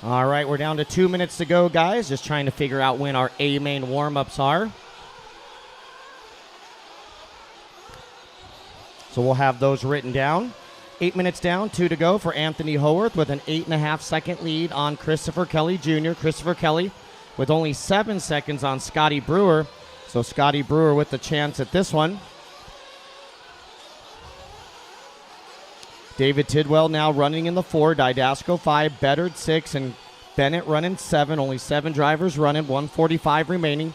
All right, we're down to 2 minutes to go, guys. Just trying to figure out when our A main warm-ups are. So we'll have those written down. 8 minutes down, 2 to go for Anthony Howarth with an 8.5-second lead on Christopher Kelly Jr. Christopher Kelly with only 7 seconds on Scotty Brewer. So Scotty Brewer with the chance at this one. David Tidwell now running in the 4, Didasco 5, Beddard 6, and Bennett running 7. Only 7 drivers running, 145 remaining.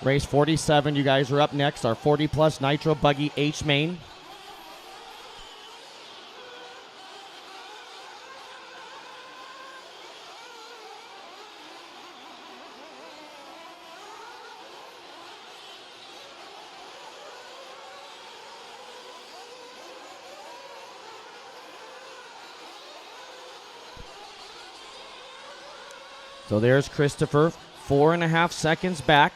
Race 47, you guys are up next. Our 40-plus Nitro Buggy H main. So there's Christopher, 4.5 seconds back.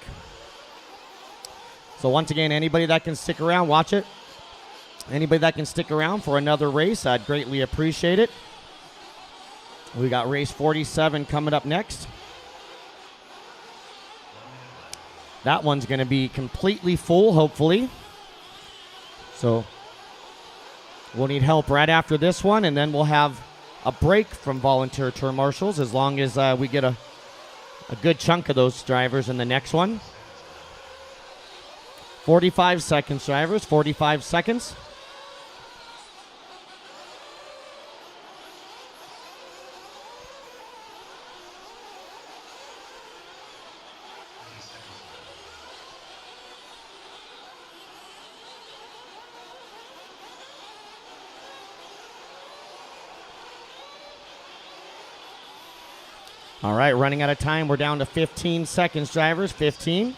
So once again, anybody that can stick around, watch it. Anybody that can stick around for another race, I'd greatly appreciate it. We got race 47 coming up next. That one's going to be completely full, hopefully. So we'll need help right after this one, and then we'll have a break from volunteer tour marshals as long as we get a good chunk of those drivers in the next one. 45 seconds, drivers, 45 seconds. All right, running out of time. We're down to 15 seconds, drivers, 15.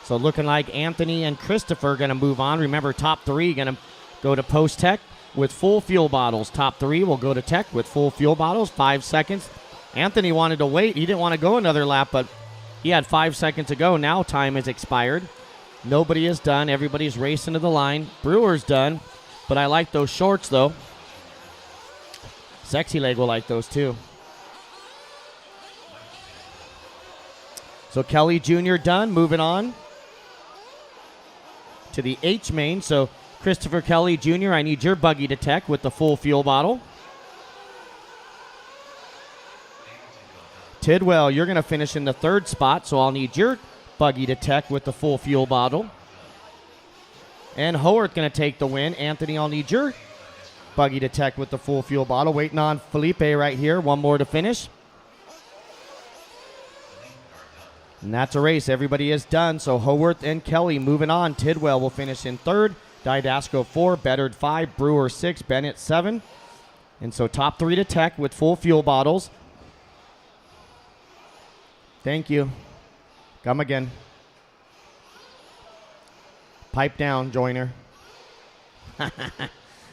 So looking like Anthony and Christopher going to move on. Remember, top 3 going to go to post-tech with full fuel bottles. Top 3 will go to tech with full fuel bottles, 5 seconds. Anthony wanted to wait. He didn't want to go another lap, but he had 5 seconds to go. Now time has expired. Nobody is done. Everybody's racing to the line. Brewer's done, but I like those shorts, though. Sexy Leg will like those, too. So Kelly Jr. done, moving on to the H main. So Christopher Kelly Jr., I need your buggy to tech with the full fuel bottle. Tidwell, you're going to finish in the 3rd spot, so I'll need your buggy to tech with the full fuel bottle. And Howarth going to take the win. Anthony, I'll need your buggy to tech with the full fuel bottle. Waiting on Felipe right here. One more to finish. And that's a race. Everybody is done. So Howarth and Kelly moving on. Tidwell will finish in 3rd. Didasco 4. Beddard 5. Brewer 6. Bennett 7. And so top 3 to tech with full fuel bottles. Thank you. Come again. Pipe down, Joyner.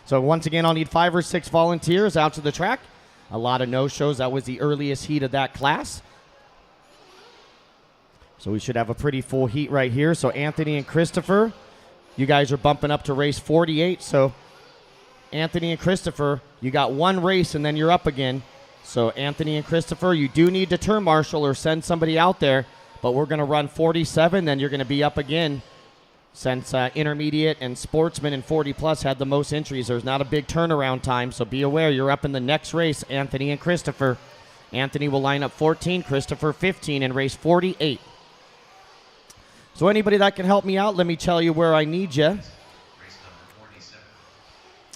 So once again, I'll need 5 or 6 volunteers out to the track. A lot of no-shows. That was the earliest heat of that class. So we should have a pretty full heat right here. So Anthony and Christopher, you guys are bumping up to race 48. So Anthony and Christopher, you got one race and then you're up again. So Anthony and Christopher, you do need to turn marshal or send somebody out there. But we're going to run 47, then you're going to be up again. Since intermediate and sportsman and 40-plus had the most entries, there's not a big turnaround time. So be aware, you're up in the next race, Anthony and Christopher. Anthony will line up 14, Christopher 15 in race 48. So anybody that can help me out, let me tell you where I need you.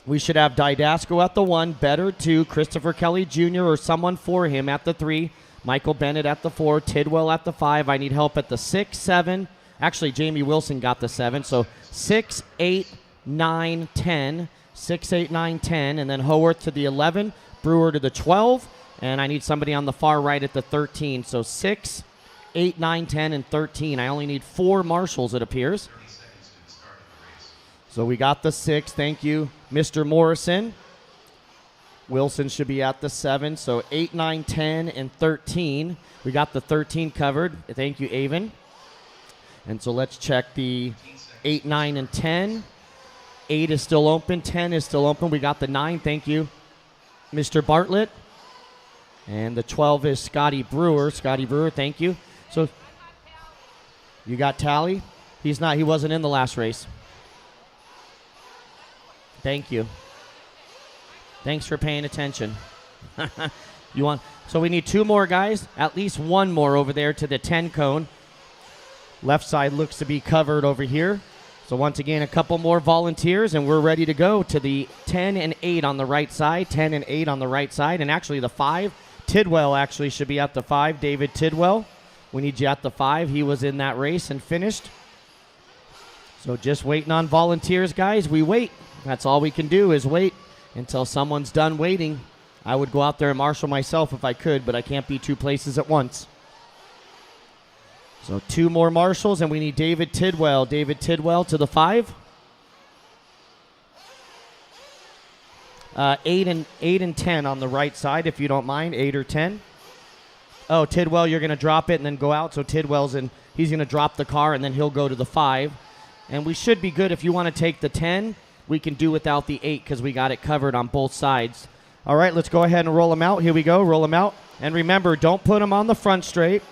We should have Didasco at the 1, Beddard 2, Christopher Kelly Jr. or someone for him at the 3, Michael Bennett at the 4, Tidwell at the 5. I need help at the 6, 7. Actually, Jamie Wilson got the 7. So 6, 8, 9, 10. 6, 8, 9, 10. And then Howarth to the 11, Brewer to the 12. And I need somebody on the far right at the 13. So 6, 8, 9, 10, and 13. I only need 4 marshals, it appears. So we got the 6. Thank you, Mr. Morrison. Wilson should be at the 7. So 8, 9, 10, and 13. We got the 13 covered. Thank you, Avon. And so let's check the 8, 9, and 10. 8 is still open. 10 is still open. We got the 9. Thank you, Mr. Bartlett. And the 12 is Scotty Brewer. Scotty Brewer, thank you. So you got Tally. He wasn't in the last race. Thank you. Thanks for paying attention. So we need 2 more guys, at least 1 more over there to the 10 cone. Left side looks to be covered over here. So once again, a couple more volunteers, and we're ready to go to the 10 and 8 on the right side. 10 and 8 on the right side, and actually the 5. Tidwell actually should be at the 5. David Tidwell, we need you at the 5. He was in that race and finished. So just waiting on volunteers, guys. We wait. That's all we can do is wait until someone's done waiting. I would go out there and marshal myself if I could, but I can't be 2 places at once. So 2 more marshals, and we need David Tidwell. David Tidwell to the 5. 8 and 10 on the right side, if you don't mind. 8 or 10. Oh, Tidwell, you're going to drop it and then go out. So Tidwell's in. He's going to drop the car, and then he'll go to the 5. And we should be good. If you want to take the 10, we can do without the 8 because we got it covered on both sides. All right, let's go ahead and roll them out. Here we go. Roll them out. And remember, don't put them on the front straight.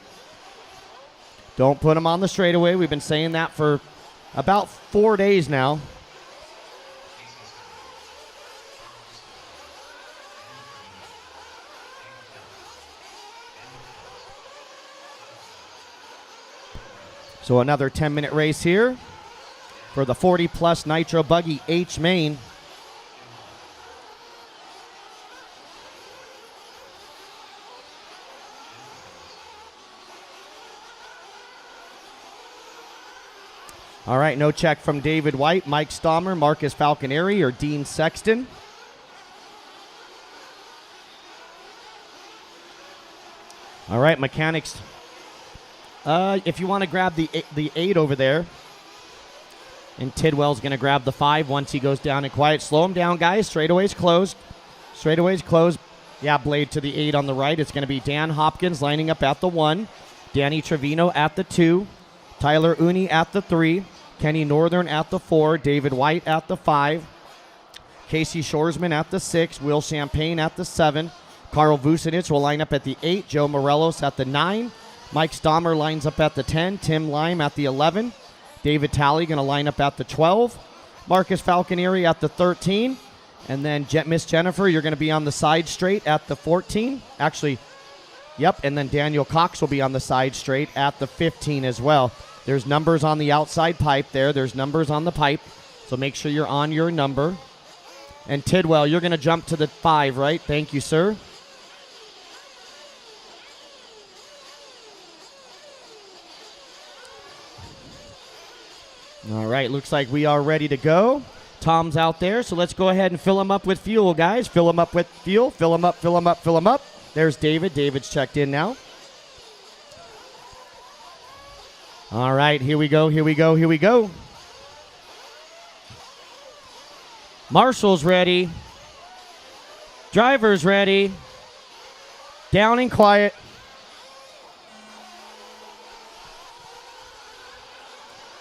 Don't put them on the straightaway. We've been saying that for about 4 days now. So another 10-minute race here for the 40-plus Nitro Buggy H main. All right, no check from David White, Mike Stommer, Marcus Falconeri, or Dean Sexton. All right, mechanics. If you want to grab the 8 over there, and Tidwell's going to grab the 5 once he goes down and quiet. Slow him down, guys. Straightaway's closed. Straightaway's closed. Yeah, blade to the 8 on the right. It's going to be Dan Hopkins lining up at the 1. Danny Trevino at the 2. Tyler Uni at the 3. Kenny Northern at the 4. David White at the 5. Casey Shoresman at the 6. Will Champagne at the 7. Carl Vucinich will line up at the 8. Joe Morelos at the 9. Mike Stommer lines up at the 10. Tim Lime at the 11. David Talley going to line up at the 12. Marcus Falconeri at the 13. And then Miss Jennifer, you're going to be on the side straight at the 14. Actually, yep. And then Daniel Cox will be on the side straight at the 15 as well. There's numbers on the outside pipe there. There's numbers on the pipe. So make sure you're on your number. And Tidwell, you're going to jump to the 5, right? Thank you, sir. All right, looks like we are ready to go. Tom's out there, so let's go ahead and fill him up with fuel, guys. Fill him up with fuel. Fill him up, fill him up, fill him up. There's David. David's checked in now. All right, here we go, here we go, here we go. Marshall's ready. Driver's ready. Down and quiet.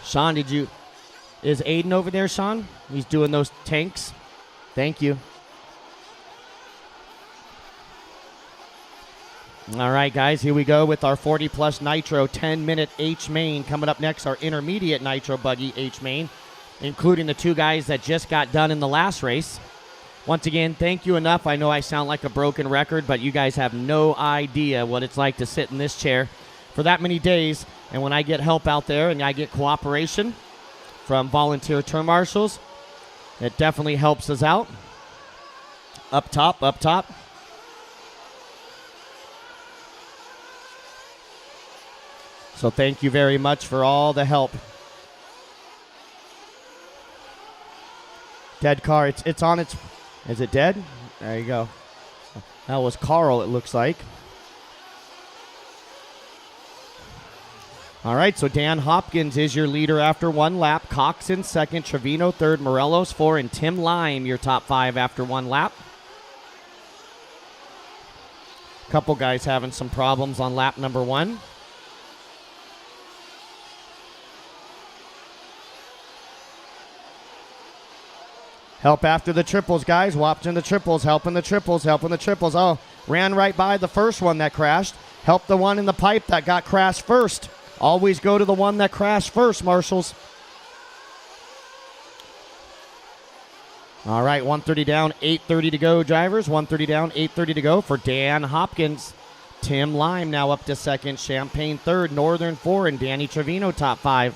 Sean, is Aiden over there, Sean? He's doing those tanks. Thank you. All right, guys, here we go with our 40-plus Nitro 10-minute H main. Coming up next, our intermediate Nitro Buggy H main, including the 2 guys that just got done in the last race. Once again, thank you enough. I know I sound like a broken record, but you guys have no idea what it's like to sit in this chair for that many days. And when I get help out there and I get cooperation from volunteer turn marshals, it definitely helps us out. Up top, up top. So thank you very much for all the help. Dead car, it's on its, is it dead? There you go. That was Carl, it looks like. All right, so Dan Hopkins is your leader after 1 lap. Cox in 2nd, Trevino 3rd, Morelos 4, and Tim Lime your top 5 after 1 lap. Couple guys having some problems on lap number 1. Help after the triples, guys. Watching the triples, helping the triples, helping the triples. Oh, ran right by the first one that crashed. Help the one in the pipe that got crashed first. Always go to the one that crashed first, marshals. All right, 130 down, 8:30 to go, drivers. 130 down, 8:30 to go for Dan Hopkins. Tim Lime now up to second. Champaign third. Northern 4. And Danny Trevino top 5.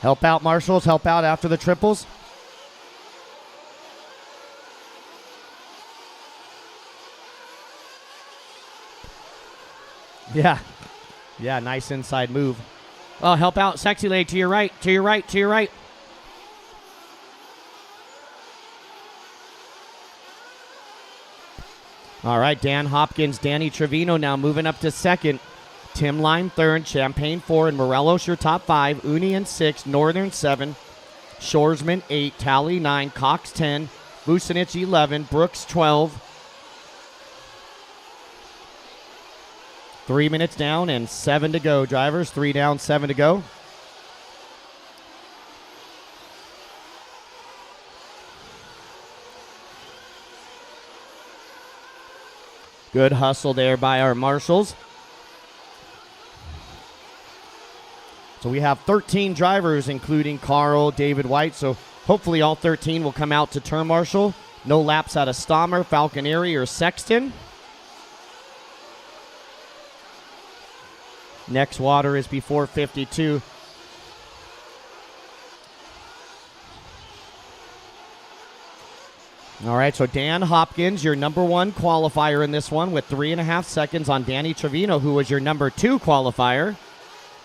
Help out, marshals. Help out after the triples. Yeah. Yeah, nice inside move. Oh, help out. Sexy leg to your right, to your right, to your right. All right, Dan Hopkins, Danny Trevino now moving up to second. Tim Lime third, Champaign 4, and Morelos your top 5. Uni in 6, Northern 7, Shoresman 8, Tally 9, Cox 10, Vucinic 11, Brooks 12. 3 minutes down and 7 to go, drivers. 3 down, 7 to go. Good hustle there by our marshals. So we have 13 drivers, including Carl, David White. So hopefully all 13 will come out to turn marshal. No laps out of Stommer, Falconeri, or Sexton. Next water is before 52. All right, so Dan Hopkins, your number 1 qualifier in this one with 3.5 seconds on Danny Trevino, who was your number 2 qualifier.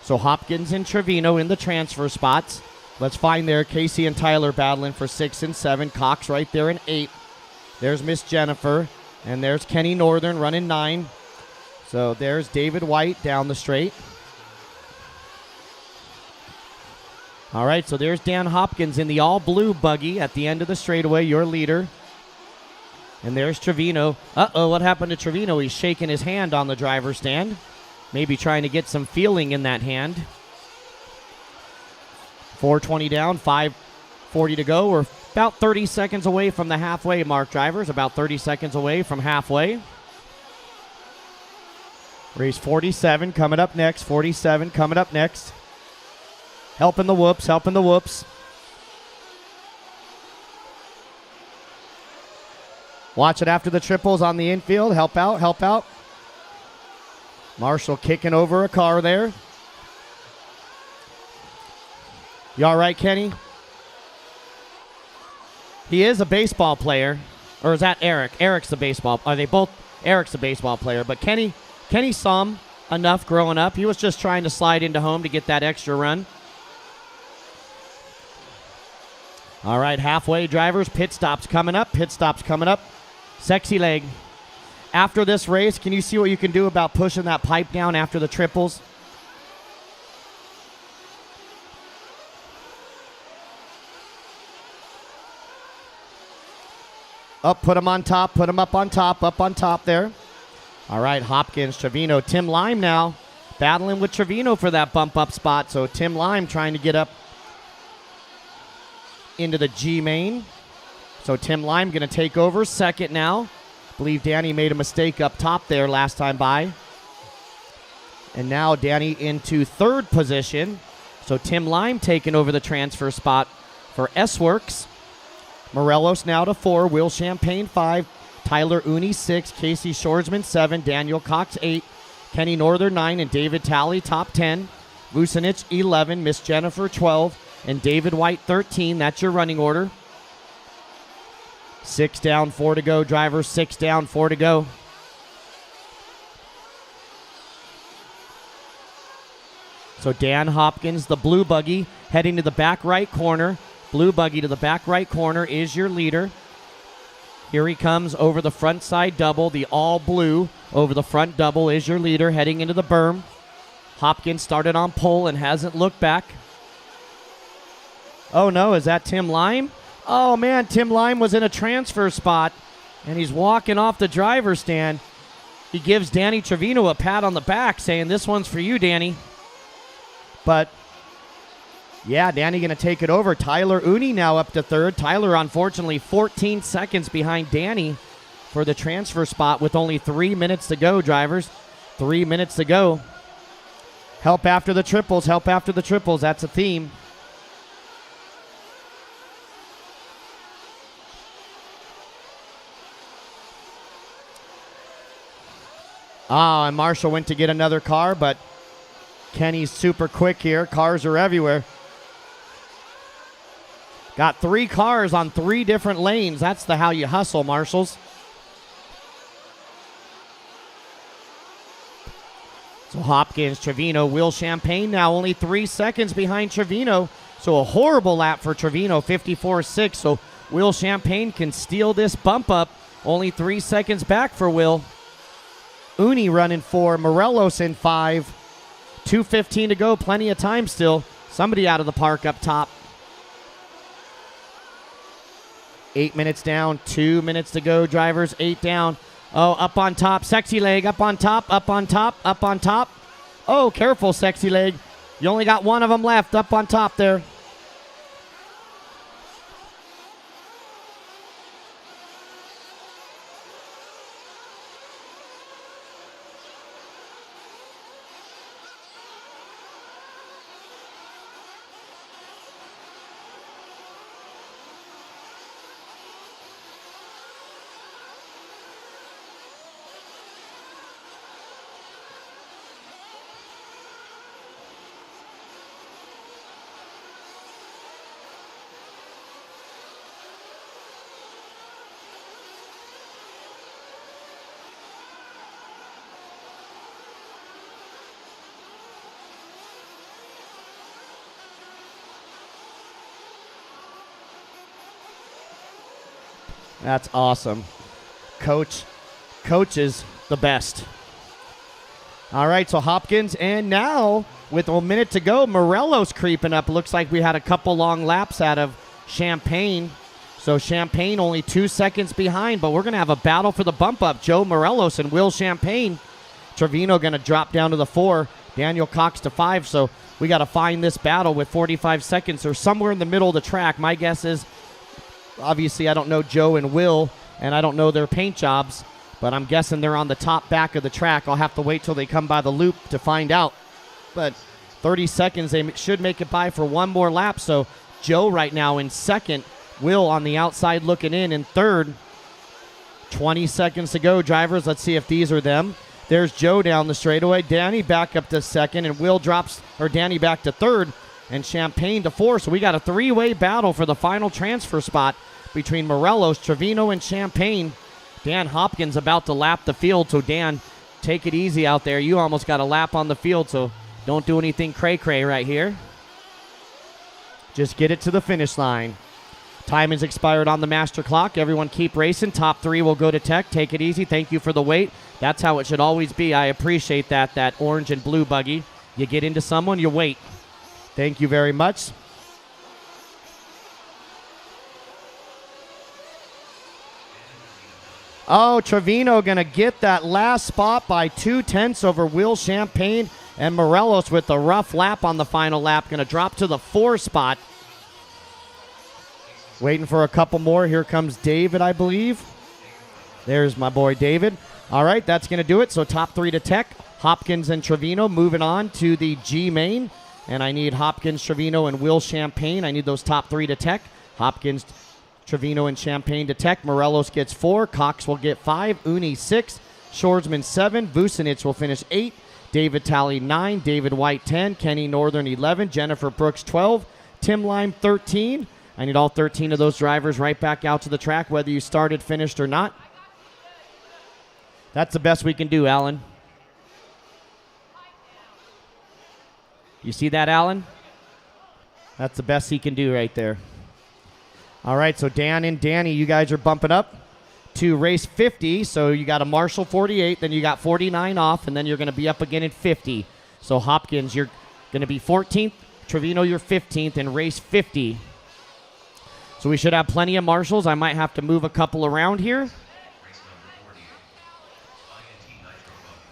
So Hopkins and Trevino in the transfer spots. Let's find there Casey and Tyler battling for 6 and 7. Cox right there in 8. There's Miss Jennifer. And there's Kenny Northern running 9. So there's David White down the straight. All right, so there's Dan Hopkins in the all-blue buggy at the end of the straightaway, your leader. And there's Trevino. Uh-oh, what happened to Trevino? He's shaking his hand on the driver's stand. Maybe trying to get some feeling in that hand. 4:20 down, 5:40 to go. We're about 30 seconds away from the halfway mark, drivers. About 30 seconds away from halfway. Race 47 coming up next. 47 coming up next. Helping the whoops, helping the whoops. Watch it after the triples on the infield. Help out, help out. Marshall kicking over a car there. You all right, Kenny? He is a baseball player. Or is that Eric? Eric's the baseball. Are they both? Eric's the baseball player. But Kenny saw him enough growing up. He was just trying to slide into home to get that extra run. All right, halfway, drivers. Pit stops coming up. Pit stops coming up. Sexy leg. After this race, can you see what you can do about pushing that pipe down after the triples? Up, put him on top, put him up on top there. All right, Hopkins, Trevino, Tim Lime now battling with Trevino for that bump up spot. So Tim Lime trying to get up into the G main. So Tim Lime going to take over second now. Believe Danny made a mistake up top there last time by. And now Danny into third position. So Tim Lime taking over the transfer spot for S-Works. Morelos now to 4. Will Champagne 5. Tyler Uni 6. Casey Shoresman 7. Daniel Cox 8. Kenny Northern 9. And David Talley top 10. Vucinic 11. Miss Jennifer 12. And David White 13. That's your running order. 6 down, 4 to go, drivers. 6 down, 4 to go. So Dan Hopkins, the blue buggy, heading to the back right corner. Blue buggy to the back right corner is your leader. Here he comes over the front side double. The all blue over the front double is your leader heading into the berm. Hopkins started on pole and hasn't looked back. Oh no, is that Tim Lime? Oh man, Tim Lime was in a transfer spot and he's walking off the driver's stand. He gives Danny Trevino a pat on the back saying, "This one's for you, Danny." But yeah, Danny going to take it over. Tyler Uni now up to third. Tyler, unfortunately, 14 seconds behind Danny for the transfer spot with only 3 minutes to go, drivers. 3 minutes to go. Help after the triples. Help after the triples. That's a theme. And Marshall went to get another car, but Kenny's super quick here. Cars are everywhere. Got 3 cars on 3 different lanes. That's the how you hustle, Marshalls. So Hopkins, Trevino, Will Champagne now only 3 seconds behind Trevino. So a horrible lap for Trevino, 54.6. So Will Champagne can steal this bump up. Only 3 seconds back for Will. Uni running 4, Morelos in 5. 2:15 to go, plenty of time still. Somebody out of the park up top. 8 minutes down, 2 minutes to go, drivers. 8 down. Oh, up on top, Sexy Leg, up on top, up on top, up on top. Oh, careful, Sexy Leg. You only got one of them left, up on top there. That's awesome. Coach is the best. All right, so Hopkins, and now with a minute to go, Morelos creeping up. Looks like we had a couple long laps out of Champagne. So Champagne only 2 seconds behind, but we're going to have a battle for the bump up. Joe Morelos and Will Champagne. Trevino going to drop down to the 4. Daniel Cox to 5. So we got to find this battle with 45 seconds or somewhere in the middle of the track. My guess is, obviously, I don't know Joe and Will, and I don't know their paint jobs, but I'm guessing they're on the top back of the track. I'll have to wait till they come by the loop to find out. But 30 seconds, they should make it by for one more lap. So Joe right now in second, Will on the outside looking in third. 20 seconds to go, drivers. Let's see if these are them. There's Joe down the straightaway. Danny back up to second, and Will drops, or Danny back to third, and Champagne to 4. So we got a 3-way battle for the final transfer spot between Morelos, Trevino, and Champagne. Dan Hopkins about to lap the field. So Dan, take it easy out there. You almost got a lap on the field, so don't do anything cray-cray right here. Just get it to the finish line. Time has expired on the master clock. Everyone keep racing. Top 3 will go to Tech. Take it easy. Thank you for the wait. That's how it should always be. I appreciate that orange and blue buggy. You get into someone, you wait. Thank you very much. Oh, Trevino going to get that last spot by 2/10 over Will Champagne, and Morelos with the rough lap on the final lap. Going to drop to the 4 spot. Waiting for a couple more. Here comes David, I believe. There's my boy David. All right, that's going to do it. So top 3 to Tech. Hopkins and Trevino moving on to the G main. And I need Hopkins, Trevino, and Will Champagne. I need those top 3 to Tech. Hopkins, Trevino, and Champagne to Tech. Morelos gets 4. Cox will get 5. Uni 6. Shorsman 7. Vucinic will finish 8. David Talley 9. David White 10. Kenny Northern 11. Jennifer Brooks 12. Tim Lime 13. I need all 13 of those drivers right back out to the track, whether you started, finished, or not. That's the best we can do, Alan. You see that, Alan? That's the best he can do right there. All right, so Dan and Danny, you guys are bumping up. to race 50. So you got a Marshall 48, then you got 49 off, and then you're going to be up again in 50. So Hopkins, you're going to be 14th. Trevino, you're 15th in race 50. So we should have plenty of Marshalls. I might have to move a couple around here.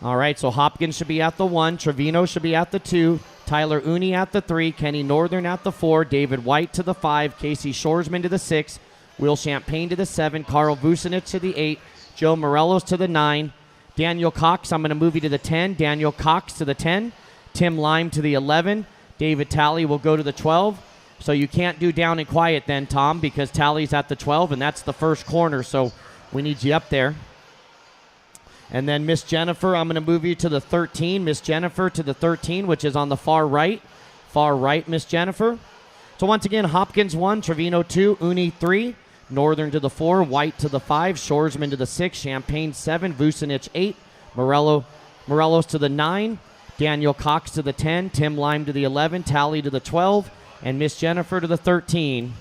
All right, so Hopkins should be at the 1. Trevino should be at the 2. Tyler Uni at the 3. Kenny Northern at the 4. David White to the 5. Casey Shoresman to the 6. Will Champagne to the 7. Carl Vucinich to the 8. Joe Morelos to the 9. Daniel Cox, I'm going to move you to the 10. Daniel Cox to the 10. Tim Lime to the 11. David Talley will go to the 12. So you can't do down and quiet then, Tom, because Talley's at the 12, and that's the first corner, so we need you up there. And then Miss Jennifer, I'm going to move you to the 13. Miss Jennifer to the 13, which is on the far right. Far right, Miss Jennifer. So once again, Hopkins 1, Trevino 2, Uni 3, Northern to the 4, White to the 5, Shoresman to the 6, Champagne 7, Vucinich 8, Morelos to the 9, Daniel Cox to the 10, Tim Lime to the 11, Talley to the 12, and Miss Jennifer to the 13.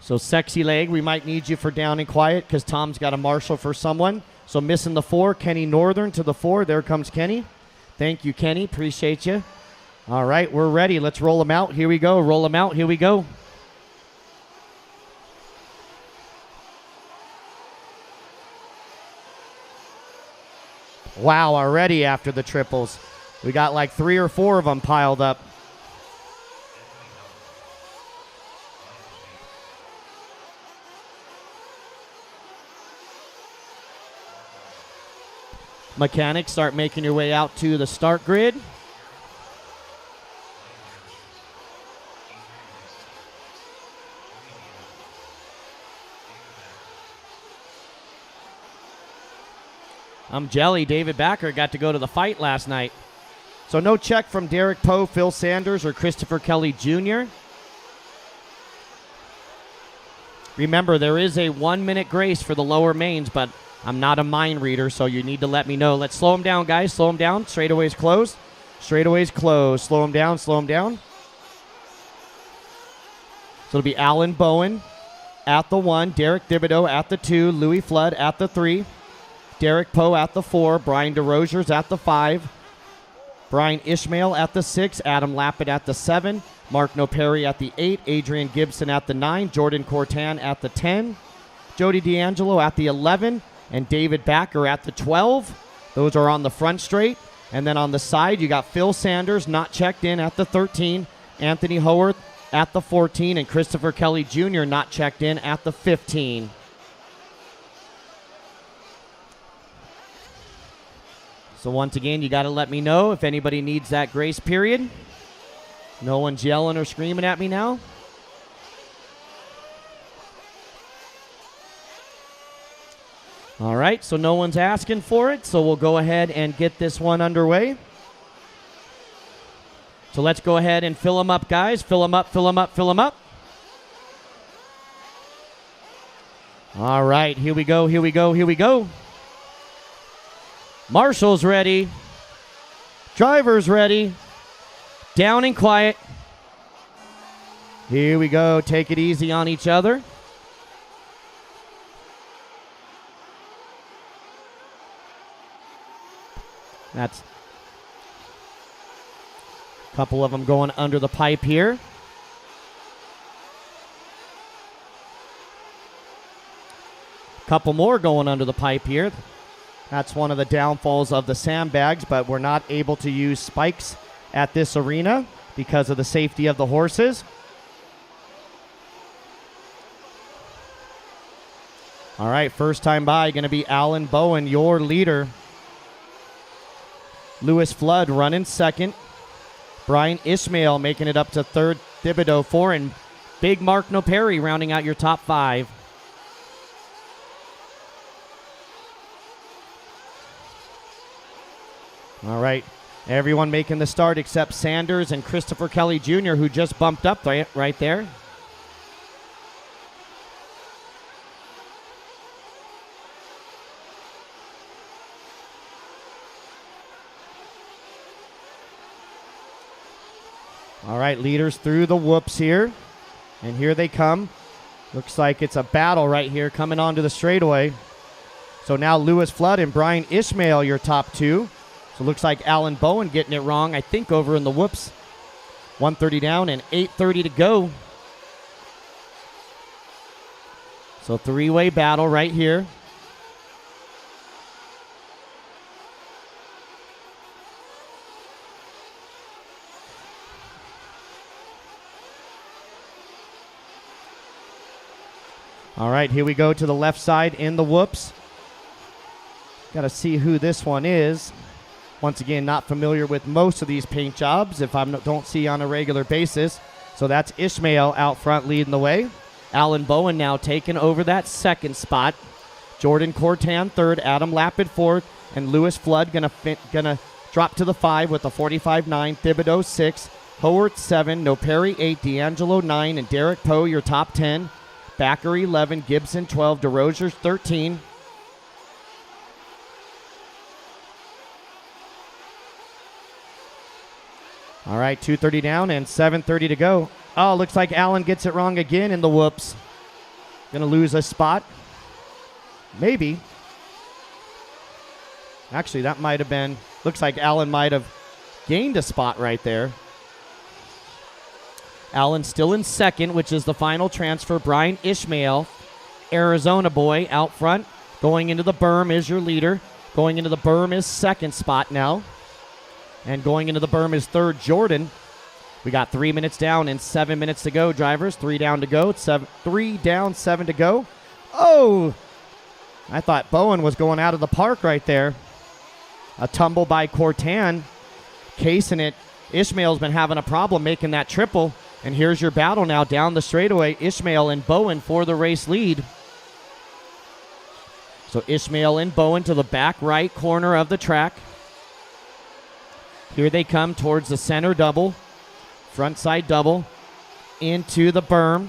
So Sexy Leg, we might need you for down and quiet because Tom's got a Marshall for someone. So missing the 4, Kenny Northern to the 4. There comes Kenny. Thank you, Kenny. Appreciate you. All right, we're ready. Let's roll them out. Here we go. Roll them out. Here we go. Wow, already after the triples. We got like 3 or 4 of them piled up. Mechanics, start making your way out to the start grid. I'm jelly. David Backer got to go to the fight last night. So no check from Derek Poe, Phil Sanders, or Christopher Kelly Jr. Remember, there is a 1-minute grace for the lower mains, but I'm not a mind reader, so you need to let me know. Let's slow them down, guys. Slow them down. Straightaways closed. Straightaways closed. Slow them down. Slow them down. So it'll be Alan Bowen at the 1, Derek Thibodeau at the 2, Louis Flood at the 3, Derek Poe at the 4, Brian DeRozier's at the 5, Brian Ishmael at the 6, Adam Lappin at the 7, Mark Noperi at the 8, Adrian Gibson at the 9, Jordan Cortan at the 10, Jody D'Angelo at the 11, and David Backer at the 12. Those are on the front straight. And then on the side, you got Phil Sanders not checked in at the 13, Anthony Howarth at the 14, and Christopher Kelly Jr. not checked in at the 15. So once again, you got to let me know if anybody needs that grace period. No one's yelling or screaming at me now. All right, so no one's asking for it, so we'll go ahead and get this one underway. So let's go ahead and fill them up, guys. Fill them up, fill them up, fill them up. All right, here we go, here we go, here we go. Marshall's ready. Driver's ready. Down and quiet. Here we go. Take it easy on each other. That's a couple of them going under the pipe here. Couple more going under the pipe here. That's one of the downfalls of the sandbags, but we're not able to use spikes at this arena because of the safety of the horses. All right, first time by, going to be Alan Bowen, your leader. Louis Flood running second. Brian Ishmael making it up to third. Thibodeau 4, and Big Mark Noperi rounding out your top 5. All right, everyone making the start except Sanders and Christopher Kelly Jr., who just bumped up right there. All right, leaders through the whoops here. And here they come. Looks like it's a battle right here coming onto the straightaway. So now Lewis Flood and Brian Ishmael, your top two. So looks like Alan Bowen getting it wrong, I think, over in the whoops. 130 down and 8:30 to go. So three-way battle right here. All right, here we go to the left side in the whoops. Got to see who this one is. Once again, not familiar with most of these paint jobs if I don't see on a regular basis. So that's Ishmael out front leading the way. Alan Bowen now taking over that second spot. Jordan Cortan third, Adam Lapid fourth, and Lewis Flood gonna drop to the 5 with a 45.9. Thibodeau 6, Howard 7, No Perry 8, D'Angelo 9, and Derek Poe your top 10. Backer 11, Gibson 12, DeRozier's 13. All right, 2:30 down and 7:30 to go. Oh, looks like Allen gets it wrong again in the whoops. Gonna lose a spot. Maybe. Actually, that might have been, looks like Allen might have gained a spot right there. Allen still in second, which is the final transfer. Brian Ishmael, Arizona boy, out front. Going into the berm is your leader. Going into the berm is second spot now. And going into the berm is third, Jordan. We got 3 minutes down and 7 minutes to go, drivers. 3 down to go. 3 down, 7 to go. Oh! I thought Bowen was going out of the park right there. A tumble by Cortan. Casing it. Ishmael's been having a problem making that triple. And here's your battle now down the straightaway. Ishmael and Bowen for the race lead. So Ishmael and Bowen to the back right corner of the track. Here they come towards the center double. Front side double. Into the berm.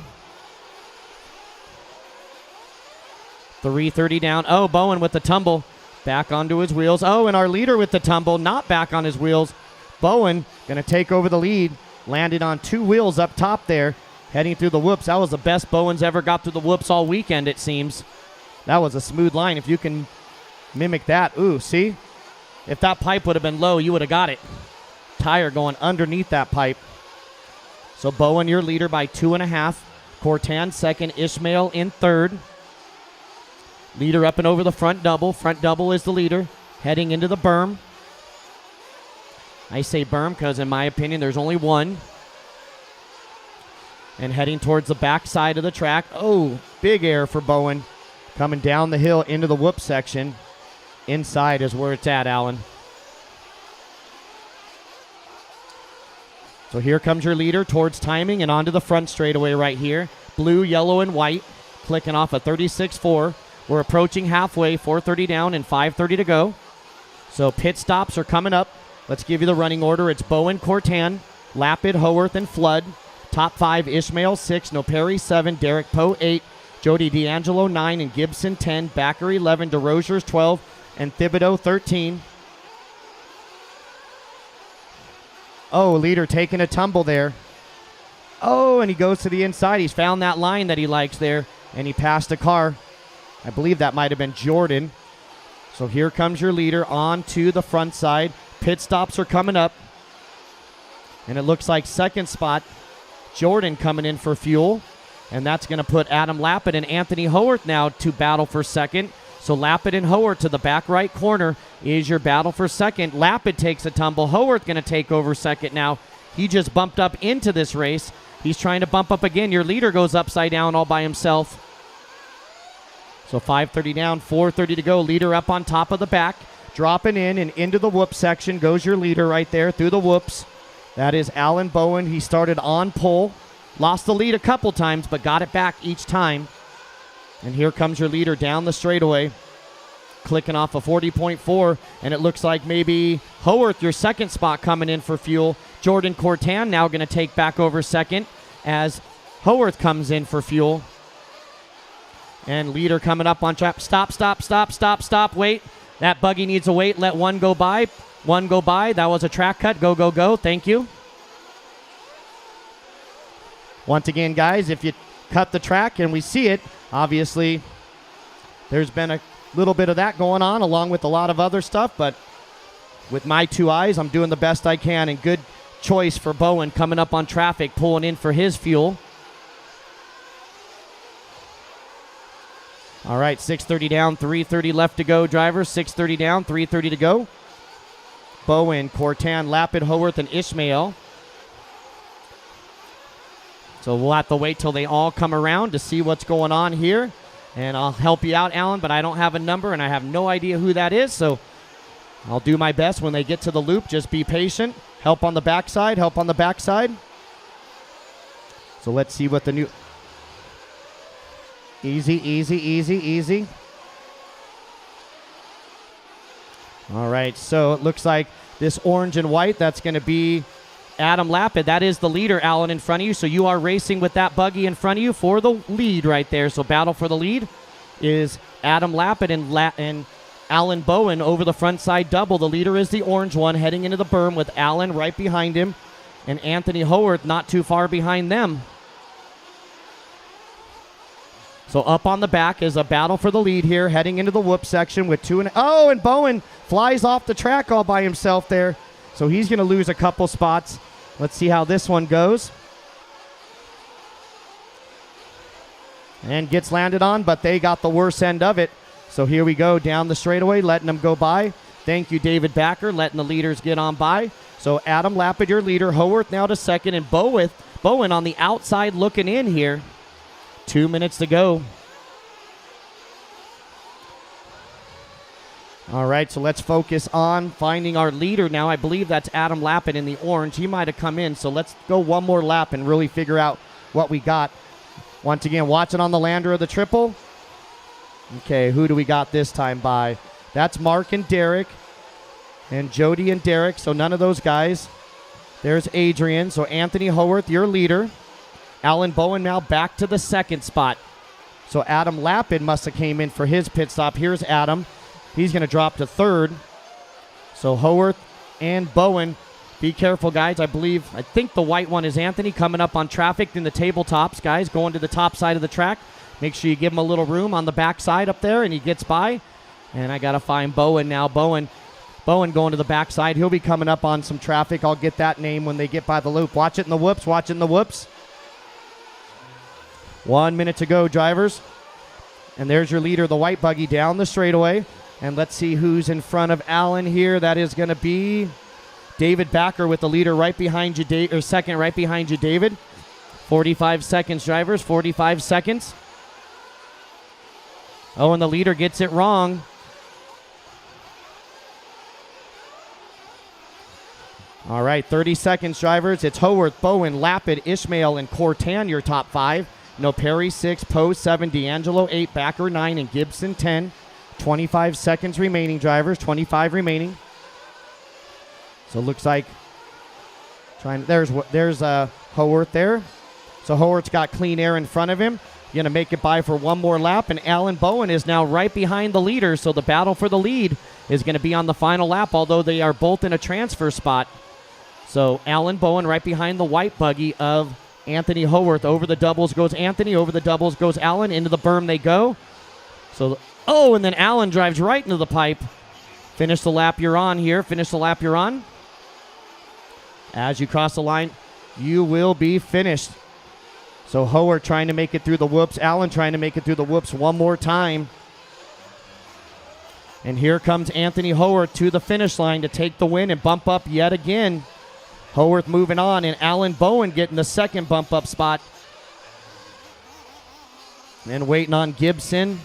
3:30 down. Oh, Bowen with the tumble. Back onto his wheels. Oh, and our leader with the tumble. Not back on his wheels. Bowen going to take over the lead. Landed on 2 wheels up top there, heading through the whoops. That was the best Bowen's ever got through the whoops all weekend, it seems. That was a smooth line. If you can mimic that. Ooh, see? If that pipe would have been low, you would have got it. Tire going underneath that pipe. So Bowen, your leader by 2.5. Cortan second. Ishmael in third. Leader up and over the front double. Front double is the leader. Heading into the berm. I say berm because, in my opinion, there's only one. And heading towards the back side of the track. Oh, big air for Bowen. Coming down the hill into the whoop section. Inside is where it's at, Allen. So here comes your leader towards timing and onto the front straightaway right here. Blue, yellow, and white. Clicking off a 36.4. We're approaching halfway. 4:30 down and 5:30 to go. So pit stops are coming up. Let's give you the running order. It's Bowen, Cortan, Lapid, Howarth, and Flood. Top 5, Ishmael 6, No Perry 7, Derek Poe 8, Jody D'Angelo 9, and Gibson 10, Backer 11, DeRozier's 12, and Thibodeau 13. Oh, leader taking a tumble there. Oh, and he goes to the inside. He's found that line that he likes there, and he passed a car. I believe that might have been Jordan. So here comes your leader on to the front side. Pit stops are coming up. And it looks like second spot, Jordan coming in for fuel. And that's going to put Adam Lapid and Anthony Howarth now to battle for second. So Lapid and Howarth to the back right corner is your battle for second. Lapid takes a tumble. Howarth going to take over second now. He just bumped up into this race. He's trying to bump up again. Your leader goes upside down all by himself. So 5:30 down, 4:30 to go. Leader up on top of the back. Dropping in and into the whoop section goes your leader right there through the whoops. That is Alan Bowen. He started on pole. Lost the lead a couple times, but got it back each time. And here comes your leader down the straightaway. Clicking off a 40.4, and it looks like maybe Howarth, your second spot, coming in for fuel. Jordan Cortan now going to take back over second as Howarth comes in for fuel. And leader coming up on track. Stop, stop, stop, stop, stop, wait. That buggy needs to wait. Let one go by. One go by. That was a track cut. Go, go, go. Thank you. Once again, guys, if you cut the track, and we see it. Obviously, there's been a little bit of that going on along with a lot of other stuff, but with my 2 eyes, I'm doing the best I can, and good choice for Bowen coming up on traffic, pulling in for his fuel. All right, 6:30 down, 3:30 left to go, drivers. 6:30 down, 3:30 to go. Bowen, Cortan, Lapid, Howarth, and Ishmael. So we'll have to wait till they all come around to see what's going on here. And I'll help you out, Alan, but I don't have a number, and I have no idea who that is, so I'll do my best when they get to the loop. Just be patient. Help on the backside, help on the backside. So let's see what the new... Easy, easy, easy, easy. All right, so it looks like this orange and white, that's going to be Adam Lapid. That is the leader, Alan, in front of you. So you are racing with that buggy in front of you for the lead right there. So battle for the lead is Adam Lapid and Alan Bowen over the front side double. The leader is the orange one heading into the berm with Alan right behind him and Anthony Howarth not too far behind them. So up on the back is a battle for the lead here, heading into the whoop section with and Bowen flies off the track all by himself there. So he's going to lose a couple spots. Let's see how this one goes. And gets landed on, but they got the worst end of it. So here we go down the straightaway, letting them go by. Thank you, David Backer, letting the leaders get on by. So Adam Lapid, your leader. Howarth now to second, and Bowen on the outside looking in here. 2 minutes to go. All right, so let's focus on finding our leader now. I believe that's Adam Lapid in the orange. He might have come in, so let's go one more lap and really figure out what we got. Once again, watching on the lander of the triple. Okay, who do we got this time by? That's Mark and Derek and Jody and Derek, so none of those guys. There's Adrian, so Anthony Howarth, your leader. Alan Bowen now back to the second spot. So Adam Lapid must have came in for his pit stop. Here's Adam. He's going to drop to third. So Howarth and Bowen, be careful, guys. I think the white one is Anthony coming up on traffic in the tabletops, guys, going to the top side of the track. Make sure you give him a little room on the back side up there, and he gets by. And I got to find Bowen now. Bowen going to the backside. He'll be coming up on some traffic. I'll get that name when they get by the loop. Watch it in the whoops. Watch it in the whoops. 1 minute to go, drivers. And there's your leader, the white buggy, down the straightaway. And let's see who's in front of Alan here. That is going to be David Backer with the leader right behind you, or second right behind you, David. 45 seconds, drivers, 45 seconds. Oh, and the leader gets it wrong. All right, 30 seconds, drivers. It's Howarth, Bowen, Lapid, Ishmael, and Cortan, your top 5. No, Perry 6, Poe 7, D'Angelo 8, Backer 9, and Gibson 10. 25 seconds remaining, drivers. 25 remaining. So it looks like there's Howarth there. So Howarth's got clean air in front of him. Going to make it by for one more lap, and Alan Bowen is now right behind the leader. So the battle for the lead is going to be on the final lap, although they are both in a transfer spot. So Alan Bowen right behind the white buggy of Anthony Howarth. Over the doubles goes Anthony. Over the doubles goes Alan. Into the berm they go. So, and then Alan drives right into the pipe. Finish the lap you're on here. Finish the lap you're on. As you cross the line, you will be finished. So Howarth trying to make it through the whoops. Alan trying to make it through the whoops one more time. And here comes Anthony Howarth to the finish line to take the win and bump up yet again. Howarth moving on, and Alan Bowen getting the second bump up spot. And waiting on Gibson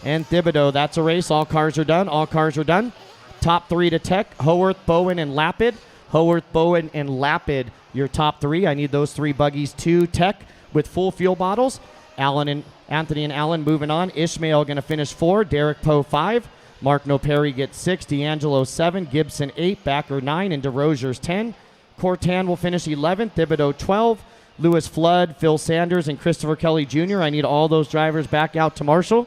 and Thibodeau. That's a race. All cars are done. All cars are done. Top 3 to Tech. Howarth, Bowen, and Lapid. Howarth, Bowen, and Lapid, your top 3. I need those 3 buggies to Tech with full fuel bottles. Anthony and Alan moving on. Ishmael going to finish 4. Derek Poe 5. Mark Noperi gets 6. D'Angelo 7. Gibson 8. Backer 9. And DeRozier's 10. Cortan will finish 11th. Thibodeau 12. Lewis Flood, Phil Sanders, and Christopher Kelly Jr. I need all those drivers back out to Marshall.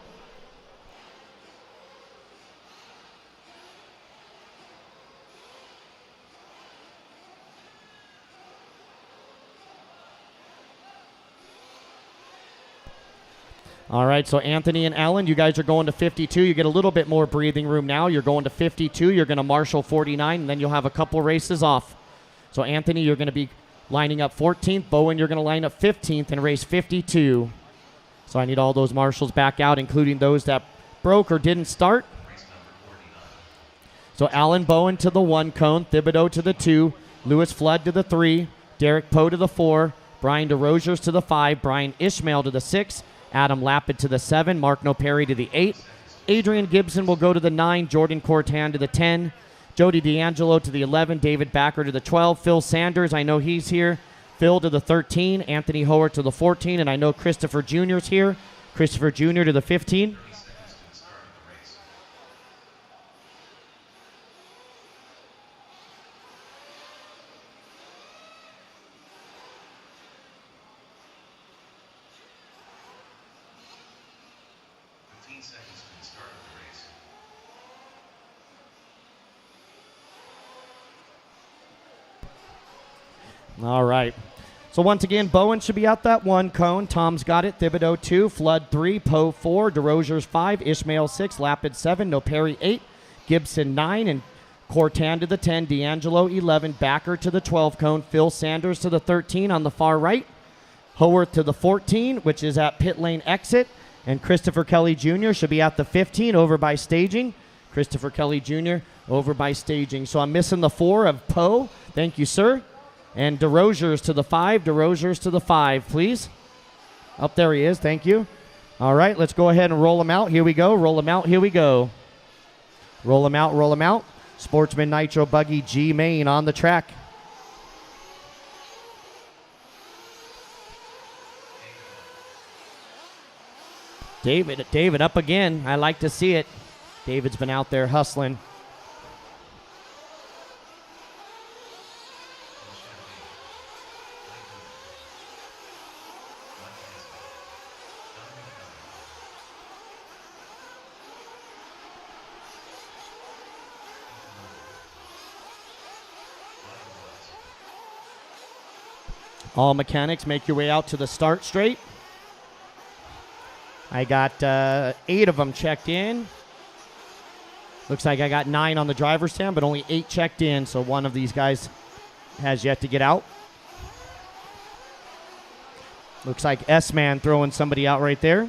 All right, so Anthony and Ellen, you guys are going to 52. You get a little bit more breathing room now. You're going to 52. You're going to marshal 49, and then you'll have a couple races off. So Anthony, you're going to be lining up 14th. Bowen, you're going to line up 15th and race 52. So I need all those marshals back out, including those that broke or didn't start. So Alan Bowen to the 1 cone, Thibodeau to the 2, Lewis Flood to the 3, Derek Poe to the 4, Brian DeRosiers to the 5, Brian Ishmael to the 6, Adam Lapid to the 7, Mark Noperi to the 8, Adrian Gibson will go to the 9, Jordan Cortan to the 10, Jody D'Angelo to the 11, David Backer to the 12, Phil Sanders, I know he's here, Phil to the 13, Anthony Howard to the 14, and I know Christopher Jr.'s here, Christopher Jr. to the 15. All right. So once again, Bowen should be out that 1 cone. Tom's got it. Thibodeau 2, Flood 3, Poe 4, DeRosiers 5, Ishmael 6, Lapid 7, Noperi 8, Gibson 9, and Cortan to the 10, D'Angelo 11, Backer to the 12 cone, Phil Sanders to the 13 on the far right, Howarth to the 14, which is at pit lane exit, and Christopher Kelly Jr. should be at the 15 over by staging. Christopher Kelly Jr. over by staging. So I'm missing the 4 of Poe. Thank you, sir. And DeRosiers to the 5. DeRosiers to the 5, please. Up there he is. Thank you. All right, let's go ahead and roll him out. Here we go. Roll him out. Here we go. Roll him out. Roll him out. Sportsman Nitro Buggy G Main on the track. David up again. I like to see it. David's been out there hustling. All mechanics, make your way out to the start straight. I got 8 of them checked in. Looks like I got 9 on the driver's stand, but only 8 checked in, so one of these guys has yet to get out. Looks like S-Man throwing somebody out right there.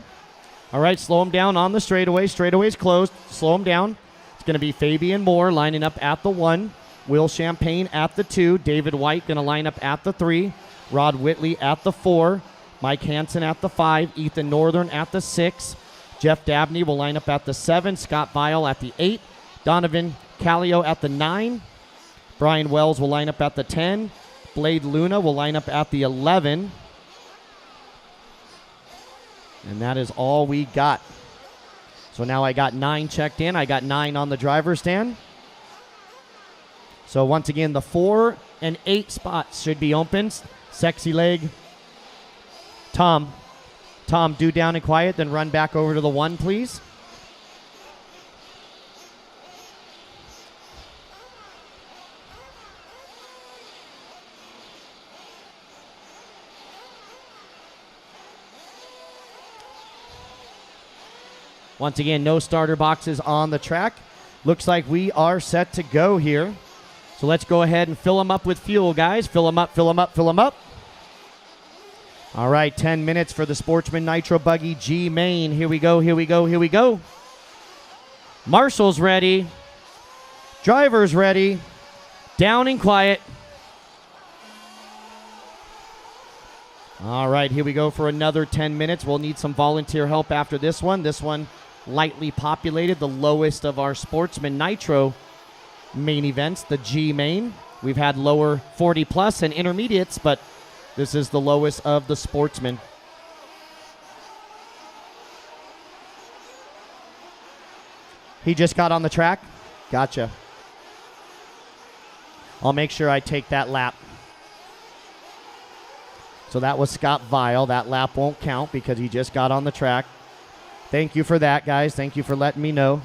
All right, slow him down on the straightaway. Straightaway's closed. Slow him down. It's going to be Fabian Moore lining up at the 1. Will Champagne at the 2. David White going to line up at the 3. Rod Whitley at the 4. Mike Hansen at the 5. Ethan Northern at the 6. Jeff Dabney will line up at the 7. Scott Vial at the 8. Donovan Callio at the 9. Brian Wells will line up at the 10. Blade Luna will line up at the 11. And that is all we got. So now I got 9 checked in. I got 9 on the driver's stand. So once again, the 4 and 8 spots should be open. Sexy leg. Tom, do down and quiet, then run back over to the 1, please. Once again, no starter boxes on the track. Looks like we are set to go here. So let's go ahead and fill them up with fuel, guys. Fill them up, fill them up, fill them up. All right, 10 minutes for the Sportsman Nitro Buggy G Main. Here we go, here we go, here we go. Marshall's ready. Driver's ready. Down and quiet. All right, here we go for another 10 minutes. We'll need some volunteer help after this one. This one lightly populated, the lowest of our Sportsman Nitro main events, the G Main. We've had lower 40 plus and intermediates, but this is the lowest of the Sportsman. He just got on the track? Gotcha. I'll make sure I take that lap. So that was Scott Vial. That lap won't count because he just got on the track. Thank you for that, guys. Thank you for letting me know.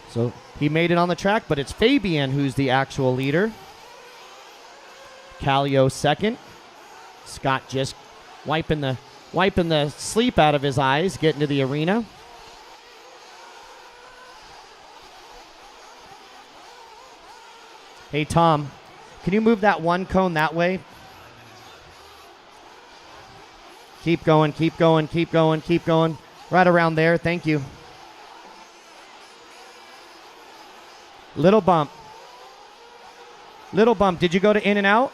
So he made it on the track, but it's Fabian who's the actual leader. Callio second. Scott just wiping the wiping the sleep out of his eyes, getting to the arena. Hey, Tom, can you move that one cone that way? Keep going, keep going, keep going, keep going. Right around there. Thank you. Little bump. Little bump. Did you go to in and out?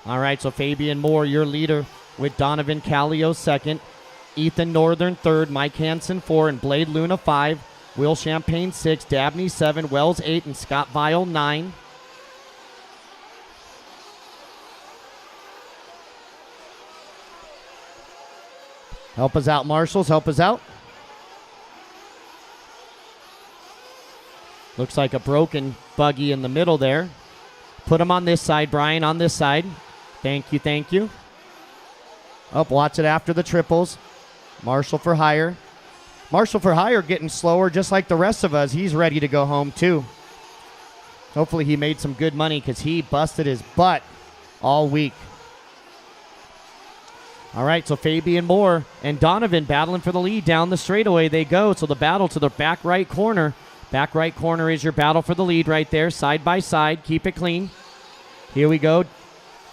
All right, so Fabian Moore, your leader, with Donovan Callio second, Ethan Northern third, Mike Hansen 4, and Blade Luna 5, Will Champagne 6, Dabney 7, Wells 8, and Scott Vial 9. Help us out, marshals. Help us out. Looks like a broken buggy in the middle there. Put him on this side, Brian, on this side. Thank you, thank you. Oh, watch it after the triples. Marshall for hire. Marshall for hire getting slower just like the rest of us. He's ready to go home too. Hopefully he made some good money because he busted his butt all week. All right, so Fabian Moore and Donovan battling for the lead. Down the straightaway they go. So the battle to the back right corner. Back right corner is your battle for the lead right there. Side by side. Keep it clean. Here we go.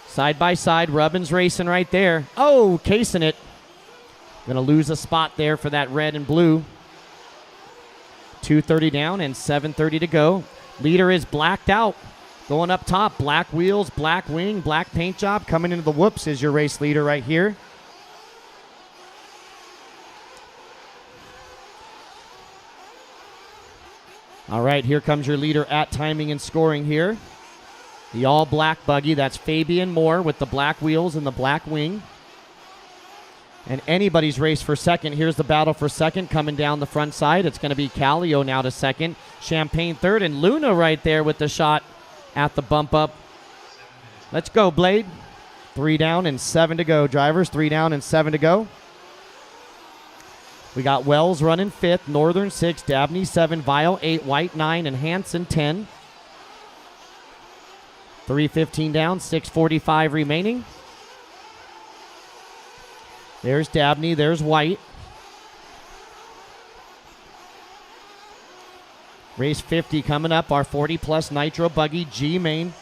Side by side. Rubbins racing right there. Oh, casing it. Going to lose a spot there for that red and blue. 2:30 down and 7:30 to go. Leader is blacked out. Going up top. Black wheels, black wing, black paint job. Coming into the whoops is your race leader right here. All right, here comes your leader at timing and scoring here. The all-black buggy, that's Fabian Moore with the black wheels and the black wing. And anybody's race for second. Here's the battle for second coming down the front side. It's going to be Callio now to second. Champagne third, and Luna right there with the shot at the bump up. Let's go, Blade. 3 down and 7 to go, drivers. 3 down and 7 to go. We got Wells running 5th, Northern 6, Dabney 7, Vial 8, White 9, and Hansen 10. 3:15 down, 6:45 remaining. There's Dabney, there's White. Race 50 coming up, our 40-plus Nitro Buggy G-Main.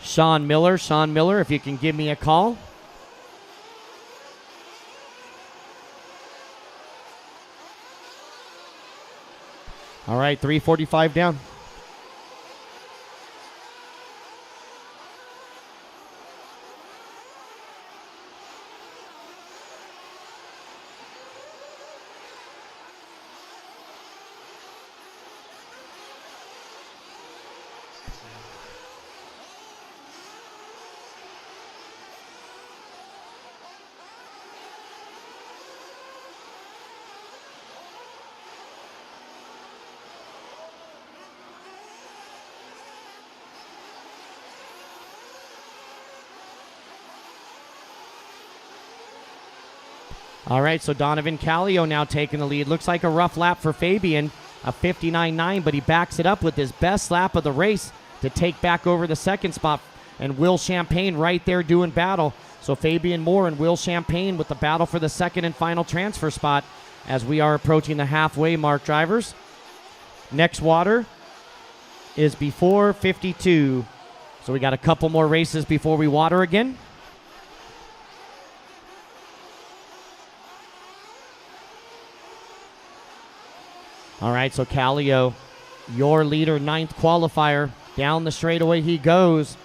Sean Miller, if you can give me a call. All right, 3:45 down. All right, so Donovan Callio now taking the lead. Looks like a rough lap for Fabian, a 59.9, but he backs it up with his best lap of the race to take back over the second spot. And Will Champagne right there doing battle. So Fabian Moore and Will Champagne with the battle for the second and final transfer spot as we are approaching the halfway mark, drivers. Next water is before 52. So we got a couple more races before we water again. All right, so Callio, your leader, 9th qualifier. Down the straightaway he goes.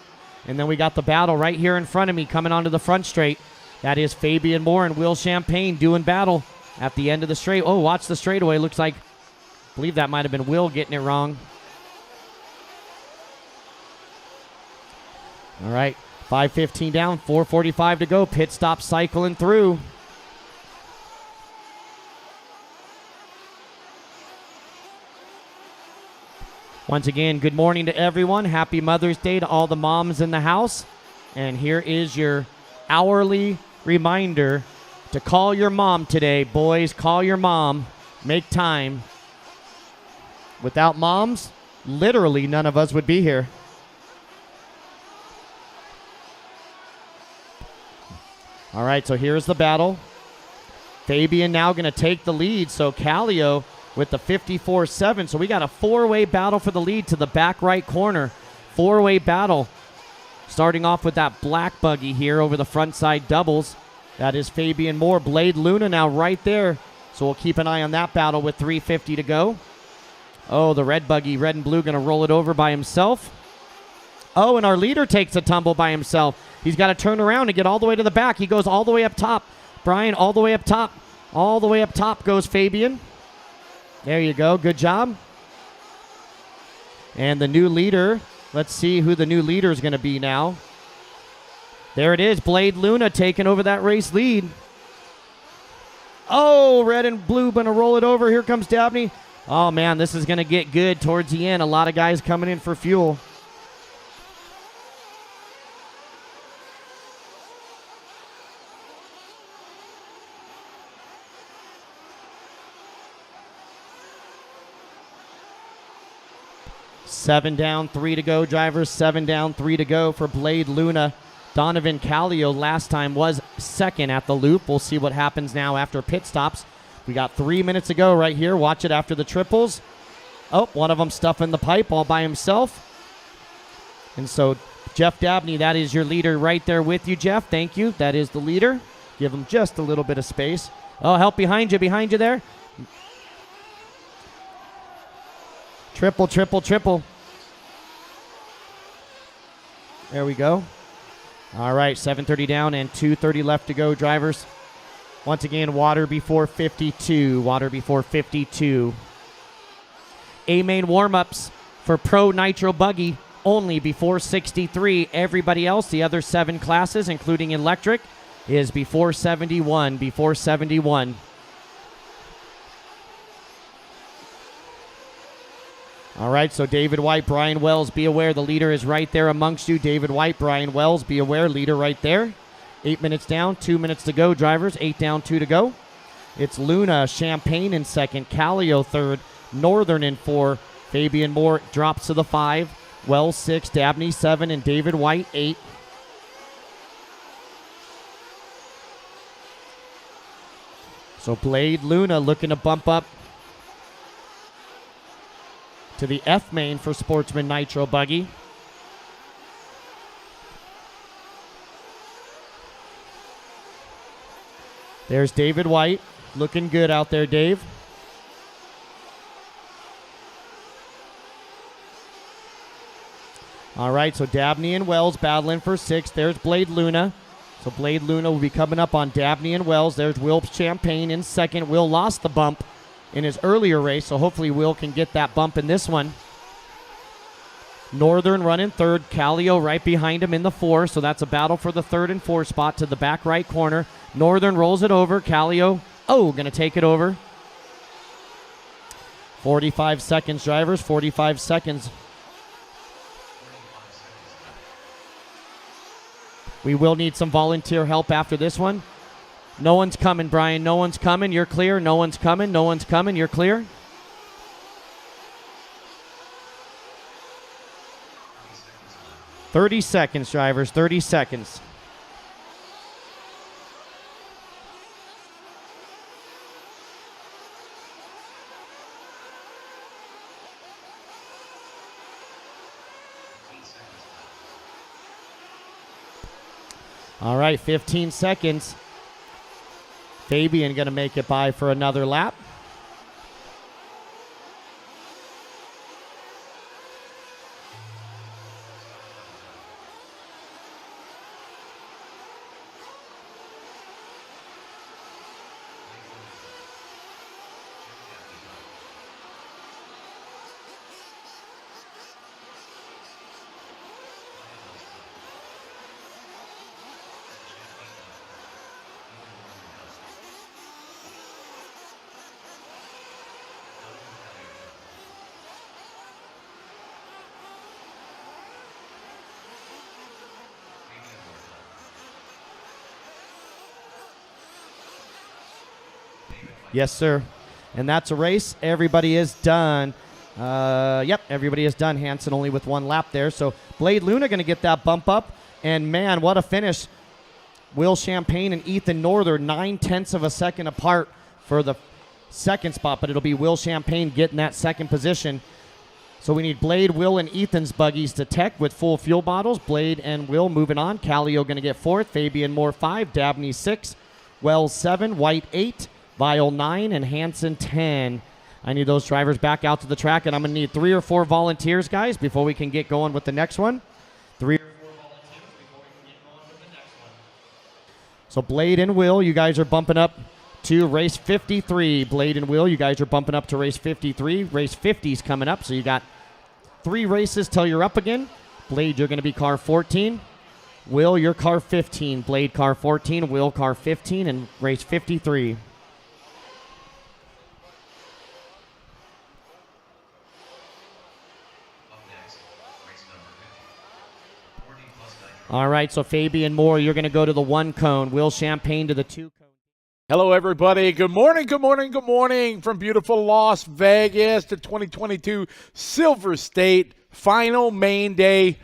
And then we got the battle right here in front of me coming onto the front straight. That is Fabian Moore and Will Champagne doing battle at the end of the straight. Oh, watch the straightaway. Looks like, I believe that might have been Will getting it wrong. All right, 5:15 down, 4:45 to go. Pit stop cycling through. Once again, good morning to everyone. Happy Mother's Day to all the moms in the house. And here is your hourly reminder to call your mom today. Boys, call your mom. Make time. Without moms, literally none of us would be here. All right, so here's the battle. Fabian now going to take the lead. So Kallio with the 54.7. So we got a four-way battle for the lead to the back right corner. Four-way battle. Starting off with that black buggy here over the front side doubles. That is Fabian Moore. Blade Luna now right there. So we'll keep an eye on that battle with 3:50 to go. Oh, the red buggy, red and blue, going to roll it over by himself. Oh, and our leader takes a tumble by himself. He's got to turn around and get all the way to the back. He goes all the way up top. Brian, all the way up top. All the way up top goes Fabian. There you go. Good job. And the new leader, let's see who the new leader is going to be now. There it is. Blade Luna taking over that race lead. Oh, red and blue going to roll it over. Here comes Dabney. Oh, man, this is going to get good towards the end. A lot of guys coming in for fuel. Seven down, 3 to go, drivers. 7 down, 3 to go for Blade Luna. Donovan Kallio last time was second at the loop. We'll see what happens now after pit stops. We got 3 minutes to go right here. Watch it after the triples. Oh, one of them stuffing the pipe all by himself. And so Jeff Dabney, that is your leader right there with you, Jeff. Thank you. That is the leader. Give him just a little bit of space. Oh, help behind you there. Triple, triple, triple. There we go. All right, 7:30 down and 2:30 left to go, drivers. Once again, water before 52. Water before 52. A-main warm-ups for Pro Nitro Buggy only before 63. Everybody else, the other 7 classes, including electric, is before 71. Before 71. All right, so David White, Brian Wells, be aware the leader is right there amongst you. David White, Brian Wells, be aware, leader right there. 8 minutes down, 2 minutes to go, drivers. 8 down, 2 to go. It's Luna, Champagne in second, Kallio third, Northern in 4. Fabian Moore drops to the 5. Wells 6, Dabney 7, and David White 8. So Blade Luna looking to bump up to the F main for Sportsman Nitro Buggy. There's David White. Looking good out there, Dave. All right, so Dabney and Wells battling for 6th. There's Blade Luna. So Blade Luna will be coming up on Dabney and Wells. There's Will Champagne in second. Will lost the bump in his earlier race, so hopefully Will can get that bump in this one. Northern running third, Kallio right behind him in the 4, so that's a battle for the 3rd and 4 spot to the back right corner. Northern rolls it over, Kallio, gonna take it over. 45 seconds, drivers, 45 seconds. We will need some volunteer help after this one. No one's coming, Brian. No one's coming. You're clear. No one's coming. No one's coming. You're clear. "30 seconds, drivers. 30 seconds. All right, 15 seconds. Fabian going to make it by for another lap. Yes, sir. And that's a race. Everybody is done. Yep, everybody is done. Hansen only with one lap there. So Blade Luna going to get that bump up. And, man, what a finish. Will Champagne and Ethan Northern 9/10 of a second apart for the second spot, but it'll be Will Champagne getting that second position. So we need Blade, Will, and Ethan's buggies to tech with full fuel bottles. Blade and Will moving on. Callio going to get 4th. Fabian Moore 5. Dabney 6. Wells 7. White 8. Vial 9. And Hanson 10. I need those drivers back out to the track, and I'm going to need 3 or 4 volunteers, guys, before we can get going with the next one. 3 or 4 volunteers before we can get going with the next one. So Blade and Will, you guys are bumping up to race 53. Blade and Will, you guys are bumping up to race 53. Race 50 is coming up, so you got 3 races till you're up again. Blade, you're going to be car 14. Will, you're car 15. Blade, car 14. Will, car 15, and race 53. All right, so Fabian Moore, you're going to go to the 1 cone. Will Champagne to the 2 cone. Hello, everybody. Good morning, good morning, good morning from beautiful Las Vegas to 2022 Silver State final main day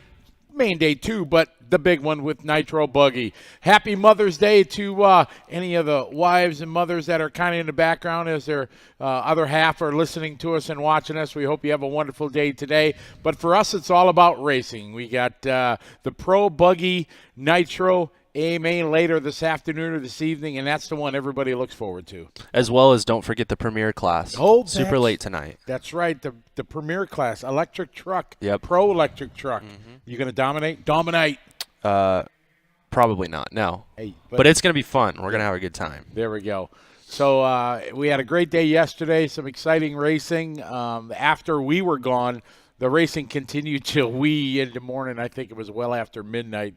2, but the big one with Nitro Buggy. Happy Mother's Day to any of the wives and mothers that are kind of in the background as their other half are listening to us and watching us. We hope you have a wonderful day today. But for us, it's all about racing. We got the Pro Buggy Nitro AMA later this afternoon or this evening, and that's the one everybody looks forward to. As well as don't forget the Premier class. Oh, super late tonight. That's right, the Premier class, electric truck, Yep. Pro electric truck. You going to dominate? Dominate. Probably not, no. Hey, but it's going to be fun. We're going to have a good time. There we go. So we had a great day yesterday, some exciting racing. After we were gone, the racing continued till wee in the morning. I think it was well after midnight.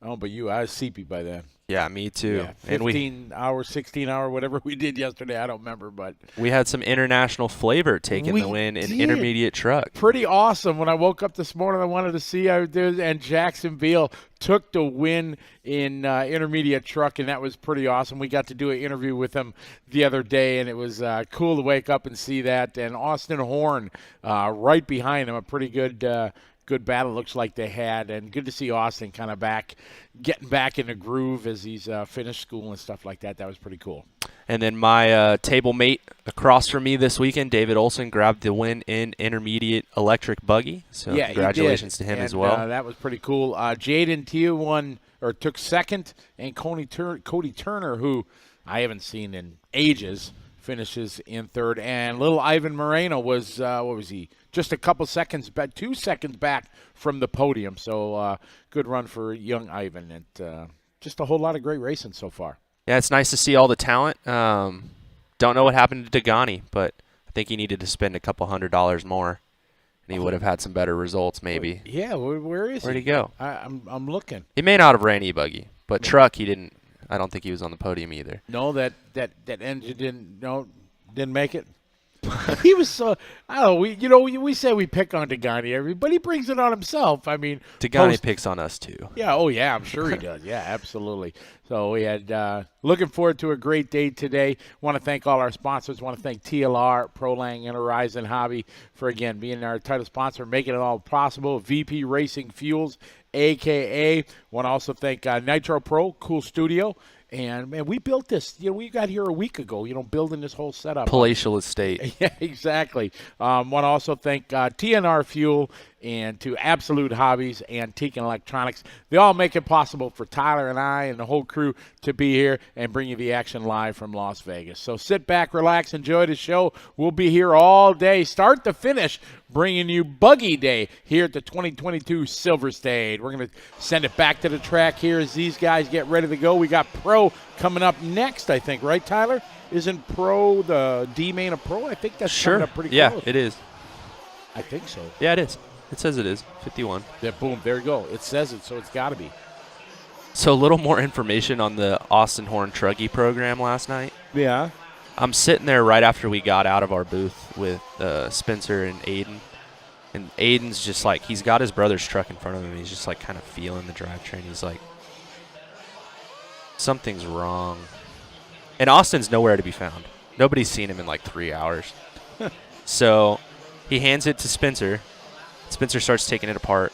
Oh, but I was sleepy by then. Yeah, me too. Yeah, 15-hour, 16-hour, whatever we did yesterday, I don't remember. But we had some international flavor taking the win in intermediate truck. Pretty awesome. When I woke up this morning, I wanted to see how it did, and Jackson Beal took the win in intermediate truck, and that was pretty awesome. We got to do an interview with him the other day, and it was cool to wake up and see that. And Austin Horn right behind him, a pretty good battle looks like they had, and good to see Austin kind of getting back in the groove as he's finished school and stuff like that. That was pretty cool. And then my table mate across from me this weekend, David Olson, grabbed the win in intermediate electric buggy. So yeah, congratulations to him as well. That was pretty cool. Jaden Tia took second, and Cody Turner, who I haven't seen in ages, finishes in third. And little Ivan Moreno was, what was he? Just a couple seconds back, 2 seconds back from the podium. So good run for young Ivan. And just a whole lot of great racing so far. Yeah, it's nice to see all the talent. Don't know what happened to Dagani, but I think he needed to spend a couple $100 more, and he would have had some better results maybe. Yeah, where is he? Where'd he go? I'm looking. He may not have ran e-buggy, but truck he didn't. I don't think he was on the podium either. No, that engine didn't make it. He was so, I don't know, we say we pick on Dagani, but he brings it on himself. I mean, Dagani picks on us too. Yeah, I'm sure he does. Yeah, absolutely. So we had looking forward to a great day today. Want to thank all our sponsors. Want to thank TLR, ProLang, and Horizon Hobby for, again, being our title sponsor, making it all possible. VP Racing Fuels, a.k.a. Want to also thank Nitro Pro, cool studio. And, man, we built this. We got here a week ago, building this whole setup. Palatial estate. Yeah, exactly. Want to also thank TNR Fuel and to Absolute Hobbies, Antique and Electronics. They all make it possible for Tyler and I and the whole crew to be here and bring you the action live from Las Vegas. So sit back, relax, enjoy the show. We'll be here all day, start to finish, bringing you Buggy Day here at the 2022 Silver State. We're going to send it back to the track here as these guys get ready to go. We got Pro coming up next, I think, right, Tyler? Isn't Pro the D-main of Pro? I think that's coming up pretty close. Yeah, it is. I think so. Yeah, it is. It says it is. 51. Yeah, boom, there you go. It says it, so it's got to be. So a little more information on the Austin Horn Truggy program last night. Yeah. I'm sitting there right after we got out of our booth with Spencer and Aiden. And Aiden's just like, he's got his brother's truck in front of him. He's just like kind of feeling the drivetrain. He's like, something's wrong. And Austin's nowhere to be found. Nobody's seen him in like 3 hours. So he hands it to Spencer. Spencer starts taking it apart.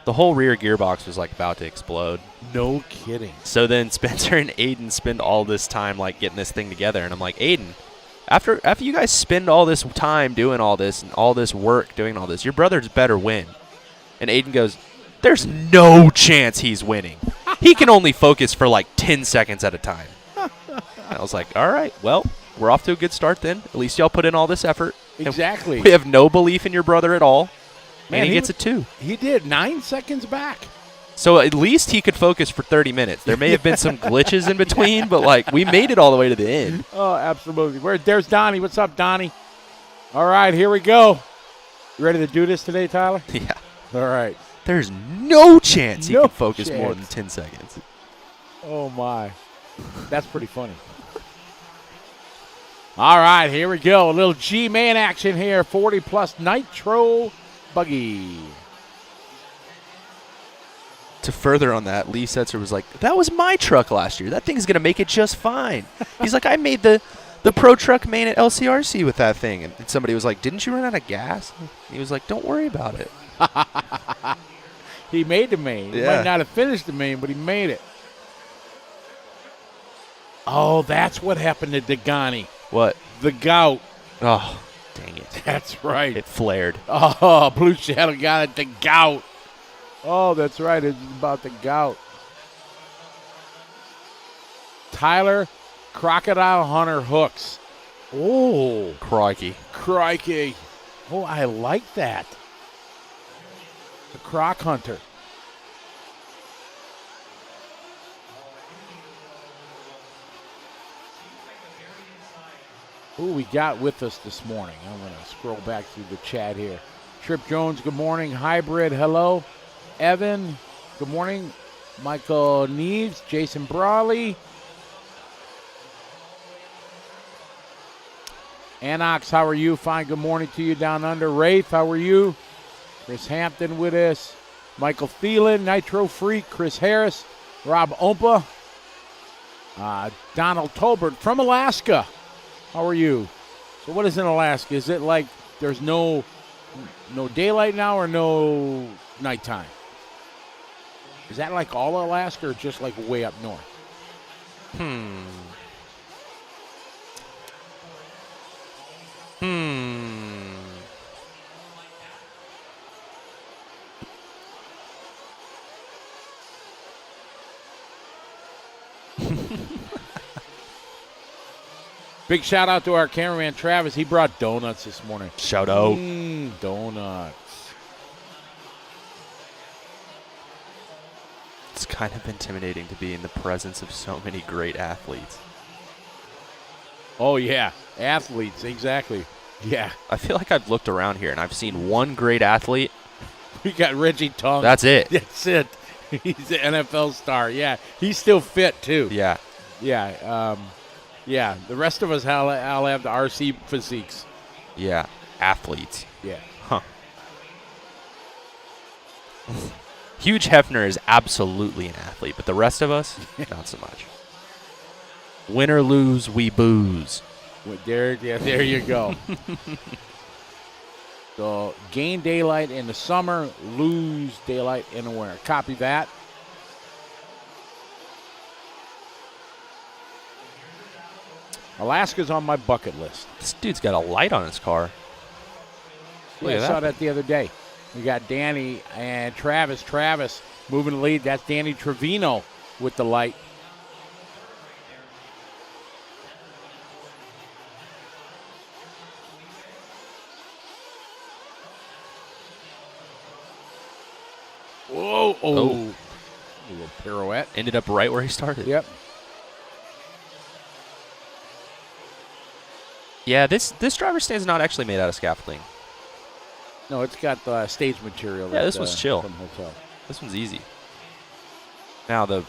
The whole rear gearbox was like about to explode. No kidding. So then Spencer and Aiden spend all this time like getting this thing together, and I'm like, Aiden, after you guys spend all this time doing all this and all this work doing all this, your brother's better win. And Aiden goes, there's no chance he's winning. He can only focus for like 10 seconds at a time. I was like, all right, well, we're off to a good start then. At least y'all put in all this effort. Exactly. We have no belief in your brother at all. Man, and he gets a 2. He did 9 seconds back. So at least he could focus for 30 minutes. There may have been some glitches in between, but like we made it all the way to the end. Oh, absolutely. There's Donnie. What's up, Donnie? All right, here we go. You ready to do this today, Tyler? Yeah. All right. There's no chance he No could focus chance. more than 10 seconds. Oh, my. That's pretty funny. All right, here we go. A little G-Man action here. 40-plus nitro buggy. To further on that, Lee Setzer was like, that was my truck last year. That thing's going to make it just fine. He's like, I made the Pro Truck main at LCRC with that thing. And somebody was like, didn't you run out of gas? He was like, don't worry about it. He made the main. He might not have finished the main, but he made it. Oh, that's what happened to Degani. What? The gout. Oh, dang it. That's right. It flared. Oh, Blue Shadow got it. The gout. Oh, that's right. It's about the gout. Tyler, Crocodile Hunter hooks. Oh. Crikey. Crikey. Oh, I like that. The Croc Hunter. Who we got with us this morning? I'm going to scroll back through the chat here. Trip Jones, good morning. Hybrid, hello. Evan, good morning. Michael Neves, Jason Brawley. Anox, how are you? Fine, good morning to you down under. Rafe, how are you? Chris Hampton with us. Michael Thielen, Nitro Freak, Chris Harris, Rob Ompa. Donald Tolbert from Alaska. How are you? So what is in Alaska? Is it like there's no daylight now or no nighttime? Is that like all Alaska or just like way up north? Big shout out to our cameraman Travis. He brought donuts this morning. Shout out. Donuts. It's kind of intimidating to be in the presence of so many great athletes. Oh, yeah. Athletes, exactly. Yeah. I feel like I've looked around here and I've seen one great athlete. We got Reggie Tongue. That's it. That's it. He's an NFL star. Yeah. He's still fit, too. Yeah. Yeah. Yeah. The rest of us, I'll have the RC physiques. Yeah. Athletes. Yeah. Huh. Hugh Hefner is absolutely an athlete, but the rest of us, not so much. Win or lose, we booze. There you go. So gain daylight in the summer, lose daylight in the winter. Copy that. Alaska's on my bucket list. This dude's got a light on his car. Look I at saw that. that the other day. We got Danny and Travis. Travis moving the lead. That's Danny Trevino with the light. Whoa. Oh. A little pirouette. Ended up right where he started. Yep. Yeah, this driver stand's not actually made out of scaffolding. No, it's got stage material. Yeah, this one's chill. From hotel. This one's easy. Now the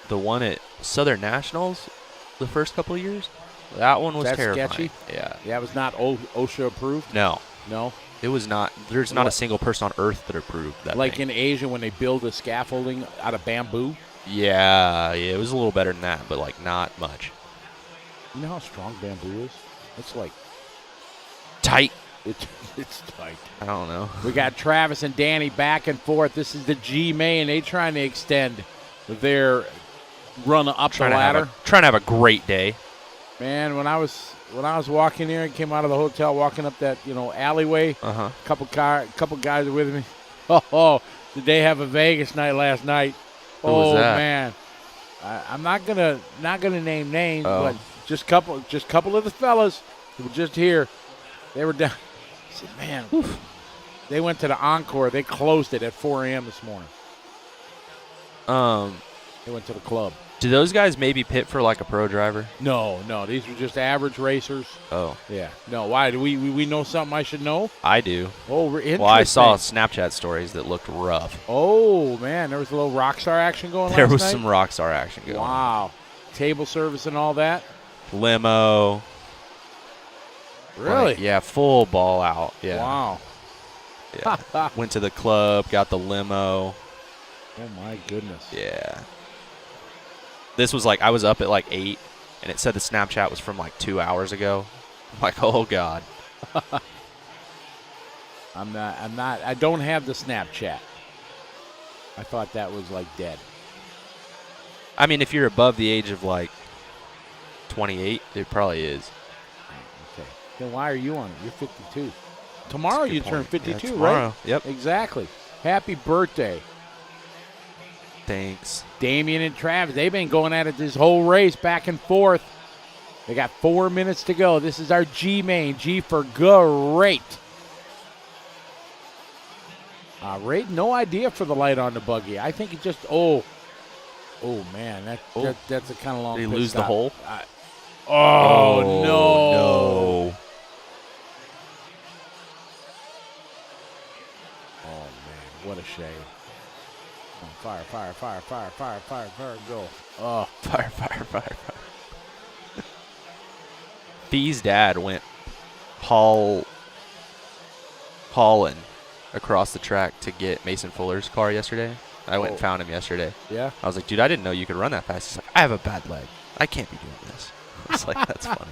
one at Southern Nationals, the first couple of years, that one was That's terrifying. sketchy? Yeah. Yeah, it was not OSHA approved. No, No. it was not. There's not a single person on Earth that approved that. Like thing. in Asia when they build the scaffolding out of bamboo. Yeah, it was a little better than that, but like not much. You know how strong bamboo is? It's like Tight. It's tight. I don't know. We got Travis and Danny back and forth. This is the G main. They trying to extend their run up the ladder. Trying to have a great day. Man, when I was walking here and came out of the hotel, walking up that alleyway, couple guys were with me. Oh, did they have a Vegas night last night? Who was that? Man, I'm not gonna name names, but just couple of the fellas who were just here. They were down. I said, man, they went to the Encore. They closed it at 4 a.m. this morning. They went to the club. Do those guys maybe pit for like a pro driver? No. These were just average racers. Oh. Yeah. No, why? Do we know something I should know? I do. Oh, interesting. Well, I saw Snapchat stories that looked rough. Oh, man. There was a little Rockstar action going on. There was some Rockstar action going on. Wow. Table service and all that? Limo. Really? Like, yeah, full ball out. Yeah. Wow. Yeah. Went to the club, got the limo. Oh, my goodness. Yeah. This was like, I was up at like 8, and it said the Snapchat was from like 2 hours ago. I'm like, oh, God. I don't have the Snapchat. I thought that was like dead. I mean, if you're above the age of like 28, it probably is. Okay. Then why are you on it? You're 52. Tomorrow you turn 52, yeah, tomorrow. right? Yep. Exactly. Happy birthday. Thanks. Damian and Travis, they've been going at it this whole race, back and forth. They got 4 minutes to go. This is our G main. G for great. Ray, no idea for the light on the buggy. I think it just, man, that's a kind of long Did he pit lose stop. the hole? No. No. Oh, man, what a shame. Fire, go. Oh. Fire. Bee's dad went hauling across the track to get Mason Fuller's car yesterday. I went and found him yesterday. Yeah? I was like, dude, I didn't know you could run that fast. He's like, I have a bad leg. I can't be doing this. I was like, that's funny.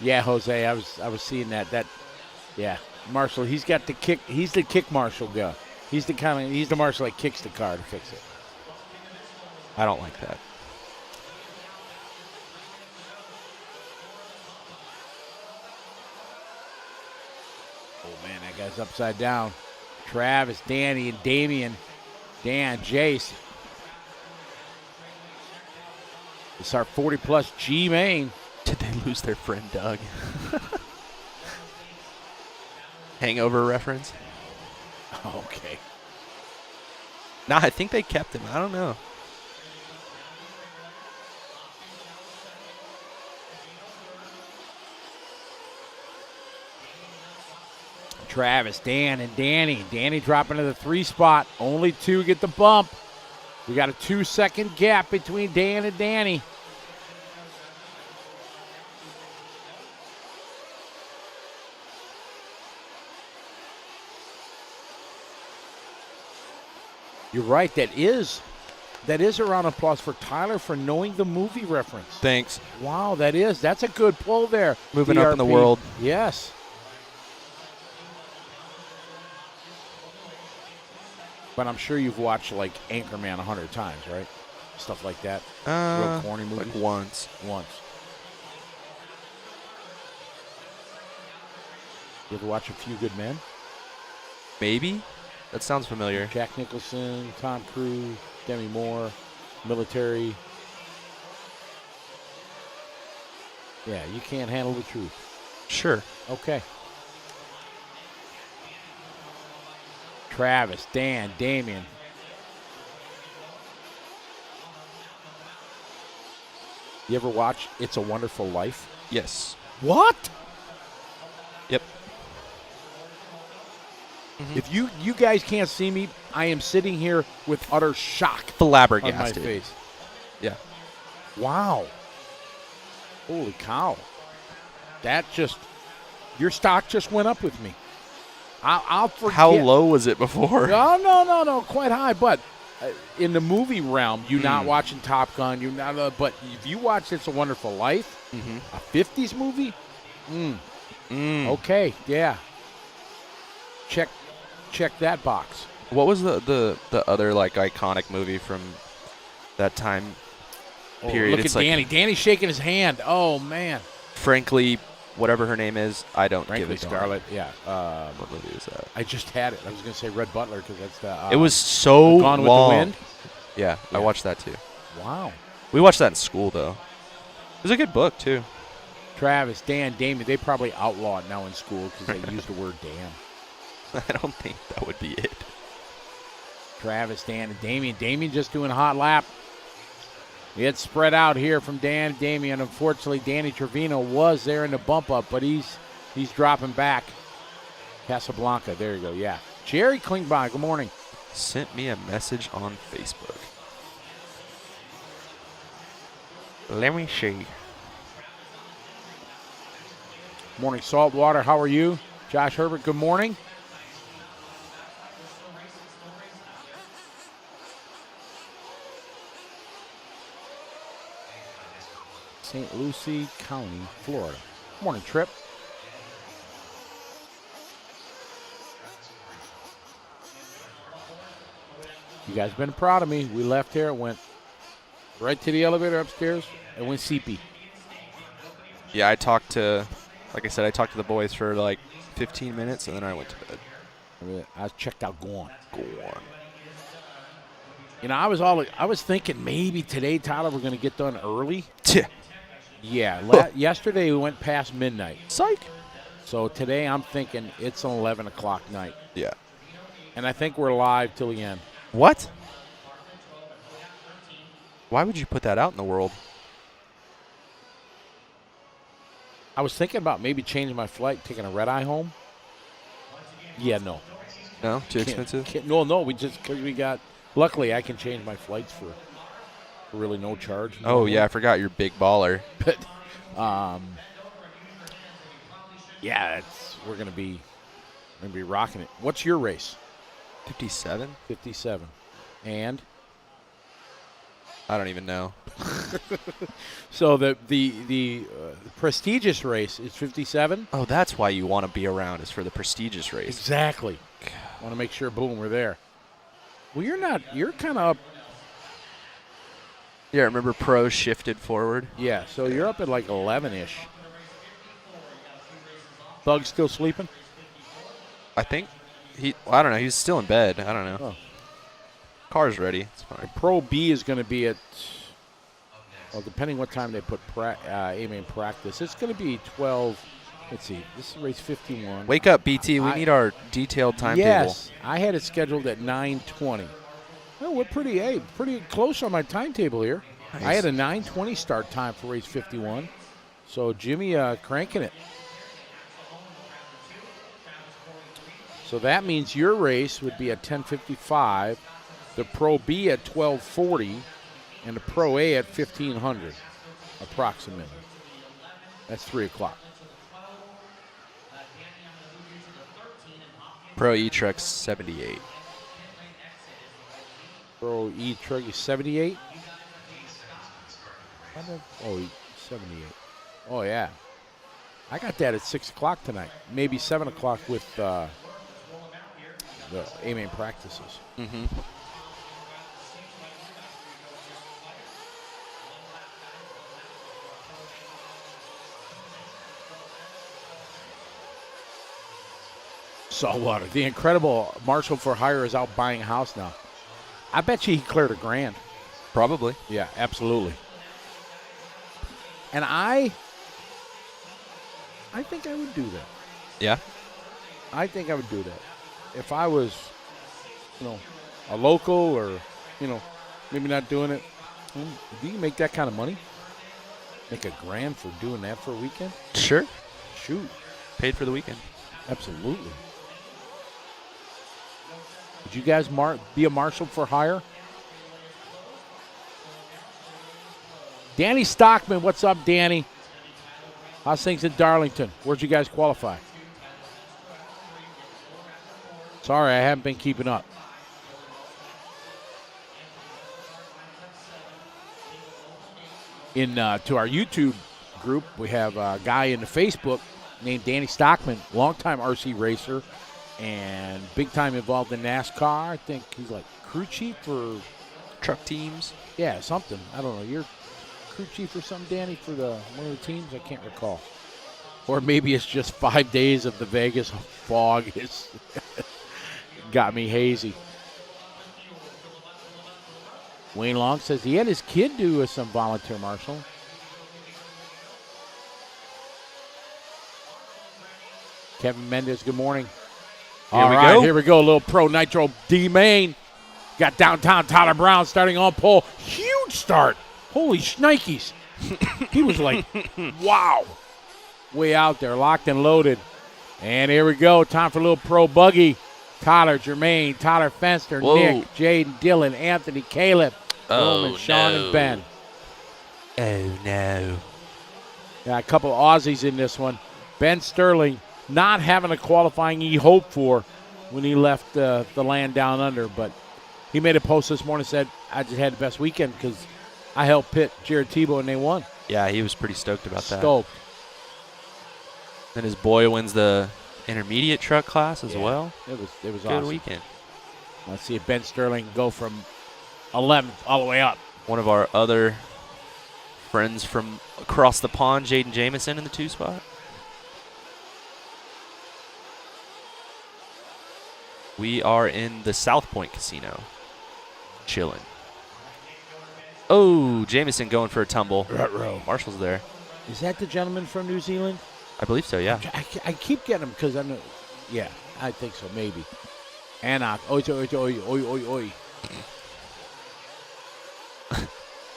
Yeah, Jose, I was seeing that. Yeah, Marshall, he's got the kick. He's the kick marshal guy. He's the marshal that kicks the car to fix it. I don't like that. Oh, man, that guy's upside down. Travis, Danny, and Damian. Dan, Jace. It's our 40-plus G main. Did they lose their friend Doug? Hangover reference? Okay. Nah, I think they kept him. I don't know. Travis, Dan, and Danny. Danny dropping to the 3 spot. Only 2 get the bump. We got a 2-second gap between Dan and Danny. You're right. That is a round of applause for Tyler for knowing the movie reference. Thanks. Wow, that's a good pull there. Moving up in the world. Yes. But I'm sure you've watched like Anchorman 100 times, right? Stuff like that. Real corny movies. Like once. You ever watch A Few Good Men? Maybe. That sounds familiar. Jack Nicholson, Tom Cruise, Demi Moore, military. Yeah, you can't handle the truth. Sure. Okay. Travis, Dan, Damian. You ever watch It's a Wonderful Life? Yes. What? Yep. If you guys can't see me, I am sitting here with utter shock Flabbergasted. on my face. Yeah. Wow. Holy cow. Your stock just went up with me. I'll forget. How low was it before? No, quite high. But in the movie realm, you're not watching Top Gun. You're not, but if you watch It's a Wonderful Life, a 50s movie, okay, yeah. Check that box. What was the other like iconic movie from that time period? Look at Danny. Danny's shaking his hand. Oh man. Frankly, whatever her name is, I don't give Frankly it. Scarlett. Yeah. What movie is that? I just had it. I was going to say Red Butler because that's the. It was so Gone with long. the Wind. Yeah, I watched that too. Wow. We watched that in school though. It was a good book too. Travis, Dan, Damien, they probably outlaw it now in school because they use the word Dan. I don't think that would be it. Travis, Dan, and Damien. Damien just doing a hot lap. It's spread out here from Dan and Damien. Unfortunately, Danny Trevino was there in the bump up, but he's dropping back. Casablanca, there you go, yeah. Jerry Klingbein, good morning. Sent me a message on Facebook. Let me see. Morning, Saltwater, how are you? Josh Herbert, good morning. St. Lucie County, Florida. Morning, Trip. You guys been proud of me. We left here, went right to the elevator upstairs, and went CP. Yeah, I talked to the boys for like 15 minutes, and then I went to bed. I checked out Gorn. You know, I was thinking maybe today, Tyler, we're going to get done early. Yeah, yesterday we went past midnight. Psych. So today I'm thinking it's an 11 o'clock night. Yeah. And I think we're live till the end. What? Why would you put that out in the world? I was thinking about maybe changing my flight, taking a red-eye home. Yeah, no. No? Too expensive? No, we got, luckily I can change my flights for really no charge. Oh, yeah, I forgot you're big baller. But, yeah, we're gonna be rocking it. What's your race? 57? 57. And I don't even know. so the prestigious race is 57. Oh, that's why you want to be around, is for the prestigious race. Exactly. Want to make sure, boom, we're there. Well, you're kind of up. Yeah, remember pros shifted forward? Yeah, so you're up at like 11-ish. Bug's still sleeping? I think I don't know. He's still in bed. I don't know. Oh. Car's ready. It's fine. Pro B is going to be at, well, depending what time they put aiming practice, it's going to be 12. Let's see. This is race 51. Wake up, BT. We need our detailed timetable. Yes, I had it scheduled at 9:20. Well, we're pretty close on my timetable here. Nice. I had a 9:20 start time for race 51. So Jimmy cranking it. So that means your race would be at 10:55, the Pro B at 12:40, and the Pro A at 1500, approximately. That's 3 o'clock. Pro E-Truck's 78. Pro E Truck is 78. Oh, 78. Oh, yeah. I got that at 6 o'clock tonight. Maybe 7 o'clock with the A-main practices. Mm-hmm. Saltwater. The incredible Marshall for Hire is out buying a house now. I bet you he cleared $1,000. Probably. Yeah, absolutely. And I think I would do that. Yeah? I think I would do that. If I was, a local or, maybe not doing it. Do you make that kind of money? Make $1,000 for doing that for a weekend? Sure. Shoot. Paid for the weekend. Absolutely. Would you guys be a marshal for hire? Danny Stockman, what's up, Danny? How's things in Darlington? Where'd you guys qualify? Sorry, I haven't been keeping up. to our YouTube group. We have a guy in the Facebook named Danny Stockman, longtime RC racer and big time involved in NASCAR. I think he's like crew chief or Truck teams. yeah, something. I don't know. You're crew chief or something, Danny, for one of the teams? I can't recall. Or maybe it's just 5 days of the Vegas fog. It's got me hazy. Wayne Long says he had his kid do some volunteer marshal. Kevin Mendez, good morning. All right, here we go. A little Pro Nitro D main. Got downtown Tyler Brown starting on pole. Huge start. Holy shnikes. He was like, wow. Way out there, locked and loaded. And here we go. Time for a little Pro Buggy. Tyler, Jermaine, Tyler Fenster, Whoa. Nick, Jaden, Dylan, Anthony, Caleb, Oh, Roman, Sean, no. and Ben. Oh, no. Yeah, a couple of Aussies in this one. Ben Sterling not having a qualifying he hoped for when he left the land down under, but he made a post this morning and said, I just had the best weekend because I helped pit Jared Tebow and they won. Yeah, he was pretty stoked about that. Stoked. Then his boy wins the intermediate truck class as well. It was Good awesome. weekend. Let's see if Ben Sterling go from 11th all the way up. One of our other friends from across the pond, Jaden Jamison, in the 2 spot. We are in the South Point Casino, chilling. Oh, Jamison going for a tumble. Marshall's there. Is that the gentleman from New Zealand? I believe so, yeah. I keep getting him because I know. Yeah, I think so, maybe. Anak. Oi, oi, oi, oi, oi, oi.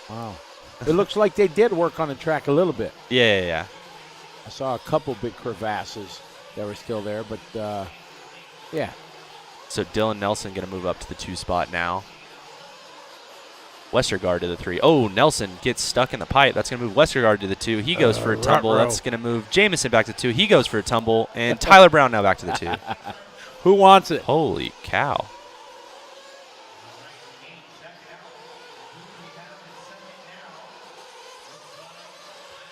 Wow. It looks like they did work on the track a little bit. Yeah. I saw a couple big crevasses that were still there, but yeah. So Dylan Nelson going to move up to the 2 spot now. Westergaard to the 3. Oh, Nelson gets stuck in the pipe. That's going to move Westergaard to the 2. He goes for a tumble. That's going to move Jamison back to 2. He goes for a tumble. And Tyler Brown now back to the 2. Who wants it? Holy cow.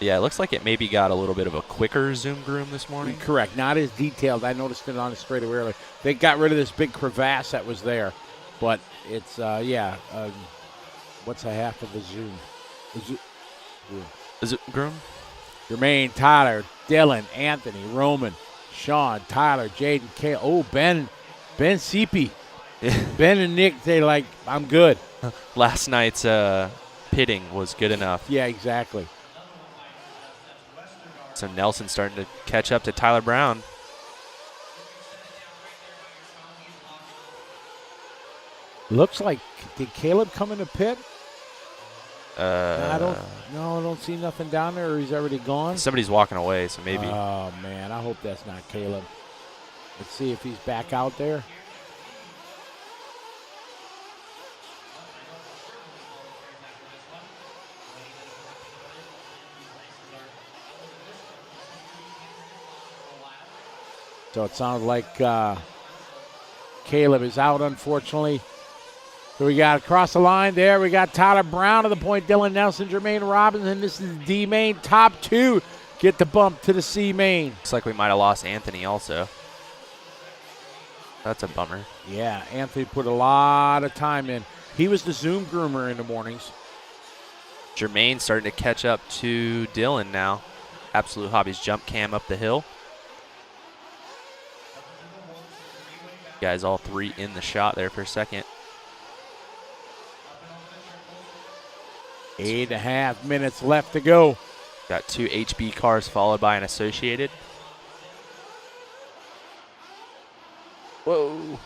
Yeah, it looks like it maybe got a little bit of a quicker zoom groom this morning. Correct. Not as detailed. I noticed it on the straightaway earlier. They got rid of this big crevasse that was there. But it's, what's a half of a zoom? Is it groom? Jermaine, Tyler, Dylan, Anthony, Roman, Sean, Tyler, Jaden, Kale. Oh, Ben Seepy. Ben and Nick, they like, I'm good. Last night's pitting was good enough. Yeah, exactly. So Nelson starting to catch up to Tyler Brown. Looks like, did Caleb come in the pit? I I don't see nothing down there, or he's already gone. Somebody's walking away, so maybe. Oh, man, I hope that's not Caleb. Let's see if he's back out there. So it sounds like Caleb is out, unfortunately. So we got across the line there. We got Tyler Brown to the point, Dylan Nelson, Jermaine Robinson. This is the D main. Top 2 get the bump to the C main. Looks like we might have lost Anthony also. That's a bummer. Yeah, Anthony put a lot of time in. He was the Zoom groomer in the mornings. Jermaine starting to catch up to Dylan now. Absolute Hobbies jump cam up the hill. Guys, all 3 in the shot there for a second. 8.5 minutes left to go. Got 2 HB cars followed by an Associated. Whoa.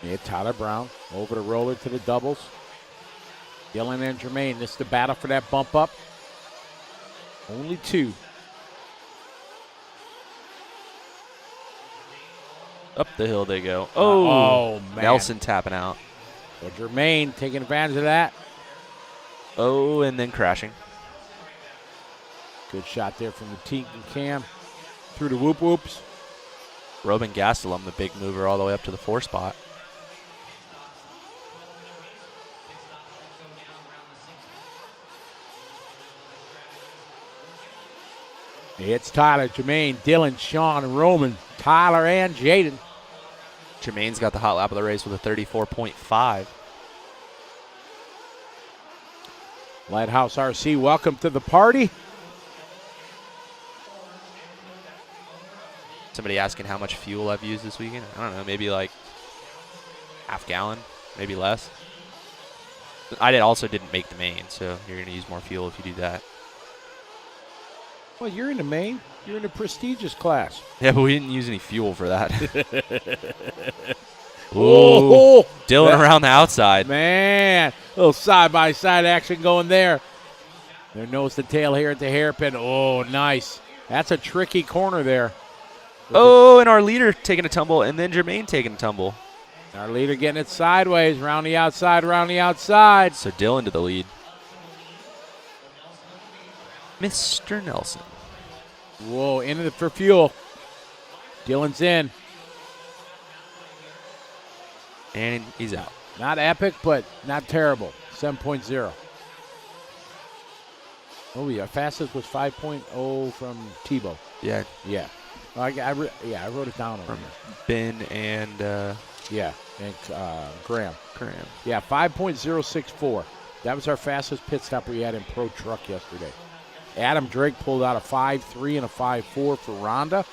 Yeah, Tyler Brown over the roller to the doubles. Dylan and Jermaine, this is the battle for that bump up. Only 2. Up the hill they go. Oh, man. Nelson tapping out. So Jermaine taking advantage of that. Oh, and then crashing. Good shot there from the Teague and Cam. Through the whoop-whoops. Robin Gastelum, the big mover, all the way up to the 4 spot. It's Tyler, Jermaine, Dylan, Sean, Roman, Tyler, and Jaden. Jermaine's got the hot lap of the race with a 34.5. Lighthouse RC, welcome to the party. Somebody asking how much fuel I've used this weekend. I don't know, maybe like half gallon, maybe less. I also didn't make the main, so you're going to use more fuel if you do that. Well, you're in the main. You're in a prestigious class. Yeah, but we didn't use any fuel for that. Oh, Dylan around the outside. Man, a little side-by-side action going there. Their nose to tail here at the hairpin. Oh, nice. That's a tricky corner there. Oh, and our leader taking a tumble, and then Jermaine taking a tumble. Our leader getting it sideways, round the outside, round the outside. So Dylan to the lead. Mr. Nelson. Whoa, into it for fuel. Dylan's in. And he's out. Not epic, but not terrible. 7.0. Oh, yeah. Fastest was 5.0 from Tebow. Yeah. Yeah. I wrote it down over here. Ben and Yeah, and Graham. Graham. Yeah, 5.064. That was our fastest pit stop we had in Pro Truck yesterday. Adam Drake pulled out a 5.3 and a 5.4 for Rhonda.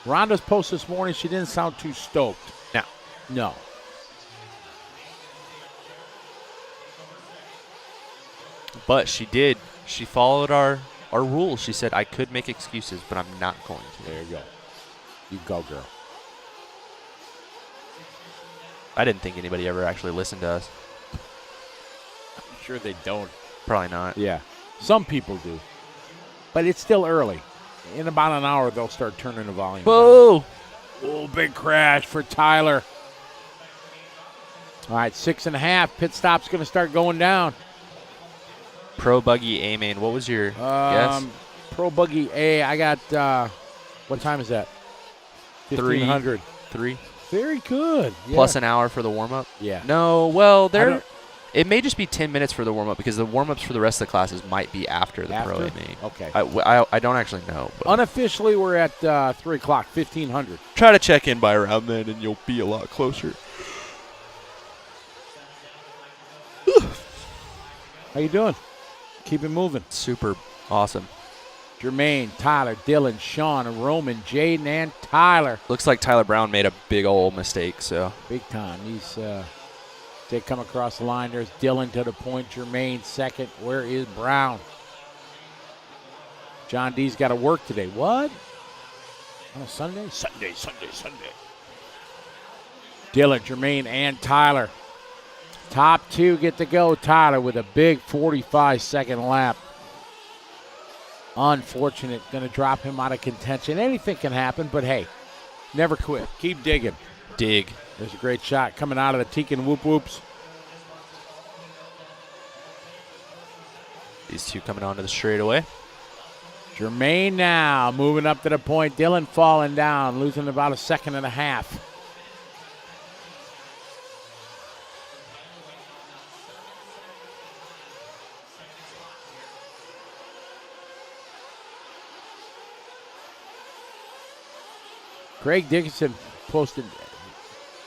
Rhonda's post this morning, she didn't sound too stoked. No. But she did. She followed our rules. She said, I could make excuses, but I'm not going to. There you go. You go, girl. I didn't think anybody ever actually listened to us. I'm sure they don't. Probably not. Yeah. Some people do. But it's still early. In about an hour, they'll start turning the volume down. Whoa! Oh, big crash for Tyler. All right, 6.5. Pit stop's going to start going down. Pro Buggy A main. What was your guess? Pro Buggy A, I got, what time is that? 1500. 3. Very good. Yeah. Plus an hour for the warm-up? Yeah. No, well, it may just be 10 minutes for the warm-up because the warm-ups for the rest of the classes might be after the Pro A main. Okay. I don't actually know. But Unofficially, we're at 3 o'clock, 1500. try to check in by around then, and you'll be a lot closer. How you doing? Keep it moving. Super awesome. Jermaine, Tyler, Dylan, Sean, Roman, Jaden, and Tyler. Looks like Tyler Brown made a big old mistake, so. Big time. They come across the line. There's Dylan to the point. Jermaine second. Where is Brown? John D's got to work today. What? On a Sunday? Sunday. Dylan, Jermaine, and Tyler. Top two get to go. Tyler with a big 45-second lap. Unfortunate. Going to drop him out of contention. Anything can happen, but hey, never quit. Keep digging. Dig. There's a great shot coming out of the Tekin Whoop Whoops. These two coming onto the straightaway. Jermaine now moving up to the point. Dylan falling down, losing about a second and a half. Craig Dickinson posted,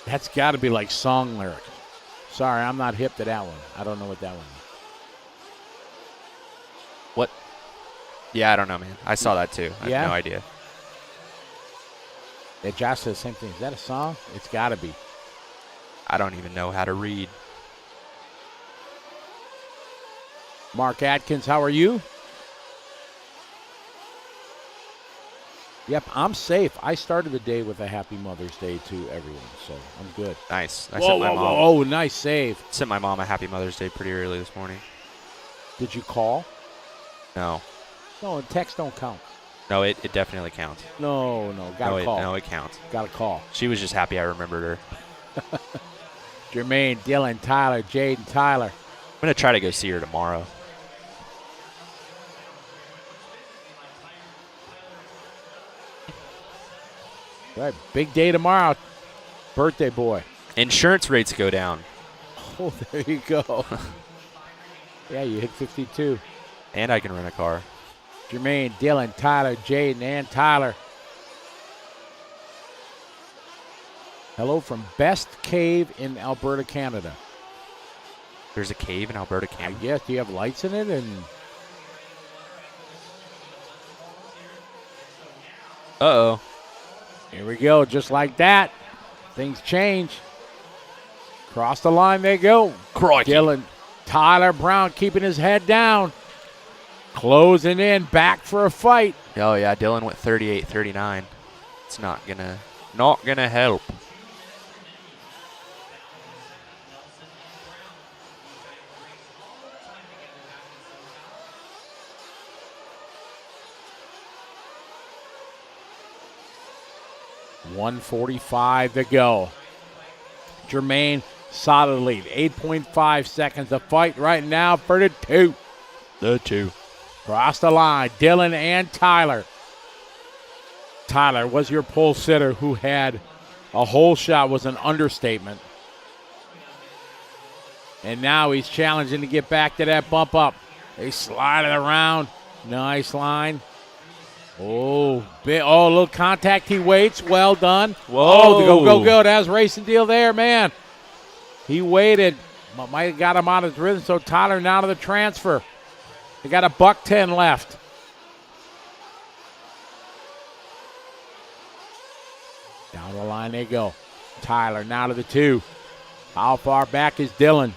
that's got to be like song lyric. Sorry, I'm not hip to that one. I don't know what that one is. What? Yeah, I don't know, man. I saw that too. I have no idea. Yeah, Josh said the same thing. Is that a song? It's got to be. I don't even know how to read. Mark Atkins, how are you? Yep, I'm safe. I started the day with a happy Mother's Day to everyone, so I'm good. Nice. I Whoa, nice save. Sent my mom a happy Mother's Day pretty early this morning. Did you call? No. No, text don't count. No, it definitely counts. No, gotta call. No, it counts. Gotta call. She was just happy I remembered her. Jermaine, Dylan, Tyler, Jaden, Tyler. I'm going to try to go see her tomorrow. All right, big day tomorrow. Birthday boy. Insurance rates go down. Oh, there you go. Yeah, you hit 52. And I can rent a car. Jermaine, Dylan, Tyler, Jaden, and Tyler. Hello from Best Cave in Alberta, Canada. There's a cave in Alberta, I Canada. guess. Do you have lights in it? And Uh-oh. here we go. Just like that. Things change. Cross the line they go. Crikey. Dylan, Tyler Brown keeping his head down. Closing in, back for a fight. Oh, yeah, Dylan went 38-39. It's not gonna help. .145 to go. Jermaine, solid lead. 8.5 seconds to fight right now for the two. The two. Cross the line, Dylan and Tyler. Tyler was your pole sitter who had a hole shot, was an understatement. And now he's challenging to get back to that bump up. They slide it around. Nice line. Oh, a little contact. He waits. Well done. Whoa. Oh, go. That was racing deal there, man. He waited. Might have got him out of his rhythm, so Tyler now to the transfer. They got a $110 left. Down the line they go. Tyler now to the two. How far back is Dylan?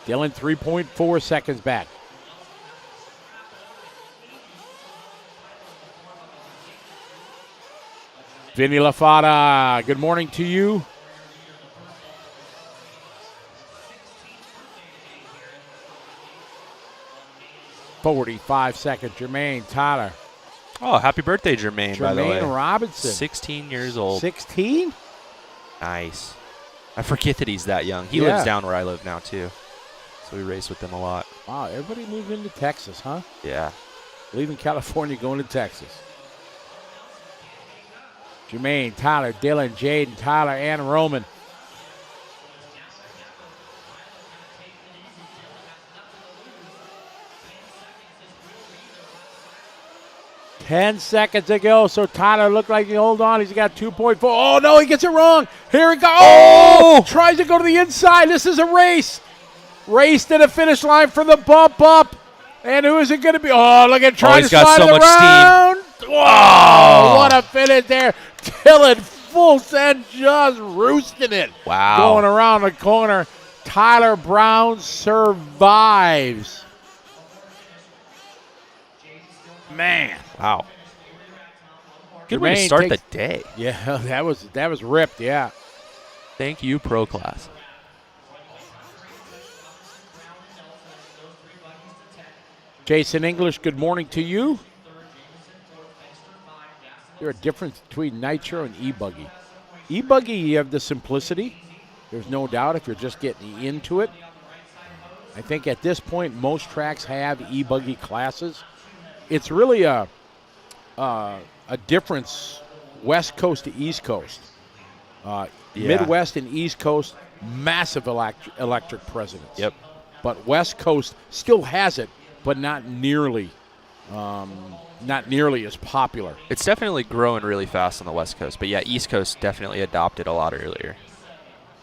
Dylan 3.4 seconds back. Vinny LaFata, good morning to you. .45 seconds. Jermaine, Tyler. Oh, happy birthday, Jermaine, by the way. Jermaine Robinson. 16 years old. 16? Nice. I forget that he's that young. He lives down where I live now, too. So we race with him a lot. Wow, everybody moved into Texas, huh? Yeah. Leaving California, going to Texas. Jermaine, Tyler, Dylan, Jaden, Tyler, and Roman. Ten seconds to go, so Tyler looked like he hold on. He's got 2.4. Oh, no, he gets it wrong. Here he goes. Oh! Tries to go to the inside. This is a race. Race to the finish line for the bump up. And who is it going to be? Oh, look at trying to slide so it much around. steam. Wow, what a finish there. Dylan full send, just roosting it. Wow. Going around the corner. Tyler Brown survives. Man. Wow. Good way to Jermaine start takes- the day. Yeah, that was ripped, yeah. Thank you, Pro Class. Jason English, good morning to you. There's a difference between Nitro and E-Buggy. E-Buggy, you have the simplicity. There's no doubt if you're just getting into it. I think at this point, most tracks have E-Buggy classes. It's really a difference West Coast to East Coast. Midwest and East Coast, massive electric presence. Yep. But West Coast still has it, but not nearly as popular. It's definitely growing really fast on the West Coast. But, yeah, East Coast definitely adopted a lot earlier.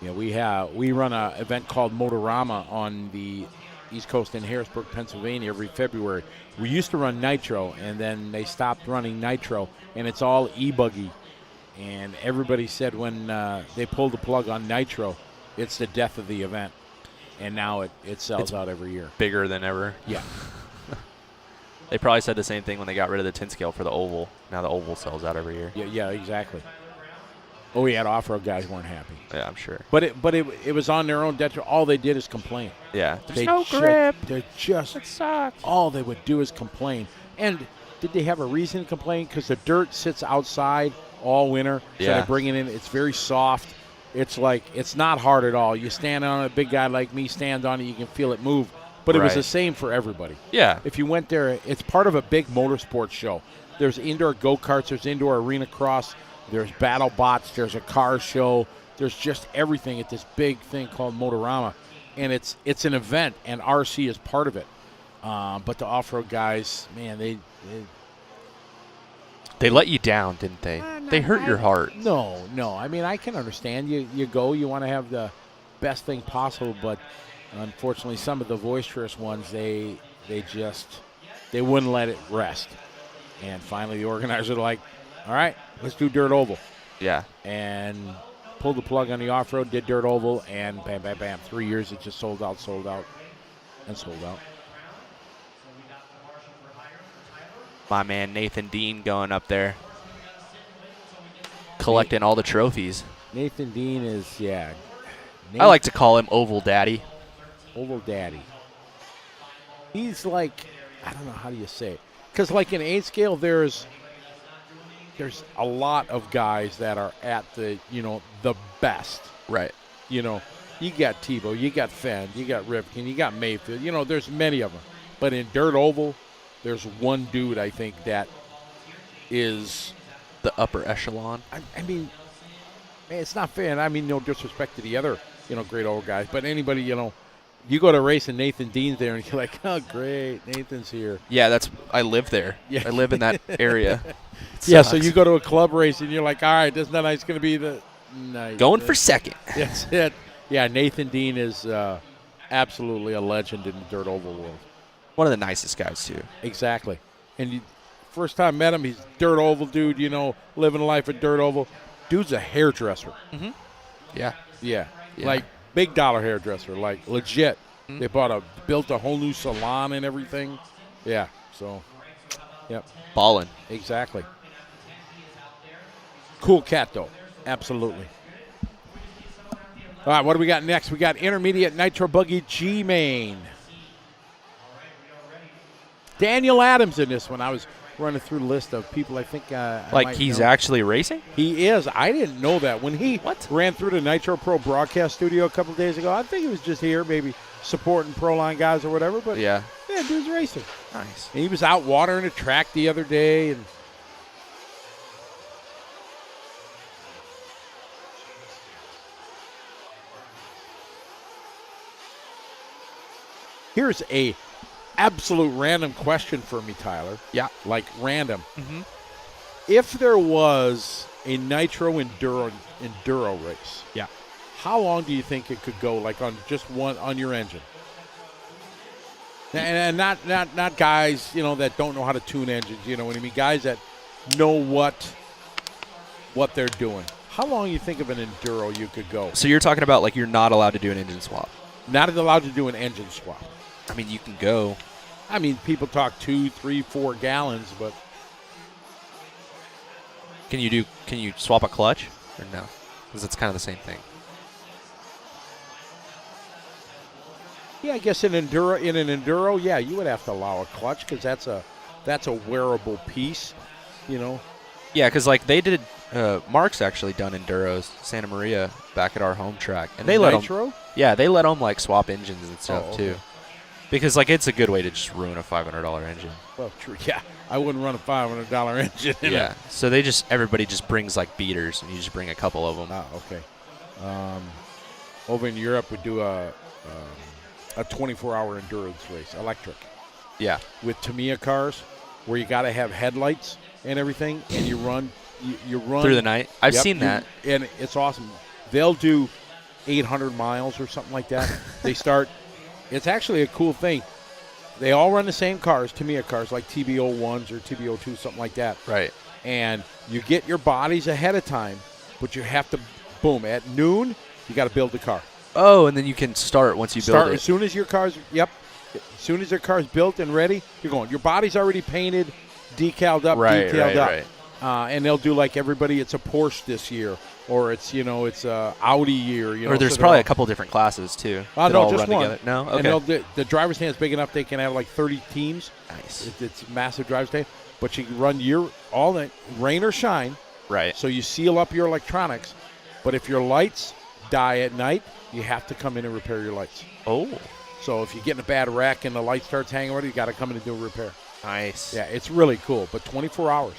Yeah, we run an event called Motorama on the East Coast in Harrisburg, Pennsylvania every February. We used to run Nitro, and then they stopped running Nitro, and it's all E-Buggy. And everybody said when they pulled the plug on Nitro, it's the death of the event. And now it sells out every year. Bigger than ever. Yeah. They probably said the same thing when they got rid of the 10 scale for the oval. Now the oval sells out every year. Yeah, exactly. Oh, yeah, the off-road guys weren't happy. Yeah, I'm sure. But it was on their own detriment. All they did is complain. Yeah. They no grip. They're just. It sucks. All they would do is complain. And did they have a reason to complain? Because the dirt sits outside all winter. So Yeah. they bring it in. It's very soft. It's like, it's not hard at all. You stand on it, a big guy like me stands on it, you can feel it move. But it was Right. the same for everybody. Yeah. If you went there, it's part of a big motorsports show. There's indoor go-karts, there's indoor arena cross, there's battle bots, there's a car show, there's just everything at this big thing called Motorama. And it's an event, and RC is part of it. But the off-road guys, man, They let you down, didn't they? They hurt your heart. No. I mean, I can understand. You go, you want to have the best thing possible, but unfortunately, some of the boisterous ones, they wouldn't let it rest. And finally, the organizers are like, all right, let's do dirt oval. Yeah. And pulled the plug on the off-road, did dirt oval, and bam, bam, bam. 3 years, it just sold out. My man Nathan Dean going up there, collecting all the trophies. Nathan Dean is, I like to call him Oval Daddy. Oval Daddy. He's like, I don't know, how do you say it? Because like in 8 scale, there's a lot of guys that are at the best. Right. You got Tebow, you got Fenn, you got Ripken, you got Mayfield. There's many of them. But in dirt oval, there's one dude, I think, that is the upper echelon. I mean, man, it's not fair. And I mean, no disrespect to the other, great old guys. But anybody, you go to a race and Nathan Dean's there, and you're like, oh, great, Nathan's here. Yeah, I live there. Yeah. I live in that area. Yeah, so you go to a club race, and you're like, all right, this night's going to be the night. Going for second. That's it. Yeah, Nathan Dean is absolutely a legend in the dirt oval world. One of the nicest guys, too. Exactly. And first time met him, he's dirt oval dude, living a life at dirt oval. Dude's a hairdresser. Mm-hmm. Yeah. Yeah. Like big dollar hairdresser, like legit. Mm-hmm. They built a whole new salon and everything. Yeah. So, yep. Ballin'. Exactly. Cool cat, though. Absolutely. All right, what do we got next? We got Intermediate Nitro Buggy G-Main. Daniel Adams in this one. I was running through the list of people I think he's actually racing? He is. I didn't know that. When he ran through the Nitro Pro broadcast studio a couple of days ago, I think he was just here maybe supporting Proline guys or whatever. But yeah, dude's racing. Nice. And he was out watering a track the other day. And here's a absolute random question for me, Tyler. Yeah. Like random. Mm-hmm. If there was a Nitro Enduro race, how long do you think it could go, like on just one, on your engine? And not guys, that don't know how to tune engines, you know what I mean? Guys that know what they're doing. How long do you think of an Enduro you could go? So you're talking about like you're not allowed to do an engine swap? Not allowed to do an engine swap. I mean, you can go. I mean, people talk 2, 3, 4 gallons, but can you swap a clutch or no? Because it's kind of the same thing. Yeah, I guess in an enduro, yeah, you would have to allow a clutch because that's a wearable piece, Yeah, because like they did, Mark's actually done enduros, Santa Maria, back at our home track, and they let them. Yeah, they let them like swap engines and stuff too. Because, like, it's a good way to just ruin a $500 engine. Well, true. Yeah, I wouldn't run a $500 engine. Yeah, so everybody just brings, like, beaters, and you just bring a couple of them. Oh, okay. Over in Europe, we do a 24-hour endurance race, electric. Yeah. With Tamiya cars, where you got to have headlights and everything, and you run. Through the night? I've seen that. And it's awesome. They'll do 800 miles or something like that. They start. It's actually a cool thing. They all run the same cars, Tamiya cars, like TB01s or TB02, something like that. Right. And you get your bodies ahead of time, but you have to, boom, at noon, you got to build the car. Oh, and then you can start once you build it. As soon as your car's, as soon as your car's built and ready, you're going. Your body's already painted, decaled up, Right. And they'll do like everybody, it's a Porsche this year. Or it's it's a Audi year. Or there's probably a couple different classes too. No, just one. Together. No, okay. And the driver's stand is big enough they can have like 30 teams. Nice. It's a massive driver's stand, but you can run all night, rain or shine. Right. So you seal up your electronics, but if your lights die at night, you have to come in and repair your lights. Oh. So if you get in a bad wreck and the light starts hanging on you got to come in and do a repair. Nice. Yeah, it's really cool. But 24 hours.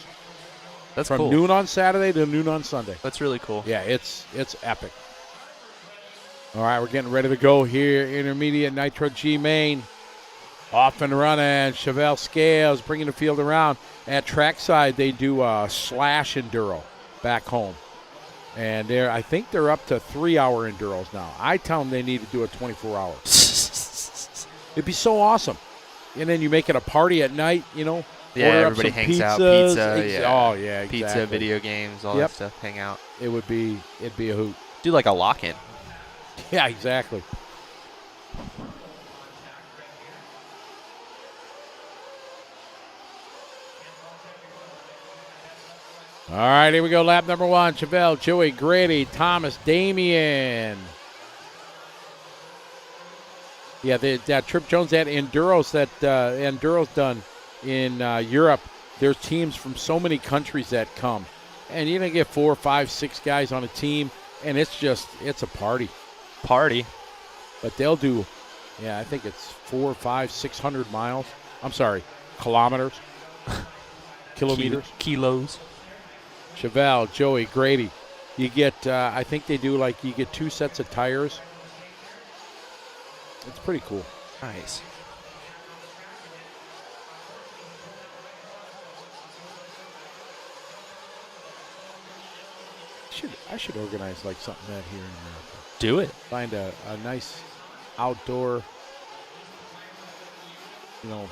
That's From cool. noon on Saturday to noon on Sunday. That's really cool. Yeah, it's epic. All right, we're getting ready to go here. Intermediate Nitro G Main. Off and running. Chevelle Scales bringing the field around. At trackside, they do slash enduro back home. And I think they're up to 3-hour enduros now. I tell them they need to do a 24-hour. It'd be so awesome. And then you make it a party at night, you know. Yeah, order up everybody some hangs out. pizzas. Pizza. Yeah. Oh, yeah, exactly. Pizza, video games, all that stuff. Hang out. It'd be a hoot. Do like a lock-in. Yeah, exactly. All right, here we go. Lap number 1. Chevelle, Joey, Grady, Thomas, Damien. Yeah, that Trip Jones, that Enduro's done in Europe. There's teams from so many countries that come. And you're going to get 4, 5, 6 guys on a team, and it's a party. Party. But they'll do, I think it's 4, 5, 600 miles. I'm sorry, kilometers. Kilometers. Kilos. Chevelle, Joey, Grady. You get, I think they do you get 2 sets of tires. It's pretty cool. Nice. I should organize something that here in America. Do it. Find a nice outdoor,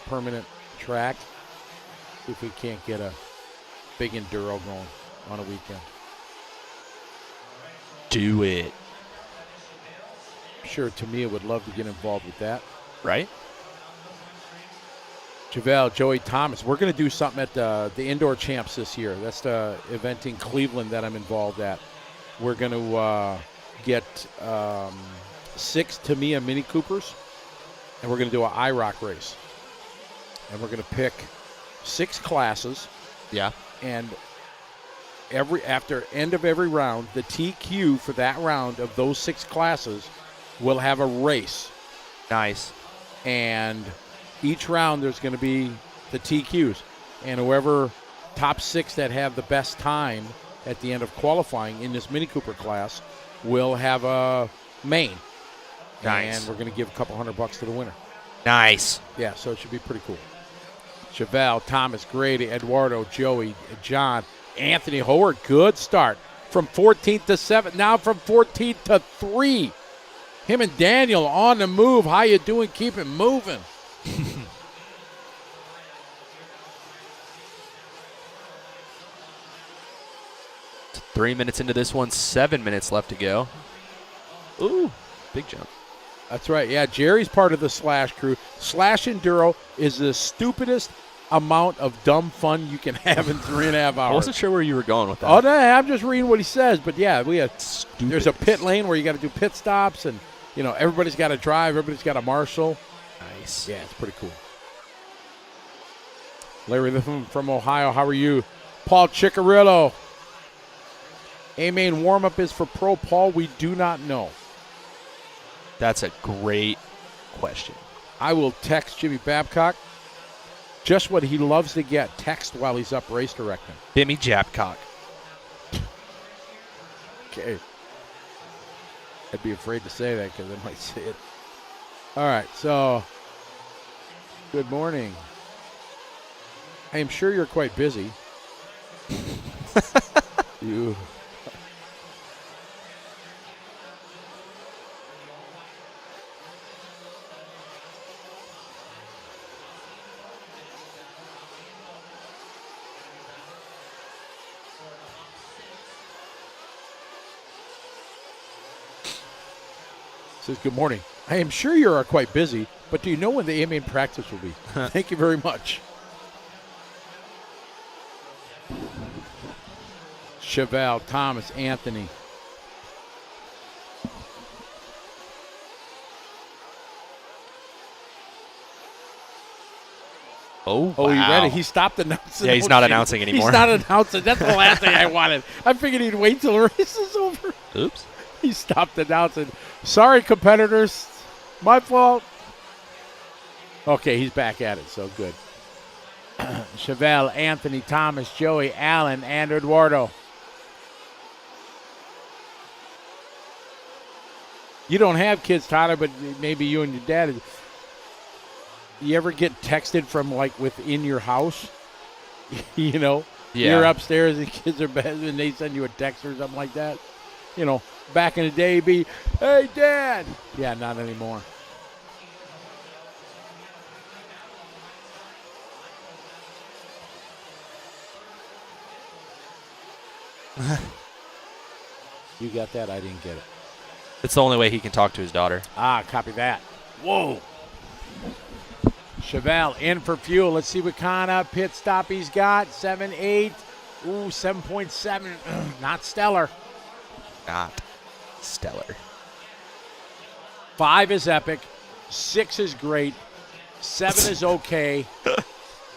permanent track. See if we can't get a big enduro going on a weekend. Do it. Sure, Tamia would love to get involved with that. Right? Chevelle, Joey, Thomas. We're going to do something at the Indoor Champs this year. That's the event in Cleveland that I'm involved at. We're going to get 6 Tamiya Mini Coopers, and we're going to do an IROC race. And we're going to pick 6 classes. Yeah. And after end of every round, the TQ for that round of those 6 classes will have a race. Nice. And each round there's going to be the TQs. And whoever top 6 that have the best time at the end of qualifying in this Mini Cooper class will have a main. Nice. And we're going to give a couple $100 to the winner. Nice. Yeah, so it should be pretty cool. Chevelle, Thomas, Grady, Eduardo, Joey, John, Anthony Howard. Good start. From 14th to 7th. Now from 14th to 3. Him and Daniel on the move. How you doing? Keep it moving. 3 minutes into this one, 7 minutes left to go. Ooh, big jump. That's right. Yeah, Jerry's part of the Slash crew. Slash Enduro is the stupidest amount of dumb fun you can have in 3.5 hours. I wasn't sure where you were going with that. Oh, no, I'm just reading what he says. But, yeah, there's a pit lane where you got to do pit stops, and, everybody's got to drive. Everybody's got to marshal. Nice. Yeah, it's pretty cool. Larry from Ohio, how are you? Paul Ciccarillo. A-main warm-up is for Pro Paul. We do not know. That's a great question. I will text Jimmy Babcock just what he loves to get. Text while he's up race directing. Bimmy Japcock. Okay. I'd be afraid to say that because I might say it. All right, so good morning. I am sure you're quite busy. You. Says, good morning. I am sure you are quite busy, but do you know when the A-main practice will be? Thank you very much. Chevelle, Thomas, Anthony. Oh, Oh, you wow. ready? He stopped announcing. Yeah, he's not announcing anymore. He's not announcing. That's the last thing I wanted. I figured he'd wait till the race is over. Oops. He stopped announcing. Sorry, competitors. My fault. Okay, he's back at it, so good. Chevelle, Anthony, Thomas, Joey, Allen, and Eduardo. You don't have kids, Tyler, but maybe you and your dad. You ever get texted from like within your house? You know, Yeah. you're upstairs and kids are bed and they send you a text or something like that. You know, back in the day, it'd be, "Hey, Dad." Yeah, not anymore. You got that? I didn't get it. It's the only way he can talk to his daughter. Ah, copy that. Whoa. Chevelle in for fuel. Let's see what kind of pit stop he's got. 7.8. Ooh, 7.7. Not stellar. Not stellar. 5 is epic. 6 is great. 7 is okay.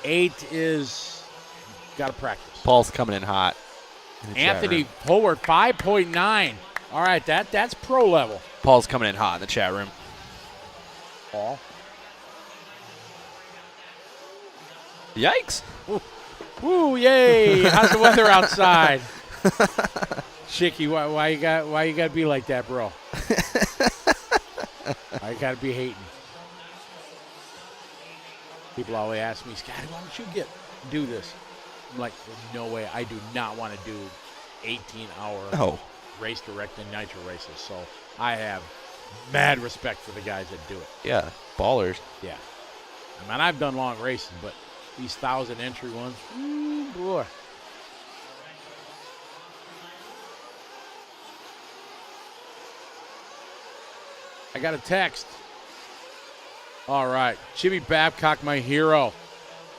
8 is got to practice. Paul's coming in hot. in the chat Anthony room. Howard, 5.9. All right, that's pro level. Paul's coming in hot in the chat room. Paul. Yikes. Woo, yay. How's the weather outside? Chicky, why you got to be like that, bro? I got to be hating. People always ask me, Scotty, why don't you do this? I'm like, there's no way. I do not want to do 18-hour race directing nitro races. So I have mad respect for the guys that do it. Yeah, ballers. Yeah. I mean, I've done long races, but these 1,000 entry ones, ooh, boy. I got a text. All right. Jimmy Babcock, my hero.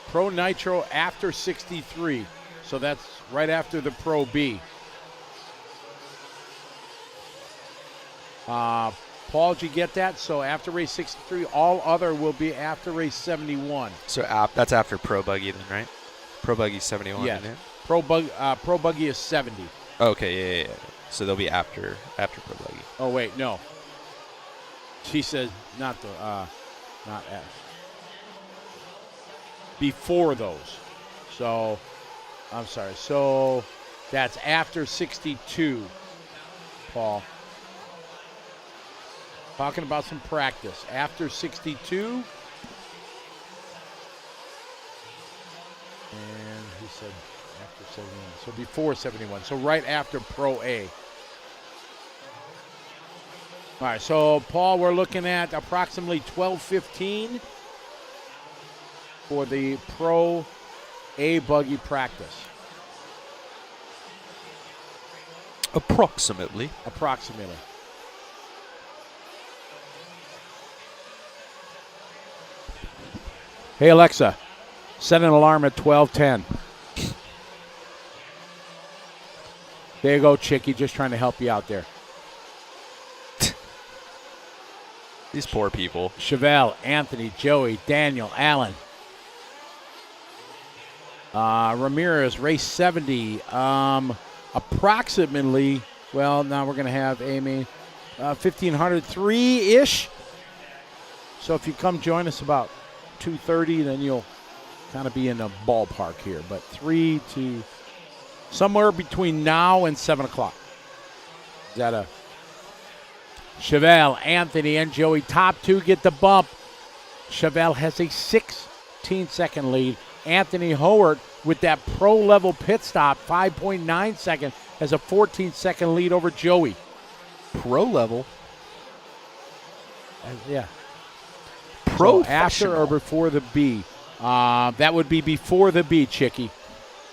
Pro Nitro after 63. So that's right after the Pro B. Paul, did you get that? So after race 63, all other will be after race 71. So that's after Pro Buggy then, right? Pro Buggy's 71. Yes. Isn't it? Pro Buggy is 70. Okay, yeah. So they'll be after Pro Buggy. Oh, wait, no. She says not after. Before those. So, I'm sorry. So, that's after 62, Paul. Talking about some practice. After 62. And he said after 71. So, before 71. So, right after Pro A. All right, so, Paul, we're looking at approximately 12:15 for the Pro A buggy practice. Approximately. Hey, Alexa, set an alarm at 12:10. There you go, Chicky, just trying to help you out there. These poor people. Chevelle, Anthony, Joey, Daniel, Allen. Ramirez, race 70. Approximately, well, now we're going to have Amy, 1,503-ish. So if you come join us about 2:30, then you'll kind of be in the ballpark here. But 3 to somewhere between now and 7 o'clock. Is that a... Chevelle, Anthony, and Joey, top two get the bump. Chevelle has a 16-second lead. Anthony Howard, with that pro-level pit stop, 5.9 second, has a 14-second lead over Joey. Pro level? Yeah. Pro So after or before the B? That would be before the B, Chicky.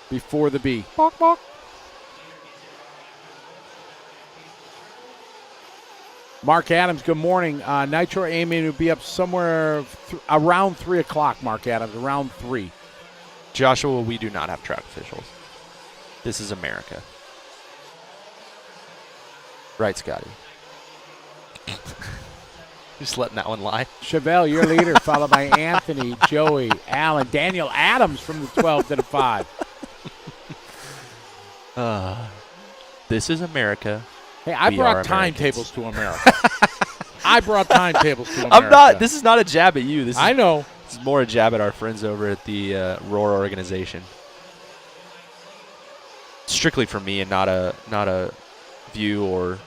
Before the B. Bok, bok. Mark Adams, good morning. Nitro aiming to be up somewhere around 3 o'clock, Mark Adams, around 3. Joshua, we do not have track officials. This is America. Right, Scotty? Just letting that one lie. Chevelle, your leader, followed by Anthony, Joey, Allen, Daniel Adams from the 12 to the 5. This is America. Hey, I We brought are timetables to America. I brought timetables to America. I'm not. This is not a jab at you. I know. This is more a jab at our friends over at the Roar organization. Strictly for me, and not a view or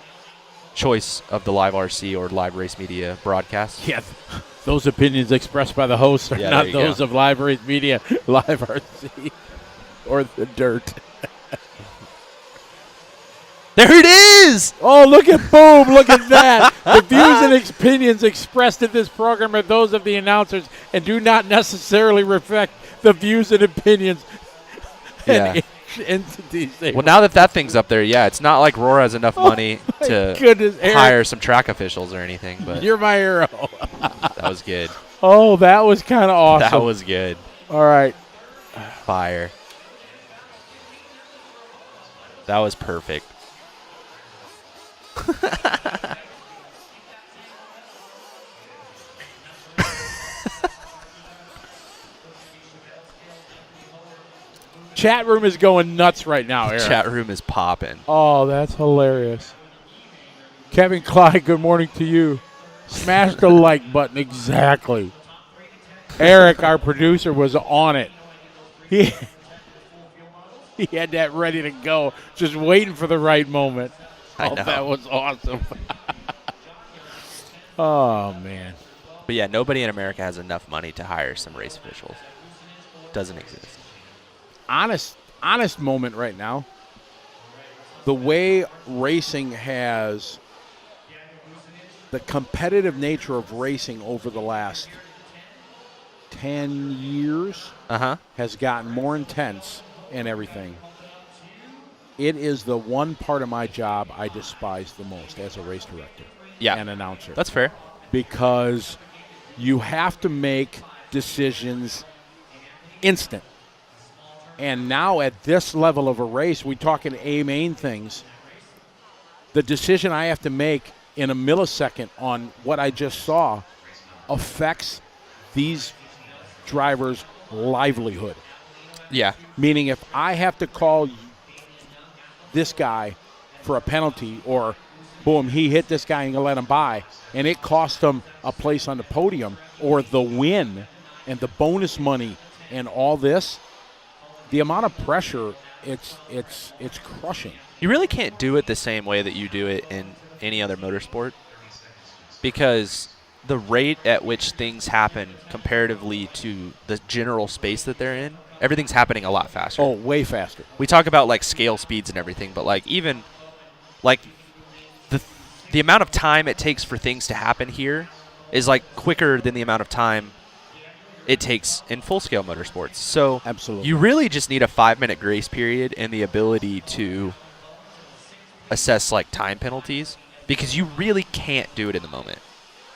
choice of the Live RC or Live Race Media broadcast. Yeah, Those opinions expressed by the hosts are Yeah, not there you those go. of Live Race Media, Live RC, or the Dirt. There it is! Oh, look at boom! Look at that. The views and opinions expressed in this program are those of the announcers and do not necessarily reflect the views and opinions Yeah. and entities. Well, now that thing's up there, yeah, it's not like Roar has enough money to goodness, Eric, hire some track officials or anything, but you're my hero. that was good. Oh, that was kind of awesome. That was good. All right. Fire. That was perfect. Chat room is going nuts right now, Eric. Chat room is popping. Oh, that's hilarious. Kevin Clyde, good morning to you. Smash the like button. Exactly. Eric, our producer, was on it. He had that ready to go, just waiting for the right moment. I Oh, know. that was awesome. Oh, man. But yeah, nobody in America has enough money to hire some race officials. Doesn't exist. Honest moment right now. The way racing has, the competitive nature of racing over the last 10 years Uh-huh. has gotten more intense and everything. It is the one part of my job I despise the most as a race director Yeah. and announcer. That's fair. Because you have to make decisions instant. And now at this level of a race, we talking A-main things, the decision I have to make in a millisecond on what I just saw affects these drivers' livelihood. Yeah. Meaning if I have to call this guy for a penalty or, boom, he hit this guy and let him by, and it cost him a place on the podium or the win and the bonus money and all this, the amount of pressure, it's crushing. You really can't do it the same way that you do it in any other motorsport because the rate at which things happen comparatively to the general space that they're in, everything's happening a lot faster. Oh, way faster. We talk about like scale speeds and everything, but like even like the amount of time it takes for things to happen here is like quicker than the amount of time it takes in full-scale motorsports. So Absolutely. you really just need a 5-minute grace period and the ability to assess like time penalties because you really can't do it in the moment.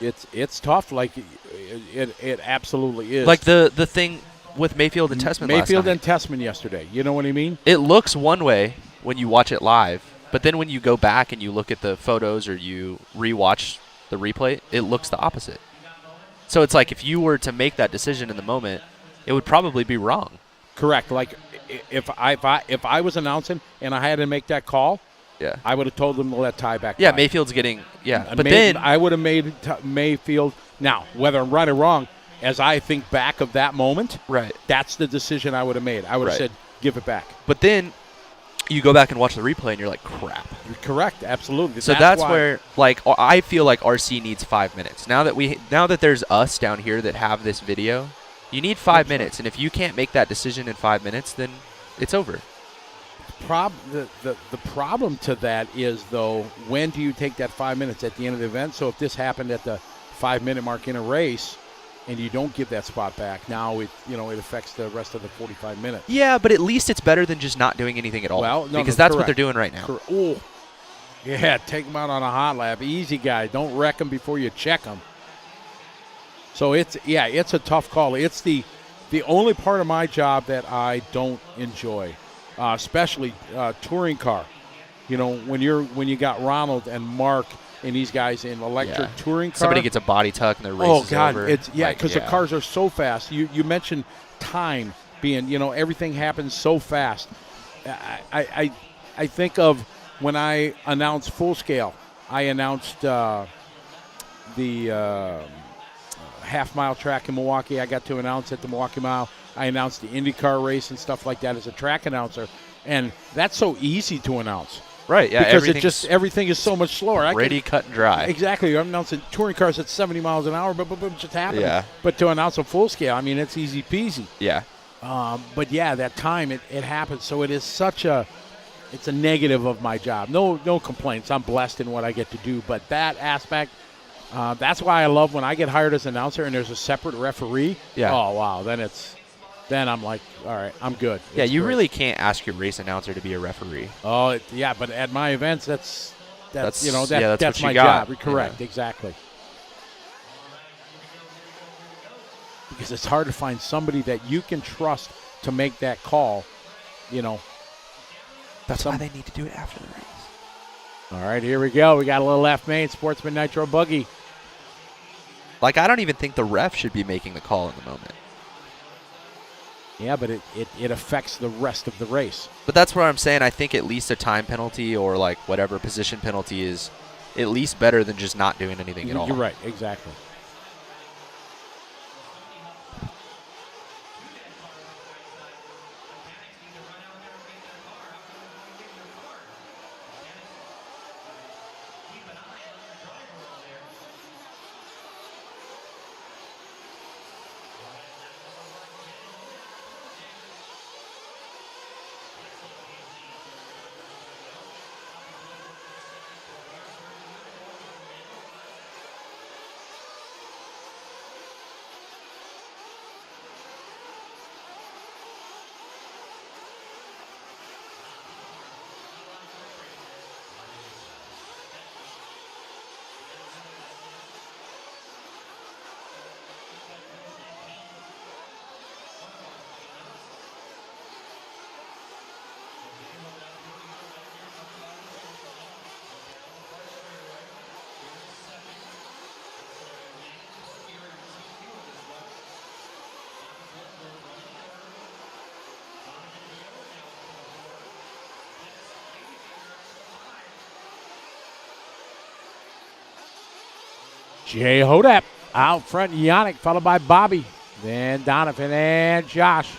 It's tough. Like it absolutely is. Like the thing with Mayfield and Tessman Mayfield last night. and Tessman yesterday. You know what I mean? It looks one way when you watch it live, but then when you go back and you look at the photos or you rewatch the replay, it looks the opposite. So it's like if you were to make that decision in the moment, it would probably be wrong. Correct. Like if I was announcing and I had to make that call, Yeah. I would have told them to let Ty back. Yeah, by. Mayfield's getting but then then I would have made Mayfield. Now, whether I'm right or wrong, as I think back of that moment, right. that's the decision I would have made. I would have Right. said, "Give it back." But then you go back and watch the replay and you're like, crap. You're correct. Absolutely. So that's why- where like I feel like RC needs 5 minutes. Now that there's us down here that have this video, you need 5 minutes, and if you can't make that decision in 5 minutes, then it's over. the problem to that is, though, when do you take that 5 minutes at the end of the event? So if this happened at the 5-minute mark in a race and you don't give that spot back, now it affects the rest of the 45 minutes. Yeah, but at least it's better than just not doing anything at all. Well, no, because no, that's what correct. they're doing right now. Oh, yeah, take them out on a hot lap. Easy, guy. Don't wreck them before you check them. So it's a tough call. It's the only part of my job that I don't enjoy, especially touring car. You know, when you got Ronald and Mark and these guys in electric touring car. Somebody gets a body tuck and their race is God, over. it's because the cars are so fast. You mentioned time being, everything happens so fast. I think of when I announced Full Scale. I announced the half-mile track in Milwaukee. I got to announce at the Milwaukee Mile. I announced the IndyCar race and stuff like that as a track announcer, and that's so easy to announce. Right, yeah. Because everything is so much slower. Ready, cut, and dry. Exactly. I'm announcing touring cars at 70 miles an hour, but it's just happening. Yeah. But to announce a full scale, I mean, it's easy peasy. Yeah. But yeah, that time it happens. So it is it's a negative of my job. No complaints. I'm blessed in what I get to do. But that aspect, that's why I love when I get hired as an announcer and there's a separate referee. Yeah. Oh, wow. Then I'm like, all right, I'm good. Yeah, It's you great. really can't ask your race announcer to be a referee. Oh, yeah, but at my events, that's what my you got, job. Correct, exactly. Because it's hard to find somebody that you can trust to make that call, That's why they need to do it after the race. All right, here we go. We got a little left main, Sportsman Nitro Buggy. Like, I don't even think the ref should be making the call in the moment. Yeah, but it affects the rest of the race. But that's what I'm saying. I think at least a time penalty or, like, whatever position penalty is at least better than just not doing anything at all. You're right, exactly. Jay Hodap out front, Yannick, followed by Bobby. Then Donovan and Josh.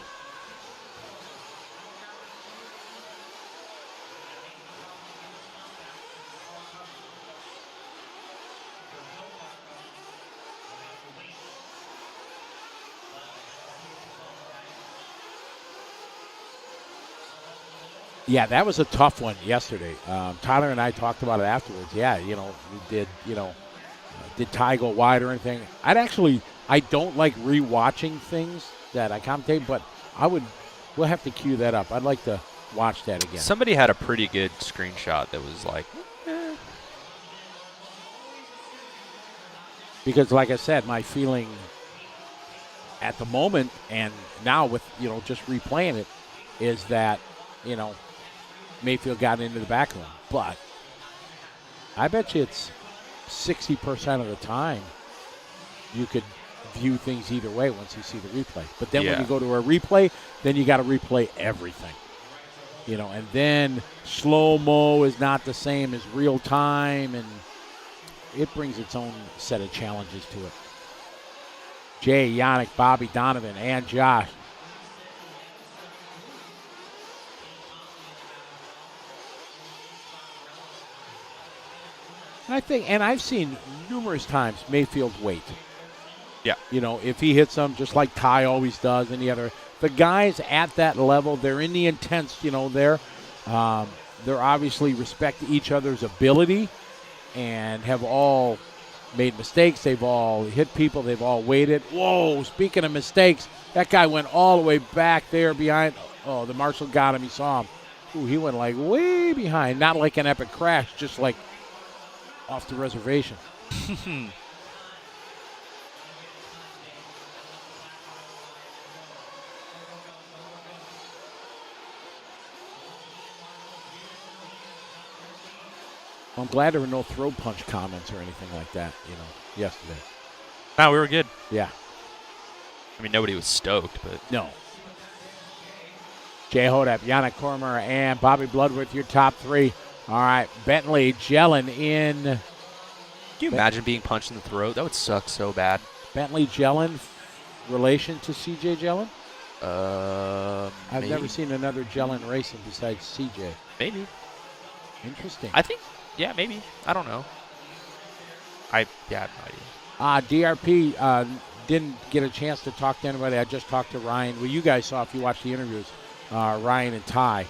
Yeah, that was a tough one yesterday. Tyler and I talked about it afterwards. Yeah, we did, did Ty go wide or anything? I don't like rewatching things that I commentate, but we'll have to cue that up. I'd like to watch that again. Somebody had a pretty good screenshot that was like, Because like I said, my feeling at the moment and now with, just replaying it is that, Mayfield got into the back of him. But I bet you it's 60% of the time you could view things either way once you see the replay. But then when you go to a replay, then you got to replay everything. And then slow-mo is not the same as real time, and it brings its own set of challenges to it. Jay, Yannick, Bobby, Donovan, and Josh. And I've seen numerous times Mayfield wait. Yeah. If he hits them, just like Ty always does, and the guys at that level, they're in the intense, they're obviously respect each other's ability and have all made mistakes. They've all hit people. They've all waited. Whoa, speaking of mistakes, that guy went all the way back there behind. Oh, the marshal got him. He saw him. Ooh, he went like way behind. Not like an epic crash, just like off the reservation. I'm glad there were no throw punch comments or anything like that, yesterday. no, we were good. Yeah. I mean, nobody was stoked, but. No. Jay Hodap, Yannick Cormer, and Bobby Bloodworth, your top three. All right, Bentley Jellin in. Can you imagine being punched in the throat? That would suck so bad. Bentley Jellin, relation to CJ Jellin? I've Maybe. never seen another Jellin racing besides CJ. Maybe. Interesting. I think, yeah, maybe. I don't know. I have no idea. DRP didn't get a chance to talk to anybody. I just talked to Ryan. Well, you guys saw if you watched the interviews, Ryan and Ty.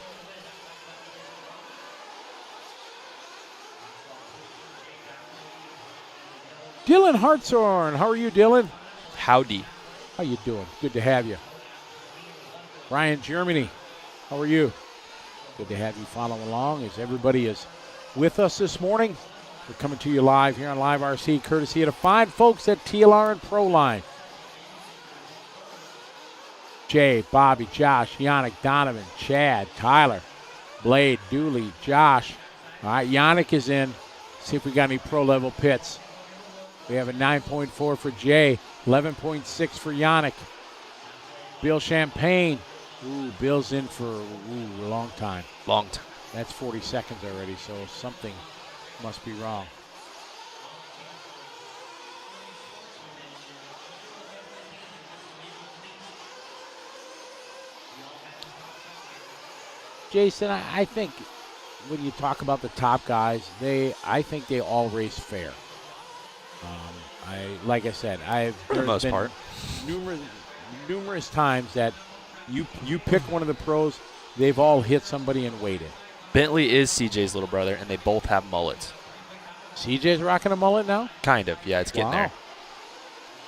Dylan Hartshorn. How are you, Dylan? Howdy. How you doing? Good to have you. Ryan Germany. How are you? Good to have you follow along as everybody is with us this morning. We're coming to you live here on Live RC, courtesy of the fine folks at TLR and Proline. Jay, Bobby, Josh, Yannick, Donovan, Chad, Tyler, Blade, Dooley, Josh. All right, Yannick is in. See if we got any pro-level pits. We have a 9.4 for Jay, 11.6 for Yannick. Bill Champagne. Ooh, Bill's in for a long time. Long time. That's 40 seconds already, so something must be wrong. Jason, I think when you talk about the top guys, I think they all race fair. Like I said, For the most part, numerous times that you pick one of the pros, they've all hit somebody and waited. Bentley is CJ's little brother, and they both have mullets. CJ's rocking a mullet now? Kind of, yeah, it's getting there.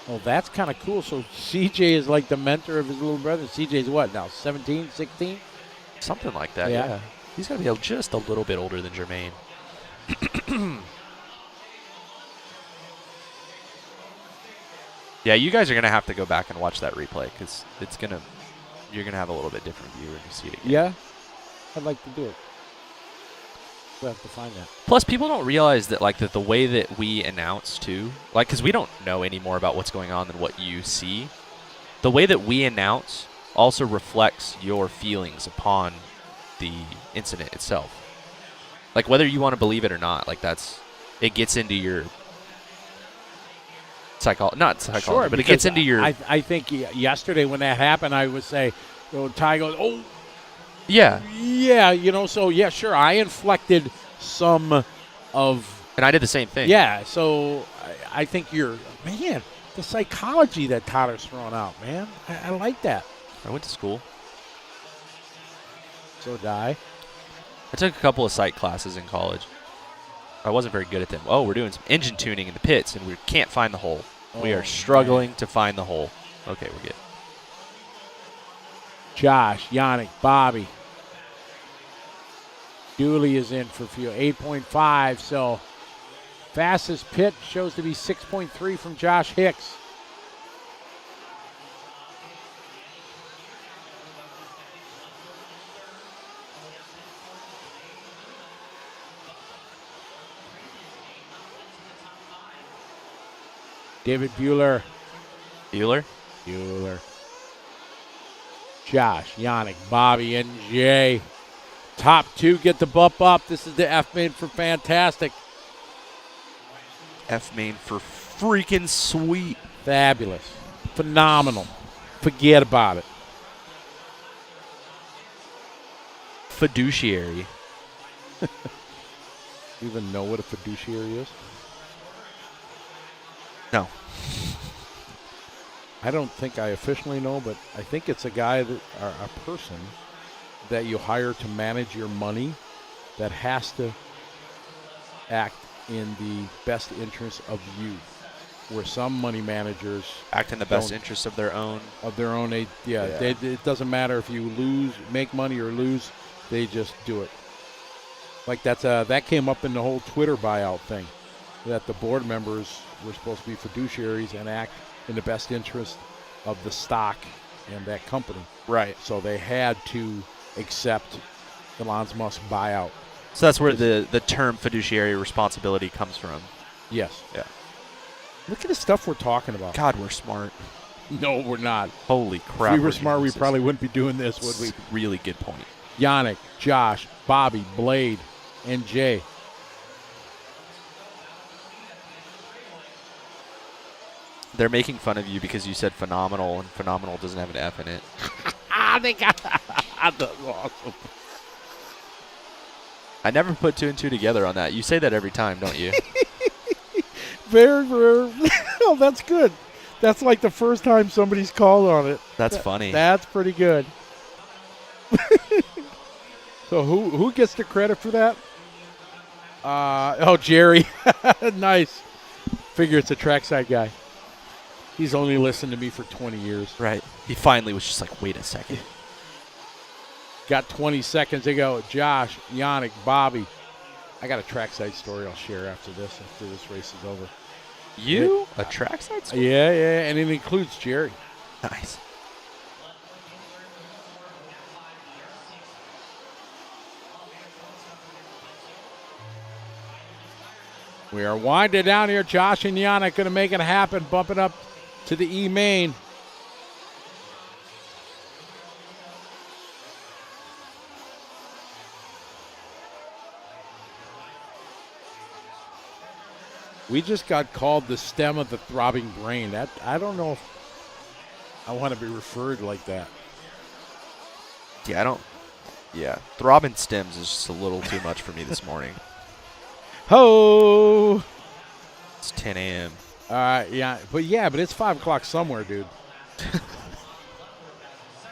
Well, that's kind of cool. So CJ is like the mentor of his little brother. CJ's what now, 17, 16? Something like that, yeah. He's got to be just a little bit older than Jermaine. Yeah, you guys are going to have to go back and watch that replay because you're going to have a little bit different view when you see it again. Yeah, I'd like to do it. We'll have to find that. Plus, people don't realize that, like, that the way that we announce, too, like, because we don't know any more about what's going on than what you see. The way that we announce also reflects your feelings upon the incident itself. Like, whether you want to believe it or not, like, it gets into your not psychology, sure, but it gets into your... I think yesterday when that happened, I would say, Ty goes, oh, yeah. Yeah, so, yeah, sure, I inflected some of... And I did the same thing. Yeah, so I think man, the psychology that Tyler's throwing out, man, I like that. I went to school. So did I. I took a couple of psych classes in college. I wasn't very good at them. Oh, we're doing some engine tuning in the pits, and we can't find the hole. We are struggling to find the hole. Okay, we're good. Josh, Yannick, Bobby. Dooley is in for fuel, 8.5. So fastest pit shows to be 6.3 from Josh Hicks. David Bueller. Bueller? Bueller. Josh, Yannick, Bobby, and Jay. Top two get the bump up. This is the F main for fantastic. F main for freaking sweet. Fabulous. Phenomenal. Forget about it. Fiduciary. You even know what a fiduciary is? No. I don't think I officially know, but I think it's a guy or a person that you hire to manage your money that has to act in the best interest of you. Where some money managers act in the best interest of their own. It doesn't matter if you make money or lose, they just do it. Like that came up in the whole Twitter buyout thing, that the board members were supposed to be fiduciaries and act in the best interest of the stock and that company. Right. So they had to accept Elon Musk's buyout. So that's where the term fiduciary responsibility comes from. Yes. Yeah. Look at the stuff we're talking about. God, we're smart. No, we're not. Holy crap. If we were smart, we probably wouldn't be doing this, would we? Really good point. Yannick, Josh, Bobby, Blade, and Jay. They're making fun of you because you said phenomenal, and phenomenal doesn't have an F in it. They got that's awesome. I never put 2 and 2 together on that. You say that every time, don't you? Very, very. Oh, that's good. That's like the first time somebody's called on it. That's funny. That's pretty good. So who gets the credit for that? Jerry. Nice. Figure it's a trackside guy. He's only listened to me for 20 years. Right. He finally was just like, wait a second. Got 20 seconds to go. Josh, Yannick, Bobby. I got a trackside story I'll share after this race is over. A trackside story? Yeah, and it includes Jerry. Nice. We are winding down here. Josh and Yannick going to make it happen, bumping up to the E-main. We just got called the stem of the throbbing brain. That I don't know if I want to be referred like that. Yeah, throbbing stems is just a little too much for me this morning. Ho! It's 10 a.m. But it's 5 o'clock somewhere, dude.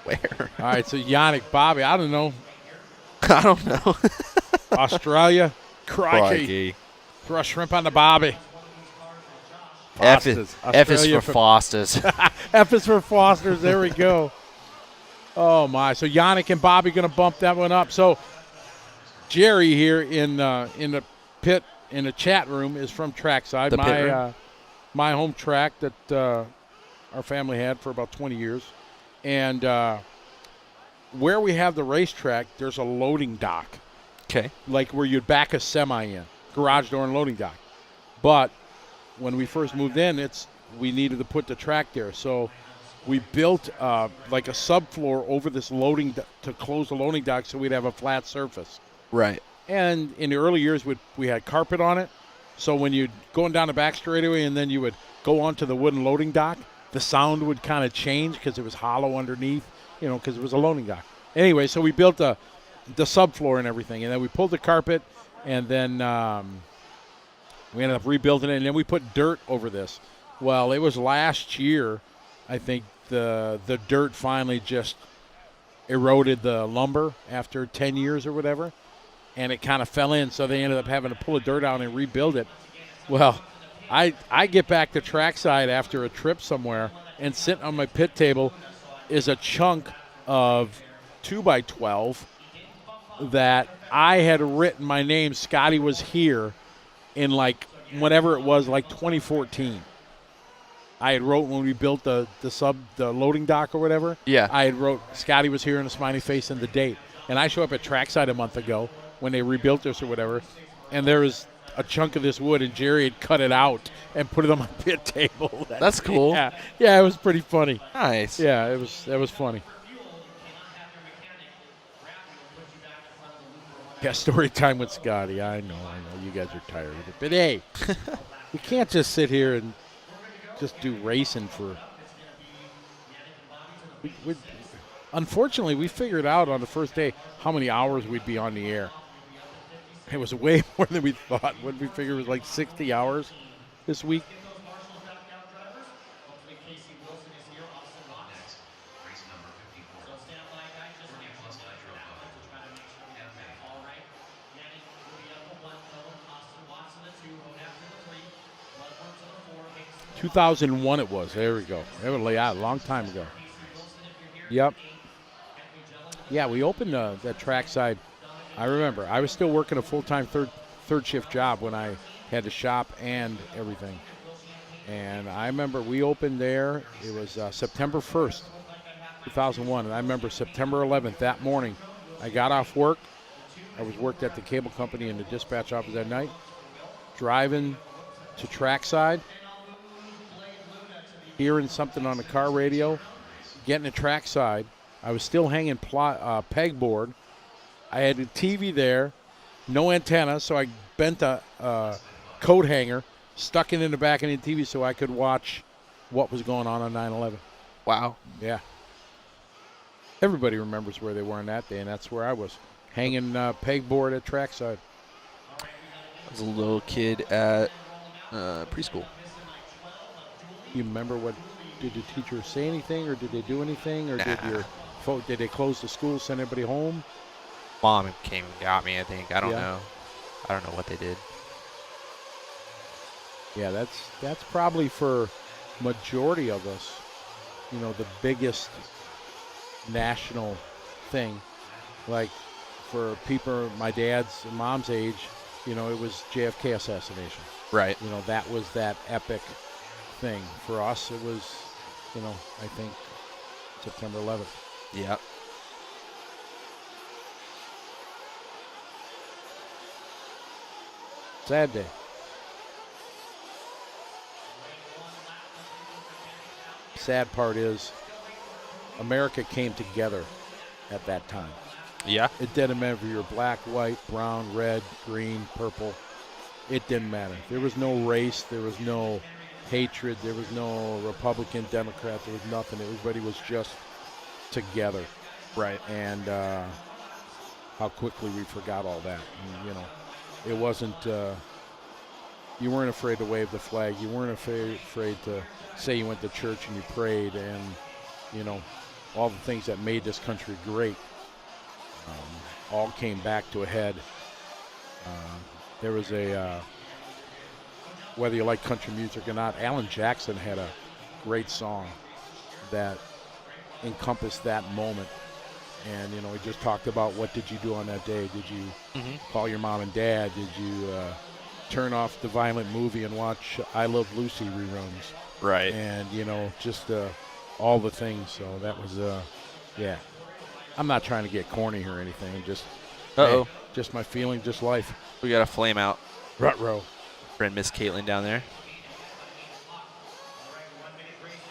Where? All right, so Yannick, Bobby, I don't know. I don't know. Australia, crikey. Throw a shrimp on the Bobby. F is for Foster's. F is for Foster's. There we go. Oh, my. So Yannick and Bobby going to bump that one up. So Jerry here in the pit, in the chat room, is from Trackside, my home track that our family had for about 20 years. And where we have the racetrack, there's a loading dock. Okay. Like where you'd back a semi in. Garage door and loading dock. But when we first moved in, we needed to put the track there. So we built like a subfloor over this loading to close the loading dock so we'd have a flat surface. Right. And in the early years, we had carpet on it. So when you'd going down the back straightaway and then you would go onto the wooden loading dock, the sound would kind of change because it was hollow underneath, because it was a loading dock. Anyway, so we built the subfloor and everything. And then we pulled the carpet, and then we ended up rebuilding it. And then we put dirt over this. Well, it was last year, I think, the dirt finally just eroded the lumber after 10 years or whatever. And it kind of fell in, so they ended up having to pull the dirt out and rebuild it. Well, I get back to trackside after a trip somewhere, and sitting on my pit table is a chunk of 2x12 that I had written my name, Scotty was here, in like whenever it was, like 2014. I had wrote when we built the loading dock or whatever. Yeah. I had wrote Scotty was here in a smiley face and the date. And I show up at trackside a month ago when they rebuilt this or whatever, and there was a chunk of this wood, and Jerry had cut it out and put it on my pit table. That's cool. Yeah, it was pretty funny. Nice. Yeah, that was funny. Yeah, story time with Scotty. I know. You guys are tired of it. But, hey, we can't just sit here and just do racing for – unfortunately, we figured out on the first day how many hours we'd be on the air. It was way more than we thought. What we figured was like 60 hours this week. ...2001 it was. There we go. It was a long time ago. Yep. Yeah, we opened that trackside. I remember. I was still working a full-time third shift job when I had the shop and everything. And I remember we opened there. It was September 1st, 2001. And I remember September 11th, that morning, I got off work. I was worked at the cable company in the dispatch office that night. Driving to trackside. Hearing something on the car radio. Getting to trackside. I was still hanging pegboard. I had a TV there, no antenna, so I bent a coat hanger, stuck it in the back of the TV so I could watch what was going on 9/11. Wow. Yeah. Everybody remembers where they were on that day, and that's where I was. hanging pegboard at trackside? I was a little kid at preschool. You remember what? Did the teacher say anything, or did they do anything, or did they close the school, send everybody home? Mom came and got me, I think. I don't Yeah. know. I don't know what they did. Yeah, that's probably for majority of us, you know, the biggest national thing. Like for people my dad's and mom's age, you know, it was JFK assassination. Right. You know, that was that epic thing. For us, it was, you know, I think September 11th. Yeah. Sad day. Sad part is America came together at that time. Yeah. It didn't matter if you were black, white, brown, red, green, purple. It didn't matter. There was no race. There was no hatred. There was no Republican, Democrat. There was nothing. Everybody was just together. Right. And how quickly we forgot all that. And, you know, it wasn't, you weren't afraid to wave the flag. You weren't afraid to say you went to church and you prayed and, you know, all the things that made this country great all came back to a head. There was a, whether you like country music or not, Alan Jackson had a great song that encompassed that moment. And, you know, he just talked about what did you do on that day? Did you call your mom and dad? Did you turn off the violent movie and watch I Love Lucy reruns? Right. And, you know, just all the things. So that was, yeah. I'm not trying to get corny or anything. Just, hey, just my feeling, just life. We got a flame out. Ruh-roh. Friend Miss Caitlin down there.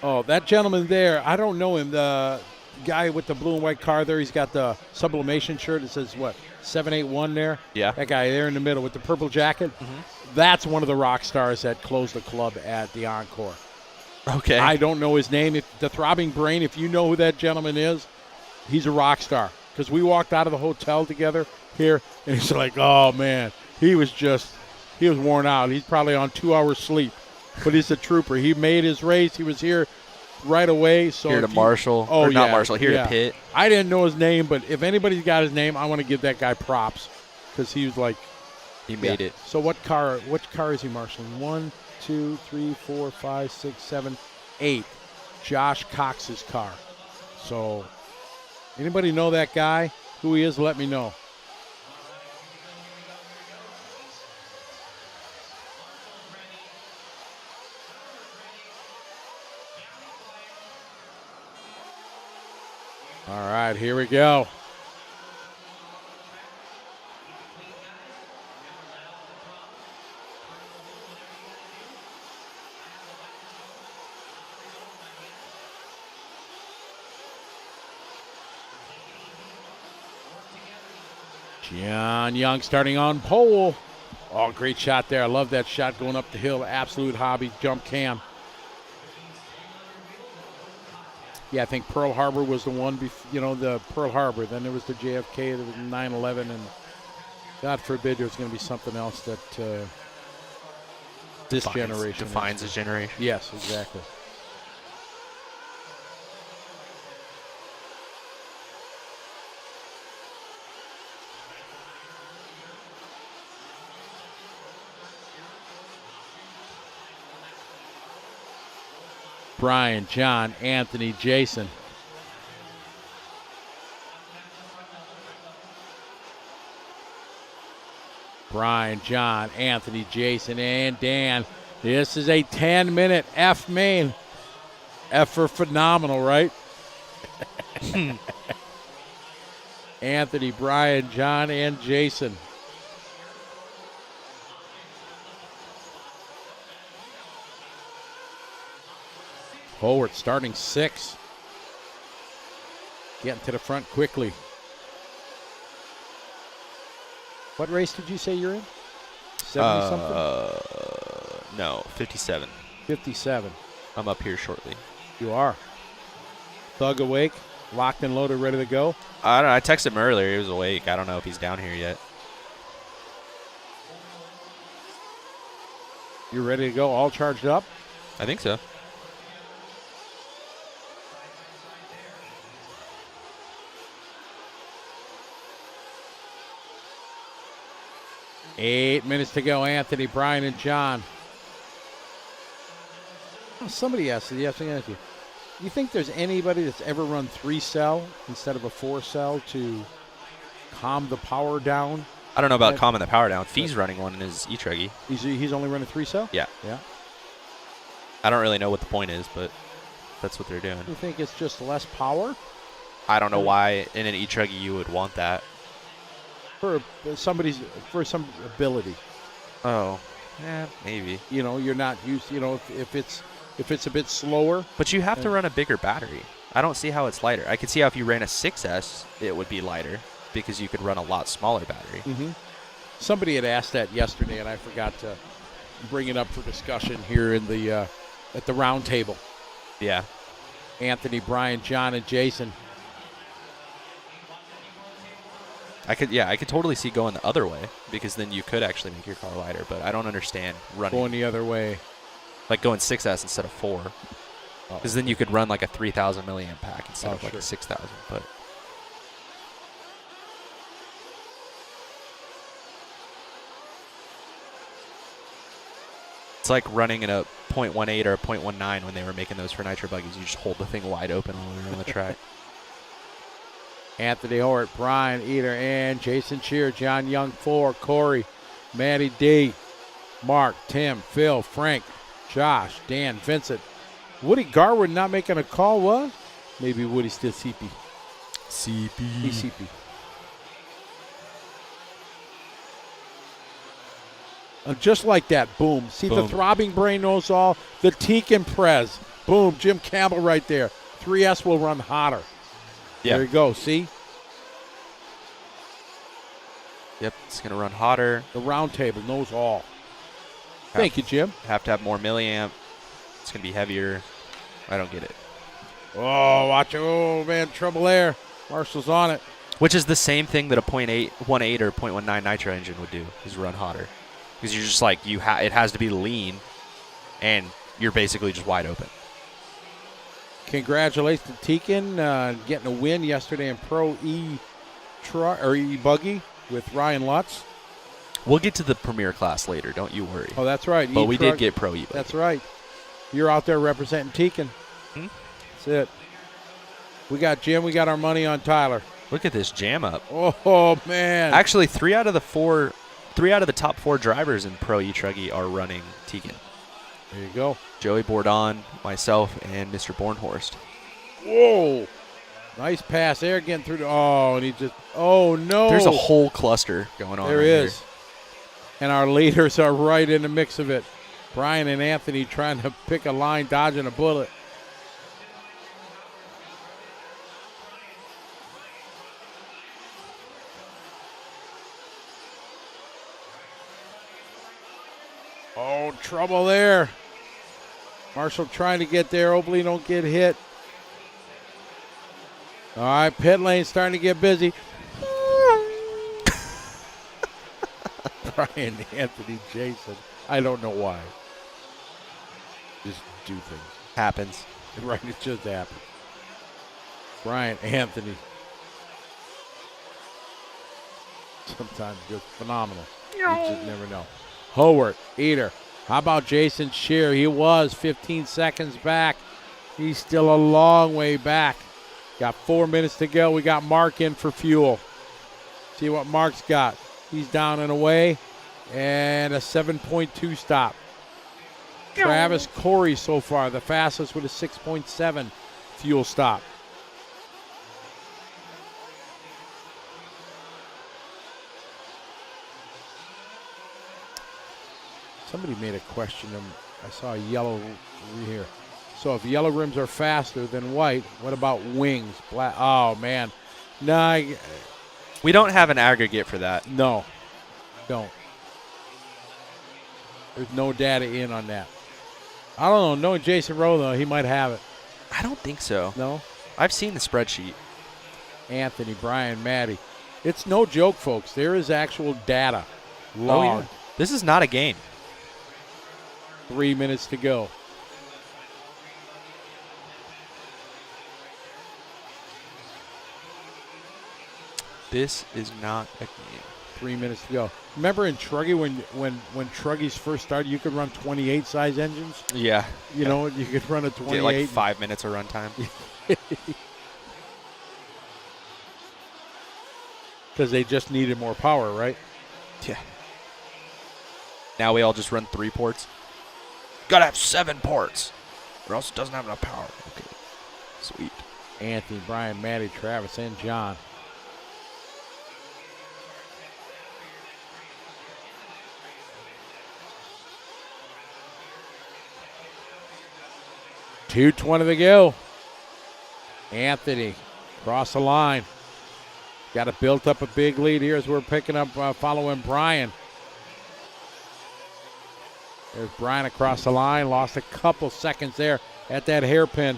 Oh, that gentleman there, I don't know him. The guy with the blue and white car there, he's got the sublimation shirt. It says, what, 781 there? Yeah. That guy there in the middle with the purple jacket. That's one of the rock stars that closed the club at the Encore. Okay. I don't know his name. If the Throbbing Brain, if you know who that gentleman is, he's a rock star. Because we walked out of the hotel together here, and he's like, oh, man, he was worn out. He's probably on 2 hours sleep. But he's a trooper. He made his race. He was here right away. So here to marshal. Oh, or not yeah, marshal. Here yeah. to pit. I didn't know his name, but if anybody's got his name, I want to give that guy props. Because he was like. He made it. So which car is he marshaling? 1, 2, 3, 4, 5, 6, 7, 8. Josh Cox's car. So anybody know that guy? Who he is, let me know. All right, here we go. John Young starting on pole. Oh, great shot there. I love that shot going up the hill. Absolute hobby jump cam. Yeah, I think Pearl Harbor was the one, the Pearl Harbor. Then there was the JFK, there was 9/11, and God forbid there's going to be something else that this generation defines a generation. Yes, exactly. Brian, John, Anthony, Jason. Brian, John, Anthony, Jason, and Dan. This is a 10-minute F main. F for phenomenal, right? Anthony, Brian, John, and Jason. Forward, starting 6. Getting to the front quickly. What race did you say you're in? 70-something? No, 57. 57. I'm up here shortly. You are. Thug Awake Locked and loaded, ready to go? I don't know. I texted him earlier. He was awake. I don't know if he's down here yet. You ready to go? All charged up? I think so. Eight minutes to go. Anthony, Brian, and John. Oh, somebody asked you. You think there's anybody that's ever run 3-cell instead of a 4-cell to calm the power down? I don't know about calming the power down. Fee's running one in his E-Truggy. He's only running 3-cell? Yeah. Yeah. I don't really know what the point is, but that's what they're doing. You think it's just less power? I don't know why in an E-Truggy you would want that. For some ability. Oh, yeah, maybe. You know, you're not used. You know, if it's a bit slower. But you have to run a bigger battery. I don't see how it's lighter. I could see how if you ran a 6S, it would be lighter because you could run a lot smaller battery. Mm-hmm. Somebody had asked that yesterday, and I forgot to bring it up for discussion here in the at the round table. Yeah. Anthony, Brian, John, and Jason. I could totally see going the other way because then you could actually make your car lighter, but I don't understand running. Going the other way. Like going 6S instead of 4. Because then you could run like a 3,000 milliamp pack instead of like sure. a 6,000. But it's like running in a 0.18 or a 0.19 when they were making those for nitro buggies. You just hold the thing wide open all the way around the track. Anthony Hort, Brian Eater, and Jason Cheer, John Young 4, Corey, Matty D, Mark, Tim, Phil, Frank, Josh, Dan, Vincent. Woody Garwood not making a call, what? Maybe Woody's still CP. He's CP. Just like that, boom. See Boom. the throbbing brain knows all. The Teak and Prez. Boom, Jim Campbell right there. 3S will run hotter. Yeah. There you go, see? Yep, it's going to run hotter. The round table knows all. Thank you, Jim. Have to have more milliamp. It's going to be heavier. I don't get it. Oh, watch it. Oh, man, trouble there. Marshall's on it. Which is the same thing that a 0.18 or 0.19 nitro engine would do, is run hotter. Because you're just like, it has to be lean, and you're basically just wide open. Congratulations to Teakin getting a win yesterday in Pro E Buggy with Ryan Lutz. We'll get to the Premier class later, don't you worry. Oh, that's right. But we did get Pro E Buggy. That's right. You're out there representing Teakin. That's it. We got Jim. We got our money on Tyler. Look at this jam up. Oh, man. Actually, three out of the top 4 drivers in Pro E-Truggy are running Teakin. There you go. Joey Bourdon, myself, and Mr. Bornhorst. Whoa. Nice pass there, getting through the, and he just, oh, no. There's a whole cluster going on There right is. here. And our leaders are right in the mix of it. Brian and Anthony trying to pick a line, dodging a bullet. Oh, trouble there. Marshall trying to get there. Hopefully don't get hit. All right, pit lane starting to get busy. Brian, Anthony, Jason. I don't know why. Just do things. Happens. Right, it just happens. Brian, Anthony. Sometimes just phenomenal. You just never know. Howard, Eater. How about Jason Shear? He was 15 seconds back. He's still a long way back. Got 4 minutes to go. We got Mark in for fuel. See what Mark's got. He's down and away. And a 7.2 stop. Travis Corey so far, the fastest with a 6.7 fuel stop. Somebody made a question. I saw a yellow here. So if yellow rims are faster than white, what about wings? Black. Oh, man. No, We don't have an aggregate for that. no, don't. There's no data in on that. I don't know. Knowing Jason Rowe, though, he might have it. I don't think so. No? I've seen the spreadsheet. Anthony, Brian, Maddie. It's no joke, folks. There is actual data logged. This is not a game. 3 minutes to go. This is not a game. 3 minutes to go. Remember in Truggy when Truggies first started, you could run 28 size engines. Yeah. You know, you could run a 28. Get like 5 minutes of runtime. Because they just needed more power, right? Yeah. Now we all just run 3 ports. Gotta have 7 ports, or else it doesn't have enough power. Okay. Sweet. Anthony, Brian, Maddie, Travis, and John. .220 to go. Anthony across the line. Got it built up a big lead here as we're picking up, following Brian. There's Brian across the line. Lost a couple seconds there at that hairpin.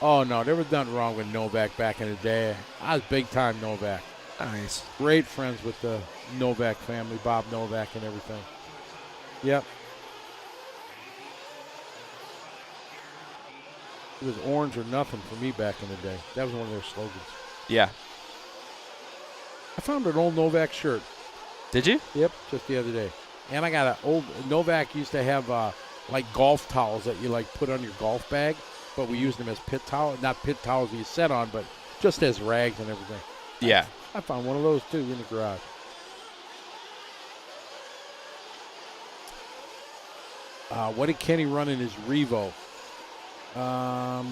Oh, no, there was nothing wrong with Novak back in the day. I was big-time Novak. Nice. Great friends with the Novak family, Bob Novak and everything. Yep. It was orange or nothing for me back in the day. That was one of their slogans. Yeah. I found an old Novak shirt. Did you? Yep, just the other day. And I got an old, Novak used to have like golf towels that you like put on your golf bag, but we used them as pit towels, not pit towels you set on, but just as rags and everything. Yeah. I found one of those too in the garage. What did Kenny run in his Revo? I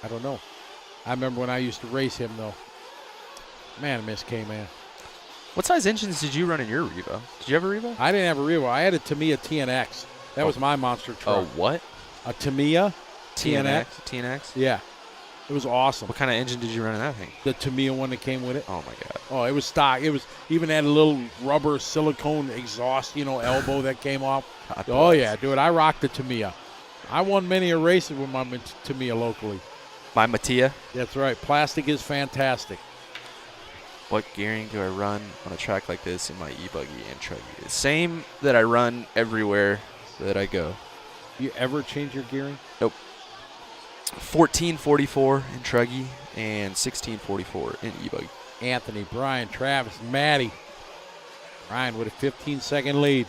don't know. I remember when I used to race him, though. Man, I miss K-Man. What size engines did you run in your Revo? Did you have a Revo? I didn't have a Revo. I had a Tamiya TNX. That was my monster truck. Oh, what? A Tamiya TNX. TNX? Yeah. It was awesome. What kind of engine did you run in that thing? The Tamiya one that came with it. Oh, my God. Oh, it was stock. It was even had a little rubber silicone exhaust, elbow that came off. God Oh, bless. yeah, dude. I rocked the Tamiya. I won many a race with my Tamiya locally. My Mattia. That's right. Plastic is fantastic. What gearing do I run on a track like this in my e-buggy and Truggy? The same that I run everywhere that I go. You ever change your gearing? Nope. 1444 in Truggy and 1644 in e-buggy. Anthony, Brian, Travis, Maddie. Brian with a 15-second lead.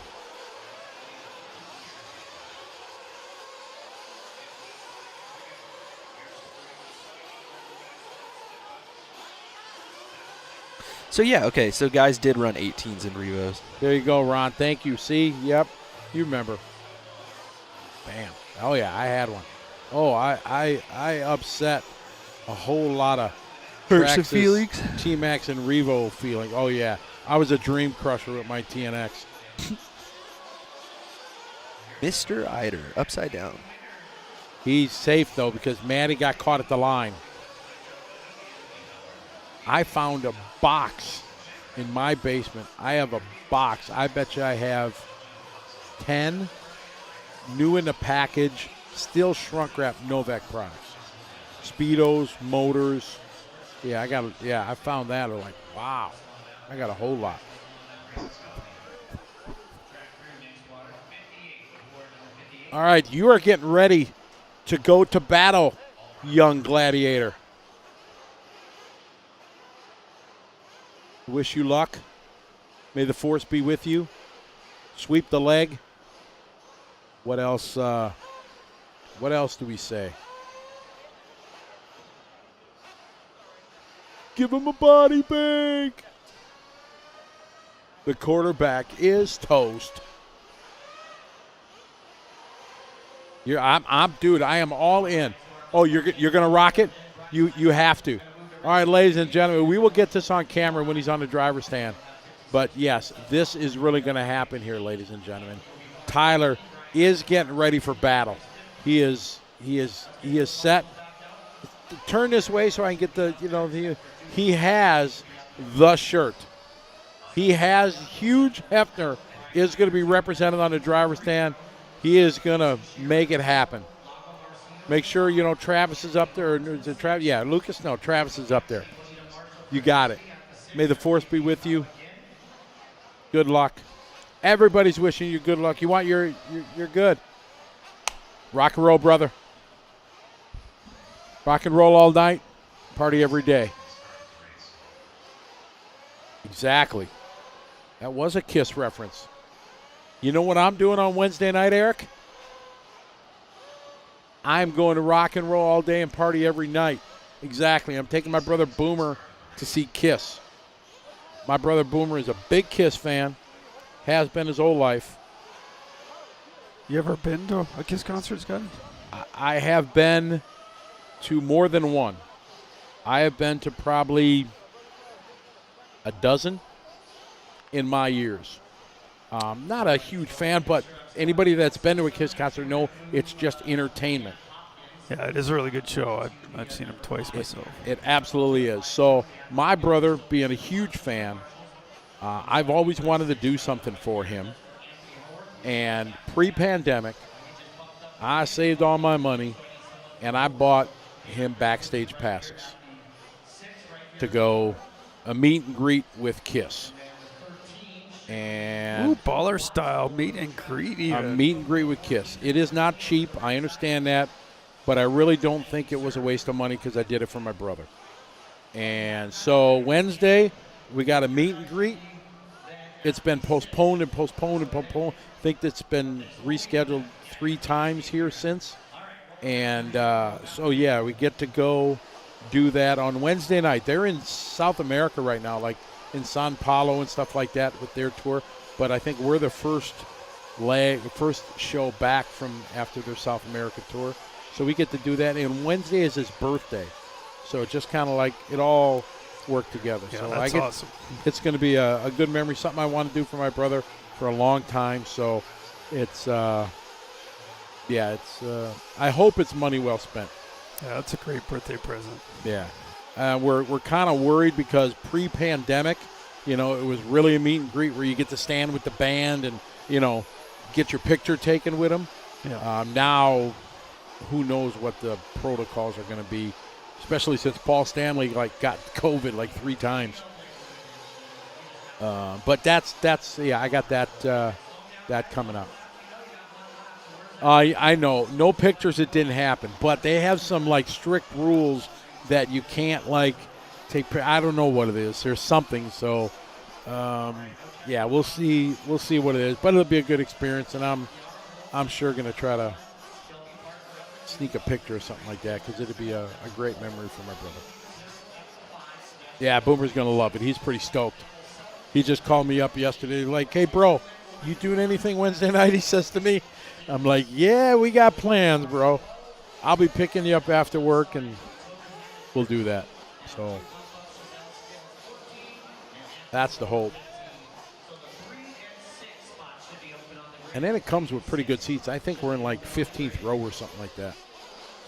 So, yeah, okay. So, guys did run 18s in Revos. There you go, Ron. Thank you. See? Yep. You remember. Bam. Oh, yeah, I had one. Oh, I upset a whole lot of Hurt some Traxxas, feelings? T-Max and Revo feeling. Oh, yeah. I was a dream crusher with my TNX. Mr. Eider, upside down. He's safe, though, because Maddie got caught at the line. I found a box in my basement. I have a box. I bet you I have 10 new in the package, still shrunk wrap Novak products. Speedos, motors. Yeah, I found that. I'm like, wow. I got a whole lot. All right, you are getting ready to go to battle, young gladiator. Wish you luck. May the force be with you. Sweep the leg. What else? What else do we say? Give him a body bag. The quarterback is toast. Dude, I am all in. Oh, you're gonna rock it? You have to. All right, ladies and gentlemen, we will get this on camera when he's on the driver's stand. But yes, this is really going to happen here, ladies and gentlemen. Tyler is getting ready for battle. He is set. Turn this way so I can get the he has the shirt. He has Huge Hefner is going to be represented on the driver's stand. He is going to make it happen. Make sure, Travis is up there. Or is it Travis? Yeah, Lucas? No, Travis is up there. You got it. May the force be with you. Good luck. Everybody's wishing you good luck. You want you're good. Rock and roll, brother. Rock and roll all night. Party every day. Exactly. That was a Kiss reference. You know what I'm doing on Wednesday night, Eric? I'm going to rock and roll all day and party every night. Exactly. I'm taking my brother Boomer to see Kiss. My brother Boomer is a big Kiss fan. Has been his whole life. You ever been to a Kiss concert, Scott? I have been to more than one. I have been to probably a dozen in my years. Not a huge fan, but anybody that's been to a Kiss concert know it's just entertainment. Yeah, it is a really good show. I've seen him twice myself. It absolutely is. So my brother, being a huge fan, I've always wanted to do something for him. And pre-pandemic, I saved all my money, and I bought him backstage passes to go a meet and greet with Kiss. And baller style meet and greet. A meet and greet with Kiss. It is not cheap. I understand that. But I really don't think it was a waste of money because I did it for my brother. And so Wednesday, we got a meet and greet. It's been postponed and postponed and postponed. I think it's been rescheduled 3 times here since. And so, yeah, we get to go do that on Wednesday night. They're in South America right now, like in Sao Paulo and stuff like that with their tour. But I think we're the first show back from after their South America tour. So we get to do that. And Wednesday is his birthday. So it just kind of like it all worked together. Yeah, so that's awesome. It's going to be a good memory, something I want to do for my brother for a long time. So it's, I hope it's money well spent. Yeah, that's a great birthday present. Yeah. We're kind of worried because pre-pandemic, it was really a meet and greet where you get to stand with the band and, get your picture taken with them. Yeah. Now, who knows what the protocols are going to be, especially since Paul Stanley got COVID 3 times. But that's I got that coming up. I know no pictures. It didn't happen, but they have some strict rules that you can't take. I don't know what it is. There's something. So we'll see what it is, but it'll be a good experience, and I'm sure going to try to sneak a picture or something like that because it'll be a great memory for my brother. Yeah, Boomer's going to love it. He's pretty stoked. He just called me up yesterday hey, bro, you doing anything Wednesday night? He says to me. I'm like, yeah, we got plans, bro. I'll be picking you up after work, and we'll do that. So that's the hope. And then it comes with pretty good seats. I think we're in 15th row or something like that.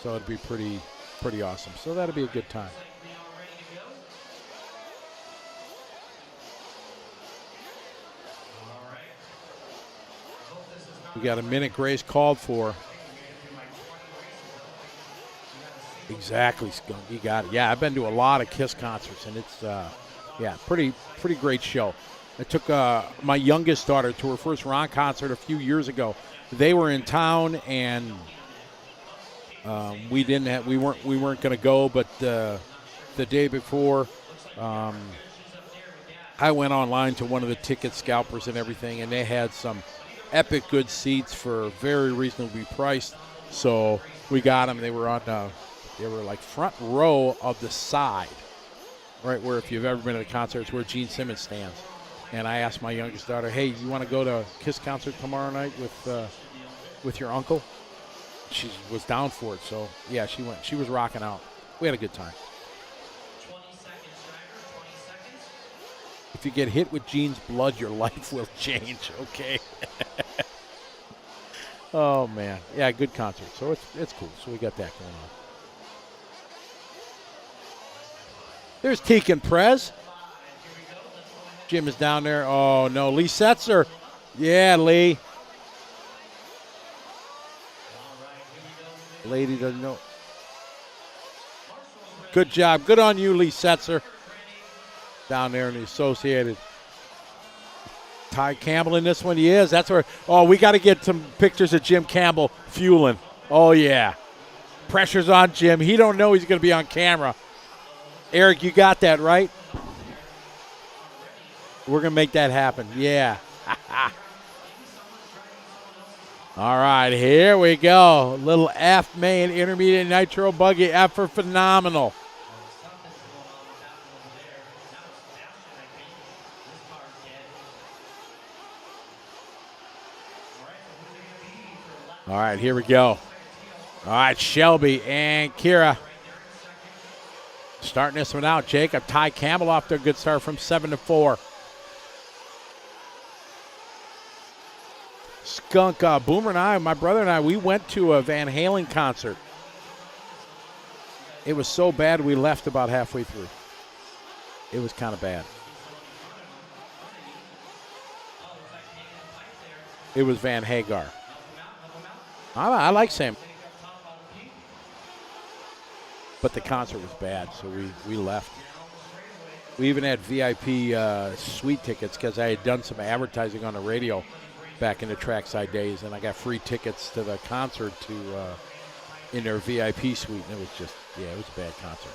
So it'd be pretty awesome. So that'll be a good time. We got a minute grace called for. Exactly, Skunk. You got it. Yeah, I've been to a lot of Kiss concerts, and it's, pretty great show. I took my youngest daughter to her first rock concert a few years ago. They were in town, and we weren't going to go, but the day before, I went online to one of the ticket scalpers and everything, and they had some epic good seats for very reasonably priced. So we got them. They were front row of the side, right where if you've ever been to the concerts where Gene Simmons stands. And I asked my youngest daughter, hey, you want to go to a Kiss concert tomorrow night with your uncle? She was down for it. So, yeah, she went. She was rocking out. We had a good time. If you get hit with Gene's blood, your life will change, okay? Oh, man. Yeah, good concert. So it's cool. So we got that going on. There's Teak and Prez. Jim is down there. Oh, no. Lee Setzer. Yeah, Lee. Lady doesn't know. Good job. Good on you, Lee Setzer. Down there in the Associated. Ty Campbell in this one, he is. That's where, oh, we got to get some pictures of Jim Campbell fueling. Oh, yeah. Pressure's on Jim. He don't know he's going to be on camera. Eric, you got that, right? We're going to make that happen. Yeah. All right, here we go. Little F main intermediate nitro buggy. F for phenomenal. All right, here we go. All right, Shelby and Kira starting this one out. Jacob, Ty Campbell off to a good start from 7-4. Skunk, Boomer and I, my brother and I, we went to a Van Halen concert. It was so bad we left about halfway through. It was kind of bad. It was Van Hagar. I like Sam. But the concert was bad, so we left. We even had VIP suite tickets because I had done some advertising on the radio back in the trackside days, and I got free tickets to the concert in their VIP suite, and it was just, yeah, it was a bad concert.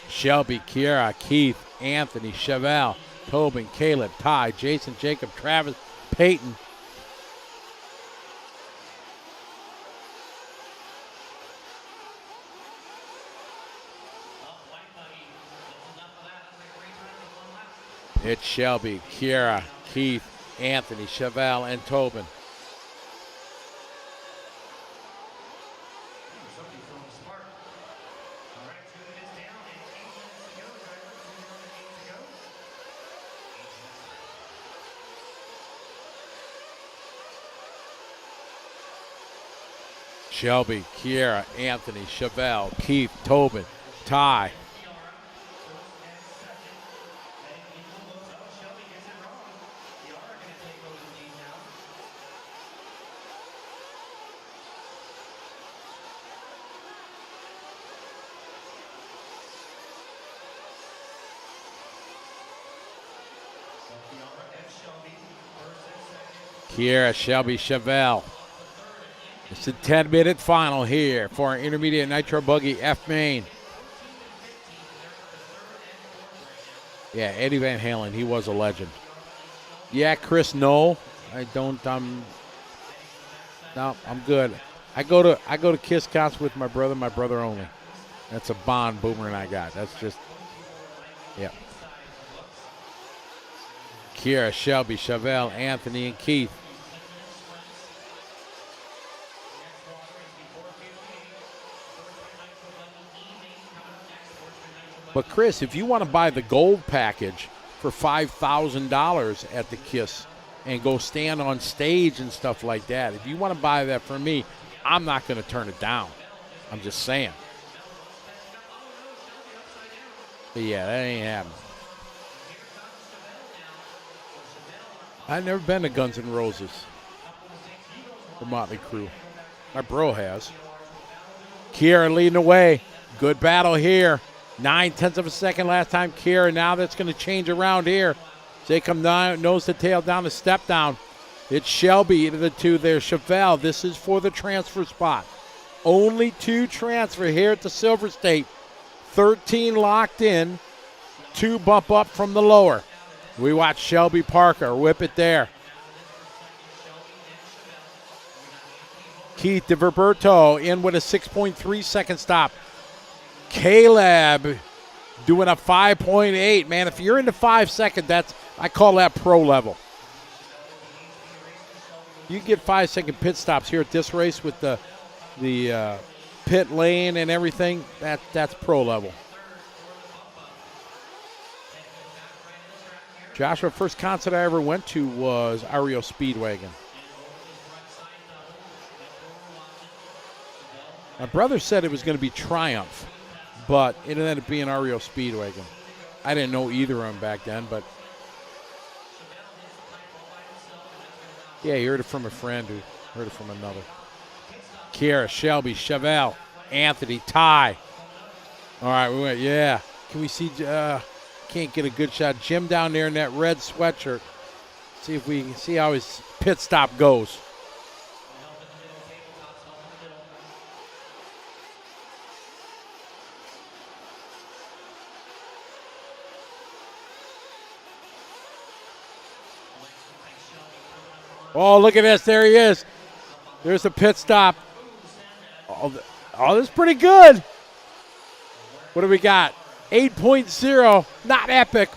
Shelby, Kiera, Keith, Anthony, Chevelle, Tobin, Caleb, Ty, Jason, Jacob, Travis, Peyton. It's Shelby, Kiera, Keith, Anthony, Chevelle, and Tobin. Shelby, Kiera, Anthony, Chevelle, Keith, Tobin, Ty. Kiera, Shelby, Chevelle. It's a 10-minute final here for our intermediate nitro buggy F main. Yeah, Eddie Van Halen, he was a legend. Yeah, Chris, no, I don't. No, I'm good. I go to Kiss Cons with my brother only. That's a bond Boomer and I got. That's just, yeah. Kiera, Shelby, Chevelle, Anthony, and Keith. But Chris, if you want to buy the gold package for $5,000 at the Kiss and go stand on stage and stuff like that, if you want to buy that from me, I'm not going to turn it down. I'm just saying. But yeah, that ain't happening. I've never been to Guns N' Roses or Motley Crue. My bro has. Kiera leading the way. Good battle here. 9/10 of a second last time, Kiera. Now that's going to change around here. They come down, nose to tail down the step down. It's Shelby into the two there. Chevelle, this is for the transfer spot. Only 2 transfer here at the Silver State. 13 locked in. 2 bump up from the lower. We watch Shelby Parker whip it there. Keith DiVerberto in with a 6.3 second stop. Caleb doing a 5.8. Man, if you're into 5 second, I call that pro level. You get 5-second pit stops here at this race with the pit lane and everything. That's pro level. Joshua, first concert I ever went to was REO Speedwagon. My brother said it was going to be Triumph, but it ended up being REO Speedwagon. I didn't know either of them back then, but yeah, you heard it from a friend who heard it from another. Kiera, Shelby, Chevelle, Anthony, Ty. All right, we went, yeah. Can we see, can't get a good shot. Jim down there in that red sweatshirt. See if we can see how his pit stop goes. Oh, look at this. There he is. There's a pit stop. Oh, this is pretty good. What do we got? 8.0. Not epic.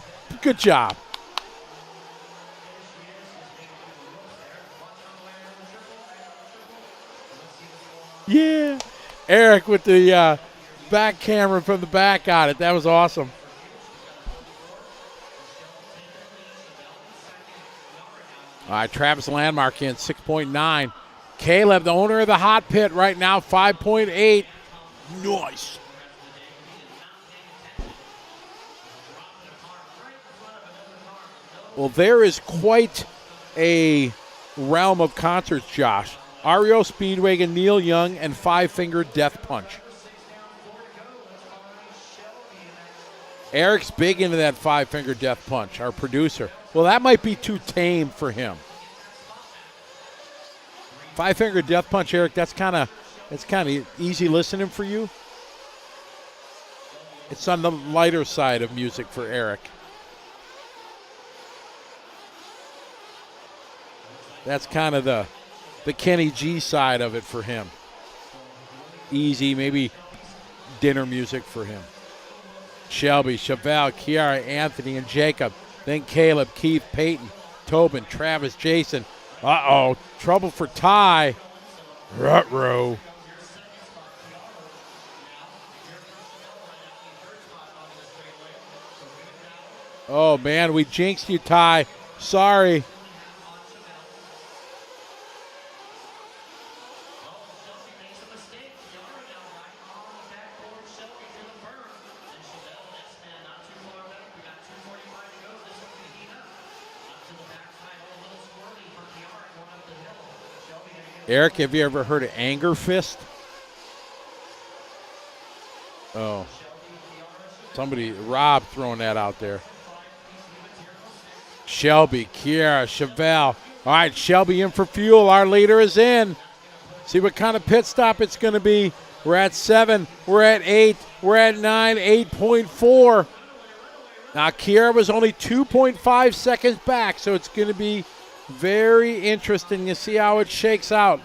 Good job. Yeah. Eric with the back camera from the back on it. That was awesome. All right, Travis Landmark in 6.9. Caleb, the owner of the hot pit right now, 5.8. Nice. Well, there is quite a realm of concerts, Josh. REO Speedwagon, Neil Young, and Five Finger Death Punch. Eric's big into that Five Finger Death Punch, our producer. Well, that might be too tame for him. Five Finger Death Punch, Eric, that's kind of easy listening for you. It's on the lighter side of music for Eric. That's kind of the Kenny G side of it for him. Easy, maybe dinner music for him. Shelby, Chevelle, Kiara, Anthony, and Jacob. Then Caleb, Keith, Peyton, Tobin, Travis, Jason. Uh-oh, trouble for Ty. Ruh-roh. Oh, man, we jinxed you, Ty. Sorry. Eric, have you ever heard of anger fist? Oh. Rob throwing that out there. Shelby, Kiara, Chevelle. All right, Shelby in for fuel. Our leader is in. See what kind of pit stop it's going to be. We're at 7. We're at 8. We're at 9, 8.4. Now, Kiara was only 2.5 seconds back, so it's going to be very interesting to see how it shakes out.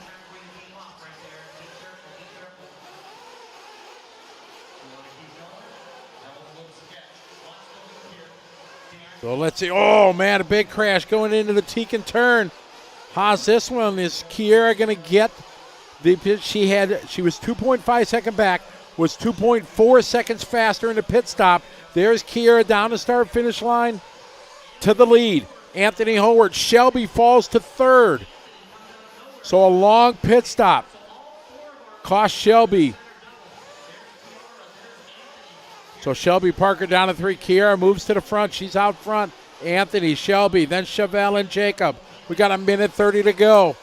So let's see. Oh, man, a big crash going into the Tekin turn. How's this one? Is Kiara going to get the pit? She was 2.5 seconds back, was 2.4 seconds faster in the pit stop. There's Kiara down the start-finish line to the lead. Anthony Howard. Shelby falls to third. So a long pit stop cost Shelby. So Shelby Parker down to 3. Kiara moves to the front. She's out front. Anthony, Shelby, then Chevelle and Jacob. We got a minute 30 to go.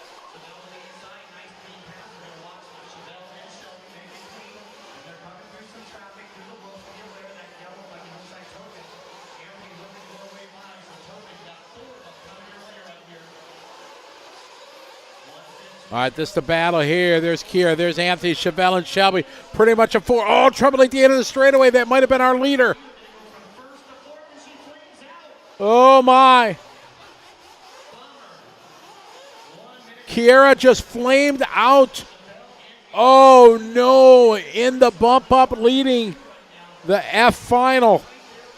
All right, this is the battle here. There's Kiera. There's Anthony, Chevelle, and Shelby. Pretty much a 4. Oh, trouble at the end of the straightaway. That might have been our leader. Oh, my. Kiera just flamed out. Oh, no. In the bump up leading the F final.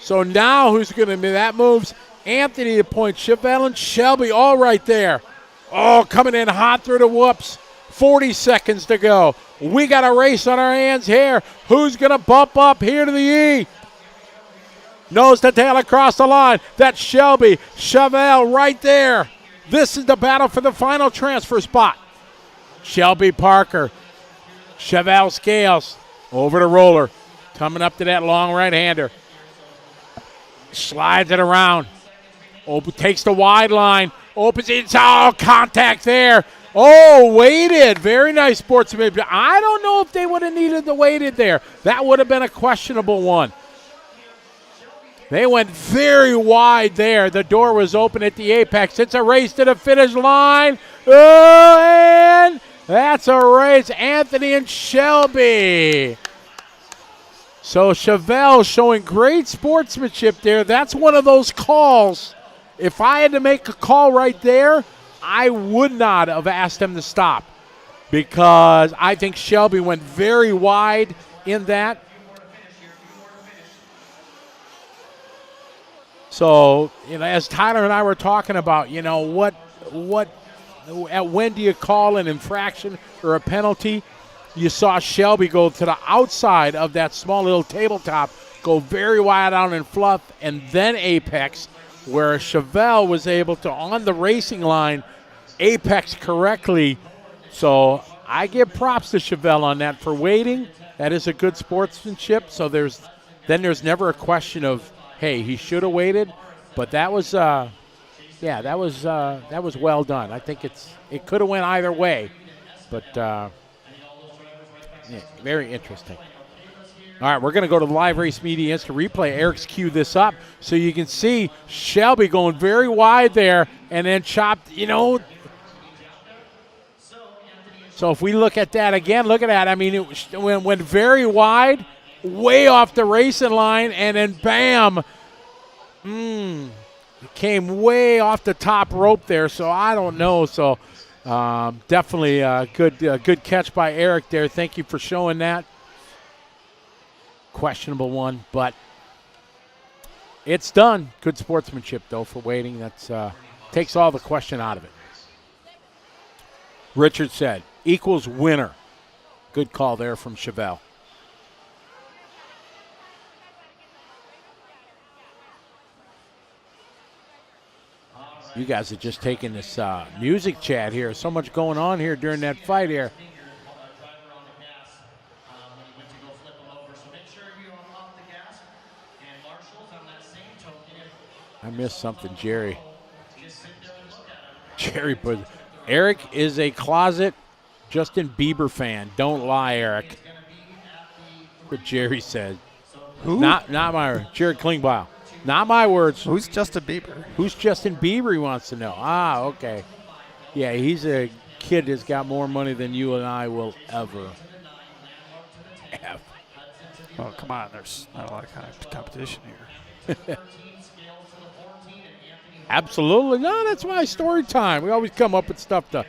So now who's going to be? That moves Anthony to point. Chevelle and Shelby all right there. Oh, coming in hot through the whoops. 40 seconds to go. We got a race on our hands here. Who's going to bump up here to the E? Nose to tail across the line. That's Shelby. Chevelle right there. This is the battle for the final transfer spot. Shelby Parker. Chevelle Scales. Over the roller. Coming up to that long right-hander. Slides it around. Takes the wide line. Opens it. Oh, contact there. Oh, weighted. Very nice sportsmanship. I don't know if they would have needed the weighted there. That would have been a questionable one. They went very wide there. The door was open at the apex. It's a race to the finish line. Oh, and that's a race. Anthony and Shelby. So Chevelle showing great sportsmanship there. That's one of those calls. If I had to make a call right there, I would not have asked him to stop because I think Shelby went very wide in that. So, as Tyler and I were talking about, when do you call an infraction or a penalty? You saw Shelby go to the outside of that small little tabletop, go very wide out in fluff, and then apex, where Chevelle was able to, on the racing line, apex correctly. So I give props to Chevelle on that for waiting. That is a good sportsmanship. So there's never a question of, hey, he should have waited, but that was well done. I think it could have went either way, but very interesting. All right, we're going to go to the Live Race Media Instant Replay. Eric's queued this up so you can see Shelby going very wide there and then chopped, So if we look at that again, look at that. I mean, it went very wide, way off the racing line, and then bam, it came way off the top rope there. So I don't know. So definitely a good catch by Eric there. Thank you for showing that. Questionable one, but it's done. Good sportsmanship though for waiting. That's takes all the question out of it. Richard said equals winner. Good call there from Chevelle. You guys are just taking this music chat here. So much going on here during that fight here. I missed something, Jerry. But Eric is a closet Justin Bieber fan. Don't lie, Eric. What Jerry said. Who? Not my words. Jared Klingbeil. Not my words. Who's Justin Bieber? Who's Justin Bieber, he wants to know. Ah, okay. Yeah, he's a kid that's got more money than you and I will ever have. Oh, come on. There's not a lot of competition here. Absolutely. No, that's why story time. We always come up with stuff to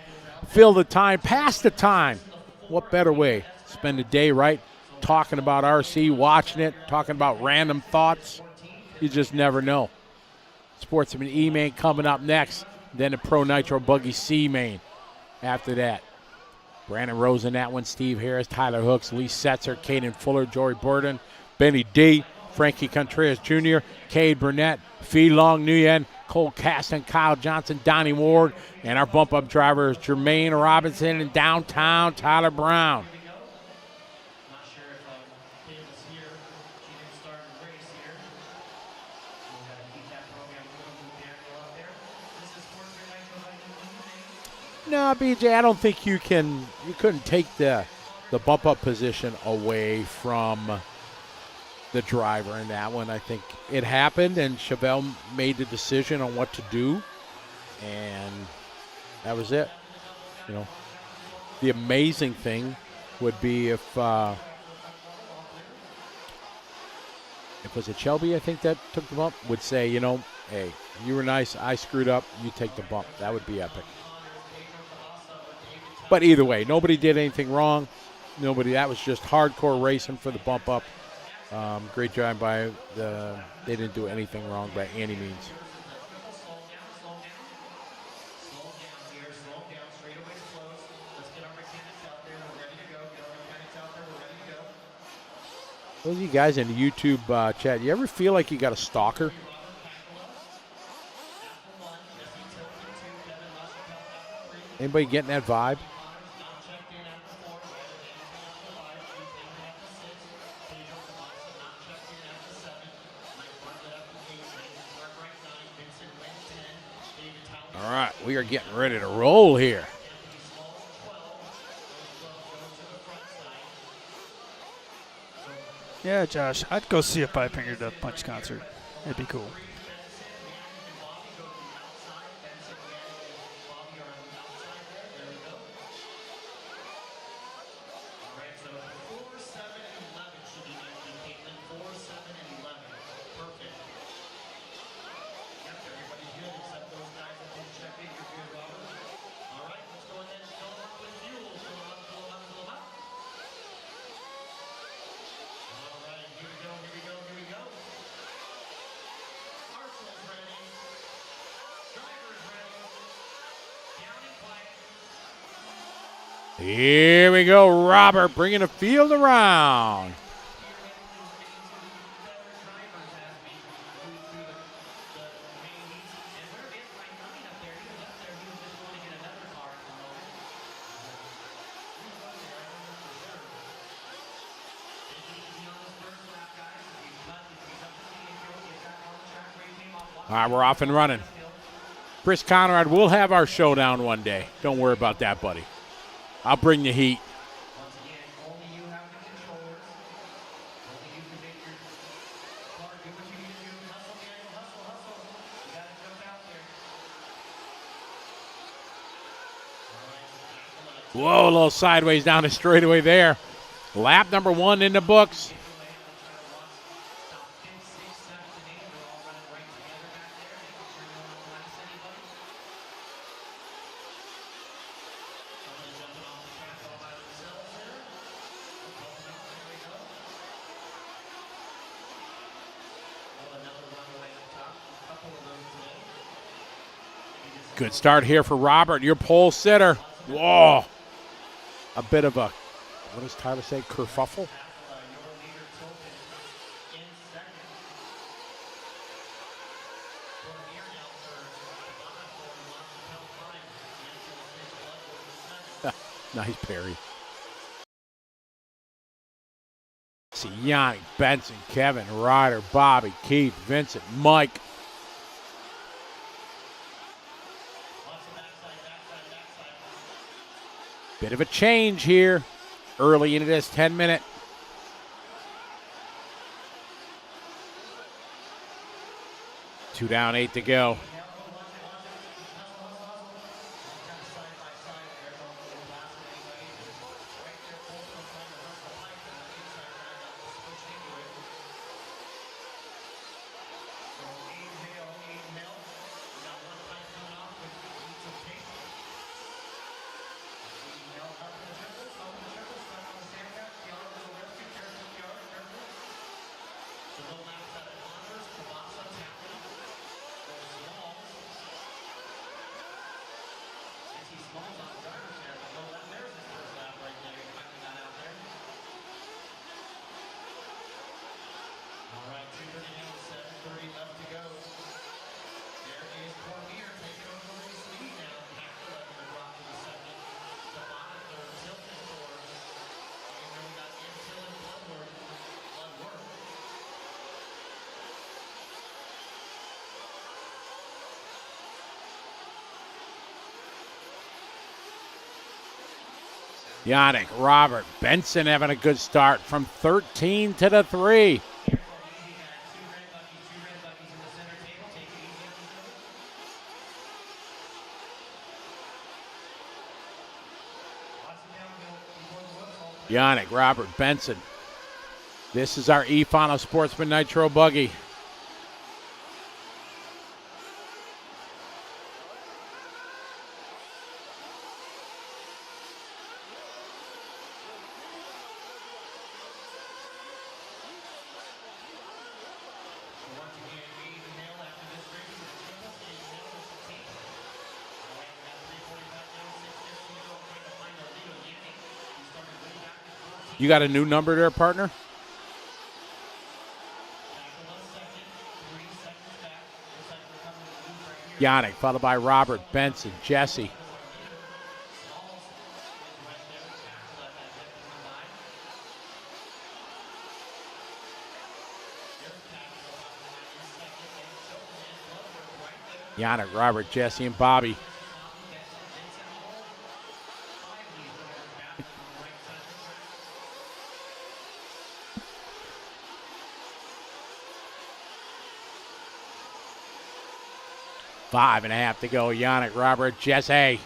fill the time, pass the time. What better way? Spend a day, right? Talking about RC, watching it, talking about random thoughts. You just never know. Sportsman E main coming up next. Then the Pro Nitro Buggy C main after that. Brandon Rose in that one, Steve Harris, Tyler Hooks, Lee Setzer, Caden Fuller, Jory Burden, Benny D, Frankie Contreras Jr., Cade Burnett, Fee Long Nguyen, Cole Caston, Kyle Johnson, Donnie Ward, and our bump-up driver is Jermaine Robinson and downtown Tyler Brown. No, BJ, I don't think you couldn't take the bump-up position away from the driver in that one. I think it happened, and Chevelle made the decision on what to do, and that was it. The amazing thing would be if was it Shelby, I think, that took the bump, would say, hey, you were nice, I screwed up, you take the bump. That would be epic. But either way, nobody did anything wrong. That was just hardcore racing for the bump up. Great job by they didn't do anything wrong by any means. Those of you guys in the YouTube chat, you ever feel like you got a stalker? Anybody getting that vibe? All right, we are getting ready to roll here. Yeah, Josh, I'd go see a Five Finger Death Punch concert. It'd be cool. Here we go, Robert bringing the field around. All right, we're off and running. Chris Conrad, we'll have our showdown one day. Don't worry about that, buddy. I'll bring the heat. Whoa, a little sideways down the straightaway there. Lap number 1 in the books. Good start here for Robert, your pole sitter. Whoa. A bit of a, what does Tyler say, kerfuffle? Nice parry. See Yannick, Benson, Kevin, Ryder, Bobby, Keith, Vincent, Mike. Bit of a change here early into this 10-minute. Two down, 8 to go. Yannick, Robert, Benson having a good start from 13 to the 3. Yannick, Robert, Benson. This is our E-Final Sportsman Nitro buggy. You got a new number there, partner? Yannick, followed by Robert, Benson, Jesse. Yannick, Robert, Jesse, and Bobby. 5.5 to go. Yannick, Robert, Jesse.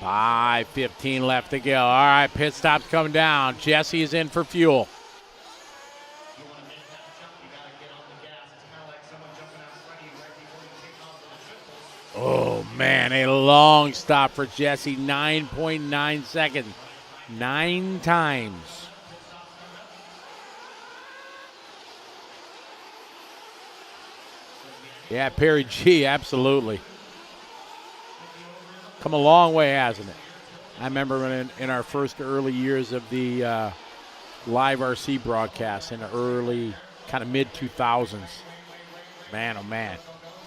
Five 15 left to go. All right, pit stop's coming down. Jesse is in for fuel. Oh, man, a long stop for Jesse. 9.9 seconds. 9 times. Yeah, Perry G, absolutely. Come a long way, hasn't it? I remember when in our first early years of the live RC broadcast in the early, kind of mid-2000s. Man, oh, man.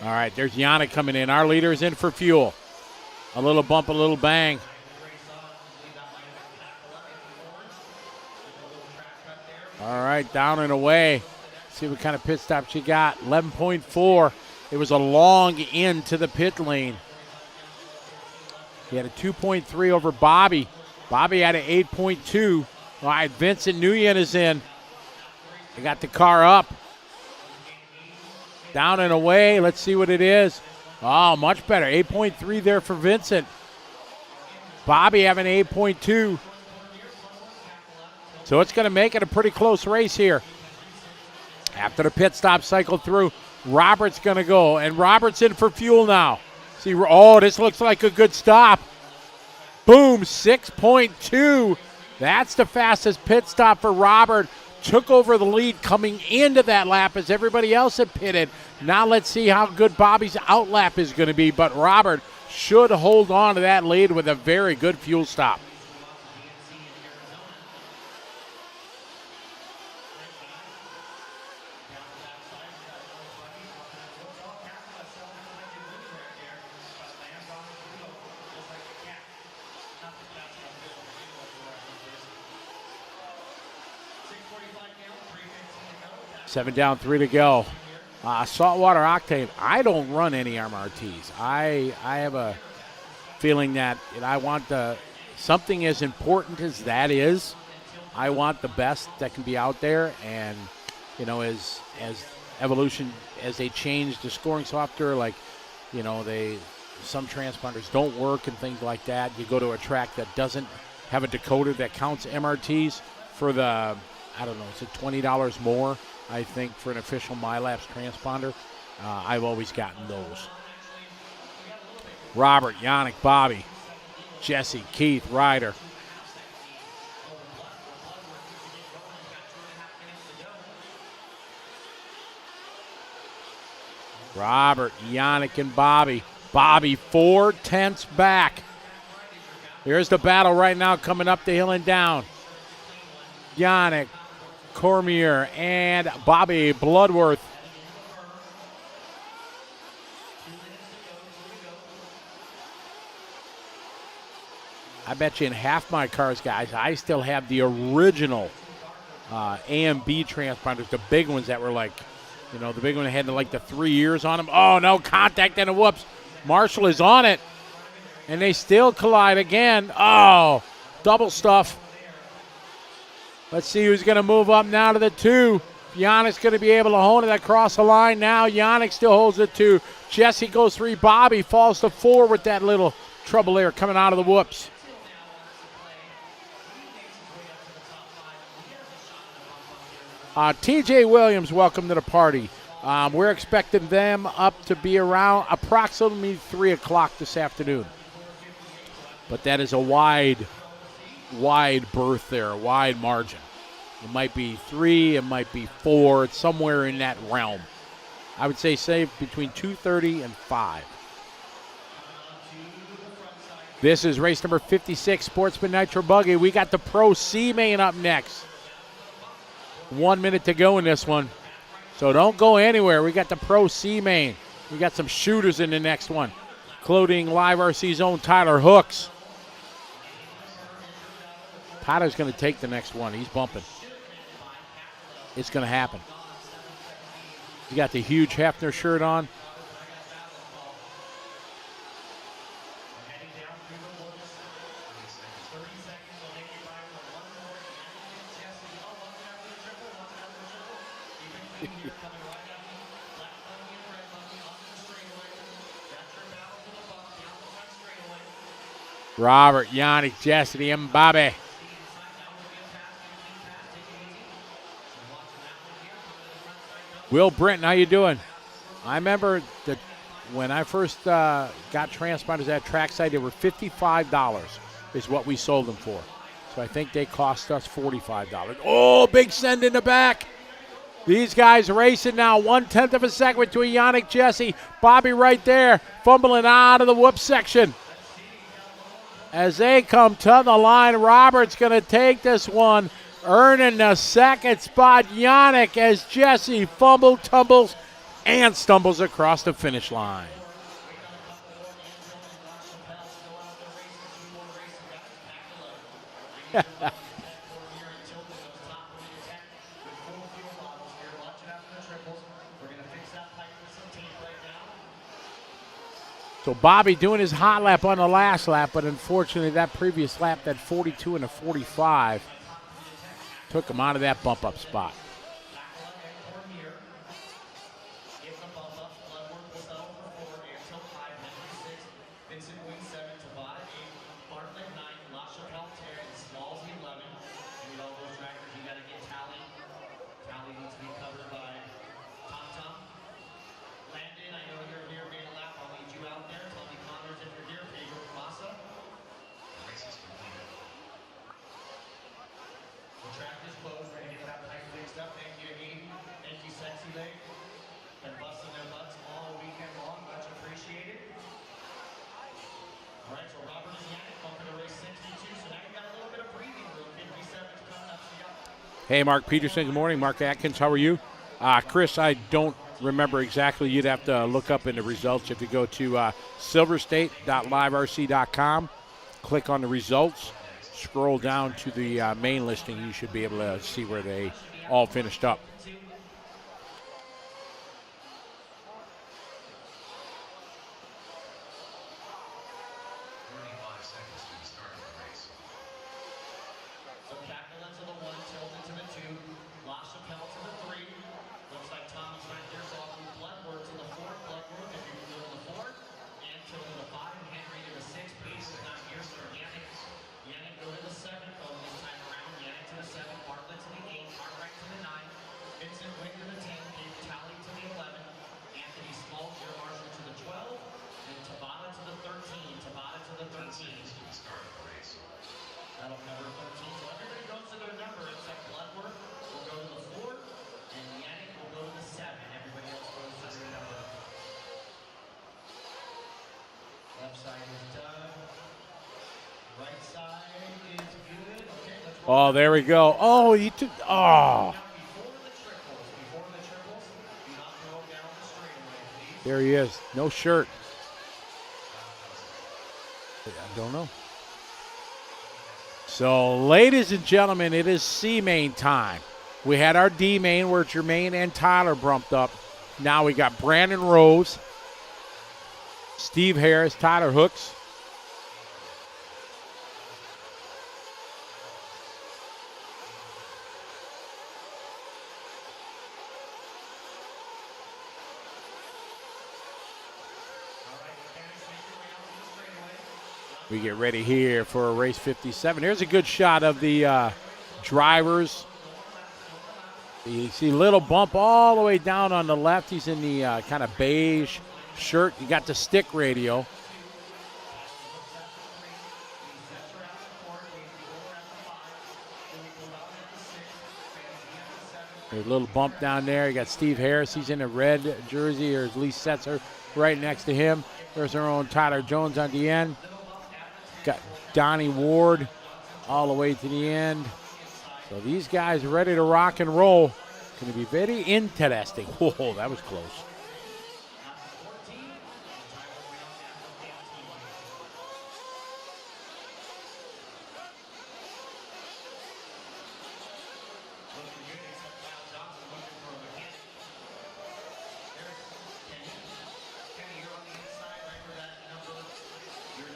All right, there's Yannick coming in. Our leader is in for fuel. A little bump, a little bang. All right, down and away. See what kind of pit stop she got. 11.4. It was a long into the pit lane. He had a 2.3 over Bobby. Bobby had an 8.2. All right, Vincent Nguyen is in. They got the car up. Down and away. Let's see what it is. Oh, much better. 8.3 there for Vincent. Bobby having 8.2. So it's going to make it a pretty close race here. After the pit stop cycle through, Robert's going to go. And Robert's in for fuel now. See, oh, this looks like a good stop. Boom, 6.2. That's the fastest pit stop for Robert. Took over the lead coming into that lap as everybody else had pitted. Now let's see how good Bobby's outlap is going to be. But Robert should hold on to that lead with a very good fuel stop. Seven down, 3 to go. Saltwater octane. I don't run any MRTs. I have a feeling that I want something as important as that is. I want the best that can be out there, and as evolution, as they change the scoring software, like some transponders don't work and things like that. You go to a track that doesn't have a decoder that counts MRTs for the, I don't know, is it $20 more? I think for an official MyLapse transponder. I've always gotten those. Robert, Yannick, Bobby, Jesse, Keith, Ryder. Robert, Yannick, and Bobby. Bobby 4/10 back. Here's the battle right now coming up the hill and down. Yannick, Cormier, and Bobby Bloodworth. I bet you in half my cars, guys, I still have the original AMB transponders, the big ones that were like, the big one that had like the 3 years on them. Oh, no, contact and a whoops. Marshall is on it, and they still collide again. Oh, double stuff. Let's see who's going to move up now to the 2. Yannick's going to be able to hone it across the line now. Yannick still holds the 2. Jesse goes 3. Bobby falls to 4 with that little trouble there coming out of the whoops. TJ Williams, welcome to the party. We're expecting them up to be around approximately 3 o'clock this afternoon. But that is a wide berth there, a wide margin. It might be 3, it might be 4, it's somewhere in that realm. I would say between 2:30 and 5. This is race number 56, Sportsman Nitro Buggy. We got the Pro C main up next. 1 minute to go in this one. So don't go anywhere. We got the Pro C main. We got some shooters in the next one, including Live RC's own Tyler Hooks. Tyler's going to take the next one. He's bumping. It's going to happen. He got the huge Hefner shirt on. Robert, Yannick, Jesse, and Bobby. Will Brinton, how you doing? I remember that when I first got transponders at trackside, they were $55 is what we sold them for. So I think they cost us $45. Oh, big send in the back. These guys racing now, 1/10 of a second between Yannick, Jesse. Bobby right there, fumbling out of the whoop section. As they come to the line, Robert's going to take this one, earning the second spot. Yannick as Jesse tumbles, and stumbles across the finish line. So Bobby doing his hot lap on the last lap, but unfortunately that previous lap, that 42 and a 45, took him out of that bump-up spot. Hey, Mark Peterson, good morning. Mark Atkins, how are you? Chris, I don't remember exactly. You'd have to look up in the results. If you go to silverstate.liverc.com, click on the results, scroll down to the main listing, you should be able to see where they all finished up. Oh, there we go. Oh, he took. Oh. There he is. No shirt. I don't know. So, ladies and gentlemen, it is C-main time. We had our D-main where Jermaine and Tyler bumped up. Now we got Brandon Rose, Steve Harris, Tyler Hooks. We get ready here for race 57. Here's a good shot of the drivers. You see a little bump all the way down on the left. He's in the kind of beige shirt. You got the stick radio. There's a little bump down there. You got Steve Harris. He's in a red jersey, or at least Setzer right next to him. There's our own Tyler Jones on the end. Got Donnie Ward all the way to the end. So these guys are ready to rock and roll. Going to be very interesting. Whoa, that was close.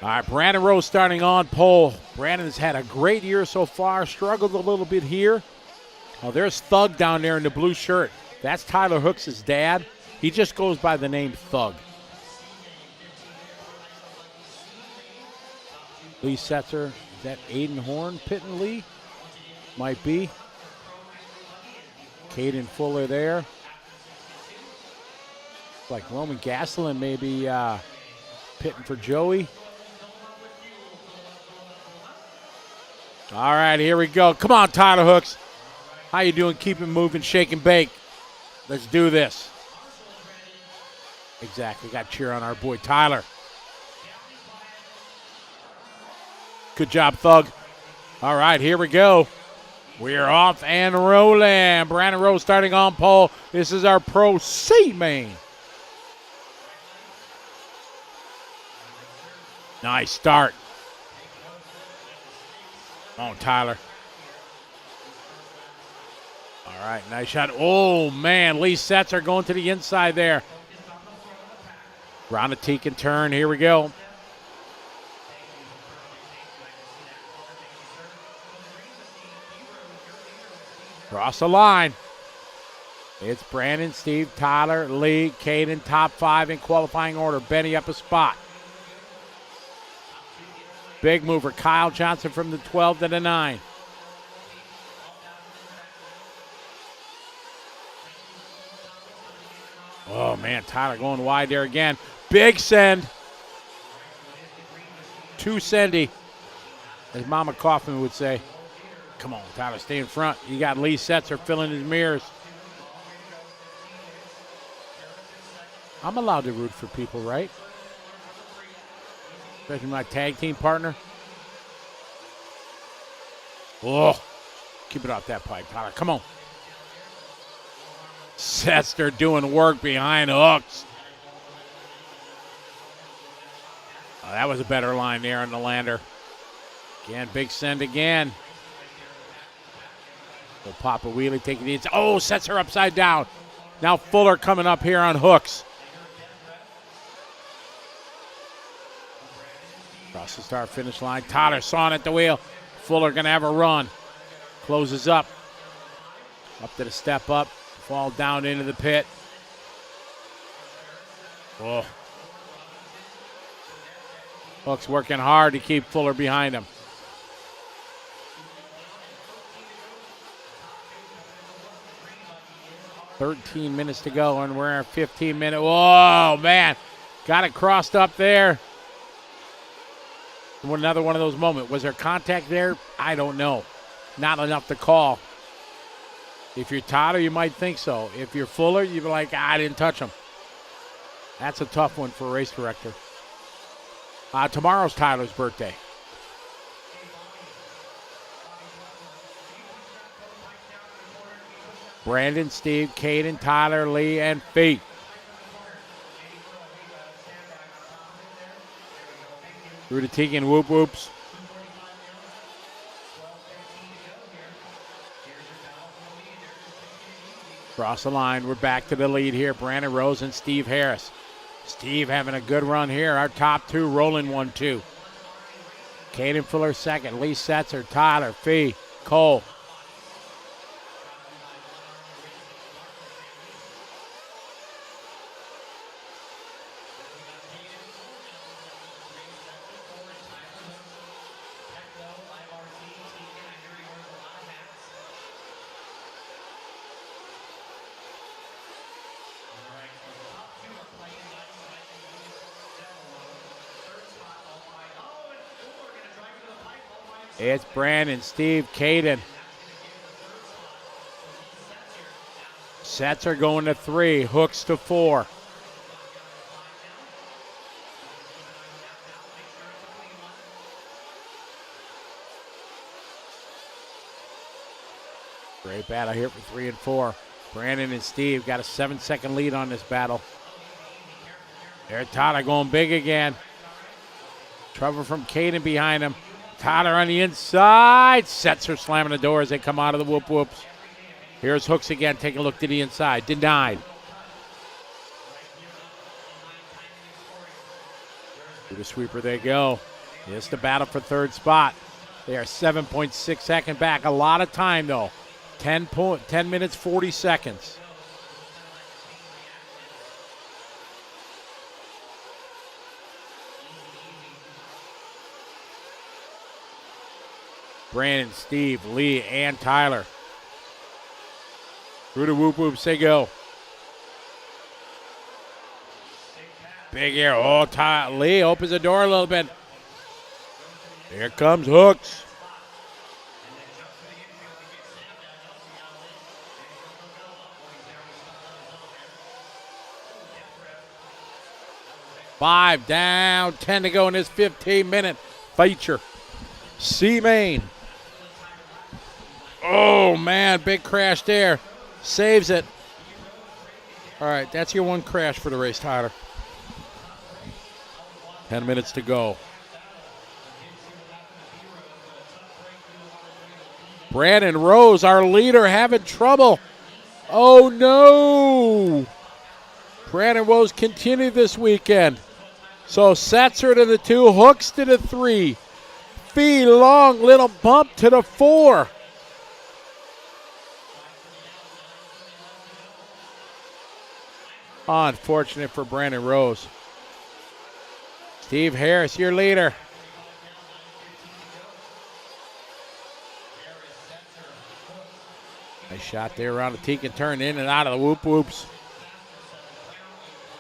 All right, Brandon Rose starting on pole. Brandon's had a great year so far, struggled a little bit here. Oh, there's Thug down there in the blue shirt. That's Tyler Hooks' dad. He just goes by the name Thug. Lee Setzer. Is that Aiden Horn pitting Lee? Might be. Caden Fuller there. Like Roman Gasolin maybe pitting for Joey. All right, here we go. Come on, Tyler Hooks. How you doing? Keep it moving, shake and bake. Let's do this. Exactly. Got to cheer on our boy Tyler. Good job, Thug. All right, here we go. We're off and rolling. Brandon Rose starting on pole. This is our Pro C main. Nice start. Come on, Tyler. All right, nice shot. Oh, man, Lee Setzer going to the inside there. Round a tee and turn. Here we go. Cross the line. It's Brandon, Steve, Tyler, Lee, Caden, top 5 in qualifying order. Benny up a spot. Big mover, Kyle Johnson from the 12 to the 9. Oh, man, Tyler going wide there again. Big send. 2 sendy, as Mama Kaufman would say. Come on, Tyler, stay in front. You got Lee Setzer filling his mirrors. I'm allowed to root for people, right? Especially my tag team partner. Oh, keep it off that pipe, Tyler. Come on. Setzer doing work behind hooks. Oh, that was a better line there on the lander. Again, big send again. We'll pop a wheelie, take it inside. Oh, Setzer upside down. Now Fuller coming up here on hooks. Across the start finish line. Tyler sawing at the wheel. Fuller gonna have a run. Closes up. Up to the step up. Fall down into the pit. Oh. Hooks working hard to keep Fuller behind him. "13 minutes to go, and we're at 15 minutes. Whoa, man. Got it crossed up there. Another one of those moments. Was there contact there? I don't know. Not enough to call. If you're Tyler, you might think so. If you're Fuller, you'd be like, I didn't touch him. That's a tough one for a race director. Tomorrow's Tyler's birthday. Brandon, Steve, Caden, Tyler, Lee, and Fee. Through the Tegan whoop whoops. Cross the line. We're back to the lead here. Brandon Rose and Steve Harris. Steve having a good run here. Our top 2 rolling 1-2. Caden Fuller second. Lee Setzer, Tyler, Fee, Cole. It's Brandon, Steve, Caden. Setzer going to 3, Hooks to 4. Great battle here for 3 and 4. Brandon and Steve got a 7-second lead on this battle. There, Tyler going big again. Trouble from Caden behind him. Tyler on the inside. Setzer slamming the door as they come out of the whoop whoops. Here's Hooks again. Take a look to the inside. Denied. To the sweeper they go. It's the battle for 3rd spot. They are 7.6 seconds back. A lot of time though. 10 minutes, 40 seconds. Brandon, Steve, Lee, and Tyler. Through the whoop whoop, say go. Big air. Oh, Lee opens the door a little bit. Here comes Hooks. Five down, 10 to go in this 15-minute feature. C-Main. Oh, man, big crash there. Saves it. All right, that's your one crash for the race, Tyler. 10 minutes to go. Brandon Rose, our leader, having trouble. Oh, no. Brandon Rose continued this weekend. So Setzer to the 2, Hooks to the 3. Fee Long, little bump to the 4. Unfortunate for Brandon Rose. Steve Harris, your leader. Nice shot there around the tee and turn in and out of the whoop whoops.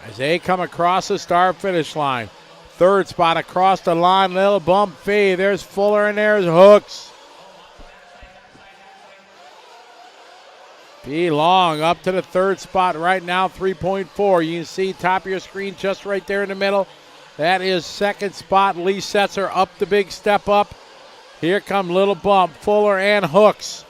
As they come across the start finish line. Third spot across the line, little bump fee. There's Fuller and there's Hooks. Fee Long up to the third spot right now, 3.4. You can see top of your screen just right there in the middle. That is second spot. Lee Setzer up the big step up. Here come little bump, Fuller and Hooks.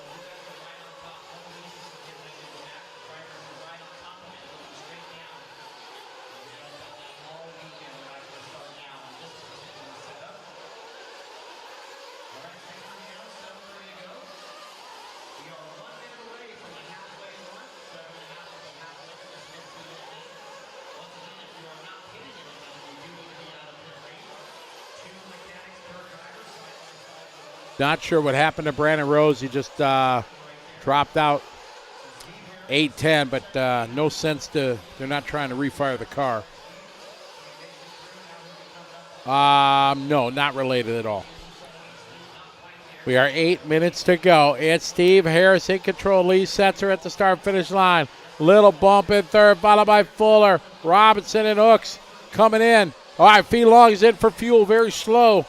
Not sure what happened to Brandon Rose. He just dropped out 8-10, but no sense to, they're not trying to refire the car. No, not related at all. We are 8 minutes to go. It's Steve Harris in control. Lee Setzer at the start-finish line. Little bump in third, followed by Fuller. Robinson and Hooks coming in. All right, Fee Long is in for fuel, very slow.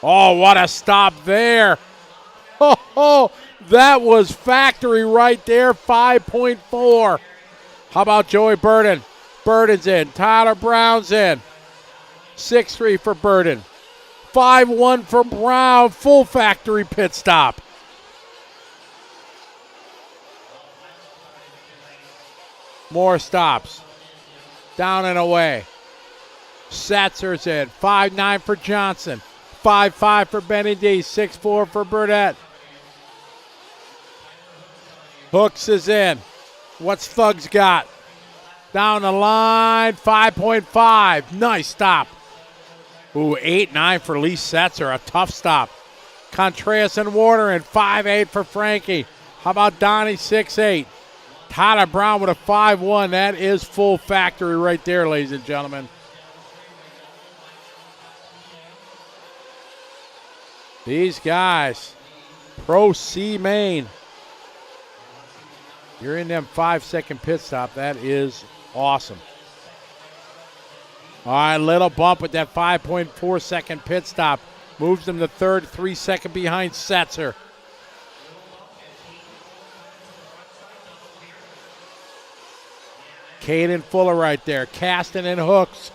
Oh, what a stop there. Oh, that was factory right there, 5.4. How about Joey Burden? Burden's in. Tyler Brown's in. 6-3 for Burden. 5-1 for Brown. Full factory pit stop. More stops. Down and away. Satzer's in. 5-9 for Johnson. 5-5 for Benny D. 6-4 for Burdett. Hooks is in. What's Thugs got? Down the line, 5.5. Nice stop. Ooh, 8-9 for Lee Setzer. A tough stop. Contreras and Warner in 5-8 for Frankie. How about Donnie, 6-8. Tyler Brown with a 5-1. That is full factory right there, ladies and gentlemen. These guys, Pro C Main. You're in them 5-second pit stop. That is awesome. All right, little bump with that 5.4 second pit stop. Moves them to third, 3 second behind Setzer. Caden Fuller right there. Caston and Hooks.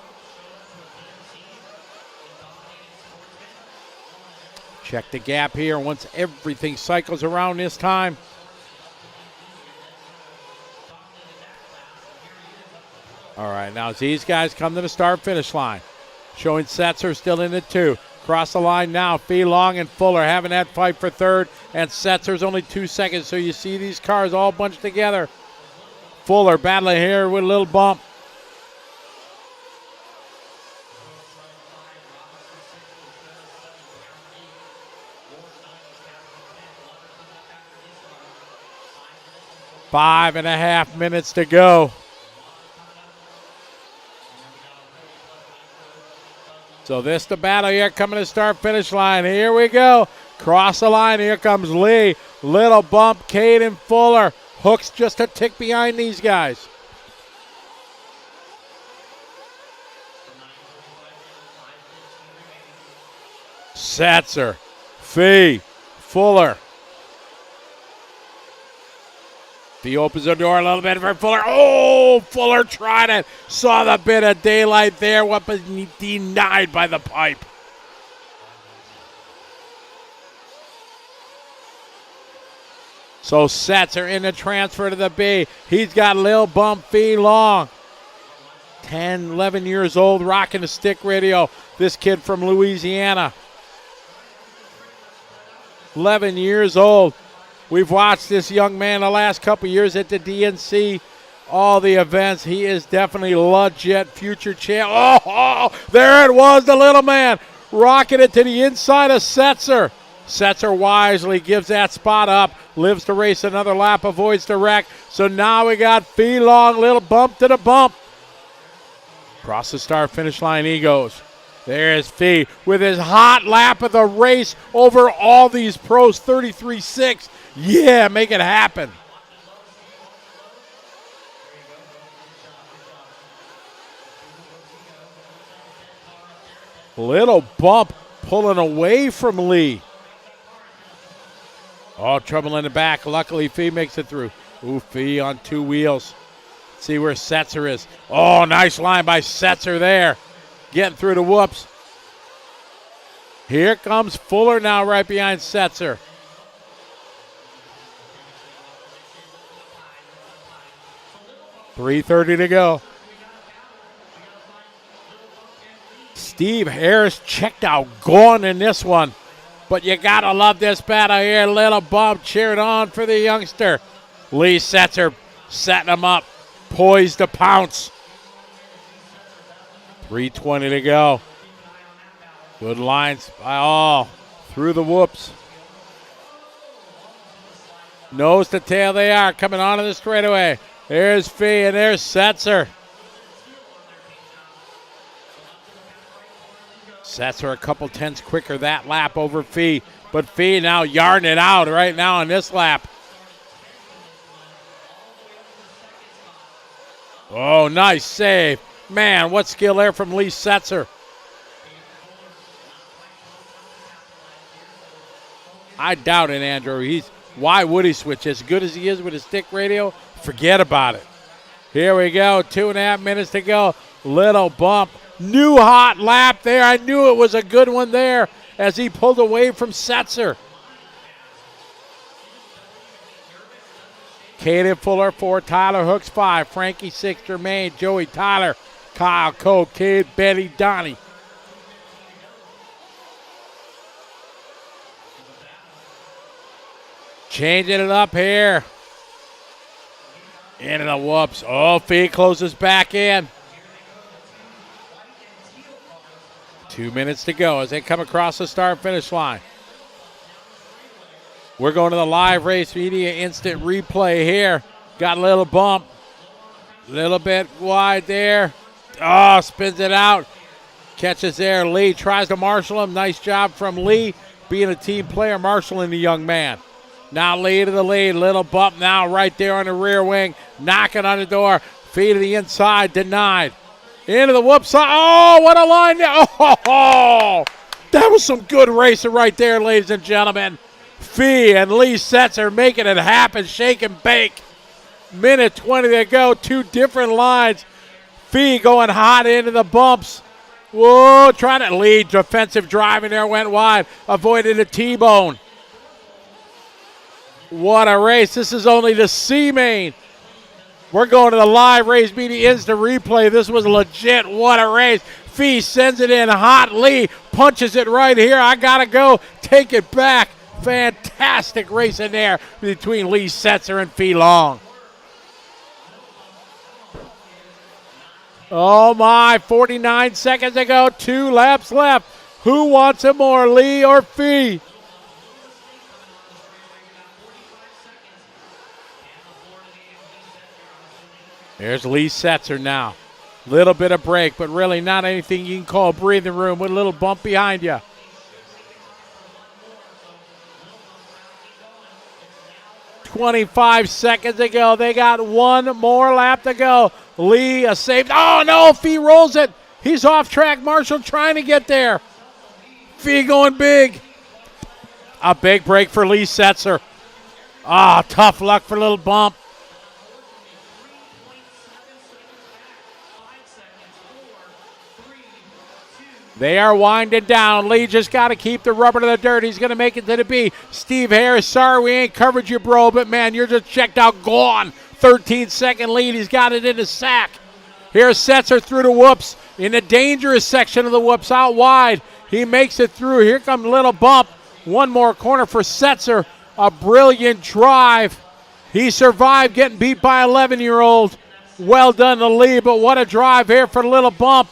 Check the gap here once everything cycles around this time. All right, now as these guys come to the start-finish line, showing Setzer still in it too. Cross the line now, Fee Long and Fuller having that fight for third, and Setzer's only 2 seconds, so you see these cars all bunched together. Fuller battling here with a little bump. 5.5 minutes to go. So this the battle here coming to start finish line. Here we go. Cross the line. Here comes Lee. Little bump. Caden Fuller. Hooks just a tick behind these guys. Setzer. Fee. Fuller. He opens the door a little bit for Fuller. Oh, Fuller tried it. Saw the bit of daylight there. What was denied by the pipe. So Setzer in the transfer to the B. He's got Lil Bump Fee Long. 10, 11 years old, rocking a stick radio. This kid from Louisiana. 11 years old. We've watched this young man the last couple years at the DNC, all the events. He is definitely legit future champ. Oh, there it was, the little man rocking it to the inside of Setzer. Setzer wisely gives that spot up, lives to race another lap, avoids the wreck. So now we got Fee Long, little bump to the bump. Across the start finish line he goes. There's Fee with his hot lap of the race over all these pros, 33.6. Yeah, make it happen. Little bump pulling away from Lee. Oh, trouble in the back. Luckily, Fee makes it through. Ooh, Fee on two wheels. See where Setzer is. Oh, nice line by Setzer there. Getting through the whoops. Here comes Fuller now right behind Setzer. .330 to go. Steve Harris checked out gone in this one. But you got to love this battle here. Little bump cheered on for the youngster. Lee Setzer setting him up. Poised to pounce. .320 to go. Good lines by all. Through the whoops. Nose to tail they are. Coming onto the straightaway. There's Fee and there's Setzer. Setzer a couple tenths quicker that lap over Fee. But Fee now yarding it out right now on this lap. Oh, nice save. Man, what skill there from Lee Setzer. I doubt it, Andrew. Why would he switch? As good as he is with his stick radio, forget about it. Here we go, 2.5 minutes to go. Little bump. New hot lap there. I knew it was a good one there as he pulled away from Setzer. Caden Fuller 4, Tyler Hooks 5, Frankie 6, Jermaine, Joey, Tyler, Kyle, Cole, Kid, Betty, Donnie. Changing it up here. Into the whoops. Oh, Fee closes back in. 2 minutes to go as they come across the start-finish line. We're going to the live race media instant replay here. Got a little bump. Little bit wide there. Oh, spins it out. Catches there. Lee tries to marshal him. Nice job from Lee being a team player, marshaling the young man. Now Lee to the lead. Little bump now right there on the rear wing. Knocking on the door. Fee to the inside. Denied. Into the whoop side. Oh, what a line there. Oh, that was some good racing right there, ladies and gentlemen. Fee and Lee Setzer making it happen. Shake and bake. Minute 20 to go. Two different lines. Fee going hot into the bumps. Whoa, trying to lead. Defensive driving there. Went wide. Avoided a T-bone. What a race. This is only the C-main. We're going to the live race media instant replay. This was legit. What a race. Fee sends it in hot. Lee punches it right here. I got to go. Take it back. Fantastic race in there between Lee Setzer and Fee Long. Oh my, 49 seconds to go. 2 laps left. Who wants it more, Lee or Fee? There's Lee Setzer now. Little bit of break, but really not anything you can call breathing room with a little bump behind you. "25 seconds to go. They got one more lap to go. Lee, a save. Oh, no, Fee rolls it. He's off track. Marshall trying to get there. Fee going big. A big break for Lee Setzer. Ah, tough luck for a little bump. They are winding down. Lee just got to keep the rubber to the dirt. He's going to make it to the B. Steve Harris, sorry we ain't covered you, bro, but, man, you're just checked out, gone. 13-second lead. He's got it in his sack. Here's Setzer through the whoops in the dangerous section of the whoops out wide. He makes it through. Here comes a little bump. One more corner for Setzer. A brilliant drive. He survived getting beat by 11-year-old. Well done to Lee, but what a drive here for the little bump.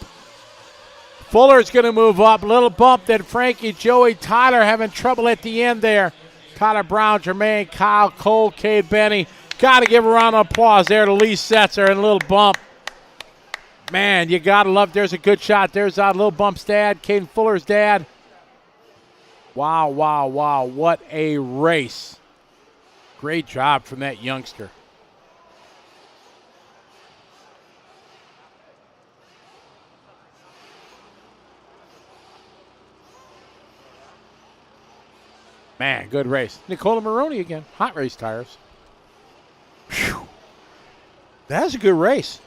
Fuller's going to move up. Little bump that Frankie, Joey, Tyler having trouble at the end there. Tyler Brown, Jermaine, Kyle, Cole, Cade, Benny. Got to give a round of applause there to Lee Setzer and a little bump. Man, you got to love. There's a good shot. There's little bump's dad, Caden Fuller's dad. Wow, wow, wow. What a race. Great job from that youngster. Man, good race. Nicola Maroney again. Hot race tires. Whew. That's a good race.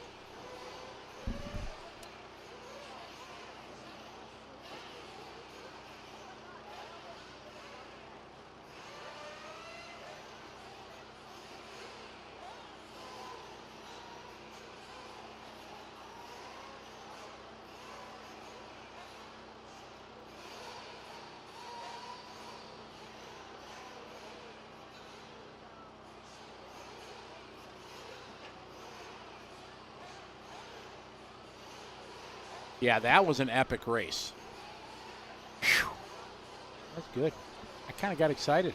Yeah, that was an epic race. Whew. That's good. I kind of got excited.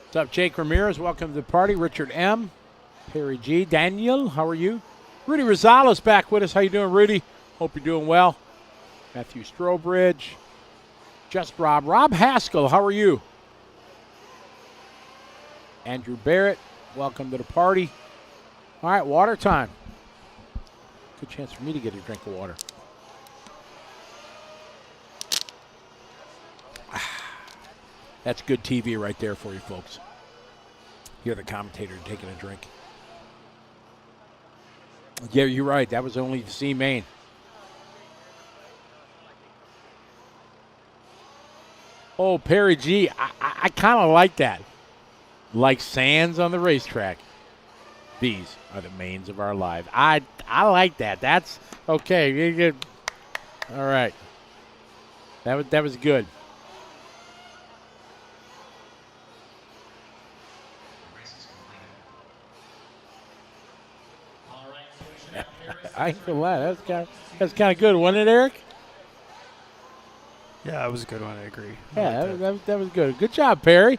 What's up, Jake Ramirez? Welcome to the party. Richard M. Perry G. Daniel, how are you? Rudy Rosales back with us. How you doing, Rudy? Hope you're doing well. Matthew Strobridge. Just Rob. Rob Haskell, how are you? Andrew Barrett, welcome to the party. All right, water time. Good chance for me to get a drink of water. That's good TV right there for you folks. Hear the commentator taking a drink. Yeah, you're right. That was only the C main. Oh, Perry G, I kind of like that. Like sands on the racetrack. These are the mains of our lives. I like that. That's okay. All right. That was good. I ain't gonna lie. That's kind of good, wasn't it, Eric? Yeah, that was a good one. I agree. Yeah, that was good. Good job, Perry.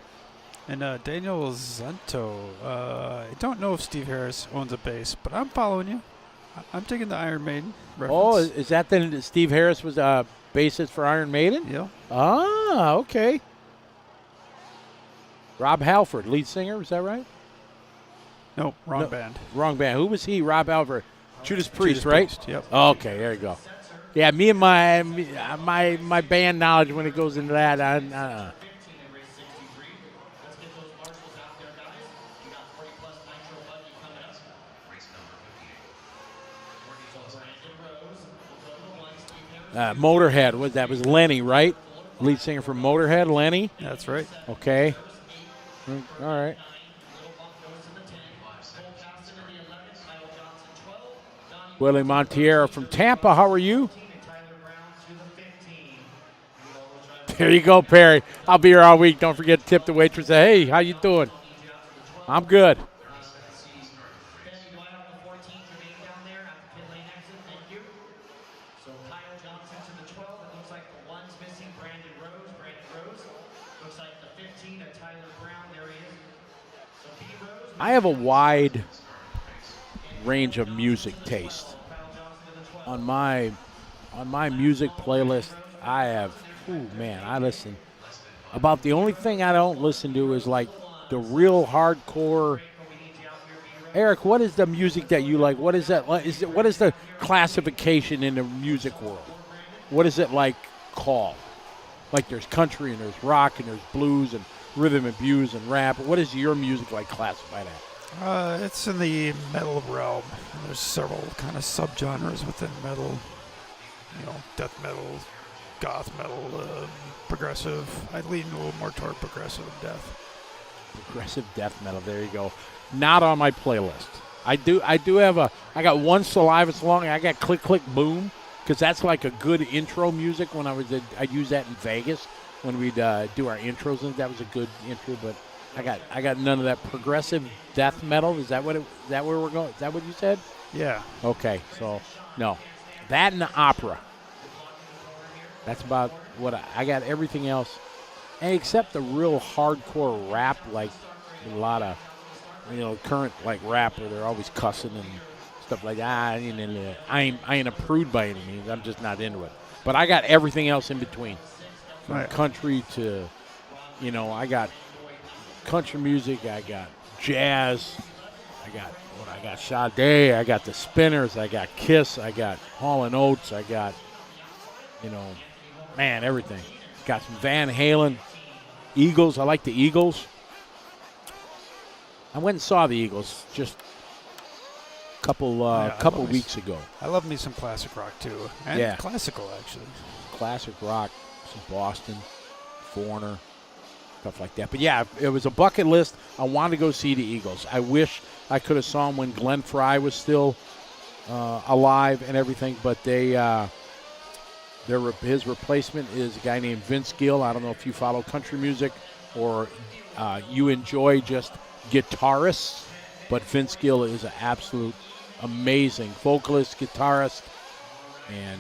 And Daniel Zanto. I don't know if Steve Harris owns a base, but I'm following you. I'm taking the Iron Maiden reference. Oh, is that then Steve Harris was bassist for Iron Maiden? Yeah. Ah, okay. Rob Halford, lead singer, is that right? No, wrong band. Wrong band. Who was he? Rob Halford. Judas Priest, Judas right? Priest, yep. Okay, there you go. Yeah, me and my band knowledge when it goes into that, Motorhead, was Lenny, right? Lead singer from Motorhead, Lenny? That's right. Okay. All right. Willie Montiero from Tampa, how are you? There you go, Perry. I'll be here all week. Don't forget to tip the waitress. Say, hey, how you doing? I'm good. I have a wide range of music taste. On my music playlist, I have, I listen. About the only thing I don't listen to is like the real hardcore. Eric, what is the music that you like? What is that? What is the classification in the music world? What is it like called? Like there's country and there's rock and there's blues and rhythm and blues and rap. What is your music like classified at? It's in the metal realm. There's several kind of subgenres within metal. You know, death metal, goth metal, progressive. I lean a little more toward progressive and death. Progressive death metal. There you go. Not on my playlist. I do have I got one Saliva song. I got Click Click Boom because that's like a good intro music. When I'd use that in Vegas when we'd do our intros, and that was a good intro. But I got none of that progressive death metal. Is that where we're going? Is that what you said? Yeah. Okay. So no, that and the opera. That's about what I got. Everything else, and except the real hardcore rap, like a lot of current like rap where they're always cussing and stuff like that. I ain't a prude by any means. I'm just not into it. But I got everything else in between, from country to, I got country music. I got jazz. I got Sade. I got the Spinners. I got Kiss. I got Hall & Oates. I got, everything. Got some Van Halen, Eagles. I like the Eagles. I went and saw the Eagles just a couple weeks ago. I love me some classic rock too, and classical actually. Classic rock, some Boston, Foreigner, stuff like that. But yeah, it was a bucket list. I wanted to go see the Eagles. I wish I could have saw them when Glenn Frey was still alive and everything, but his replacement is a guy named Vince Gill. I don't know if you follow country music or you enjoy just guitarists, but Vince Gill is an absolute amazing vocalist, guitarist, and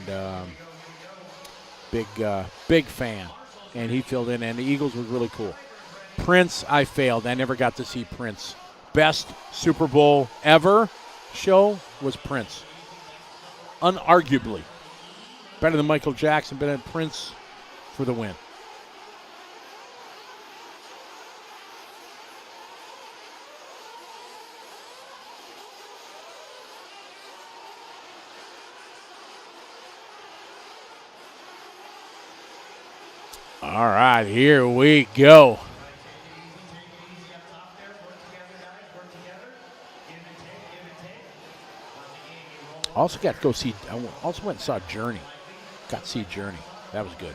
big fan. And he filled in, and the Eagles was really cool. Prince, I failed. I never got to see Prince. Best Super Bowl ever show was Prince. Unarguably. Better than Michael Jackson, better than Prince for the win. All right, here we go. Also got to go see. I also went and saw Journey. Got to see Journey. That was good.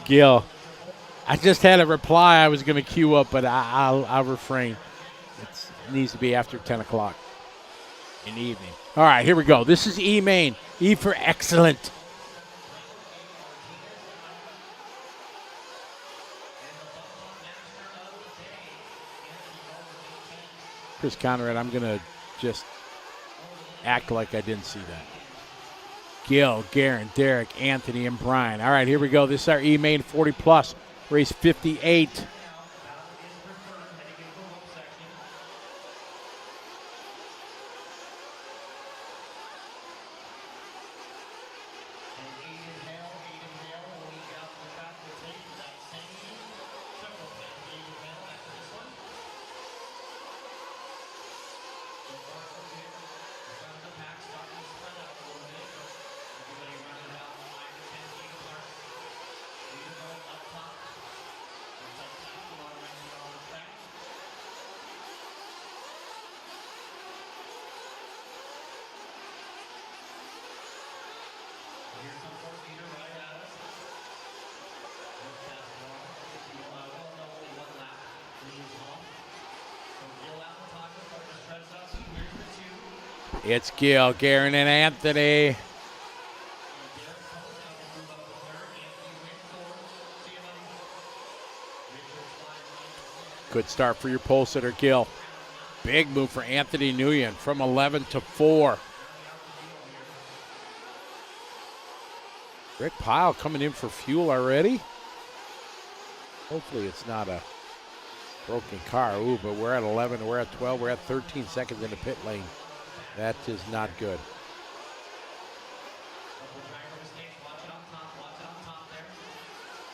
Gil, I just had a reply I was going to queue up, but I'll refrain. It needs to be after 10 o'clock in the evening. All right, here we go. This is E main. E for excellent. Chris Conrad, I'm going to just act like I didn't see that. Gil, Garen, Derek, Anthony, and Brian. All right, here we go. This is our E main 40 plus, race 58. It's Gil, Garen, and Anthony. Good start for your pole sitter, Gil. Big move for Anthony Nguyen from 11 to 4. Rick Pyle coming in for fuel already. Hopefully it's not a broken car. Ooh, but we're at 11, we're at 12, we're at 13 seconds in the pit lane. That is not good.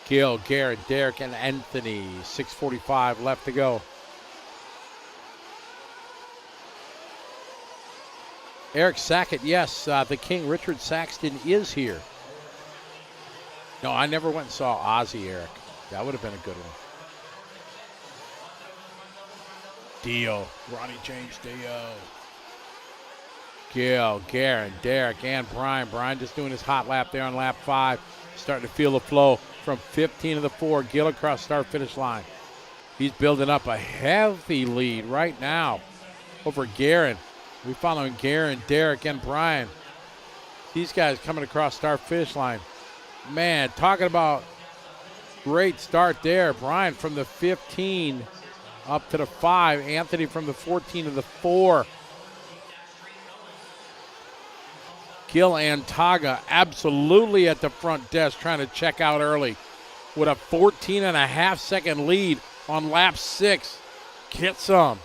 Gil, Garrett, Derek, and Anthony. 6:45 left to go. Eric Sackett, yes, the King, Richard Saxton, is here. No, I never went and saw Ozzy, Eric. That would have been a good one. Dio, Ronnie James Dio. Gil, Garen, Derek, and Brian. Brian just doing his hot lap there on lap 5. Starting to feel the flow from 15 to the 4. Gil across start-finish line. He's building up a heavy lead right now over Garen. We're following Garen, Derek, and Brian. These guys coming across start-finish line. Man, talking about great start there. Brian from the 15 up to the 5. Anthony from the 14 to the 4. Gil and Taga absolutely at the front desk trying to check out early with a 14.5-second lead on lap 6. Get some.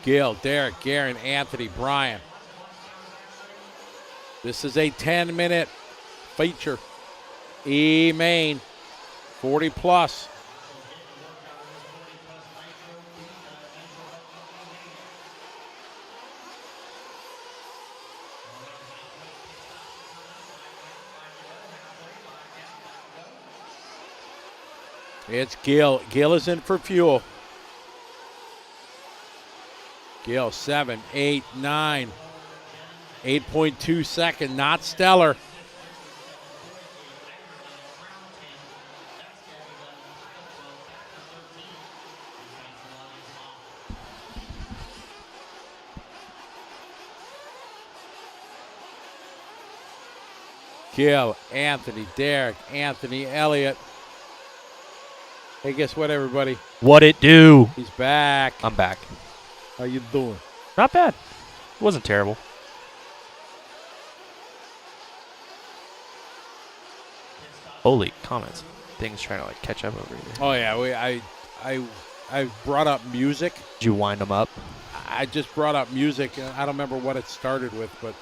Gil, Derek, Garen, Anthony, Brian. This is a 10-minute feature. E-main, 40 plus. It's Gil. Gil is in for fuel. Gil, 7, 8, 9. 8.2 second, not stellar. Gil, Anthony, Derek, Anthony, Elliott. Hey, guess what, everybody? What it do? He's back. I'm back. How you doing? Not bad. It wasn't terrible. Holy comments. Things trying to like catch up over here. Oh yeah, I brought up music. Did you wind them up? I just brought up music. I don't remember what it started with, but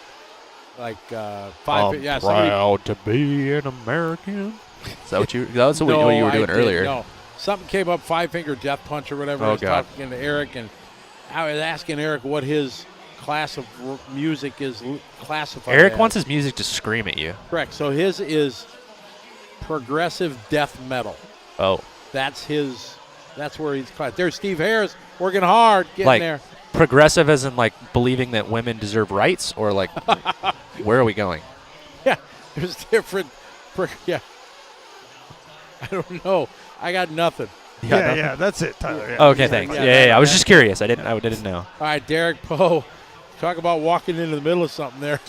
like I'm proud to be an American. Is that what you? That was what you were doing earlier. No, something came up, Five Finger Death Punch or whatever. I was talking to Eric, and I was asking Eric what his class of music is classified. Eric as. wants his music to scream at you. Correct. So his is progressive death metal. Oh. That's his. That's where he's classed. There's Steve Harris working hard, getting like, there. Progressive as in like believing that women deserve rights, or like where are we going? Yeah, there's different. Yeah. I don't know. I got nothing. Yeah, that's it, Tyler. Yeah. Okay, thanks. Yeah. I was just curious. I didn't know. All right, Derek Poe. Talk about walking into the middle of something there.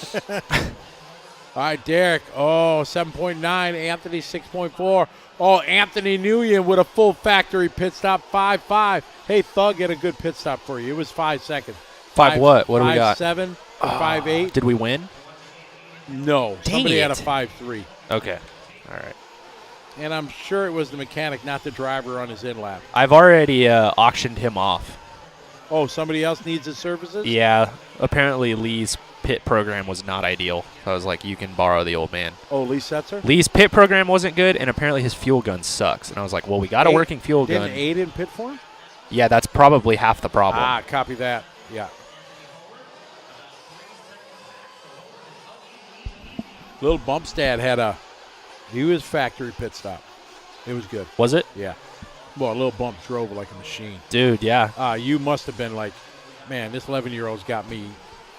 All right, Derek. Oh, 7.9. Anthony, 6.4. Oh, Anthony Nguyen with a full factory pit stop, 5.5. Hey, Thug had a good pit stop for you. It was 5 seconds. Five what? What do we got? 5.7 or 5.8. Did we win? No. Dang Somebody it. had a 5.3. Okay. All right. And I'm sure it was the mechanic, not the driver on his in lap. I've already auctioned him off. Oh, somebody else needs his services? Yeah. Apparently Lee's pit program was not ideal. I was like, you can borrow the old man. Oh, Lee Setzer? Lee's pit program wasn't good, and apparently his fuel gun sucks. And I was like, well, we got a working fuel gun. Didn't Aid in pit for him? Yeah, that's probably half the problem. Ah, copy that. Yeah. Little Bumpstad he was factory pit stop. It was good. Was it? Yeah. Well, a little bump drove like a machine. Dude, yeah. You must have been like, man, this 11-year-old's got me.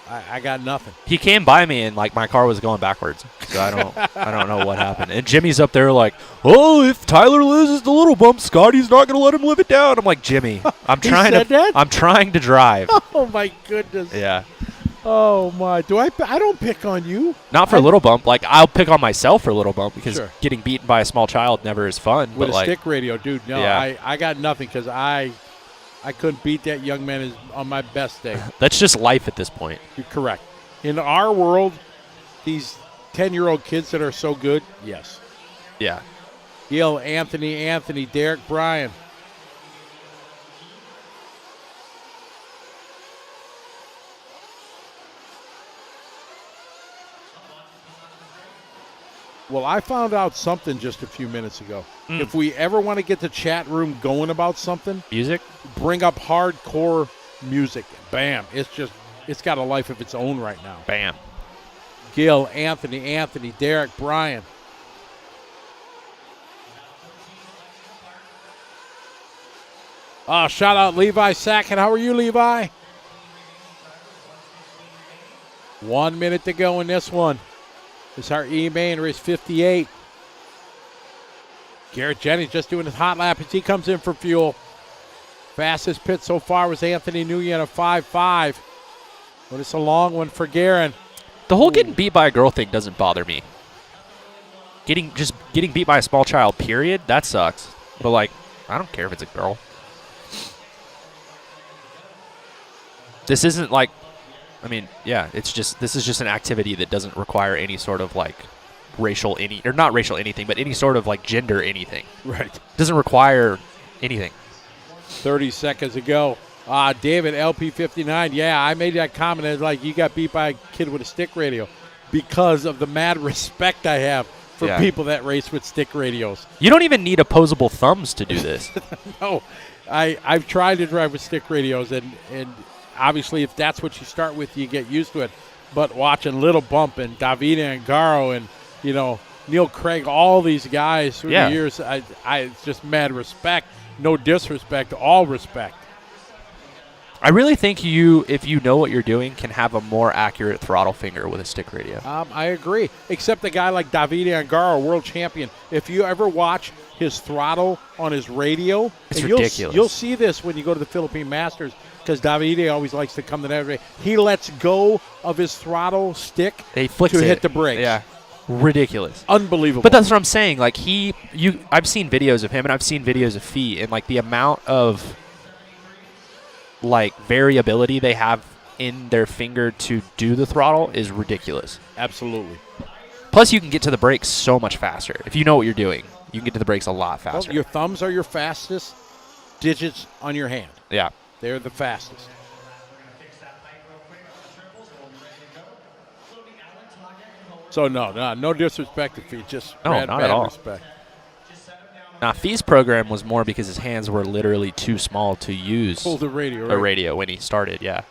I got nothing. He came by me and like my car was going backwards, so I don't know what happened. And Jimmy's up there like, oh, if Tyler loses the little bump, Scotty's not gonna let him live it down. I'm like, Jimmy, I'm trying I'm trying to drive. Oh my goodness. Yeah. Oh my. I don't pick on you. Not for a little bump. Like I'll pick on myself for a little bump because Sure. getting beaten by a small child never is fun. With but a like, stick radio, dude. No, Yeah. I got nothing because I couldn't beat that young man on my best day. that's just life at this point. You're correct. In our world, these 10-year-old kids that are so good, yes. Yeah. Gil, Anthony, Derek, Brian. Well, I found out something just a few minutes ago. If we ever want to get the chat room going about something, Music. bring up hardcore music. Bam. It's got a life of its own right now. Bam. Gil, Anthony, Derek, Brian. Shout out Levi Sackett. How are you, Levi? 1 minute to go in this one. It's our E-Main race 58. Garrett Jennings just doing his hot lap as he comes in for fuel. Fastest pit so far was Anthony Nguyen at 5.5. But it's a long one for Garen. The whole getting beat by a girl thing doesn't bother me. Getting beat by a small child, period, that sucks. But like, I don't care if it's a girl. This isn't like, I mean, yeah, this is just an activity that doesn't require any sort of like not racial anything, but any sort of like gender anything. Right. Doesn't require anything. 30 seconds ago. David, LP59. Yeah, I made that comment. It's like, you got beat by a kid with a stick radio because of the mad respect I have for people that race with stick radios. You don't even need opposable thumbs to do this. No, I've tried to drive with stick radios, and obviously if that's what you start with, you get used to it. But watching Little Bump and Davide Angaro and, Neil Craig, all these guys through the years, it's just mad respect. No disrespect, all respect. I really think if you know what you're doing, can have a more accurate throttle finger with a stick radio. I agree. Except a guy like Davide Angaro, world champion. If you ever watch his throttle on his radio, It's and ridiculous. You'll see this when you go to the Philippine Masters because Davide always likes to come to that race. He lets go of his throttle stick He flicks to it. hit the brakes. Yeah, ridiculous. Unbelievable. But that's what I'm saying. Like I've seen videos of him and I've seen videos of Fee, and like the amount of like variability they have in their finger to do the throttle is ridiculous. Absolutely. Plus, you can get to the brakes so much faster. If you know what you're doing, you can get to the brakes a lot faster. Well, your thumbs are your fastest digits on your hand. Yeah. They're the fastest. So no disrespect to Fee, just No, mad not at all. respect. Now, Fee's program was more because his hands were literally too small to use Pull the radio. a Right? radio when he started. Yeah.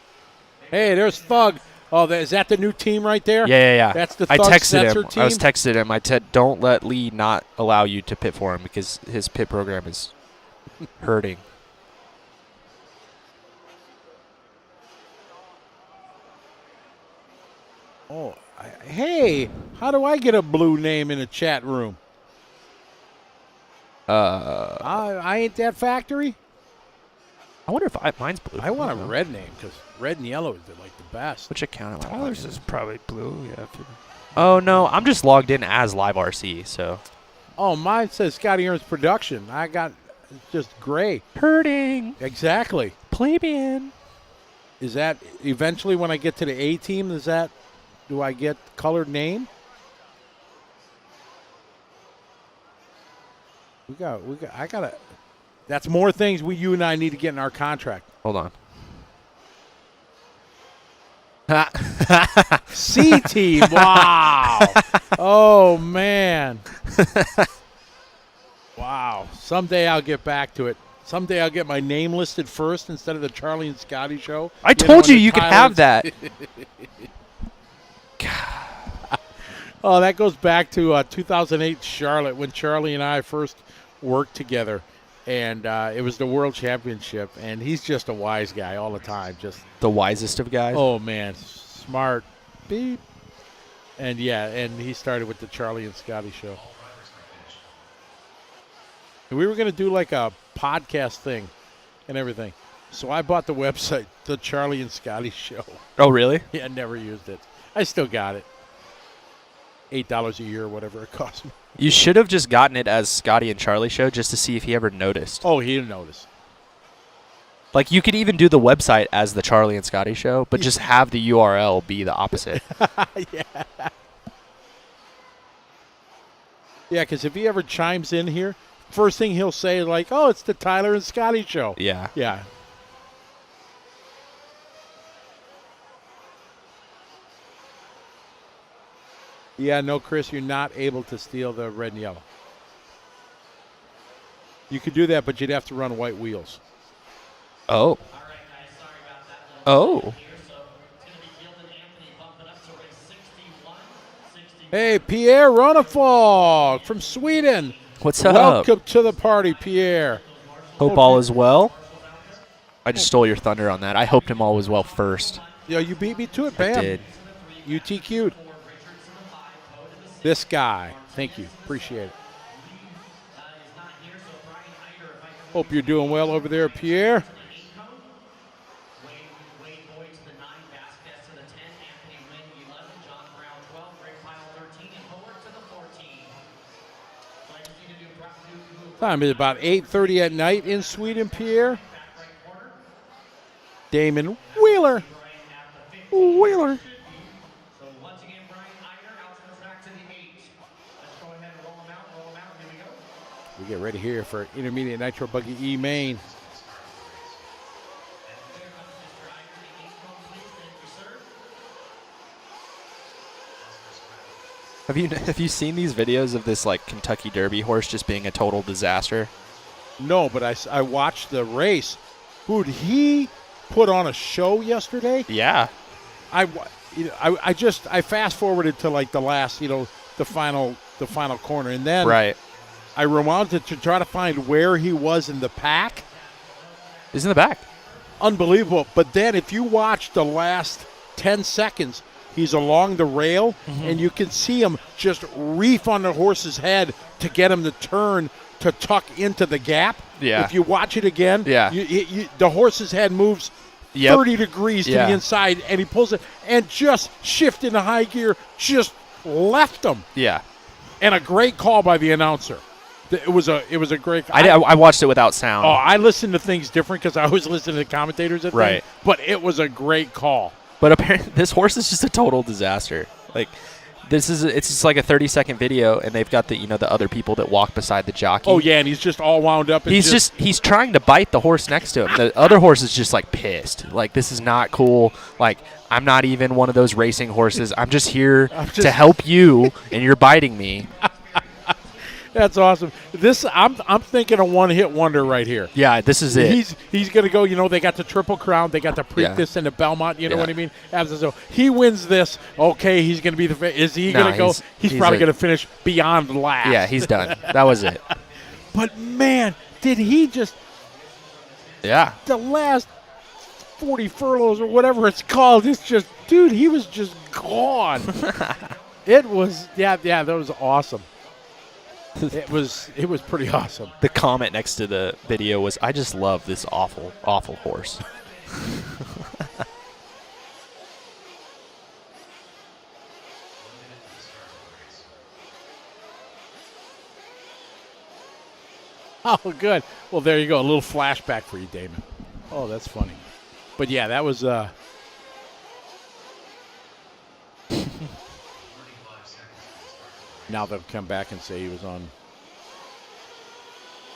Hey, there's Thug. Oh, is that the new team right there? Yeah. That's the I Thug texted Setzer him. team? I was texted him. I said, don't let Lee not allow you to pit for him because his pit program is hurting. Oh, hey, how do I get a blue name in a chat room? I ain't that factory. I wonder if mine's blue. I want a red name because red and yellow is like the best. Which account am I Tyler's logged in? is probably blue. Yeah. Oh, no. I'm just logged in as Live RC, so. Oh, mine says Scotty Ernst Production. I got just gray. Hurting. Exactly. Plebeian. Is that eventually when I get to the A team? Do I get colored name? I gotta. That's more things you and I need to get in our contract. Hold on. C team. Wow. Oh man. Wow. Someday I'll get back to it. Someday I'll get my name listed first instead of the Charlie and Scotty show. I told you and the you could Tyler- have that. Oh, that goes back to 2008 Charlotte when Charlie and I first worked together. and it was the World Championship, and he's just a wise guy all the time. Just The wisest of guys. oh man, smart, beep, and yeah, and he started with the Charlie and Scotty show. And we were gonna do like a podcast thing, and everything. So I bought the website, the Charlie and Scotty show. Oh, really? Yeah, I never used it. I still got it. $8 a year, or whatever it cost me. You should have just gotten it as Scotty and Charlie show just to see if he ever noticed. Oh, he didn't notice. Like, you could even do the website as the Charlie and Scotty show, but just have the URL be the opposite. Yeah. Yeah, because if he ever chimes in here, first thing he'll say is like, oh, it's the Tyler and Scotty show. Yeah. Yeah. Yeah, no, Chris, you're not able to steal the red and yellow. You could do that, but you'd have to run white wheels. Oh. Oh. Hey, Pierre Ronefalk from Sweden. What's up? Welcome to the party, Pierre. Hope all is well. I just stole your thunder on that. I hoped him all was well first. Yeah, you beat me to it, I Bam. did. UTQ'd. This guy. Thank you. Appreciate it. Hope you're doing well over there, Pierre. Time is about 8:30 at night in Sweden, Pierre. Damon Wheeler. Wheeler. We get ready here for intermediate nitro buggy E main. Have you seen these videos of this like Kentucky Derby horse just being a total disaster? No, but I watched the race. Dude, he put on a show yesterday. Yeah. I fast forwarded to like the last, the final corner, and then Right. I rewound it to try to find where he was in the pack. He's in the back. Unbelievable. But then if you watch the last 10 seconds, he's along the rail, and you can see him just reef on the horse's head to get him to turn to tuck into the gap. Yeah. If you watch it again, Yeah. the horse's head moves Yep. 30 degrees to Yeah. the inside, and he pulls it and just shift into high gear, just left him. Yeah. And a great call by the announcer. It was a great. I watched it without sound. Oh, I listen to things different because I always listen to the commentators at Right. things, but it was a great call. But apparently, this horse is just a total disaster. Like, it's just like a 30-second video, and they've got the other people that walk beside the jockey. Oh yeah, and he's just all wound up. And He's trying to bite the horse next to him. The other horse is just like pissed. Like, this is not cool. Like, I'm not even one of those racing horses. I'm just here to help you, and you're biting me. That's awesome. This I'm thinking a one-hit wonder right here. Yeah, this is it. He's gonna go. They got the Triple Crown. They got the Preakness and the Belmont. You know what I mean? So he wins this. Okay, he's gonna be the. Is he gonna go? He's probably gonna finish beyond last. Yeah, he's done. That was it. But man, did he just? Yeah. The last 40 furlongs or whatever it's called. It's just, dude, he was just gone. It was, yeah, that was awesome. It was pretty awesome. The comment next to the video was, "I just love this awful, awful horse." Oh, good. Well, there you go. A little flashback for you, Damon. Oh, that's funny. But yeah, that was now they'll come back and say he was on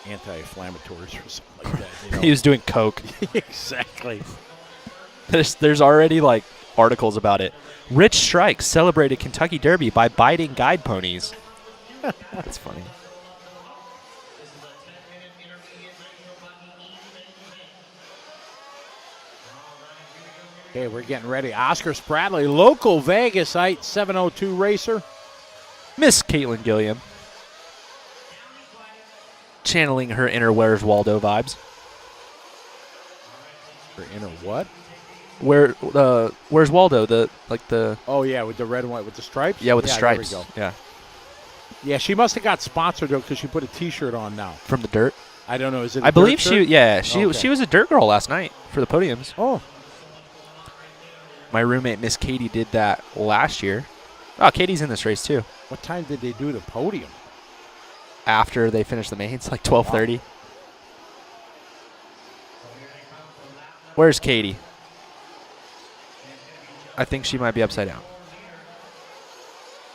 anti-inflammatories or something like that. He was doing coke. Exactly. There's already like articles about it. Rich Strike celebrated Kentucky Derby by biting guide ponies. That's funny. Okay, we're getting ready. Oscar Spradley, local Vegasite 702 racer. Miss Caitlin Gilliam. channeling her inner Where's Waldo vibes. Her inner what? Where's Waldo? The Oh yeah, with the red and white with the stripes. yeah, with the stripes. There we go. Yeah, Yeah, she must have got sponsored though because she put a T-shirt on now. from the dirt. I don't know. Is it? I believe she Okay. was a dirt girl last night for the podiums. Oh, My roommate Miss Katie did that last year. Oh, Katie's in this race too. what time did they do the podium? After they finished the mains, like 12:30. Where's Katie? I think she might be upside down.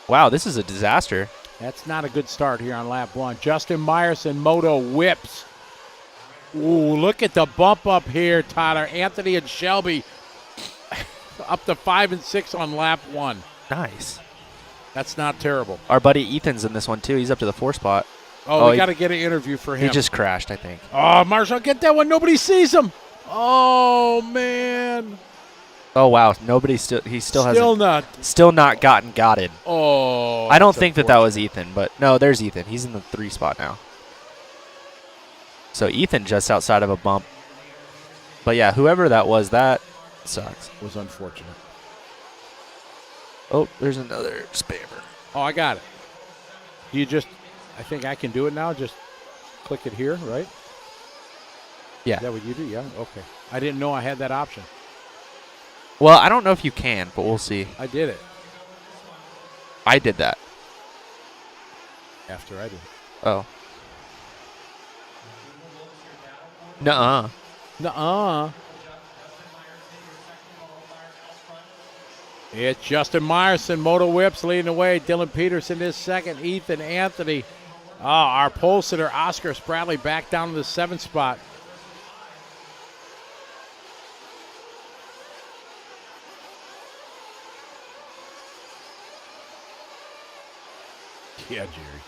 Wow, this is a disaster. That's not a good start here on lap 1. Justin Meyerson moto whips. Ooh, look at the bump up here, Tyler. Anthony and Shelby up to 5 and 6 on lap 1. Nice. That's not terrible. Our buddy Ethan's in this one too. He's up to the 4 spot. Oh, we he- got to get an interview for him. He just crashed, I think. Oh, Marshall, get that one. Nobody sees him. Oh, man. Oh wow, he's still not gotten gotted. Oh. I don't that's think that was Ethan, but no, there's Ethan. He's in the 3 spot now. So Ethan just outside of a bump. But yeah, whoever that was, that sucks. It was unfortunate. Oh, there's another spammer. Oh, I got it. I think I can do it now. Just click it here, right? Yeah. Is that what you do? Yeah? Okay. I didn't know I had that option. Well, I don't know if you can, but we'll see. I did it I did that. after I did it. Oh. Nuh-uh. Nuh-uh. It's Justin Meyerson, Moto Whips leading the way. Dylan Peterson is second. Ethan Anthony. Our pole sitter, Oscar Spradley, back down to the 7th spot. Yeah, Jerry.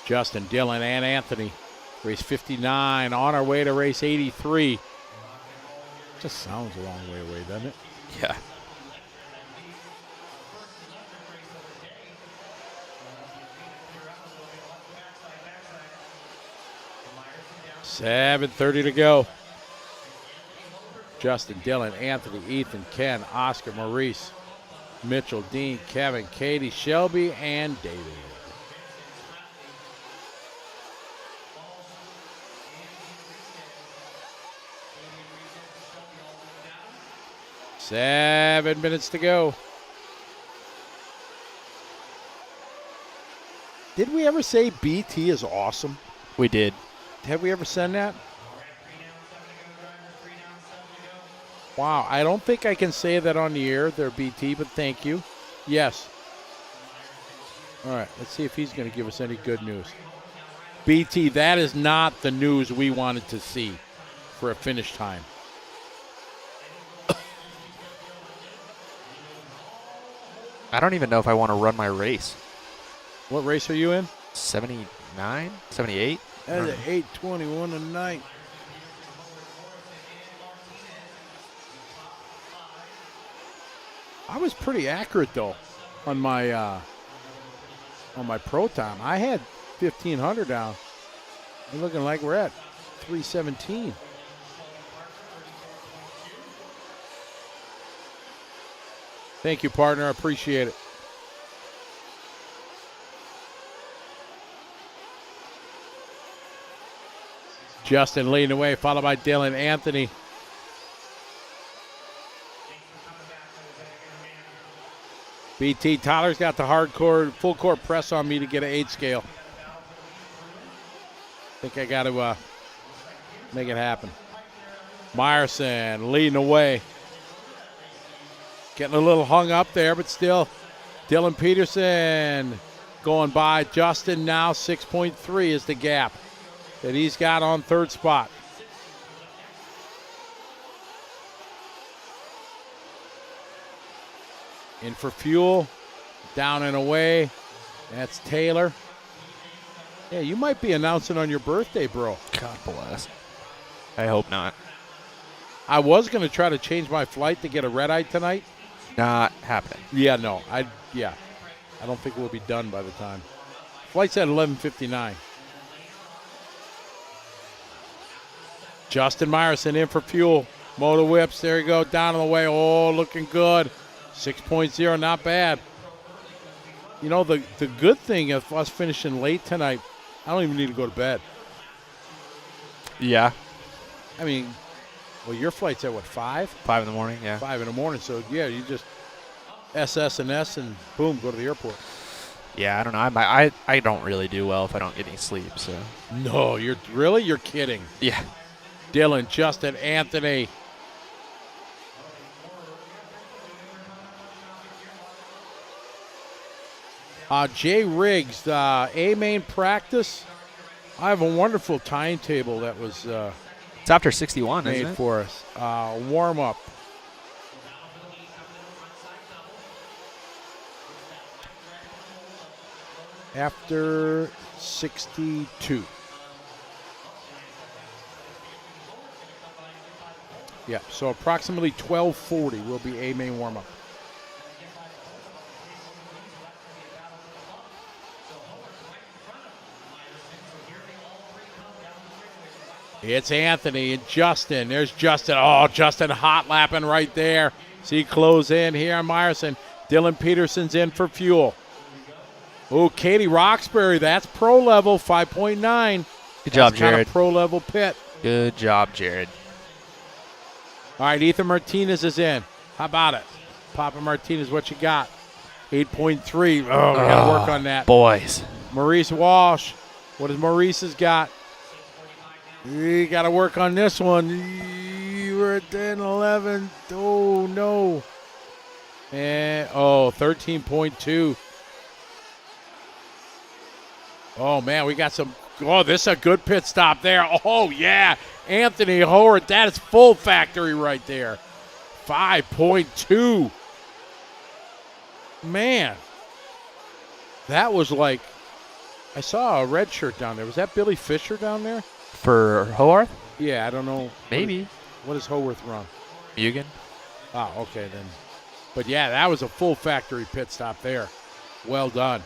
Justin, Dylan, and Anthony. Race 59 on our way to race 83. Just sounds a long way away, doesn't it? Yeah. $7:30 to go. Justin, Dylan, Anthony, Ethan, Ken, Oscar, Maurice, Mitchell, Dean, Kevin, Katie, Shelby, and David. Seven minutes to go. Did we ever say BT is awesome? We did. Have we ever said that? Wow, I don't think I can say that on the air, there, BT, but thank you. Yes. All right, let's see if he's going to give us any good news. BT, that is not the news we wanted to see for a finish time. I don't even know if I want to run my race. What race are you in? 79? 78? That's an 8:21 tonight. I was pretty accurate though on my pro time. I had 1500 down. We're looking like we're at 317. Thank you, partner. I appreciate it. Justin leading the way, followed by Dylan Anthony. BT, Tyler's got the hardcore, full court press on me to get an 8 scale. I think I got to make it happen. Meyerson leading the way. Getting a little hung up there, but still. Dylan Peterson going by. Justin now 6.3 is the gap that he's got on 3rd spot. In for fuel, down and away. That's Taylor. Yeah, you might be announcing on your birthday, bro. God bless. I hope not. I was going to try to change my flight to get a red-eye tonight. Not happening. Yeah, no. I don't think we'll be done by the time. Flight's at 11:59. Justin Myerson in for fuel. Motor whips. There you go. Down on the way. Oh, looking good. 6.0. Not bad. You know, the good thing of us finishing late tonight, I don't even need to go to bed. Yeah. I mean, well, your flight's at what, 5? 5 in the morning, yeah. 5 in the morning. So, yeah, you just SS&S and boom, go to the airport. Yeah, I don't know. I don't really do well if I don't get any sleep, so. No, you're kidding. Yeah. Dylan, Justin, Anthony. Jay Riggs, A main practice. I have a wonderful timetable that was It's after 61, made isn't it? for us. Warm up. After 62. Yeah, so approximately 12:40 will be A main warm up. It's Anthony and Justin. There's Justin. Oh, Justin hot lapping right there. See, close in here on Myerson. Dylan Peterson's in for fuel. Oh, Katie Roxbury, that's pro level, 5.9. Good job, That's kind Jared. of pro level pit. Good job, Jared. All right, Ethan Martinez is in. How about it? Papa Martinez, what you got? 8.3. Oh, we got to work on that. Boys. Maurice Walsh. What does Maurice's got? We got to work on this one. We're at 10, 11. Oh, no. And, 13.2. Oh, man, we got some. Oh, this is a good pit stop there. Oh, yeah. Anthony Howard, that is full factory right there. 5.2. Man. That was like, I saw a red shirt down there. Was that Billy Fisher down there? For Howarth? Yeah, I don't know. Maybe. What does Howarth run? Mugen? Oh, okay then. But yeah, that was a full factory pit stop there. Well done.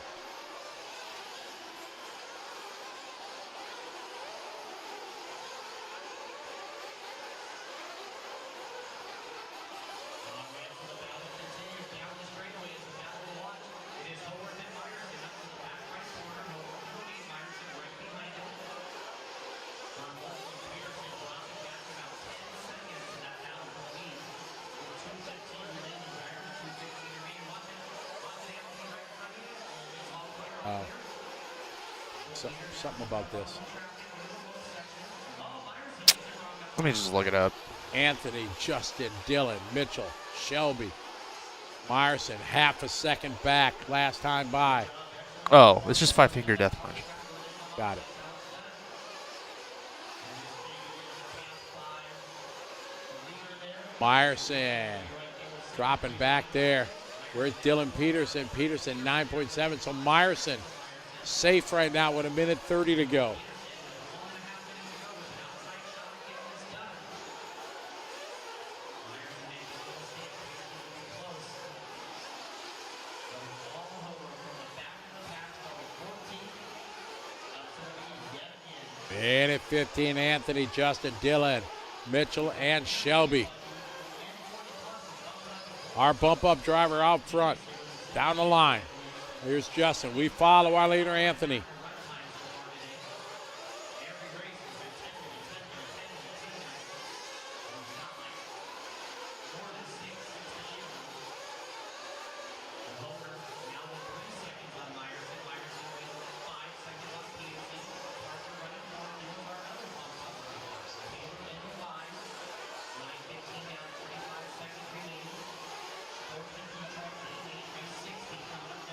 Something about this. Let me just look it up. Anthony, Justin, Dylan, Mitchell, Shelby, Myerson, half a second back last time by. Oh, it's just 5-finger death punch. Got it. Myerson dropping back there. Where's Dylan Peterson? Peterson 9.7. So Myerson safe right now with 1:30 to go. Minute 15, Anthony, Justin, Dylan, Mitchell, and Shelby. Our bump-up driver out front, down the line. Here's Justin. We follow our leader, Anthony.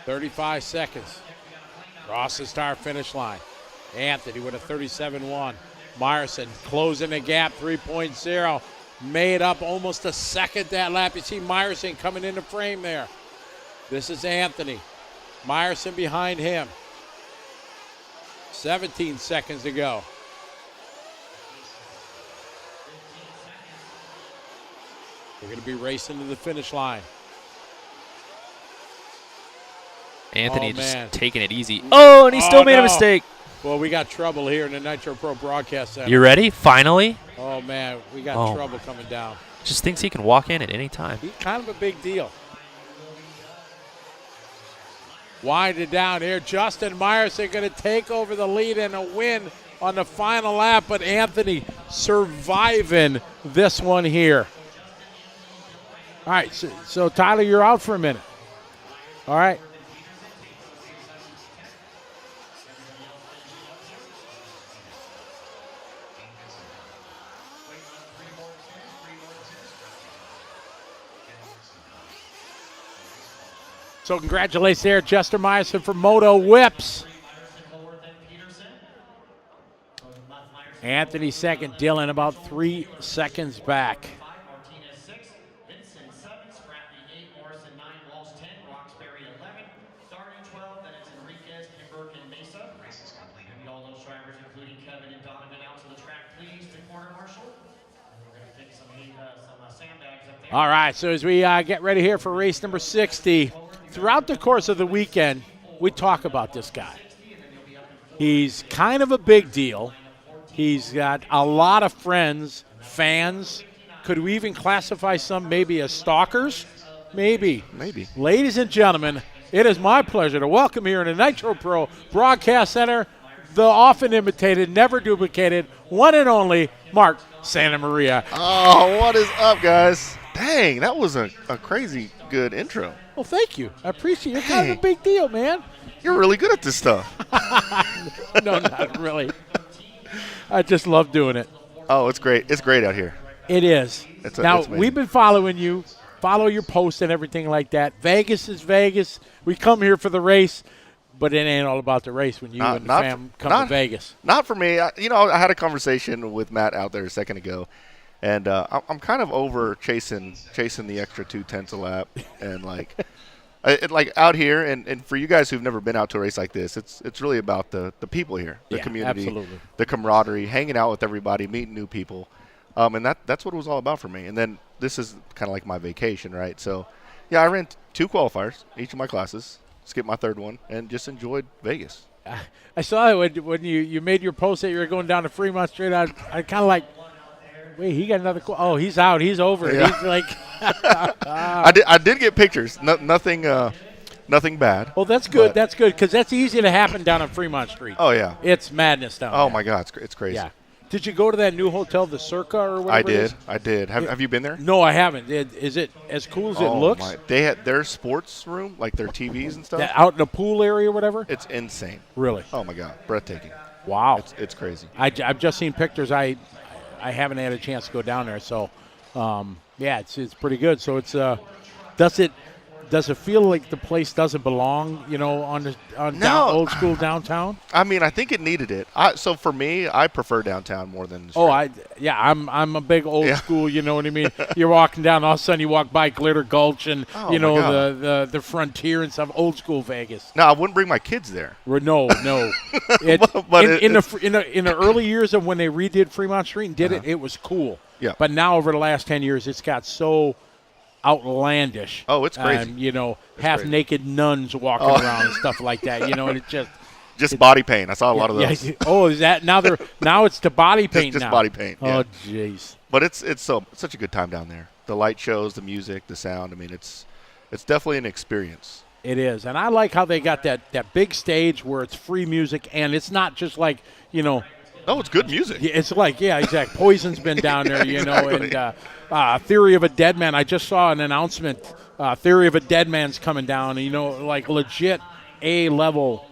.35 seconds. Crosses to our finish line. Anthony with a 37.1. Myerson closing the gap, 3.0. Made up almost a second that lap. You see Myerson coming into frame there. This is Anthony. Myerson behind him. 17 seconds to go. We're going to be racing to the finish line. Anthony Oh, man. just taking it easy. Oh, and he still made a mistake. Well, we got trouble here in the Nitro Pro Broadcast Center. You ready? Finally? Oh, man, we got trouble coming down. Just thinks he can walk in at any time. He's kind of a big deal. Winding down here. Justin Myerson going to take over the lead and a win on the final lap, but Anthony surviving this one here. All right, so Tyler, you're out for a minute. All right. So congratulations there, Chester Myerson for Moto Whips. Anthony second, Dylan about 3 seconds back. All right, so as we get ready here for race number 60, throughout the course of the weekend, we talk about this guy. He's kind of a big deal. He's got a lot of friends, fans. Could we even classify some maybe as stalkers? Maybe. Ladies and gentlemen, it is my pleasure to welcome here in the Nitro Pro Broadcast Center the often imitated, never duplicated, one and only Mark Santa Maria. Oh, what is up, guys? Dang, that was a crazy good intro. Well, thank you. I appreciate it. You're kind of a big deal, man. You're really good at this stuff. No, not really. I just love doing it. Oh, it's great. It's great out here. It is. It's we've been following you, follow your posts and everything like that. Vegas is Vegas. We come here for the race, but it ain't all about the race when you and the fam come to Vegas. Not for me. I had a conversation with Matt out there a second ago, and I'm kind of over chasing the extra 2/10 a lap, and like out here, and for you guys who've never been out to a race like this, it's really about the people here, the community, absolutely. The camaraderie, hanging out with everybody, meeting new people, and that's what it was all about for me. And then this is kind of like my vacation, right? So, yeah, I ran 2 qualifiers, each of my classes, skipped my 3rd one, and just enjoyed Vegas. I saw it when you made your post that you were going down to Fremont Street. I kind of like, wait, he got another. Oh, he's out. He's over. Yeah. He's like. I did get pictures. Nothing bad. Well, that's good. That's good because that's easy to happen down on Fremont Street. Oh yeah, it's madness down there. Oh my God, it's crazy. Yeah. Did you go to that new hotel, the Circa or whatever? I did. Have you been there? No, I haven't. Is it as cool as it looks? They had their sports room, like their TVs and stuff. Out in the pool area or whatever? It's insane. Really? Oh my God, breathtaking. Wow. It's crazy. I've just seen pictures. I haven't had a chance to go down there, so yeah, it's pretty good. So it's does it feel like the place doesn't belong, old school downtown? I mean, I think it needed it. So for me, I prefer downtown more than. I'm a big old school. You know what I mean? You're walking down, all of a sudden you walk by Glitter Gulch and the Frontier and stuff. Old school Vegas. No, I wouldn't bring my kids there. No. In the early years of when they redid Fremont Street and did it was cool. Yeah. But now over the last 10 years, it's got so outlandish. Oh, it's crazy. Half-naked nuns walking around and stuff like that. And it just body paint. I saw a lot of those. Yeah. Oh, is that now it's to body paint just now. Body paint. Yeah. Oh, jeez. But it's such a good time down there. The light shows, the music, the sound. I mean, it's definitely an experience. It is, and I like how they got that big stage where it's free music, and it's not just like No, it's good music. It's like, exactly. Poison's been down there, Exactly. And Theory of a Dead Man. I just saw an announcement. Theory of a Dead Man's coming down. Like legit A-level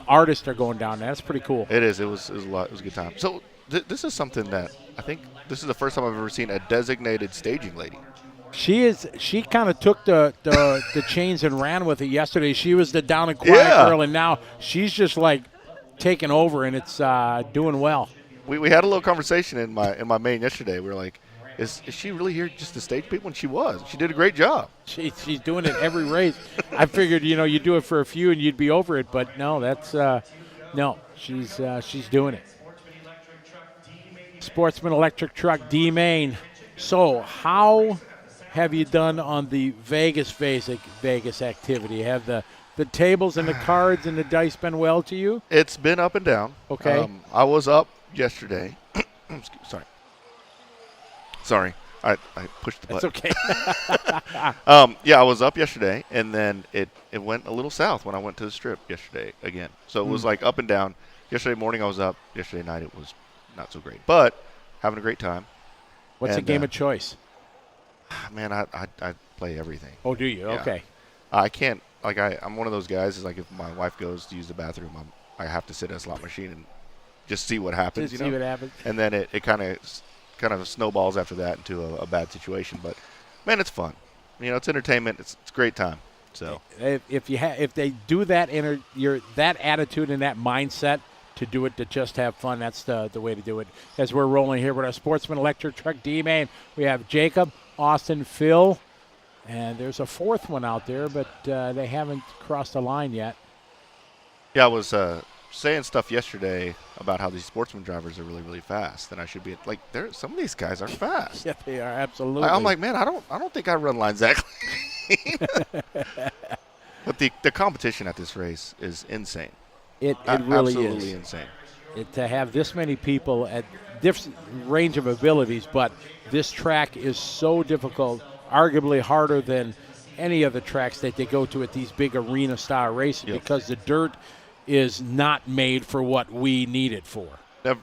artists are going down there. That's pretty cool. It is. It was a lot. It was a good time. So this is something that I think this is the first time I've ever seen a designated staging lady. She kind of took the chains and ran with it yesterday. She was the down and quiet girl, and now she's just like taking over, and it's doing well. We had a little conversation in my main yesterday. We were like, is she really here just to stage people? And she was. She did a great job. She's doing it every race. I figured you do it for a few and you'd be over it, but no, she's doing it. Sportsman Electric Truck D Main. So how have you done on the Vegas activity? Have the the tables and the cards and the dice been well to you? It's been up and down. Okay. I was up yesterday. Sorry. I pushed the button. It's okay. Yeah, I was up yesterday, and then it went a little south when I went to the strip yesterday again. So it was like up and down. Yesterday morning I was up. Yesterday night it was not so great. But having a great time. What's a game of choice? Man, I play everything. Oh, do you? Yeah. Okay. I can't, like, I'm one of those guys, is like if my wife goes to use the bathroom, I have to sit at a slot machine and just see what happens, See what happens. And then it kind of snowballs after that into a bad situation. But, man, it's fun. It's entertainment. It's a great time. So if they do that that attitude and that mindset to do it, to just have fun, that's the way to do it. As we're rolling here with our Sportsman Electric Truck D-Main, we have Jacob, Austin, Phil, and there's a fourth one out there, but they haven't crossed the line yet. Yeah, I was saying stuff yesterday about how these sportsman drivers are really, really fast, and I should be like, some of these guys are fast. Yeah, they are, absolutely. I'm like, man, I don't think I run lines that clean. But the competition at this race is insane. It really absolutely is insane. To have this many people at different range of abilities, but this track is so difficult, arguably harder than any of the tracks that they go to at these big arena-style races, because the dirt is not made for what we need it for.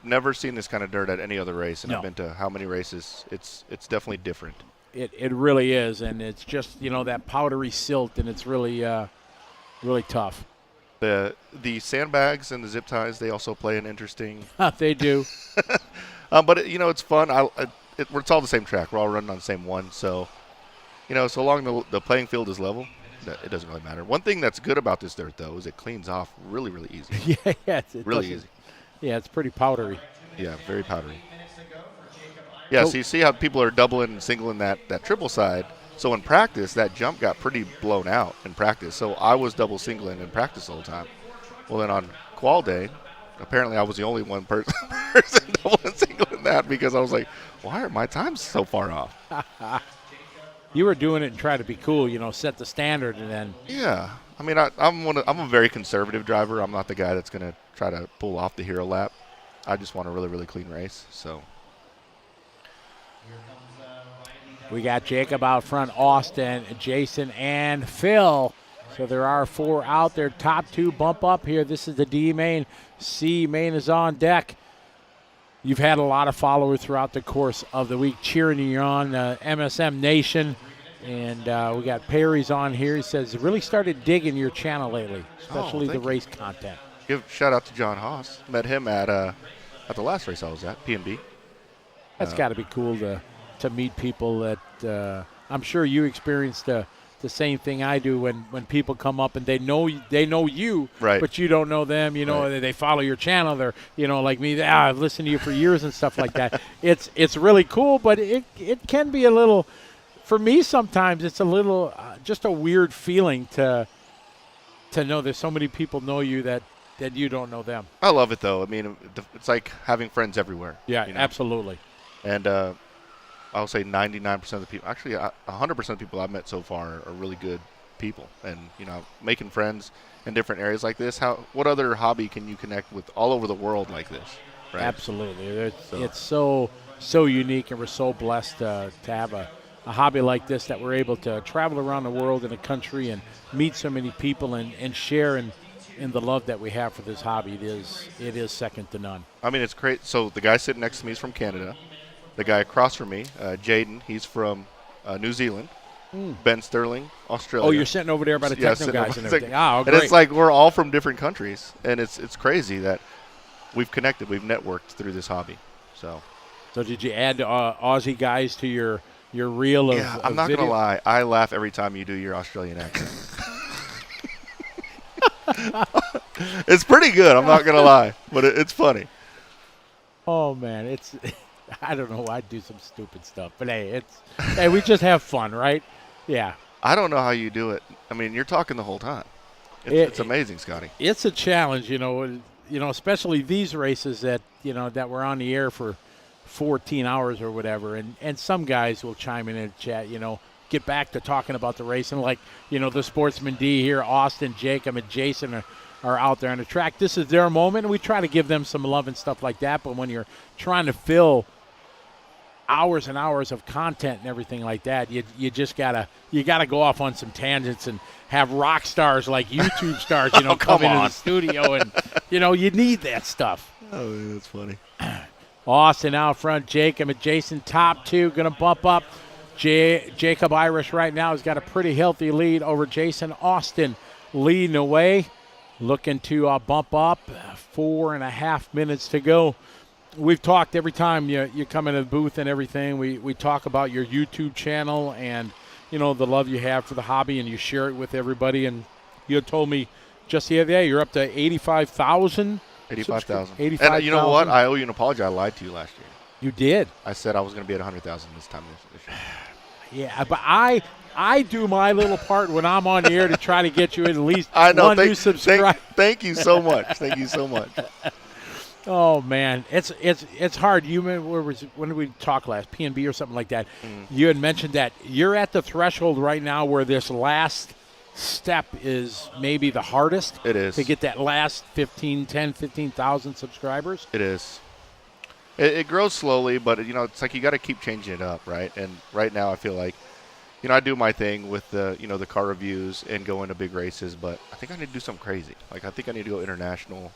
Never seen this kind of dirt at any other race, and No. I've been to how many races. It's definitely different. It really is, and it's just, that powdery silt, and it's really really tough. The sandbags and the zip ties, they also play an interesting. They do. But it's fun. It's all the same track. We're all running on the same one, so so long the playing field is level, it doesn't really matter. One thing that's good about this dirt, though, is it cleans off really, really easy. Yeah, really easy. Yeah, it's pretty powdery. Yeah, very powdery. Yeah, so you see how people are doubling and singling that triple side. So in practice, that jump got pretty blown out in practice. So I was double singling in practice the whole time. Well, then on qual day, apparently I was the only one person double and singling that, because I was like, why are my times so far off? You were doing it and trying to be cool, set the standard, and then. Yeah, I mean, I'm a very conservative driver. I'm not the guy that's going to try to pull off the hero lap. I just want a really, really clean race. So. We got Jacob out front, Austin, Jason, and Phil. So there are four out there. Top two bump up here. This is the D main. C main is on deck. You've had a lot of followers throughout the course of the week cheering you on, MSM Nation. And we got Perry's on here. He says, really started digging your channel lately, especially the race content. Give shout out to John Haas. Met him at the last race I was at, P&B. That's got to be cool to meet people that I'm sure you experienced the same thing I do when people come up and they know you, right, but you don't know them. Right. They follow your channel. They're like me. I've listened to you for years and stuff like that. It's really cool, but it can be a little. For me, sometimes it's a little just a weird feeling to know there's so many people know you that you don't know them. I love it, though. I mean, it's like having friends everywhere. Yeah, absolutely. And I'll say 99% of the people, actually 100% of the people I've met so far are really good people. And, making friends in different areas like this, what other hobby can you connect with all over the world like this? Right? Absolutely. It's so unique, and we're so blessed to have a hobby like this, that we're able to travel around the world in the country and meet so many people and share in the love that we have for this hobby. It is second to none. I mean, it's great. So the guy sitting next to me is from Canada. The guy across from me, Jaden, he's from New Zealand. Ben Sterling, Australia. Oh, you're sitting over there by the techno guys and everything. Oh, great. And it's like we're all from different countries, and it's crazy that we've connected, we've networked through this hobby. So did you add Aussie guys to your reel of? Yeah, I'm not gonna lie. I laugh every time you do your Australian accent. It's pretty good. I'm not gonna lie, but it's funny. Oh man, I don't know. I do some stupid stuff, but hey, we just have fun, right? Yeah. I don't know how you do it. I mean, you're talking the whole time. It's amazing, Scotty. It's a challenge, especially these races that we're on the air for 14 hours or whatever, and some guys will chime in and chat, get back to talking about the racing, like, the Sportsman D here, Austin, Jacob, and Jason are out there on the track. This is their moment, and we try to give them some love and stuff like that. But when you're trying to fill hours and hours of content and everything like that, you just gotta go off on some tangents and have rock stars like YouTube stars, come into the studio, and you need that stuff. Oh, that's funny. Austin out front, Jacob and Jason top two, gonna bump up. Jacob Irish right now has got a pretty healthy lead over Jason. Austin leading away, looking to bump up. 4.5 minutes to go. We've talked every time you come into the booth and everything. We talk about your YouTube channel and, the love you have for the hobby, and you share it with everybody. And you told me just the other day you're up to 85,000. 85,000. 85,000. And you know what? I owe you an apology. I lied to you last year. You did. I said I was going to be at 100,000 this time this year. Yeah, but I do my little part when I'm on the air to try to get you at least I know. one new subscriber. Thank you so much. Thank you so much. Oh man, it's hard. When did we talk last? P&B or something like that. You had mentioned that you're at the threshold right now where this last step is maybe the hardest. It is. To get that last 15,000 subscribers. It is. It grows slowly, but it's like you got to keep changing it up, right? And right now I feel like I do my thing with the the car reviews and going to big races, but I think I need to do something crazy. Like I think I need to go international.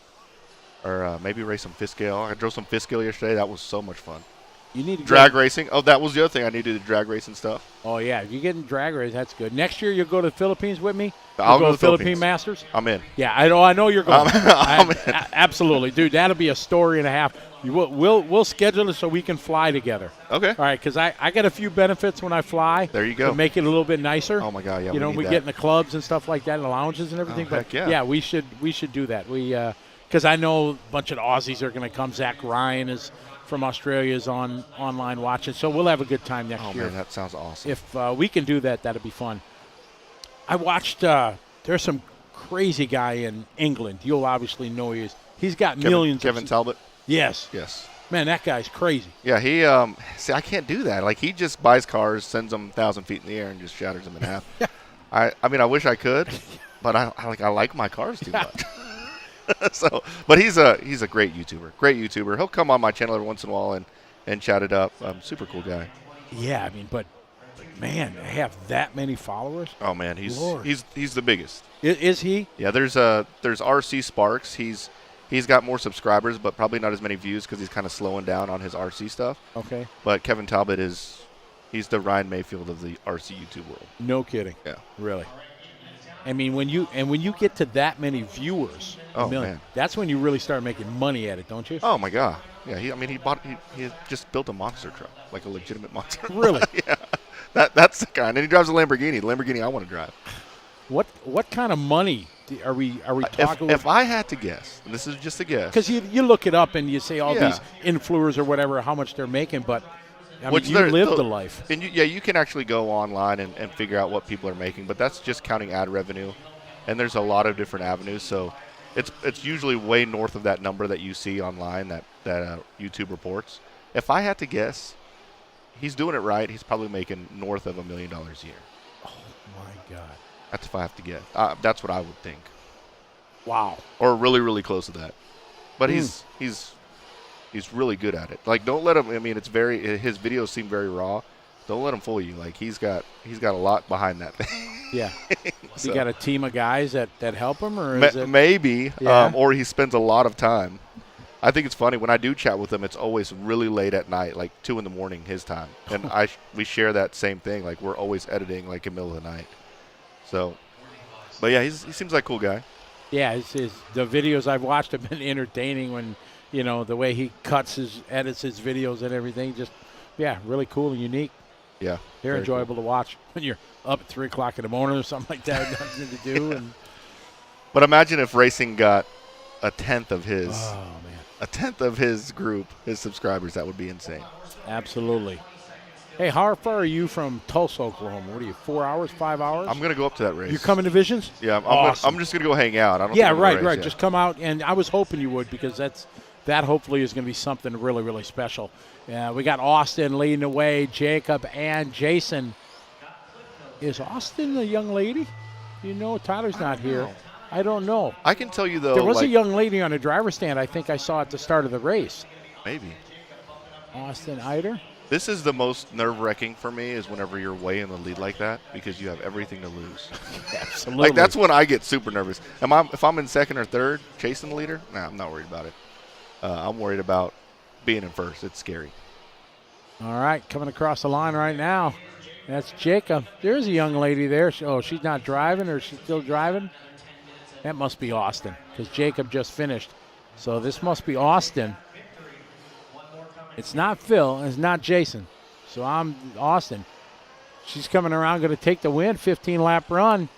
Or maybe race some fifth scale. I drove some fifth scale yesterday. That was so much fun. You need to drag racing. Oh, that was the other thing. I needed to drag racing stuff. Oh yeah, if you get in drag race, that's good. Next year you'll go to the Philippines with me. I'll go to the Philippine Philippines. Masters. I'm in. Yeah, I know you're going. I'm in. Absolutely, dude. That'll be a story and a half. We'll schedule it so we can fly together. Okay. All right, because I get a few benefits when I fly. There you go. To make it a little bit nicer. Oh my God, yeah. We get in the clubs and stuff like that, in the lounges and everything. Oh, but heck yeah. we should do that. Because I know a bunch of Aussies are going to come. Zach Ryan is from Australia is online watching, so we'll have a good time next year. Oh man, that sounds awesome. If we can do that, that'll be fun. I watched. There's some crazy guy in England. You'll obviously know he is. He's got millions. Kevin Talbot. Yes. Yes. Man, that guy's crazy. Yeah, he. See, I can't do that. Like he just buys cars, sends them 1,000 feet in the air, and just shatters them in half. I mean, I wish I could, but I like my cars too much. So, but he's a great YouTuber. Great YouTuber. He'll come on my channel every once in a while and chat it up. Super cool guy. Yeah, I mean, but man, to have that many followers. Oh man, he's the biggest. Is he? Yeah, there's RC Sparks. He's got more subscribers, but probably not as many views because he's kind of slowing down on his RC stuff. Okay. But Kevin Talbot he's the Ryan Mayfield of the RC YouTube world. No kidding. Yeah. Really. I mean, when you get to that many viewers, man, that's when you really start making money at it, don't you? Oh my God. Yeah. He just built a monster truck, like a legitimate monster. Really? Yeah. That's the kind. And he drives a Lamborghini. The Lamborghini I want to drive. What kind of money are we talking? If I had to guess, and this is just a guess, because you look it up and you say all these influencers or whatever, how much they're making, but I mean, you live the life. And you can actually go online and figure out what people are making, but that's just counting ad revenue, and there's a lot of different avenues. So it's usually way north of that number that you see online that YouTube reports. If I had to guess, he's doing it right. He's probably making north of $1 million a year. Oh my God. That's if I have to guess. That's what I would think. Wow. Or really, really close to that. But he's really good at it. Like, don't let him. I mean, his videos seem very raw. Don't let him fool you. Like, he's got a lot behind that thing. Yeah. So, you got a team of guys that help him, or is it maybe? Yeah. Or he spends a lot of time. I think it's funny when I do chat with him. It's always really late at night, like 2 a.m. his time, and we share that same thing. Like, we're always editing like in the middle of the night. So, but yeah, he seems like a cool guy. Yeah, the videos I've watched have been entertaining when, the way he edits his videos and everything. Just, really cool and unique. Yeah. They're enjoyable to watch when you're up at 3 o'clock in the morning or something like that, nothing to do. But imagine if racing got a tenth of his group, his subscribers. That would be insane. Absolutely. Hey, how far are you from Tulsa, Oklahoma? What are you, 4 hours, 5 hours? I'm going to go up to that race. You coming to Visions? Yeah, awesome. I'm just going to go hang out. I don't right. Race, Just come out, and I was hoping you would, because that hopefully is going to be something really, really special. We got Austin leading the way, Jacob and Jason Is Austin a young lady? You know, Tyler's not here. I don't know. I can tell you, though. There was a young lady on the driver's stand I think I saw at the start of the race. Maybe. Austin Eider? This is the most nerve-wracking for me is whenever you're way in the lead like that because you have everything to lose. Absolutely. Like, that's when I get super nervous. If I'm in second or third chasing the leader, I'm not worried about it. I'm worried about being in first. It's scary. All right, coming across the line right now. That's Jacob. There's a young lady there. She's not driving, or she's still driving? That must be Austin because Jacob just finished. So this must be Austin. It's not Phil. It's not Jason. So I'm Austin. She's coming around, going to take the win. 15-lap run.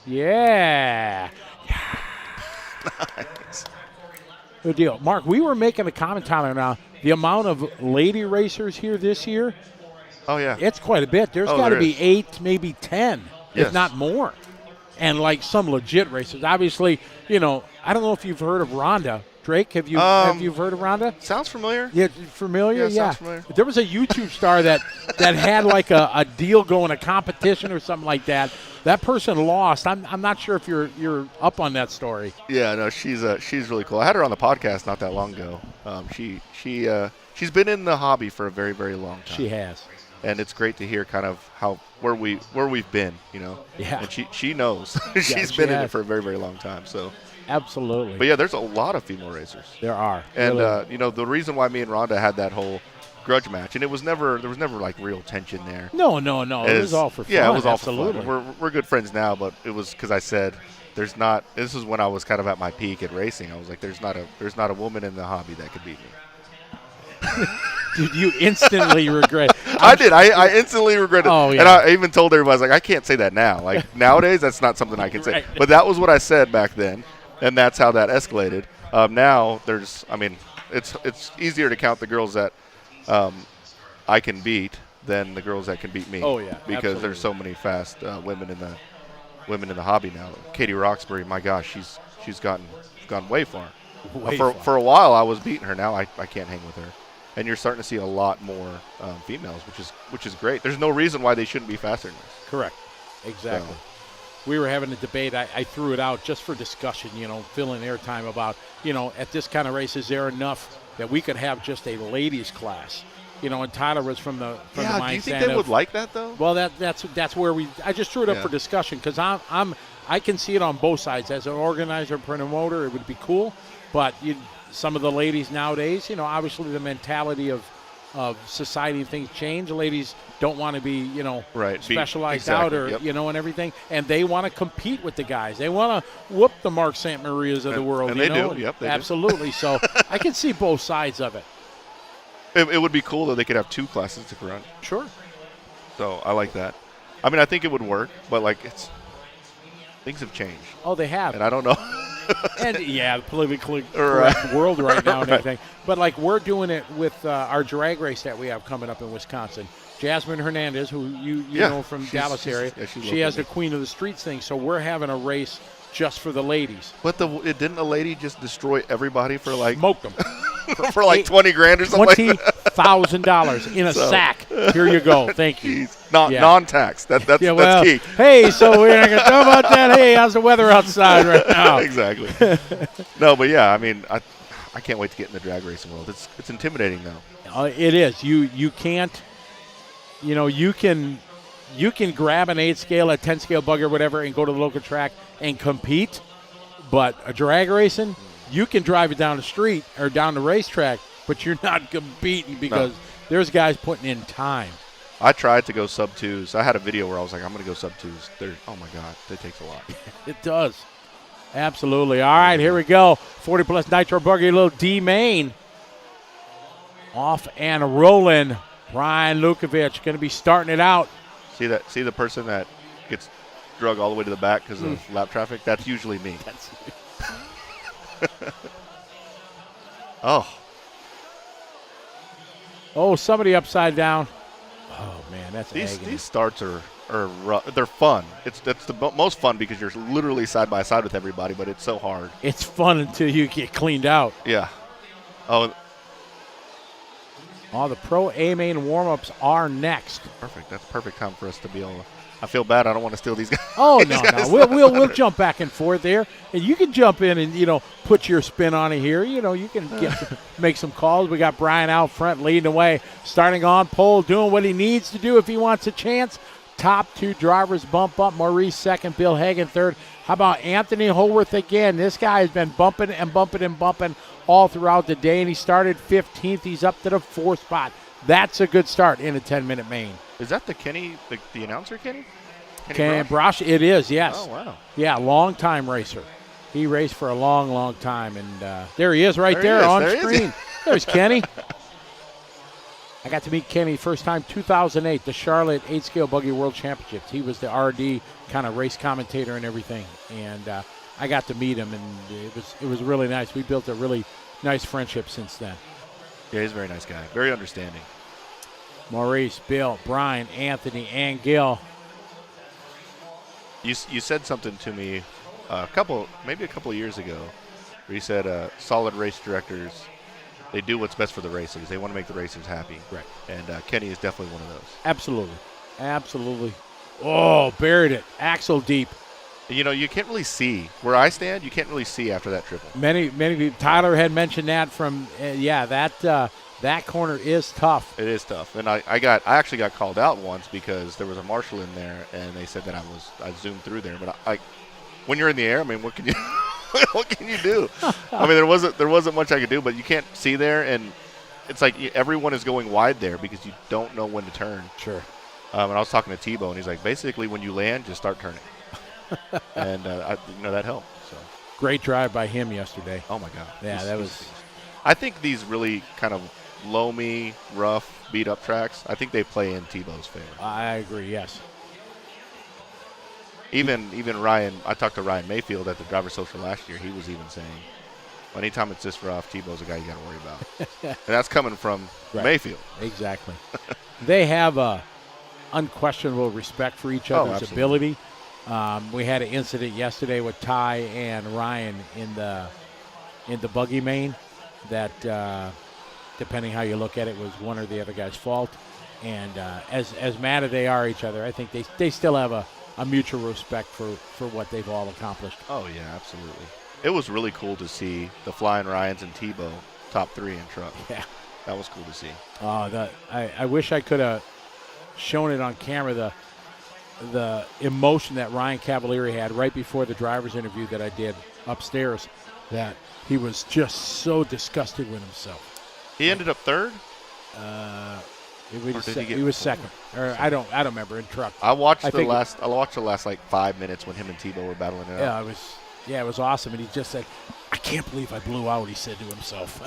Yeah. Nice. Good deal. Mark, we were making a comment, Tyler, now. The amount of lady racers here this year, Oh, yeah. it's quite a bit. There's got to there be is. 8, maybe 10, Yes. if not more. And, like, some legit racers. Obviously, I don't know if you've heard of Rhonda. Drake, have you heard of Rhonda? Sounds familiar. Yeah, familiar? Yeah, sounds familiar. There was a YouTube star that had like a deal going, a competition or something like that. That person lost. I'm not sure if you're up on that story. Yeah, no, she's really cool. I had her on the podcast not that long ago. She's been in the hobby for a very, very long time. She has. And it's great to hear kind of where we've been, Yeah. And she knows. She's she been in has. it for a very, very long time. So, Absolutely. but yeah, there's a lot of female racers. There are. And Really. the reason why me and Rhonda had that whole grudge match, and there was never like real tension there. No. It was all for fun. Yeah, it was all Absolutely. for fun. We're good friends now, but it was because I said there's not. This is when I was kind of at my peak at racing. I was like, there's not a woman in the hobby that could beat me. Dude, you instantly regret. I did. I instantly regretted it. Oh, yeah. And I even told everybody, I was like, I can't say that now. Like, nowadays, that's not something I can say. Right. But that was what I said back then, and that's how that escalated. Now, it's easier to count the girls that I can beat than the girls that can beat me. Oh, yeah, Because absolutely. there's so many fast women in the hobby now. Katie Roxbury, my gosh, she's gone way far. Way for far. for a while, I was beating her. Now I can't hang with her. And you're starting to see a lot more females, which is great. There's no reason why they shouldn't be faster than us. Correct. Exactly. So. We were having a debate. I threw it out just for discussion, filling airtime about, at this kind of race, is there enough that we could have just a ladies class? And Tyler was from the mindset. Do you think they would like that though? Well, that's where I just threw it up Yeah. for discussion because I can see it on both sides. As an organizer, promoter, it would be cool, but some of the ladies nowadays, obviously the mentality of society and things change. The ladies don't want to be, Right. specialized Exactly. out or, Yep. and everything. And they want to compete with the guys. They want to whoop the Mark St. Marias of the world. And they do. Yep, they do. Absolutely. So I can see both sides of it. It would be cool that they could have two classes to run. Sure. So I like that. I mean, I think it would work, but things have changed, Oh, they have. and I don't know. And yeah, politically Right. correct world right now and Right. everything. But like we're doing it with our drag race that we have coming up in Wisconsin. Jasmine Hernandez, who you Yeah, know from she's- Dallas she's- area, yeah, she's she has the local. Queen of the Streets thing. So we're having a race just for the ladies. But didn't a lady just destroy everybody for like Smoked them. for like 20 grand or something? Like that? $20,000 in a sack. Here you go. Thank you. Jeez. Yeah. Non-tax. That's well, key. hey, so we're not going to talk about that. Hey, how's the weather outside right now? Exactly. No, but yeah, I mean, I can't wait to get in the drag racing world. It's intimidating though. It is. You can't. You can grab an 8 scale, a 10 scale buggy or whatever, and go to the local track and compete. But a drag racing, you can drive it down the street or down the racetrack, but you're not competing because there's guys putting in time. I tried to go sub 2s. I had a video where I was like, I'm going to go sub 2s. Oh my God, that takes a lot. It does. Absolutely. All right, here we go. 40 plus nitro buggy, a little D main. Off and rolling. Brian Lukovic going to be starting it out. See the person that gets drug all the way to the back because of lap traffic? That's usually me. Oh. Oh, somebody upside down. Oh, man, that's These agony. starts are rough. They're fun. That's the most fun because you're literally side by side with everybody, but it's so hard. It's fun until you get cleaned out. Yeah. Oh, Oh, the Pro A main warm-ups are next. perfect. That's perfect time for us to be able to. I feel bad. I don't want to steal these guys. Oh, these no, guys' no. We'll jump back and forth there. And you can jump in and, put your spin on it here. You can make some calls. We got Brian out front leading away, starting on pole, doing what he needs to do if he wants a chance. Top 2 drivers bump up. Maurice second, Bill Hagan third. How about Anthony Holworth again? This guy has been bumping and bumping and bumping all throughout the day, and he started 15th. He's up to the 4th spot. That's a good start in a 10-minute main. Is that the Kenny, the announcer, Kenny? Kenny Brosh? It is, yes. Oh, wow. Yeah, long-time racer. He raced for a long, long time, and there he is right there on screen. There's Kenny. I got to meet Kenny first time 2008, the Charlotte 8-Scale Buggy World Championships. He was the RD kind of race commentator and everything, and I got to meet him, and it was really nice. We built a really nice friendship since then. Yeah, he's a very nice guy. Very understanding. Maurice, Bill, Brian, Anthony, and Gil. You said something to me maybe a couple of years ago where you said solid race directors, they do what's best for the racers. They want to make the racers happy. Right. And Kenny is definitely one of those. Absolutely. Oh, buried it. Axle deep. You can't really see. Where I stand, you can't really see after that triple. Many people. Tyler had mentioned that from, that corner is tough. It is tough. And I actually got called out once because there was a marshal in there, and they said that I zoomed through there. But when you're in the air, I mean, what can you what can you do? I mean, there wasn't much I could do, but you can't see there, and it's like everyone is going wide there because you don't know when to turn. Sure. And I was talking to Tebow, and he's like, basically, when you land, just start turning. And that helped. So great drive by him yesterday. Oh my God. Yeah, that was. I think these really kind of loamy, rough, beat up tracks, I think they play in Tebow's favor. I agree. Yes. Even Ryan, I talked to Ryan Mayfield at the driver social last year. He was even saying, anytime it's this rough, Tebow's a guy you got to worry about. And that's coming from Mayfield. Exactly. They have a unquestionable respect for each other's ability. We had an incident yesterday with Ty and Ryan in the buggy main that, depending how you look at it, was one or the other guy's fault. And as mad as they are at each other, I think they still have a mutual respect for what they've all accomplished. Oh, yeah, absolutely. It was really cool to see the Flying Ryans and Tebow top 3 in truck. Yeah. That was cool to see. I wish I could have shown it on camera, the emotion that Ryan Cavalieri had right before the driver's interview that I did upstairs, that he was just so disgusted with himself. He ended up third? He was second. Or I don't remember in truck. I watched the last like 5 minutes when him and Tebow were battling it out. It was awesome, and he just said, "I can't believe I blew out," he said to himself.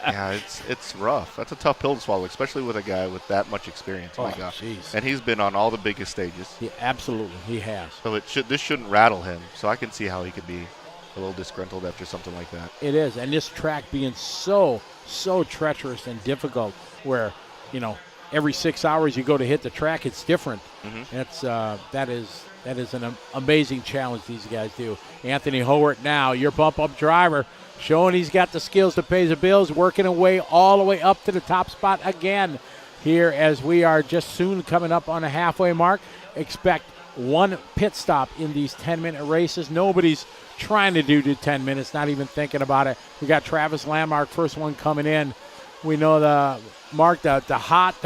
Yeah, it's rough. That's a tough pill to swallow, especially with a guy with that much experience. Oh my gosh. Geez. And he's been on all the biggest stages. Yeah, absolutely, he has. So this shouldn't rattle him. So I can see how he could be a little disgruntled after something like that. It is, and this track being so treacherous and difficult, where every 6 hours you go to hit the track, it's different. Mm-hmm. That is an amazing challenge these guys do. Anthony Howard now, your bump-up driver, showing he's got the skills to pay the bills, working away all the way up to the top spot again here as we are just soon coming up on a halfway mark. Expect one pit stop in these 10-minute races. Nobody's trying to do 10 minutes, not even thinking about it. We got Travis Landmark, first one coming in. We know the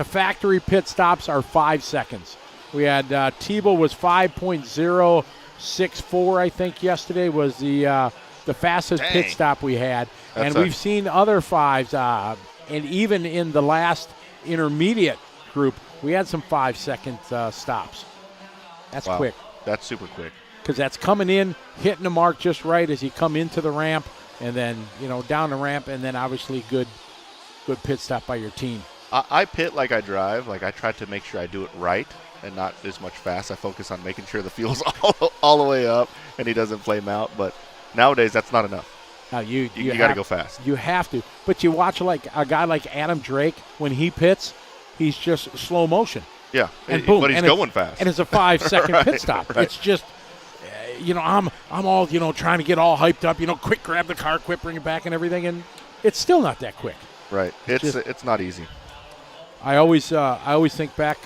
factory pit stops are 5 seconds. We had Tebow was 5.064, I think, yesterday was the fastest pit stop we had. And we've seen other 5s, and even in the last intermediate group, we had some 5-second stops. That's quick. That's super quick. Because that's coming in, hitting the mark just right as you come into the ramp, and then, down the ramp, and then obviously good pit stop by your team. I pit like I drive. Like I try to make sure I do it right and not as much fast. I focus on making sure the fuel's all the way up and he doesn't flame out. But nowadays, that's not enough. Now you got to go fast. You have to. But you watch like a guy like Adam Drake, when he pits, he's just slow motion. Yeah, and boom, but he's going fast. And it's a 5-second pit stop. Right. It's just, I'm all, trying to get all hyped up, quick grab the car, quick bring it back and everything, and it's still not that quick. Right. It's not easy. I always think back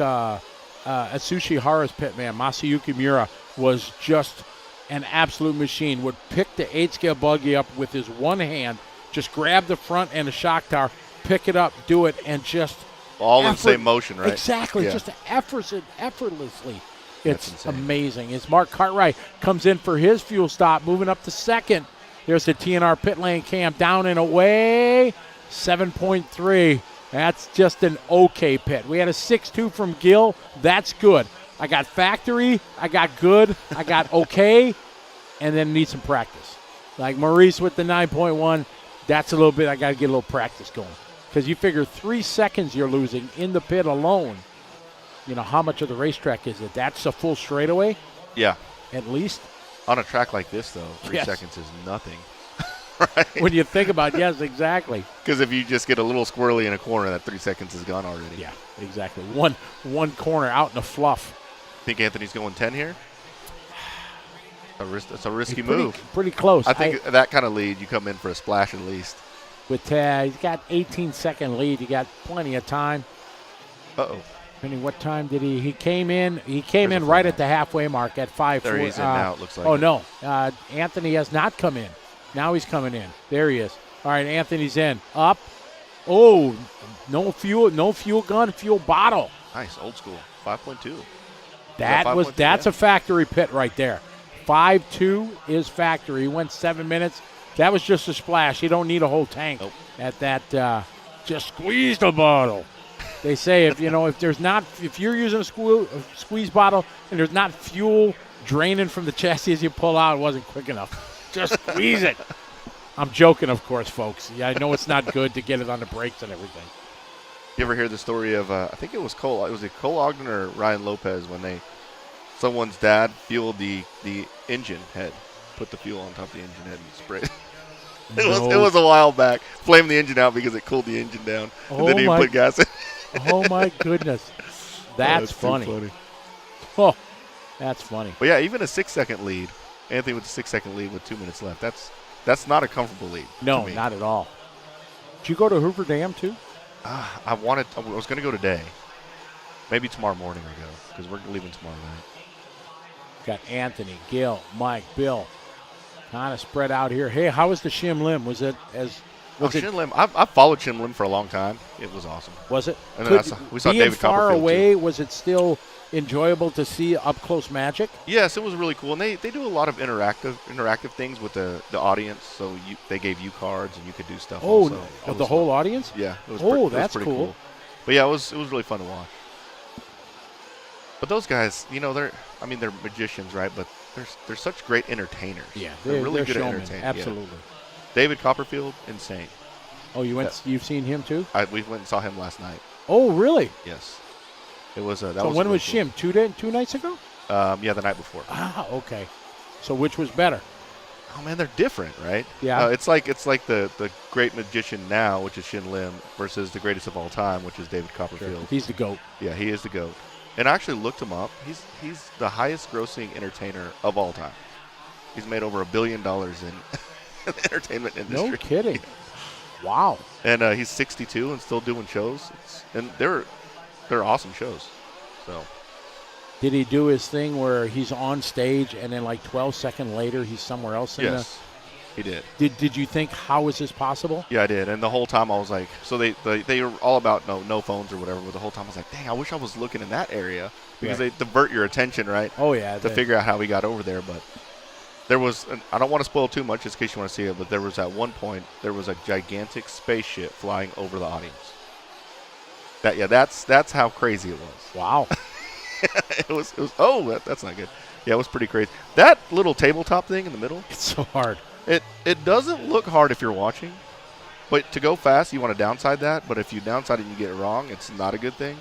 Atsushi Hara's pit man, Masayuki Miura, was just an absolute machine. Would pick the 8-scale buggy up with his one hand, just grab the front and the shock tower, pick it up, do it, and just all in the same motion, right? Exactly, Yeah. just effortlessly. That's It's insane. amazing. It's Mark Cartwright comes in for his fuel stop, moving up to second. There's the TNR pit lane cam, down and away, 7.3. That's just an okay pit. We had a 6.2 from Gil. That's good. I got factory, I got good, I got okay, and then need some practice. Like Maurice with the 9.1, that's a little bit, I got to get a little practice going. Because you figure 3 seconds you're losing in the pit alone. You know, how much of the racetrack is it? That's a full straightaway, Yeah. at least. On a track like this, though, 3 Yes. seconds is nothing. Right? When you think about it, yes, exactly. Because if you just get a little squirrely in a corner, that 3 seconds is gone already. Yeah, exactly. One corner out in the fluff. Think Anthony's going 10 here? That's a risky Pretty- move. Pretty close. I think that kind of lead, you come in for a splash at least. With he's got 18-second lead. You got plenty of time. Uh-oh. Depending what time did he came in? He came There's in a right full at the halfway mark at 5. There he's in now, it looks like. Oh, no. Anthony has not come in. Now he's coming in. There he is. All right, Anthony's in. Up. Oh, no fuel gun, fuel bottle. Nice, old school. 5.2. That's a factory pit right there. 5.2 is factory. He went 7 minutes. That was just a splash. You don't need a whole tank at that. Just squeeze the bottle. They say if you're using a squeeze bottle and there's not fuel draining from the chassis as you pull out, it wasn't quick enough. Just squeeze it. I'm joking, of course, folks. Yeah, I know it's not good to get it on the brakes and everything. You ever hear the story of, I think it was Cole Ogden or Ryan Lopez when someone's dad fueled the engine head, put the fuel on top of the engine head and sprayed. It was a while back. Flamed the engine out because it cooled the engine down. And then he put gas in. Oh, my goodness. That's funny. Oh, that's funny. But yeah, even a 6-second lead. Anthony with a 6-second lead with 2 minutes left. That's not a comfortable lead. No, not at all. Did you go to Hoover Dam, too? I was going to go today. Maybe tomorrow morning I go because we're leaving tomorrow night. Got Anthony, Gil, Mike, Bill. Kind of spread out here. Hey, how was the Shim Lim? Was it as... Shin Lim, I've followed Shin Lim for a long time. It was awesome. Was it? And then we saw David far Copperfield away, too. was it still enjoyable to see up-close magic? Yes, it was really cool. And they do a lot of interactive things with the audience. So they gave you cards and you could do stuff also. Of the whole audience? Yeah. It was that's pretty cool. But yeah, it was really fun to watch. But those guys, they're magicians, right? But they're such great entertainers. Yeah, they're really good showmen, at entertaining. absolutely. Yeah. David Copperfield, insane. Oh, you've seen him too? We went and saw him last night. Oh, really? Yes. It was that so was when really was cool. Shim? 2 nights ago? Yeah, the night before. Ah, okay. So which was better? Oh man, they're different, right? Yeah. It's like the great magician now, which is Shin Lim, versus the greatest of all time, which is David Copperfield. Sure. He's the GOAT. Yeah, he is the GOAT. And I actually looked him up. He's the highest grossing entertainer of all time. He's made over $1 billion in the entertainment industry. No kidding. Wow. And he's 62 and still doing shows. And they're awesome shows. So. Did he do his thing where he's on stage and then like 12 seconds later he's somewhere else? Yes, he did. Did you think, how is this possible? Yeah, I did. And the whole time I was like, so they were all about no phones or whatever, but the whole time I was like, dang, I wish I was looking in that area because they divert your attention, right? Oh, yeah. To figure out how we got over there. But there was, I don't want to spoil too much just in case you want to see it, but there was at one point, there was a gigantic spaceship flying over the audience. That's how crazy it was. Wow. It was that's not good. Yeah, it was pretty crazy. That little tabletop thing in the middle. It's so hard. It doesn't look hard if you're watching, but to go fast, you want to downside that. But if you downside it and you get it wrong, it's not a good thing.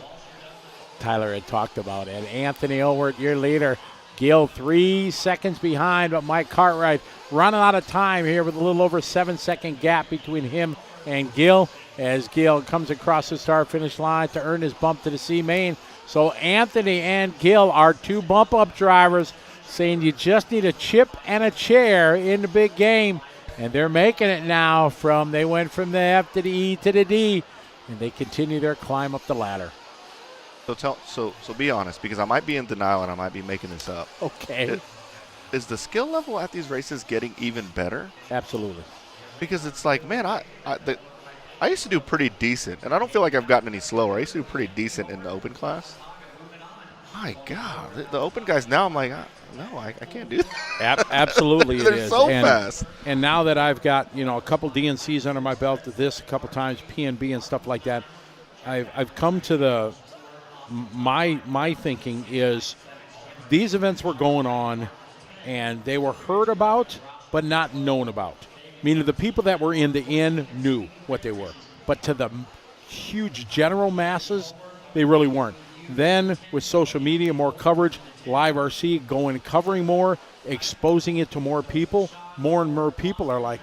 Tyler had talked about it. Anthony Olwert, your leader. Gil 3 seconds behind, but Mike Cartwright running out of time here with a little over 7-second gap between him and Gil as Gil comes across the start-finish line to earn his bump to the C main. So Anthony and Gil are 2 bump-up drivers saying you just need a chip and a chair in the big game. And they're making it now they went from the F to the E to the D, and they continue their climb up the ladder. So be honest, because I might be in denial and I might be making this up. Okay. Is the skill level at these races getting even better? Absolutely. Because it's like, man, I used to do pretty decent, and I don't feel like I've gotten any slower. I used to do pretty decent in the open class. My God, the open guys now, I'm like, no, I can't do that. Absolutely, They're it is. so fast. And now that I've got a couple DNCs under my belt, a couple times PNB and stuff like that, I've come to my thinking is these events were going on, and they were heard about but not known about. Meaning the people that were in the inn knew what they were, but to the huge general masses, they really weren't. Then with social media, more coverage, Live RC going covering more, exposing it to more people and more people are like,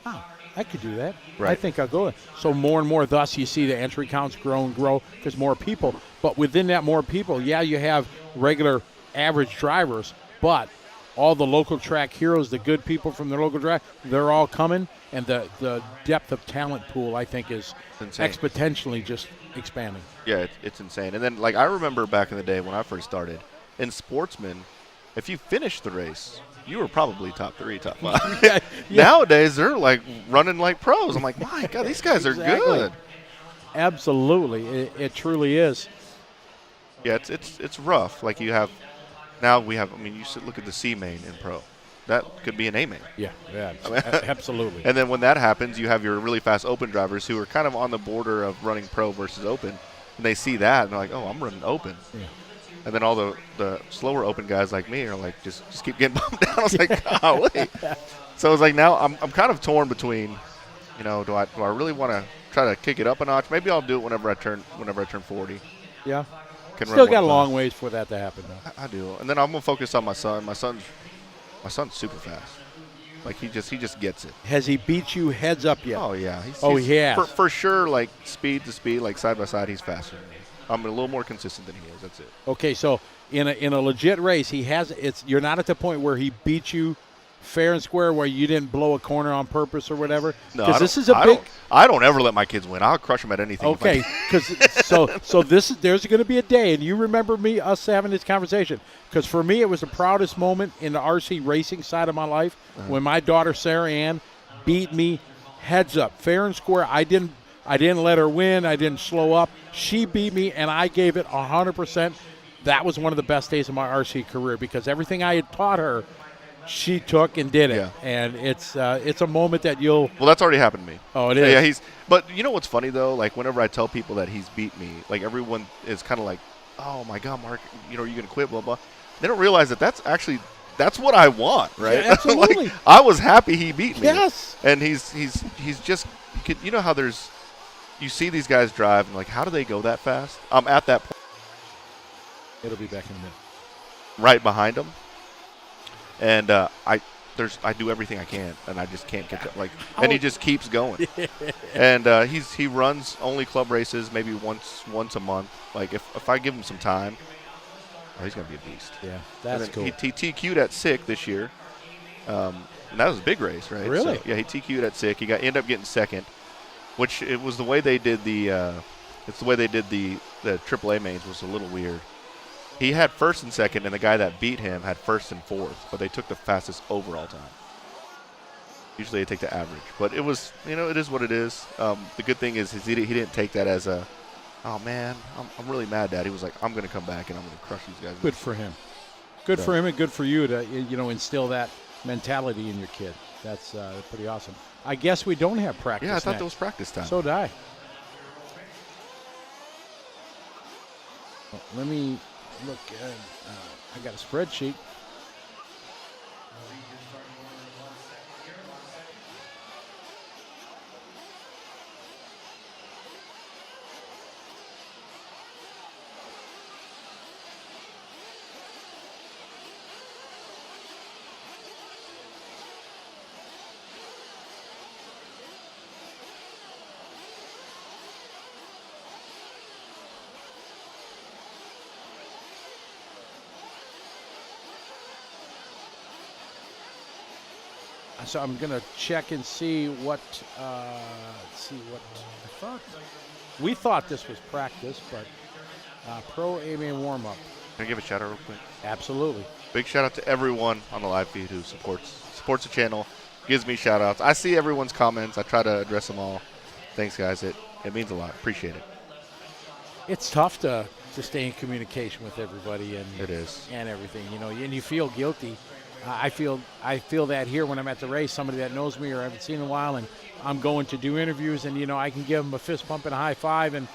oh, I could do that. Right. I think I'll go. So more and more, thus you see the entry counts grow and grow because more people. But within that more people, yeah, you have regular average drivers, but all the local track heroes, the good people from the local track, they're all coming, and the depth of talent pool, I think, is exponentially just expanding. Yeah, it's insane. And then, like, I remember back in the day when I first started, in Sportsman, if you finished the race, you were probably top 3, top 5. Yeah. Nowadays, they're, like, running like pros. I'm like, my God, these guys are good. Absolutely. It truly is. Yeah, it's rough. Like, you have – now we have – I mean, you should look at the C main in pro. That could be an A main. Yeah, absolutely. And then when that happens, you have your really fast open drivers who are kind of on the border of running pro versus open, and they see that and they're like, "Oh, I'm running open." Yeah. And then all the slower open guys like me are like, just keep getting bumped down. I was like, golly. So it's like now I'm kind of torn between, do I really want to try to kick it up a notch? Maybe I'll do it whenever I turn 40. Yeah. Can Still run got a more long ways for that to happen, though. I do. And then I'm gonna focus on my son. My son's super fast. Like he just gets it. Has he beat you heads up yet? Oh yeah. He has. For sure. Like speed to speed, like side by side, he's faster than me. I'm a little more consistent than he is. That's it. Okay, so in a legit race, you're not at the point where he beat you fair and square, where you didn't blow a corner on purpose or whatever. No, I don't ever let my kids win. I'll crush them at anything. Okay, because there's going to be a day, and you remember us having this conversation. Because for me, it was the proudest moment in the RC racing side of my life when my daughter Sarah Ann beat me heads up, fair and square. I didn't let her win. I didn't slow up. She beat me, and I gave it 100%. That was one of the best days of my RC career because everything I had taught her, she took and did it. Yeah. And it's a moment that you'll. Well, that's already happened to me. Oh, it is. Yeah, But you know what's funny though? Like whenever I tell people that he's beat me, like everyone is kind of like, "Oh my God, Mark, are you gonna quit?" Blah blah. They don't realize that that's what I want, right? Yeah, absolutely. Like, I was happy he beat me. Yes. And he's just you know how you see these guys drive and like how do they go that fast? I'm at that point. It'll be back in a minute. Right behind him. And I do everything I can, and I just can't catch up. And he just keeps going. And he runs only club races, maybe once a month. Like if I give him some time, he's gonna be a beast. Yeah, that's cool. He TQ'd at SICK this year, and that was a big race, right? Really? So, yeah, he TQ'd at SICK. He ended up getting second, which it was the way they did the AAA mains was a little weird. He had first and second, and the guy that beat him had first and fourth, but they took the fastest overall time. Usually they take the average, but it was, it is what it is. The good thing is he didn't take that as a, oh man, I'm really mad, Dad. He was like, I'm going to come back and I'm going to crush these guys. Good for him. Good for him and good for you to instill that mentality in your kid. That's pretty awesome. I guess we don't have practice. Yeah, I thought next. that was practice time. So did I. Well, let me look. I got a spreadsheet. So I'm going to check and see what I thought. We thought this was practice, but Pro AMA warm-up. Can I give a shout out real quick? Absolutely. Big shout out to everyone on the live feed who supports the channel, gives me shout outs. I see everyone's comments. I try to address them all. Thanks, guys. It means a lot. Appreciate it. It's tough to stay in communication with everybody and It is. and everything, and you feel guilty. I feel that here when I'm at the race, somebody that knows me or I haven't seen in a while, and I'm going to do interviews, and I can give them a fist pump and a high five, and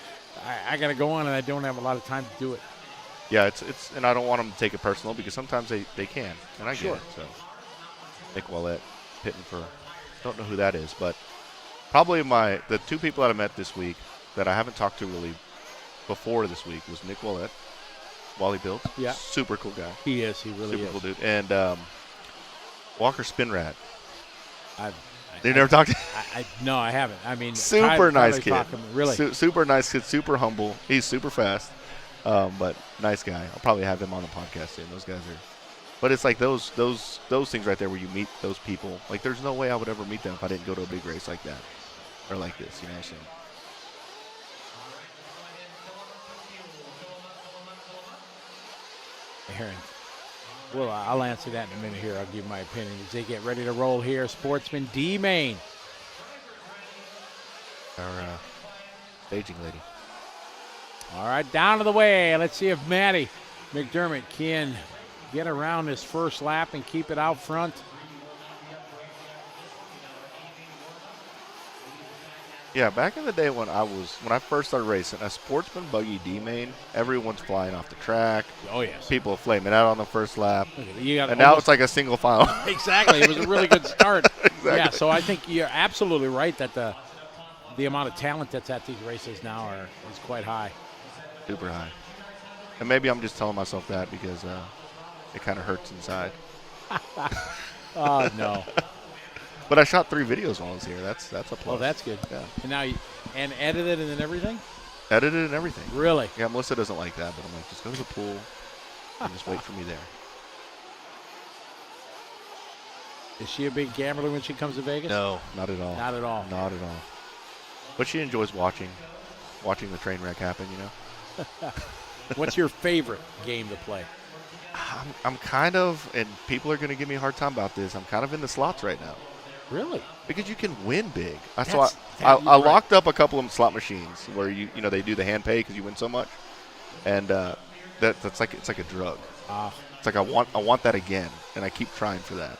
I got to go on, and I don't have a lot of time to do it. Yeah, it's and I don't want them to take it personal because sometimes they can, and I get it. So Nick Willett, pitting for, don't know who that is, but probably the two people that I met this week that I haven't talked to really before this week was Nick Willett, Wally Built. Yeah. Super cool guy. He is. He really Super is. cool dude. And Walker Spinrad. I've You never talked to No, I haven't. I mean, super nice kid. Really? Super nice kid, super humble. He's super fast, but nice guy. I'll probably have him on the podcast soon. Those guys are. But it's like those things right there where you meet those people. Like there's no way I would ever meet them if I didn't go to a big race like that or like this. You know what I'm saying? Aaron. Well, I'll answer that in a minute here. I'll give my opinion. As they get ready to roll here, Sportsman D Main. Our staging lady. All right, down to the way. Let's see if Matty McDermott can get around this first lap and keep it out front. Yeah, back in the day when I first started racing, a Sportsman buggy D main, everyone's flying off the track. Oh yes. People are flaming out on the first lap. And now it's like a single file. Exactly. It was a really good start. Exactly. Yeah, so I think you're absolutely right that the amount of talent that's at these races now is quite high. Super high. And maybe I'm just telling myself that because it kind of hurts inside. Oh, no. But I shot 3 videos while I was here. That's a plus. Oh, that's good. Yeah. And now and edited and then everything? Edited and everything. Really? Yeah, Melissa doesn't like that, but I'm like, just go to the pool and just wait for me there. Is she a big gambler when she comes to Vegas? No, not at all. Not at all. Not at all. But she enjoys watching the train wreck happen, you know. What's your favorite game to play? I'm kind of, and people are going to give me a hard time about this, I'm kind of in the slots right now. Really? Because you can win big. I You're right. locked up a couple of slot machines where you know they do the hand pay because you win so much, and it's like a drug. It's like I want that again, and I keep trying for that.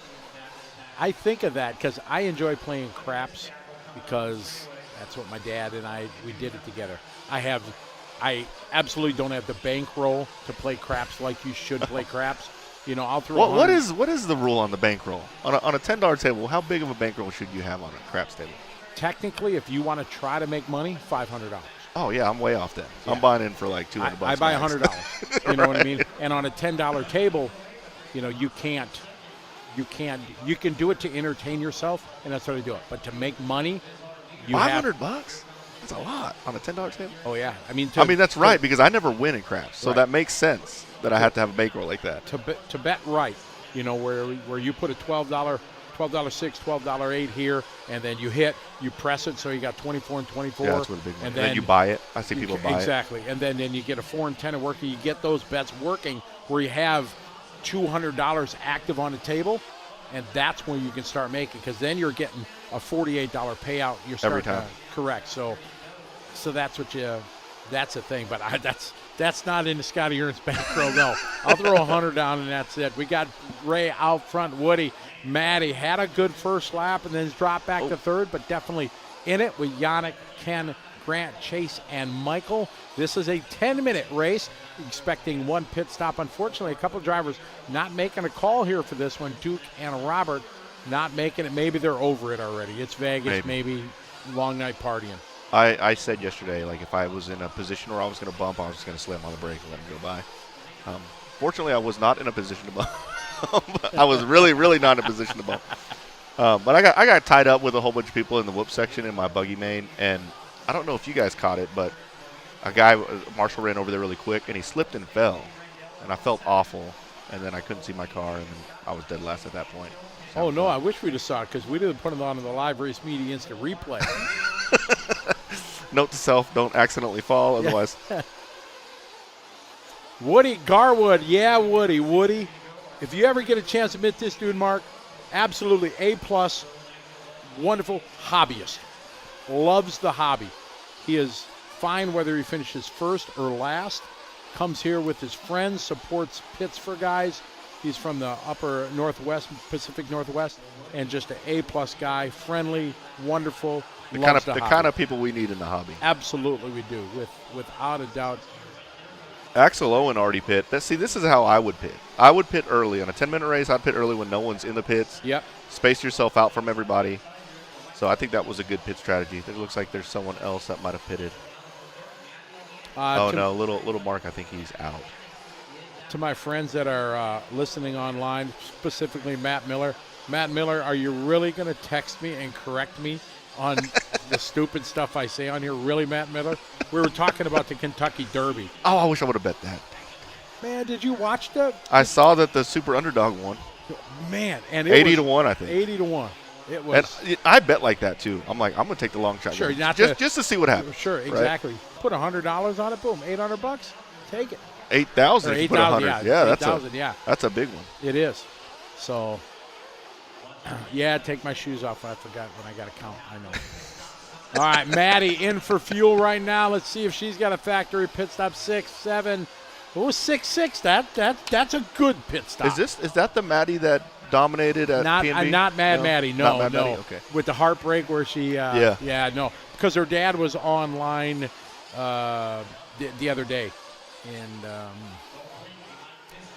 I think of that because I enjoy playing craps because that's what my dad and we did it together. I absolutely don't have the bankroll to play craps like you should play craps. I'll throw. What is the rule on the bankroll on a $10 table? How big of a bankroll should you have on a craps table? Technically, if you want to try to make money, $500. Oh yeah, I'm way off then. Yeah. I'm buying in for like $200. I buy $100. You know what I mean? And on a $10 table, you can't. You can do it to entertain yourself, and that's how they do it. But to make money, you have $500. That's a lot on a $10 table. Oh yeah, I mean that's right because I never win in craps, so Right. that makes sense that I have to have a bankroll like that. To bet right, where you put a $12, $6, $12.8 here, and then you press it, so you got 24 and 24. Yeah, that's what a big one. And then you buy it. I see people buy it. Exactly, and then you get a 4 and 10 working. You get those bets working where you have $200 active on the table, and that's when you can start making because then you're getting a $48 payout. Every time. Correct. So that's that's the thing. But that's not in the Scotty Ernst bankroll. No, I'll throw $100 down and that's it. We got Ray out front. Woody, Matty had a good first lap and then dropped back to third, but definitely in it with Yannick, Ken, Grant, Chase, and Michael. This is a 10-minute race, expecting one pit stop. Unfortunately, a couple of drivers not making a call here for this one. Duke and Robert not making it. Maybe they're over it already. It's Vegas, maybe long night partying. I said yesterday, like if I was in a position where I was going to bump, I was just going to slam on the brake and let him go by. Fortunately, I was not in a position to bump. I was really, really not in a position to bump. But I got tied up with a whole bunch of people in the whoop section in my buggy main, and I don't know if you guys caught it, but a guy, Marshall, ran over there really quick, and he slipped and fell, and I felt awful, and then I couldn't see my car, and then I was dead last at that point. Oh, no, I wish we'd have saw it because we didn't put it on the live race media instant replay. Note to self, don't accidentally fall, otherwise. Woody Garwood. Yeah, Woody. If you ever get a chance to meet this dude, Mark, absolutely A+, wonderful hobbyist. Loves the hobby. He is fine whether he finishes first or last. Comes here with his friends, supports pits for guys. He's from the upper Northwest, Pacific Northwest, and just an A+ guy, friendly, wonderful. The loves kind of people we need in the hobby. Absolutely, we do, without a doubt. Axel Owen already pit. This is how I would pit. I would pit early. On a 10-minute race, I'd pit early when no one's in the pits. Yep. Space yourself out from everybody. So I think that was a good pit strategy. It looks like there's someone else that might have pitted. No, little Mark, I think he's out. To my friends that are listening online, specifically Matt Miller. Matt Miller, are you really going to text me and correct me on the stupid stuff I say on here? Really, Matt Miller? We were talking about the Kentucky Derby. Oh, I wish I would have bet that. Man, did you watch that? I saw that the super underdog won. Man, and it 80 to 1, I think. 80 to 1. It was. And I bet like that too. I'm like, I'm gonna take the long shot. Sure, just to see what happens. Sure, exactly. Right? Put $100 on it, boom, $800. Take it. 8,000. 8,000. Yeah, that's a big one. It is. So, yeah, take my shoes off. I forgot when I got to count. I know. All right, Maddie in for fuel right now. Let's see if she's got a factory pit stop. 6-7. Oh, 6-6. That's a good pit stop. Is that the Maddie that dominated at PNB? Not Maddie. No. Maddie? Okay. With the heartbreak where she. No, because her dad was online the other day, and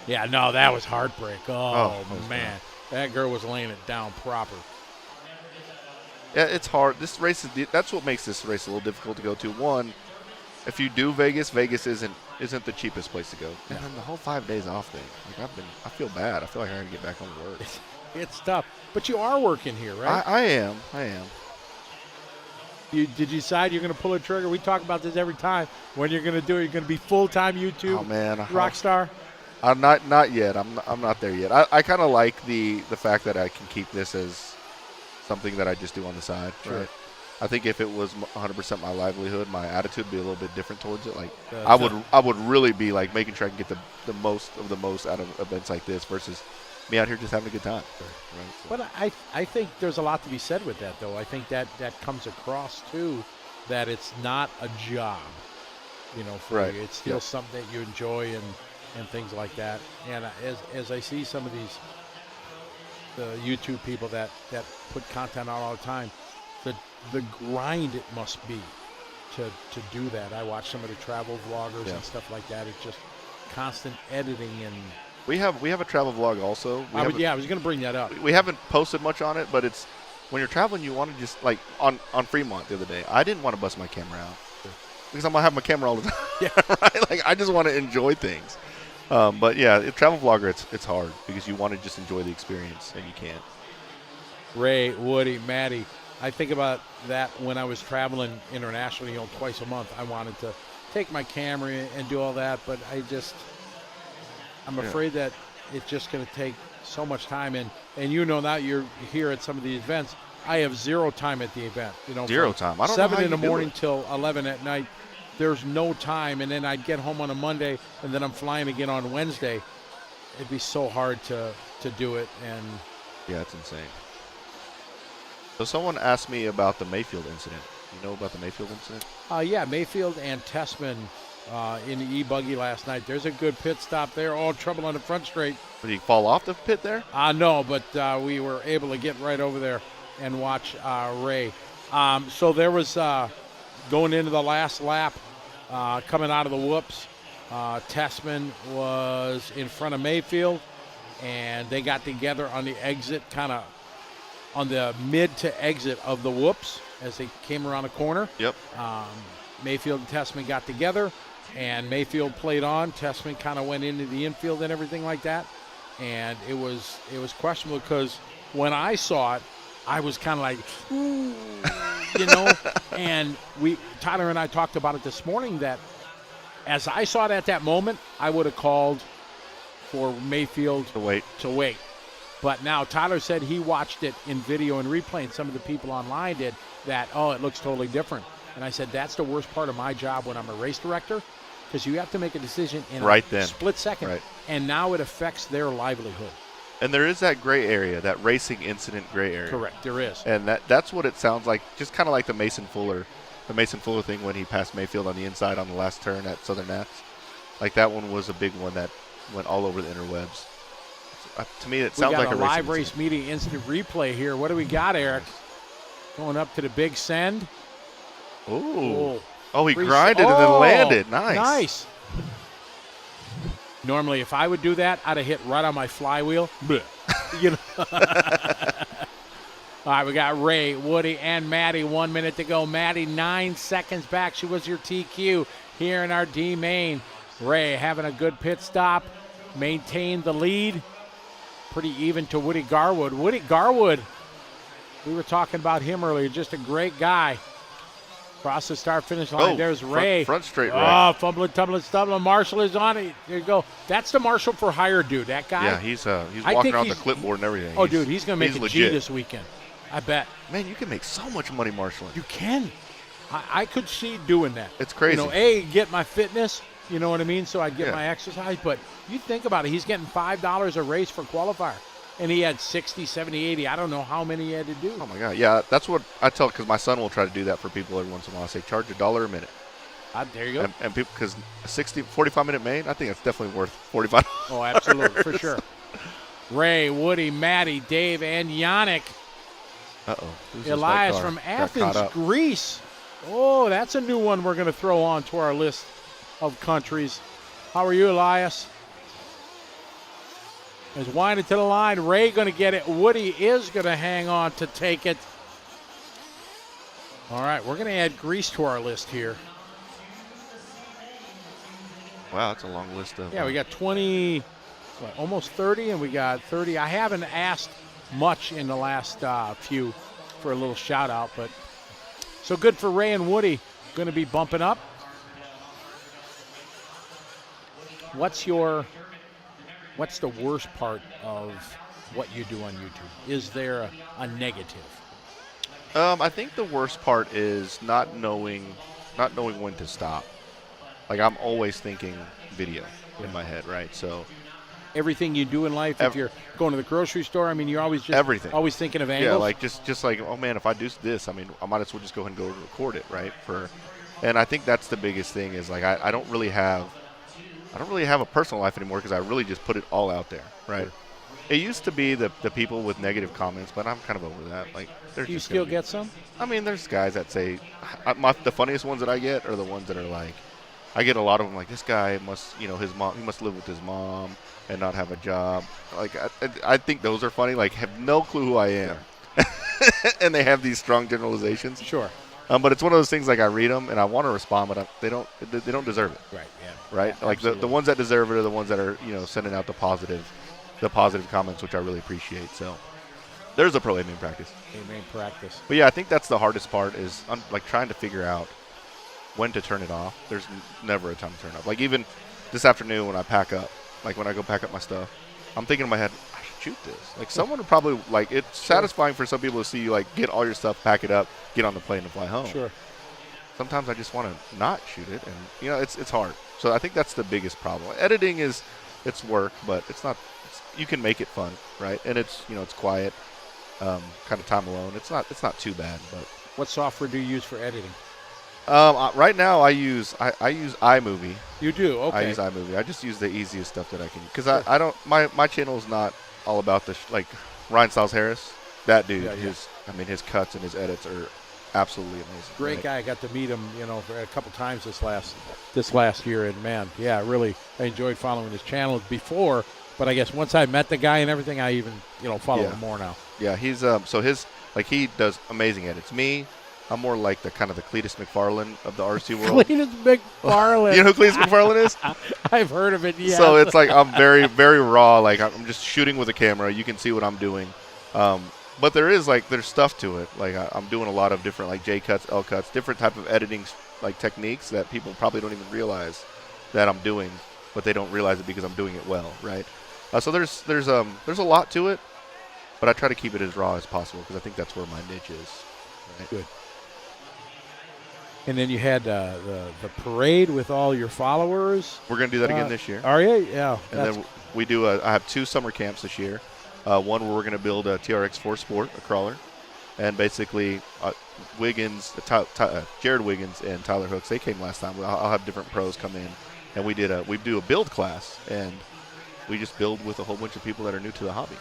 that was heartbreak. Oh man, that girl was laying it down proper. Yeah, it's hard. This race that's what makes this race a little difficult to go to. One, if you do Vegas isn't the cheapest place to go. And then the whole 5 days off thing. Like I feel bad. I feel like I gotta get back home to work. It's tough. But you are working here, right? I am. Did you decide you're going to pull a trigger? We talk about this every time. When you're going to do it, you're going to be full-time YouTube rock star? I'm not yet. I'm not there yet. I kind of like the fact that I can keep this as something that I just do on the side. Sure. Right? I think if it was 100% my livelihood, my attitude would be a little bit different towards it. Like I would really be like making sure I can get the most of the most out of events like this versus me out here just having a good time. Right? So. But I think there's a lot to be said with that, though. I think that comes across too, that it's not a job, for you. It's still something that you enjoy and things like that. And as I see some of the YouTube people that put content out all the time, the grind it must be to do that. I watch some of the travel vloggers and stuff like that. It's just constant editing and. We have a travel vlog also. I was going to bring that up. We haven't posted much on it, but it's when you're traveling, you want to just like on Fremont the other day. I didn't want to bust my camera out because I'm gonna have my camera all the time. Yeah, right. Like I just want to enjoy things. But yeah, travel vlogger, it's hard because you want to just enjoy the experience and you can't. Ray, Woody, Maddie. I think about that when I was traveling internationally, twice a month. I wanted to take my camera and do all that, but I'm afraid that it's just going to take so much time. And now you're here at some of the events. I have zero time at the event. Zero time. I don't 7 know how in the you do morning it. till 11 at night. There's no time. And then I'd get home on a Monday, and then I'm flying again on Wednesday. It'd be so hard to do it. And yeah, it's insane. So someone asked me about the Mayfield incident. You know about the Mayfield incident? Yeah, Mayfield and Tessman in the E-Buggy last night. There's a good pit stop there. All trouble on the front straight. Did he fall off the pit there? No, but we were able to get right over there and watch Ray. So there was going into the last lap, coming out of the whoops. Tessman was in front of Mayfield, and they got together on the exit, kind of on the mid to exit of the whoops as they came around the corner. Yep. Mayfield and Tessman got together, and Mayfield played on. Tessman kind of went into the infield and everything like that, and it was questionable because when I saw it, I was kind of like, ooh, and Tyler and I talked about it this morning that as I saw it at that moment, I would have called for Mayfield to wait. But now Tyler said he watched it in video and replay, and some of the people online did that, it looks totally different. And I said, that's the worst part of my job when I'm a race director, because you have to make a decision in Right a then. split second. Right. And now it affects their livelihood. And there is that gray area, that racing incident gray area. Correct, there is. And that's what it sounds like, just kind of like the Mason Fuller thing when he passed Mayfield on the inside on the last turn at Southern Nats. Like that one was a big one that went all over the interwebs. To me, it sounds like a live racing race meeting instant replay here. What do we got, Eric? Going up to the big send. Ooh. Oh, he grinded and then landed. Nice. Nice. Normally, if I would do that, I'd have hit right on my flywheel. You know. All right, we got Ray, Woody, and Maddie. 1 minute to go. Maddie, 9 seconds back. She was your TQ here in our D main. Ray having a good pit stop. Maintained the lead. Pretty even to Woody Garwood. Woody Garwood, we were talking about him earlier. Just a great guy. Across the start-finish line. There's Ray. Front straight Ray. Oh, fumbling, tumbling, stumbling. Marshall is on it. There you go. That's the Marshall for hire dude. That guy. Yeah, he's walking around the clipboard and everything. Oh, dude, he's going to make a G legit. this weekend. I bet. Man, you can make so much money marshalling. You can. I could see doing that. It's crazy. You know, get my fitness, you know what I mean, so I get Yeah. my exercise. But you think about it. He's getting $5 a race for qualifier. And he had 60, 70, 80. I don't know how many he had to do. Oh, my God. Yeah, that's what I tell, because my son will try to do that for people every once in a while. I say, charge $1 a minute. There you go. And people, because a 45-minute main, I think it's definitely worth $45. Oh, absolutely, for sure. Ray, Woody, Maddie, Dave, and Yannick. Uh-oh. Who's this Elias white car? from Got Athens, caught up. Greece. Oh, that's a new one we're going to throw on to our list of countries. How are you, Elias? Is winding to the line. Ray going to get it. Woody is going to hang on to take it. All right, we're going to add Greece to our list here. Wow, that's a long list of. Yeah, we got 20, almost 30, and we got 30. I haven't asked much in the last few for a little shout out, but so good for Ray and Woody. Going to be bumping up. What's the worst part of what you do on YouTube? Is there a negative? I think the worst part is not knowing when to stop. Like, I'm always thinking video in my head, right? So Everything you do in life, if you're going to the grocery store, I mean, you're always just everything. Always thinking of angles. Yeah, like just like, oh man, if I do this, I mean, I might as well just go ahead and go record it, right? And I think that's the biggest thing is like I don't really have a personal life anymore because I really just put it all out there, right? Sure. It used to be the people with negative comments, but I'm kind of over that. Like, do you still get some? I mean, there's guys that say the funniest ones that I get are the ones that are like, I get a lot of them like, this guy must, his mom, he must live with his mom and not have a job. Like, I think those are funny. Like, have no clue who I am, and they have these strong generalizations. Sure. But it's one of those things. Like, I read them and I want to respond, but they don't deserve it. Right. Yeah. Right. Yeah, like the ones that deserve it are the ones that are sending out the positive comments, which I really appreciate. So there's a pro aiming practice. Aiming practice. But yeah, I think that's the hardest part is like trying to figure out when to turn it off. There's never a time to turn it off. Like even this afternoon when I pack up, like when I go pack up my stuff, I'm thinking in my head, I should shoot this. Like someone would probably like it's satisfying for some people to see you like get all your stuff, pack it up, get on the plane and fly home. Sure. Sometimes I just want to not shoot it, and it's hard. So I think that's the biggest problem. Editing it's work, but it's not. You can make it fun, right? And it's it's quiet, kind of time alone. It's not too bad. But what software do you use for editing? Right now I use iMovie. You do? Okay. I use iMovie. I just use the easiest stuff that I can because sure. I don't my channel is not all about the like Ryan Styles Harris. That dude, his cuts and his edits are absolutely amazing. Great right? guy. I got to meet him, a couple times this last year, and man, yeah, really, I enjoyed following his channel before. But I guess once I met the guy and everything, I even follow him more now. Yeah, he's so his he does amazing edits. Me, I'm more like the kind of the Cletus McFarlane of the RC world. Cletus McFarlane. You know who Cletus McFarlane is? I've heard of it. Yeah. So it's like I'm very very raw. Like I'm just shooting with a camera. You can see what I'm doing. But there's stuff to it. Like I'm doing a lot of different like J cuts, L cuts, different type of editing like techniques that people probably don't even realize that I'm doing, but they don't realize it because I'm doing it well, right? So there's a lot to it, but I try to keep it as raw as possible because I think that's where my niche is. Right? Good. And then you had the parade with all your followers. We're going to do that again this year. Are you? Yeah. And then we do. I have 2 summer camps this year. One where we're going to build a TRX4 Sport, a crawler, and basically Jared Wiggins and Tyler Hooks. They came last time. I'll have different pros come in, and we do a build class, and we just build with a whole bunch of people that are new to the hobby.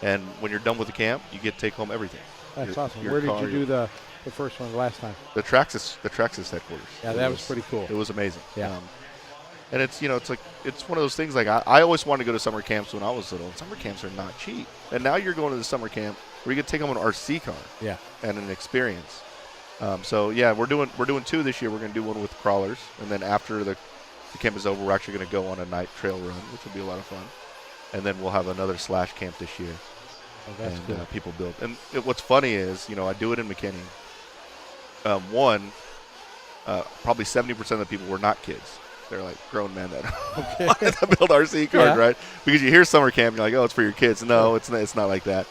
And when you're done with the camp, you get to take home everything. That's awesome. Where did you do the first one last time? The Traxxas headquarters. Yeah, that was pretty cool. It was amazing. Yeah. And it's it's one of those things. Like I always wanted to go to summer camps when I was little. Summer camps are not cheap. And now you're going to the summer camp where you can take home an RC car. Yeah. And an experience. So yeah, we're doing 2 this year. We're going to do one with crawlers, and then after the camp is over, we're actually going to go on a night trail run, which will be a lot of fun. And then we'll have another slash camp this year. Oh, that's cool. People build. And what's funny is, I do it in McKinney. Probably 70% of the people were not kids. They're like grown men that wanted to build RC cars, right? Because you hear summer camp, you're like, oh, it's for your kids. No, it's not like that.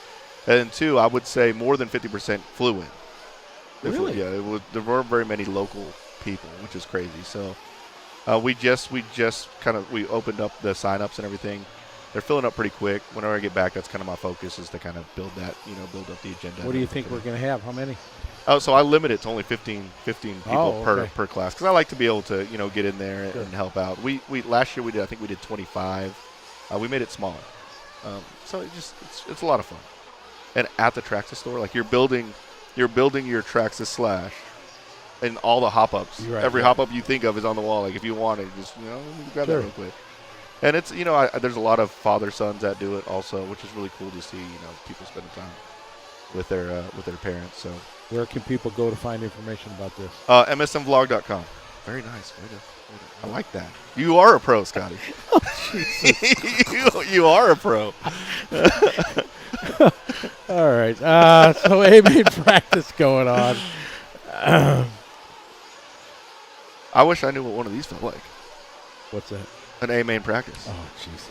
And then 2, I would say more than 50% flew in. Really? There weren't very many local people, which is crazy. So we just opened up the sign-ups and everything. They're filling up pretty quick. Whenever I get back, that's kind of my focus, is to kind of build that, build up the agenda. What do you think we're going to have? How many? Oh, so I limit it to only 15 people per class, because I like to be able to get in there and help out. We last year I think we did 25. We made it smaller, so it's a lot of fun. And at the Traxxas store, like you're building your Traxxas slash, and all the hop ups. Right, Every hop up you think of is on the wall. Like if you want it, just grab that real quick. And it's there's a lot of father sons that do it also, which is really cool to see. People spending time with their parents. So. Where can people go to find information about this? MSMvlog.com. Very nice. I like that. You are a pro, Scotty. Oh, Jesus. you are a pro. All right. So A-main practice going on. I wish I knew what one of these felt like. What's that? An A-main practice. Oh, jeez.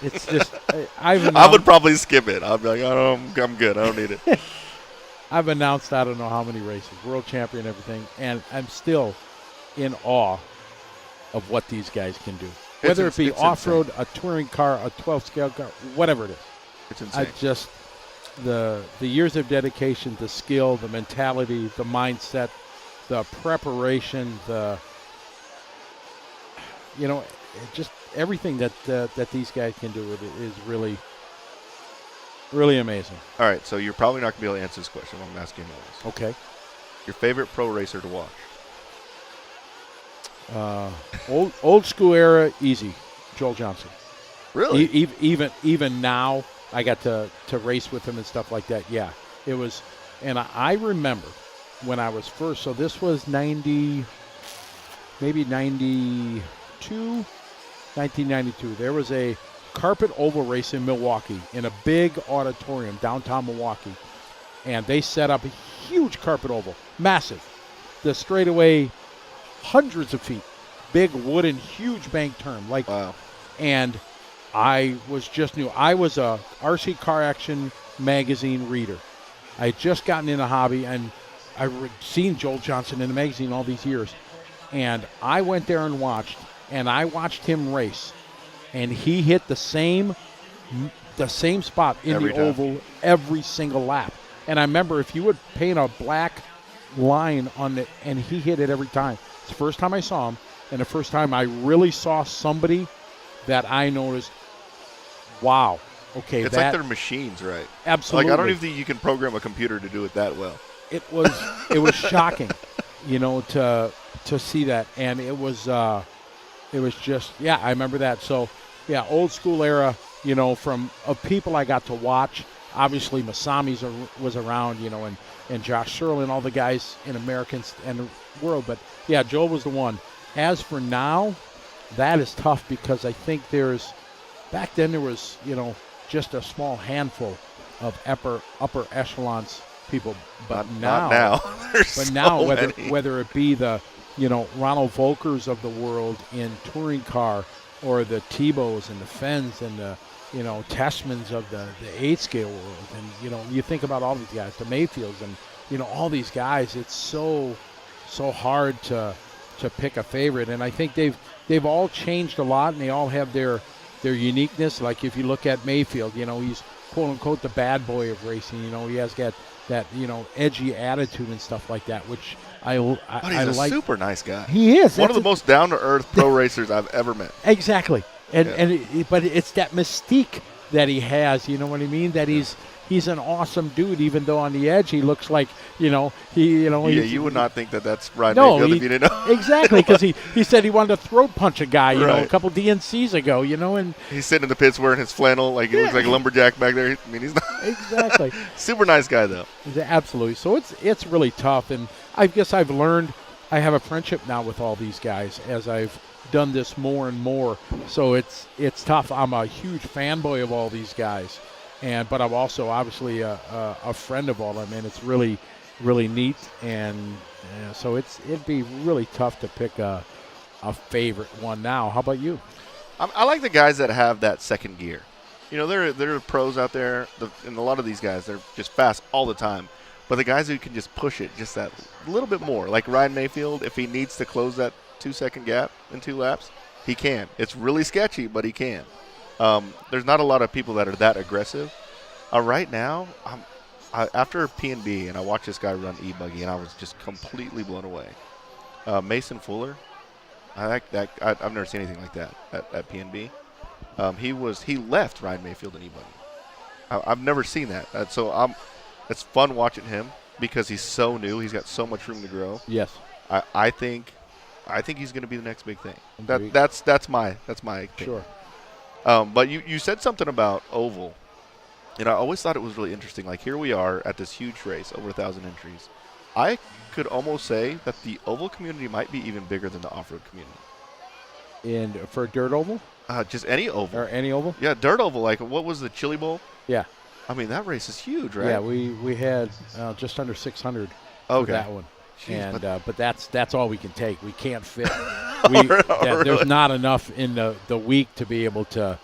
It's just I would probably skip it. I'd be like, oh, I'm good. I don't need it. I've announced I don't know how many races, world champion, everything, and I'm still in awe of what these guys can do. Whether it be off-road, a touring car, a 12-scale car, whatever it is. It's insane. I just the years of dedication, the skill, the mentality, the mindset, the preparation, just everything that these guys can do is really. Really amazing. All right, so you're probably not going to be able to answer this question. I'm asking you this. Okay. Your favorite pro racer to watch? Old school era, easy. Joel Johnson. Really? Even now, I got to race with him and stuff like that. Yeah, it was. And I remember when I was first. So this was 92, 1992. There was a carpet oval race in Milwaukee in a big auditorium downtown Milwaukee, and they set up a huge carpet oval, massive, the straightaway, hundreds of feet, big wooden, huge bank turn, like. Wow. And I was just new. I was a RC Car Action magazine reader. I had just gotten in a hobby, and I'd seen Joel Johnson in the magazine all these years, and I went there and watched him race. And he hit the same spot in the oval every single lap. And I remember if you would paint a black line on it, and he hit it every time. It's the first time I saw him, and the first time I really saw somebody that I noticed, wow, okay. It's like they're machines, right? Absolutely. Like I don't even think you can program a computer to do it that well. It was shocking, to see that. And it was just, I remember that. So, yeah, old school era, from people I got to watch. Obviously, Masami's was around, and Josh Serlin, all the guys in Americans and the world. But, yeah, Joel was the one. As for now, that is tough because I think back then there was, just a small handful of upper echelons people. But not now. But now, whether it be the, Ronald Volkers of the world in touring car, or the Tebows and the Fens and the, Tessmans of the 8-scale world. And, you think about all these guys, the Mayfields and, all these guys. It's so so hard to pick a favorite. And I think they've all changed a lot, and they all have their uniqueness. Like if you look at Mayfield, he's quote unquote the bad boy of racing. He has got that edgy attitude and stuff like that, which I He's a like. super nice guy. He is one of the most down to earth pro racers I've ever met. Exactly, but it's that mystique that he has. You know what I mean? That he's an awesome dude, even though on the edge he looks like Yeah, you would not think that that's Ryan No, Mayfield if you didn't know. exactly, because he said he wanted to throat punch a guy, Right. a couple DNCs ago, and He's sitting in the pits wearing his flannel, like he looks like a lumberjack back there. I mean, he's not exactly. super nice guy though. Absolutely. So it's really tough, and I guess I've learned I have a friendship now with all these guys as I've done this more and more. So it's tough. I'm a huge fanboy of all these guys, but I'm also obviously a friend of all of them, and it's really, really neat. And so it'd be really tough to pick a favorite one now. How about you? I like the guys that have that second gear. There are pros out there, and a lot of these guys, they're just fast all the time. But the guys who can just push it just that little bit more, like Ryan Mayfield, if he needs to close that 2-second gap in 2 laps, he can. It's really sketchy, but he can. There's not a lot of people that are that aggressive. Right now, after P&B, and I watched this guy run e-buggy, and I was just completely blown away. Mason Fuller, I've never seen anything like that at P&B. He left Ryan Mayfield in e-buggy. I've never seen that. It's fun watching him because he's so new. He's got so much room to grow. Yes. I think he's going to be the next big thing. That's my opinion. Sure. But you said something about oval, and I always thought it was really interesting. Like here we are at this huge race, over 1,000 entries. I could almost say that the oval community might be even bigger than the off-road community. And for dirt oval? Just any oval. Or any oval? Yeah, dirt oval. Like what was the Chili Bowl? Yeah. I mean, that race is huge, right? Yeah, we had just under 600 for that one. Jeez, but that's all we can take. We can't fit. Really? There's not enough in the week to be able to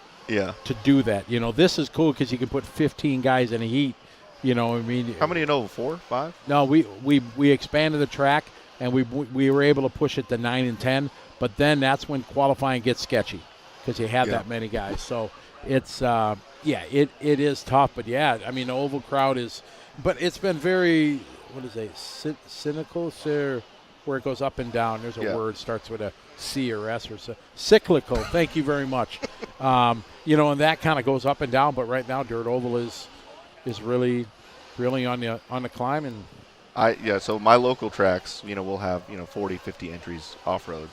do that. This is cool because you can put 15 guys in a heat. I mean, how many in oval? 4, 5? No, we expanded the track and we were able to push it to 9 and 10. But then that's when qualifying gets sketchy because you have that many guys. So it's it is tough. But I mean, the oval crowd is. But it's been very. What is it? Cynical, where it goes up and down. There's a word starts with a C or S or so. Cyclical. Thank you very much. And that kind of goes up and down. But right now, dirt oval is really on the climb. And so my local tracks, we'll have 40, 50 entries off road.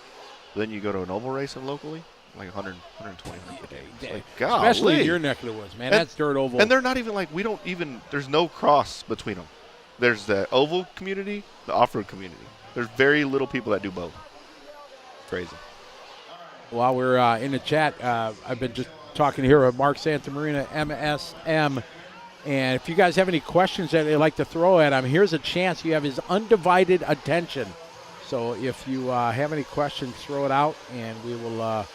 Then you go to an oval racing locally, like 100, 120 a day. Like, especially in your neck of the woods, man. That's dirt oval. And they're not even there's no cross between them. There's the oval community, the off-road community. There's very little people that do both. Crazy. While we're in the chat, I've been just talking here with Mark Santamarina, MSM. And if you guys have any questions that they'd like to throw at him, here's a chance. You have his undivided attention. So if you have any questions, throw it out, and we will.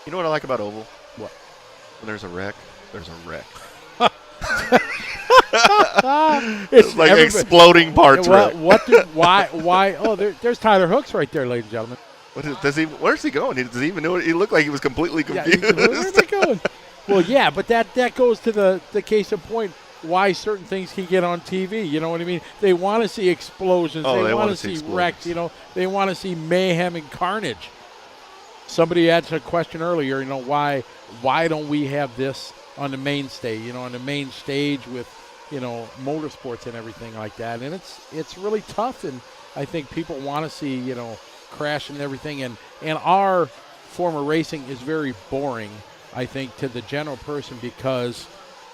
You know what I like about oval? What? When there's a wreck, there's a wreck. It's like exploding parts. Why? Oh, there's Tyler Hooks right there, ladies and gentlemen. Where's he going? Does he even know? He looked like he was completely confused. Where's he going? Well, yeah, but that goes to the case in point. Why certain things can get on TV, you know what I mean? They want to see explosions. They want to see wrecks, They want to see mayhem and carnage. Somebody asked a question earlier, why don't we have this on the main stage, on the main stage with, motorsports and everything like that. And it's really tough, and I think people want to see, crashing and everything. And our form of racing is very boring, I think, to the general person because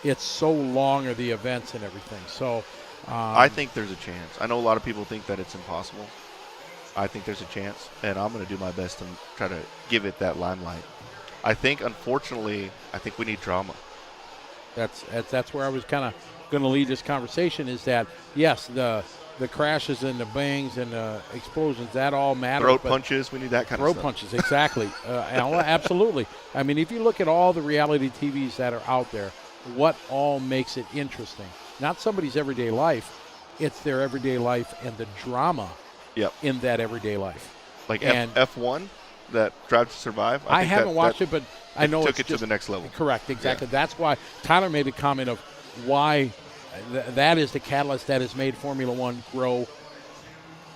it's so long of the events and everything. So I think there's a chance. I know a lot of people think that it's impossible. I think there's a chance, and I'm going to do my best to try to give it that limelight. I think, unfortunately, we need drama. That's where I was kind of going to lead this conversation is that, yes, the crashes and the bangs and the explosions, that all matters. Throat punches, we need that kind of stuff. Throat punches, exactly. Absolutely. I mean, if you look at all the reality TVs that are out there, what all makes it interesting? Not somebody's everyday life. It's their everyday life and the drama Yep. in that everyday life. Like And- F1, that Drive to Survive. I think haven't watched that it, but I know took it's it to just- the next level. Correct, exactly. Yeah. That's why Tyler made a comment of why that is the catalyst that has made Formula One grow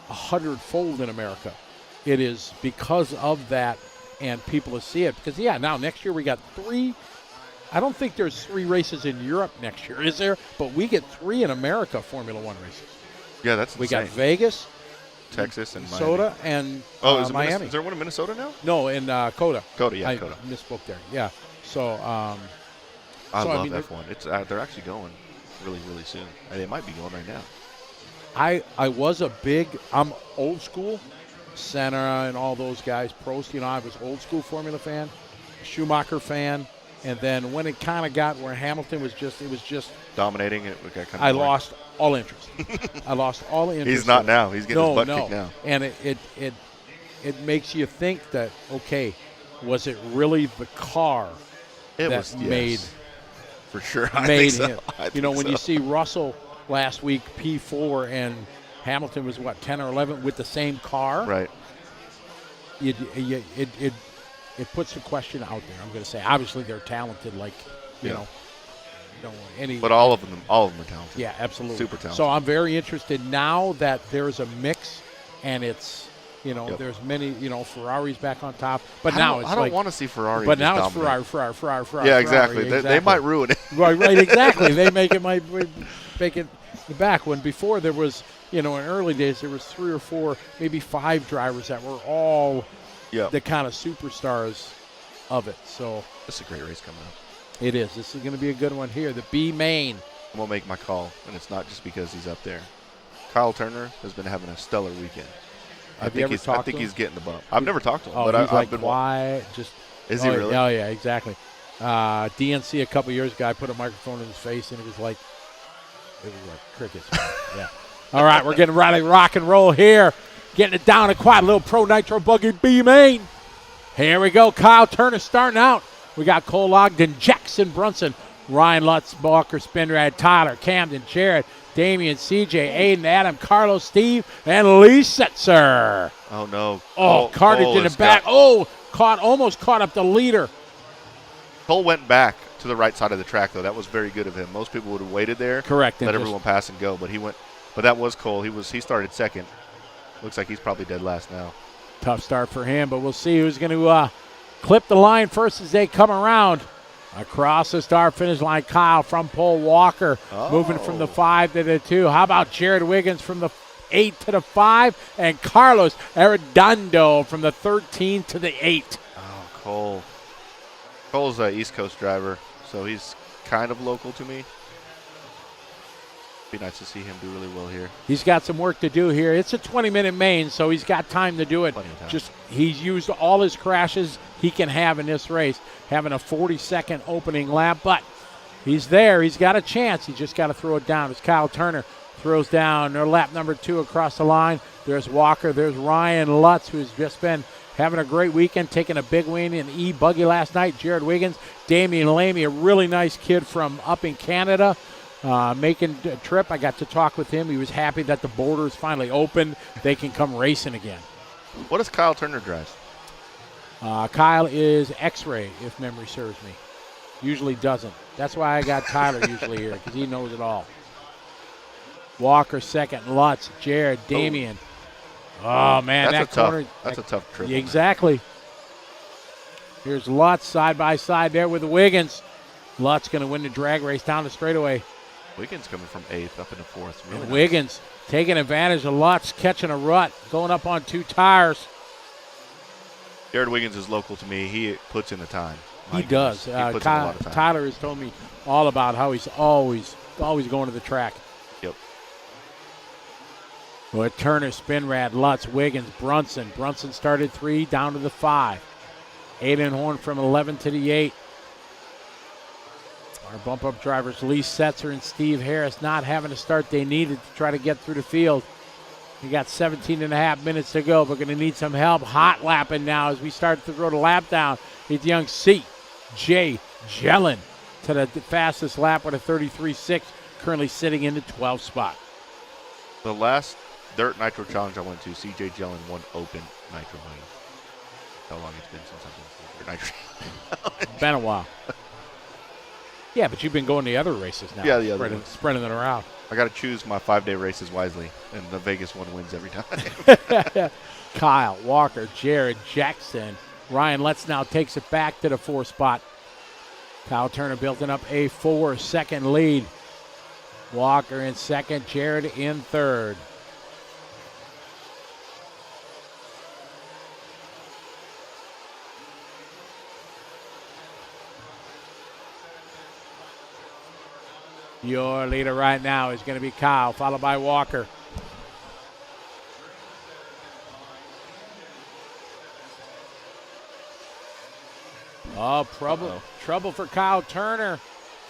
100-fold in America. It is because of that, and people will see it. Because, now next year we got 3. I don't think there's 3 races in Europe next year, is there? But we get 3 in America Formula One races. Yeah, that's We insane. got Vegas, Texas and Minnesota, Miami. and Is it Miami. Is there one in Minnesota now? No, in Coda. Coda, yeah, I Coda. misspoke there. Yeah. So, I So, I love mean, F1. It's they're actually going really, really soon. They might be going right now. I was I'm old school, Senna and all those guys, Prost, I was old school Formula fan, Schumacher fan, and then when it kind of got where Hamilton was just Dominating it. Got kind of I boring. lost all interest. I lost all interest. He's not in it. now. He's getting his butt kicked now. And it makes you think that, okay, was it really the car It that was made for sure. I made think so. him? I You know, think when you so. see Russell last week P4 and Hamilton was 10 or 11 with the same car, Right. it puts the question out there. I'm going to say, obviously they're talented, like you Yeah. know, any. But all of them are talented. Yeah, absolutely. Super talented. So I'm very interested now that there's a mix, and it's Yep. there's many Ferrari's back on top, but I now don't- it's I don't like, want to see Ferrari. but just now it's dominate. Ferrari. Yeah, exactly. They might ruin it. Right, exactly. They make it back when before there was, in early days there was 3 or 4, maybe 5 drivers that were all Yeah. the kind of superstars of it. So This is a great race coming up. it is. This is going to be a good one here. The B main. I'm gonna make my call, and it's not just because he's up there. Kyle Turner has been having a stellar weekend. Have you ever talked I think to him? he's getting the bump. I've never talked to him, Oh, but he's I've like been. quiet. Just Is he really? Oh yeah, exactly. DNC a couple years ago, I put a microphone in his face, and it was like crickets. Yeah. All right, we're getting ready to rock and roll here. Getting it down and quiet. A little Pro Nitro Buggy B main. Here we go. Kyle Turner starting out. We got Cole Ogden, Jackson Brunson, Ryan Lutz, Walker, Spinrad, Tyler, Camden, Jared, Damian, CJ, Aiden, Adam, Carlos, Steve, and Lee Setzer. Oh no! Oh, Carter Cole did has it back. got- Almost caught up the leader. Cole went back to the right side of the track, though. That was very good of him. Most people would have waited there, Correct. let and everyone pass and go, but he went. But that was Cole. He started second. Looks like he's probably dead last now. Tough start for him, but we'll see who's going to clip the line first as they come around. Across the start finish line, Kyle from pole. Walker moving from the 5 to the 2. How about Jared Wiggins from the 8 to the 5? And Carlos Arredondo from the 13 to the 8. Oh, Cole. Cole's an East Coast driver, so he's kind of local to me. Be nice to see him do really well here. He's got some work to do here. It's a 20-minute main, so he's got time to do it. Plenty of time. Just he's used all his crashes he can have in this race, having a 40-second opening lap, but he's there. He's got a chance. He's just got to throw it down. As Kyle Turner throws down their lap number 2 across the line. There's Walker. There's Ryan Lutz, who's just been having a great weekend, taking a big win in E-Buggy last night. Jared Wiggins, Damian Lamy, a really nice kid from up in Canada. Making a trip. I got to talk with him. He was happy that the border is finally open. They can come racing again. What does Kyle Turner drive? Kyle is X-Ray, if memory serves me. Usually doesn't. That's why I got Tyler usually here, because he knows it all. Walker second, Lutz, Jared, Damian. Oh, man, That's that corner. That's a tough trip. Exactly. Here's Lutz side by side there with Wiggins. Lutz going to win the drag race down the straightaway. Wiggins coming from 8th up into 4th. Really nice. Wiggins taking advantage of Lutz, catching a rut, going up on 2 tires. Jared Wiggins is local to me. He puts in the time. He My does. goodness. He puts in a lot of time. Tyler has told me all about how he's always going to the track. Yep. Well, Turner, Spinrad, Lutz, Wiggins, Brunson. Brunson started 3, down to the 5. Aiden Horn from 11 to the 8. Our bump-up drivers, Lee Setzer and Steve Harris, not having the start they needed to try to get through the field. We got 17 and a half minutes to go. We're going to need some help hot lapping now as we start to throw the lap down. It's young C.J. Jellin to the fastest lap with a 33.6, currently sitting in the 12th spot. The last dirt nitro challenge I went to, CJ Jellin won open nitro money. How long it's been since I've been to nitro? Been a while. Yeah, but you've been going to the other races now. Yeah, the other ones. Spreading it around. I got to choose my 5-day races wisely, and the Vegas one wins every time. Kyle, Walker, Jared, Jackson. Ryan Letts now takes it back to the 4 spot. Kyle Turner building up a 4-second lead. Walker in second, Jared in third. Your leader right now is going to be Kyle, followed by Walker. Oh, trouble for Kyle Turner.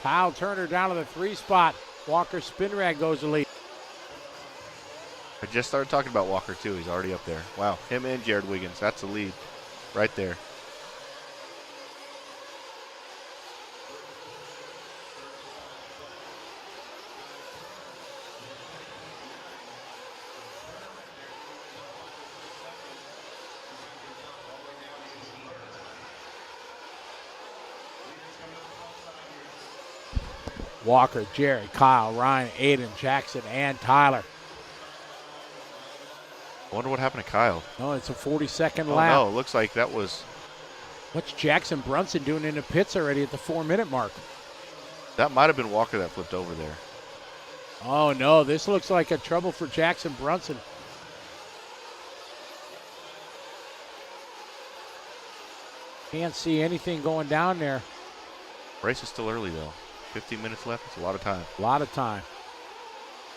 Kyle Turner down to the 3 spot. Walker spin rag goes to lead. I just started talking about Walker, too. He's already up there. Wow, him and Jared Wiggins. That's the lead right there. Walker, Jerry, Kyle, Ryan, Aiden, Jackson, and Tyler. I wonder what happened to Kyle. Oh, it's a 40-second Oh, lap. no, it looks like that was... What's Jackson Brunson doing in the pits already at the 4-minute mark? That might have been Walker that flipped over there. Oh, no, this looks like a trouble for Jackson Brunson. Can't see anything going down there. Race is still early, though. 15 minutes left. It's a lot of time. A lot of time.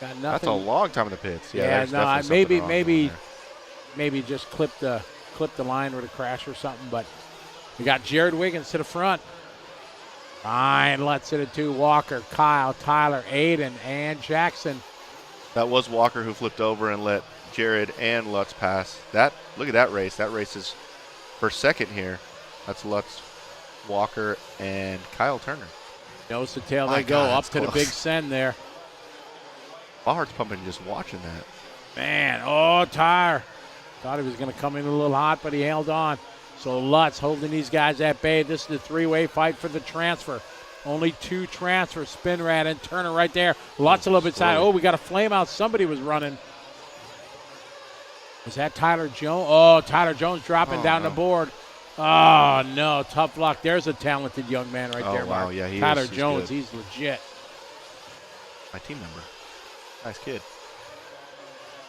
Got nothing. That's a long time in the pits. Yeah, there's no, definitely something wrong going there. maybe just clip the line with a crash or something. But we got Jared Wiggins to the front. Ryan Letts it to Walker, Kyle, Tyler, Aiden, and Jackson. That was Walker who flipped over and let Jared and Lutz pass. Look at that race. That race is for second here. That's Lutz, Walker, and Kyle Turner. Nose to tail My they go God, up to close. the big send there. My heart's pumping just watching that. Man, oh, Tyre. Thought he was going to come in a little hot, but he held on. So Lutz holding these guys at bay. This is the 3-way fight for the transfer. Only 2 transfers, Spinrad and Turner right there. Lutz a little bit side. Oh, we got a flame out. Somebody was running. Was that Tyler Jones? Oh, Tyler Jones dropping down the board. Oh, no, tough luck. There's a talented young man right there, wow, Mark. yeah, he Tyler is. He's Jones, good. he's legit. My team member. Nice kid.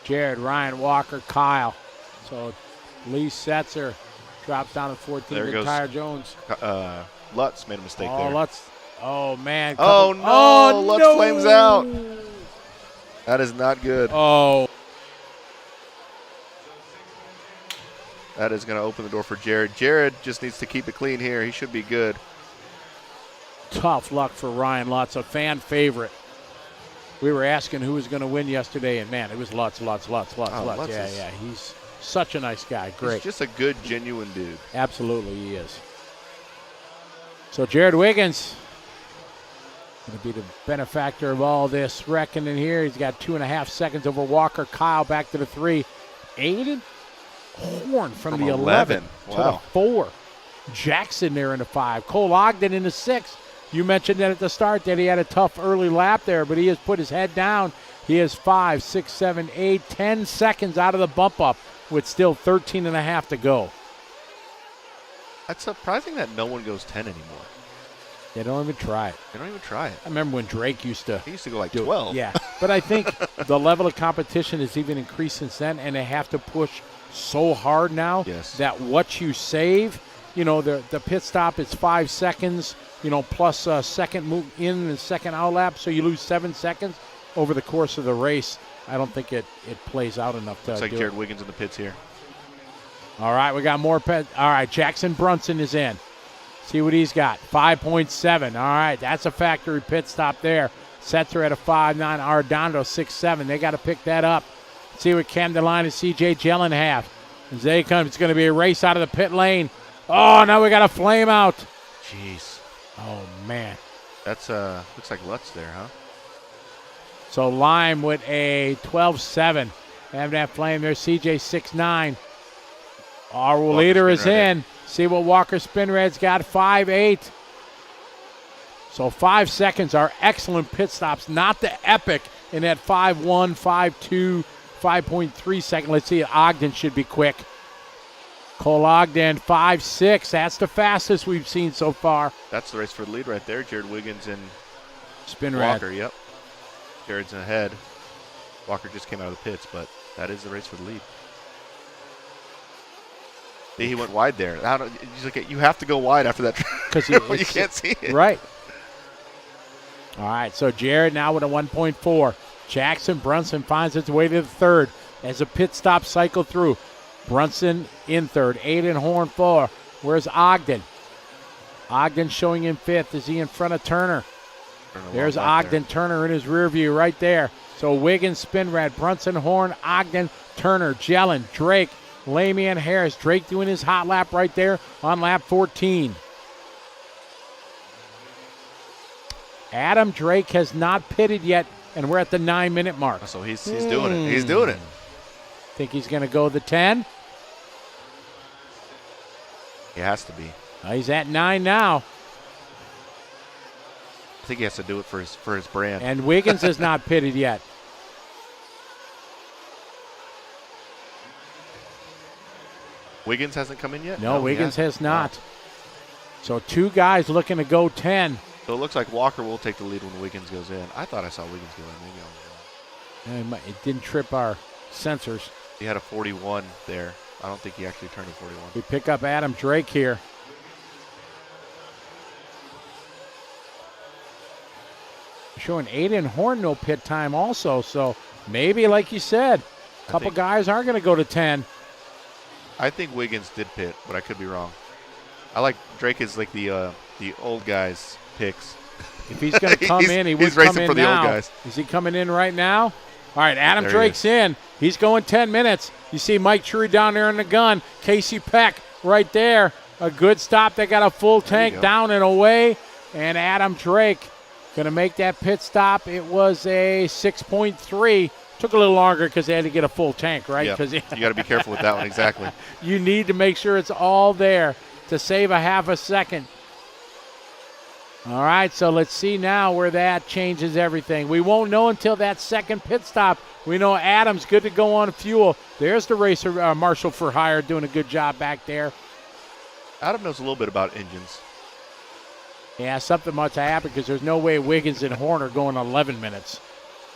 Jared, Ryan, Walker, Kyle. So Lee Setzer drops down to 14 There to goes Tyler Jones. Lutz made a mistake there. Lutz. Oh, man. Oh, no. Oh, Lutz no. flames out. That is not good. Oh. That is going to open the door for Jared. Jared just needs to keep it clean here. He should be good. Tough luck for Ryan Lutz, a fan favorite. We were asking who was going to win yesterday, and, man, it was Lutz. Lutz Yeah, he's such a nice guy. Great. He's just a good, genuine dude. Absolutely, he is. So Jared Wiggins going to be the benefactor of all this reckoning here. He's got 2.5 seconds over Walker. Kyle back to the 3. Aiden Horn from the 11 to the 4. Jackson there in the 5. Cole Ogden in the 6. You mentioned that at the start that he had a tough early lap there, but he has put his head down. He is 5, 6, 7, 8, 10 seconds out of the bump up with still 13.5 to go. It's surprising that no one goes 10 anymore. They don't even try it. They don't even try it. I remember when Drake used to. He used to go like do 12. It. Yeah, but I think the level of competition has even increased since then, and they have to push so hard now that what you save, the pit stop is 5 seconds, plus a second move in and second out lap, so you lose 7 seconds over the course of the race. I don't think it plays out enough to Looks like do Jared it. Wiggins in the pits here. All right, we got more pit. All right, Jackson Brunson is in. See what he's got. 5.7. All right, that's a factory pit stop there. Setzer at a 5.9. Arredondo 6.7. They got to pick that up. See what Cam DeLine and CJ Jellin have. As they come, it's going to be a race out of the pit lane. Oh, now we got a flame out. Jeez. Oh, man. That's looks like Lutz there, huh? So Lime with a 12.7. Having that flame there. CJ 6'9". Our leader is in. See what Walker Spinrad's got, 5'8". So 5 seconds are excellent pit stops, not the epic in that 5'1", 5'2", 5.3 second. Let's see, Ogden should be quick. Cole Ogden, 5'6". That's the fastest we've seen so far. That's the race for the lead right there. Jared Wiggins and Spinrad. Walker, yep. Jared's ahead. Walker just came out of the pits, but that is the race for the lead. See, he went wide there. You have to go wide after that because you can't see it. Right. All right, so Jared now with a 1.4. Jackson Brunson finds its way to the third as a pit stop cycle through. Brunson in third. Aiden Horn 4. Where's Ogden? Ogden showing in fifth. Is he in front of Turner? There's Ogden, Turner in his rear view right there. So Wiggins, Spinrad, Brunson, Horn, Ogden, Turner, Jellin, Drake, Lamy, and Harris. Drake doing his hot lap right there on lap 14. Adam Drake has not pitted yet, and we're at the 9-minute mark. So he's doing it. He's doing it. Think he's going to go the 10? He has to be. He's at 9 now. I think he has to do it for his brand. And Wiggins has not pitted yet. Wiggins hasn't come in yet? No, Wiggins has not. So 2 guys looking to go 10. So it looks like Walker will take the lead when Wiggins goes in. I thought I saw Wiggins go in. Maybe I was wrong. It didn't trip our sensors. He had a 41 there. I don't think he actually turned a 41. We pick up Adam Drake here. Showing Aiden Horn no pit time also. So maybe, like you said, a couple guys are going to go to 10. I think Wiggins did pit, but I could be wrong. I like Drake is like the old guys picks. If he's going to come in, he would come in the now. Old guys. Is he coming in right now? All right, Adam Drake's in. He's going 10 minutes. You see Mike Trury down there in the gun. Casey Peck right there. A good stop. They got a full tank down and away. And Adam Drake going to make that pit stop. It was a 6.3. Took a little longer because they had to get a full tank, right? Yeah, you got to be careful with that one, exactly. You need to make sure it's all there to save a half a second. All right, so let's see now where that changes everything. We won't know until that second pit stop. We know Adam's good to go on fuel. There's the racer, Marshall for Hire, doing a good job back there. Adam knows a little bit about engines. Yeah, something must have happened because there's no way Wiggins and Horn are going 11 minutes.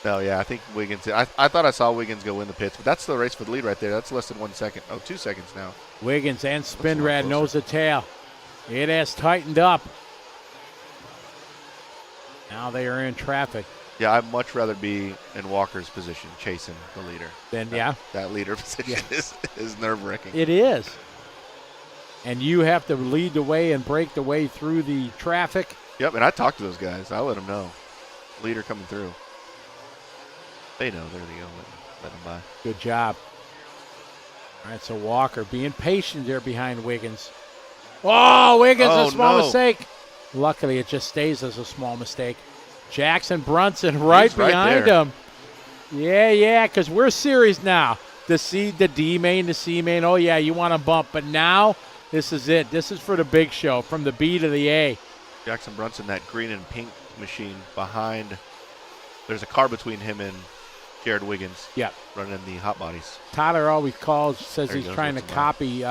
No, yeah, I think Wiggins. I thought I saw Wiggins go in the pits, but that's the race for the lead right there. That's less than 1 second. Oh, 2 seconds now. Wiggins and Spinrad nose to tail. It has tightened up. Now they are in traffic. Yeah, I'd much rather be in Walker's position, chasing the leader. Then, that leader position is nerve-wracking. It is. And you have to lead the way and break the way through the traffic. Yep, and I talked to those guys. I let them know. Leader coming through. They know. There they go. Let them by. Good job. All right, so Walker being patient there behind Wiggins. Oh, Wiggins, a small mistake. Luckily, it just stays as a small mistake. Jackson Brunson right behind him. Yeah, because we're serious now. The C, the D main, the C main. Oh, yeah, you want to bump. But now, this is it. This is for the big show, from the B to the A. Jackson Brunson, that green and pink machine behind. There's a car between him and Jared Wiggins. Yeah. Running the hot bodies. Tyler always says he's trying to copy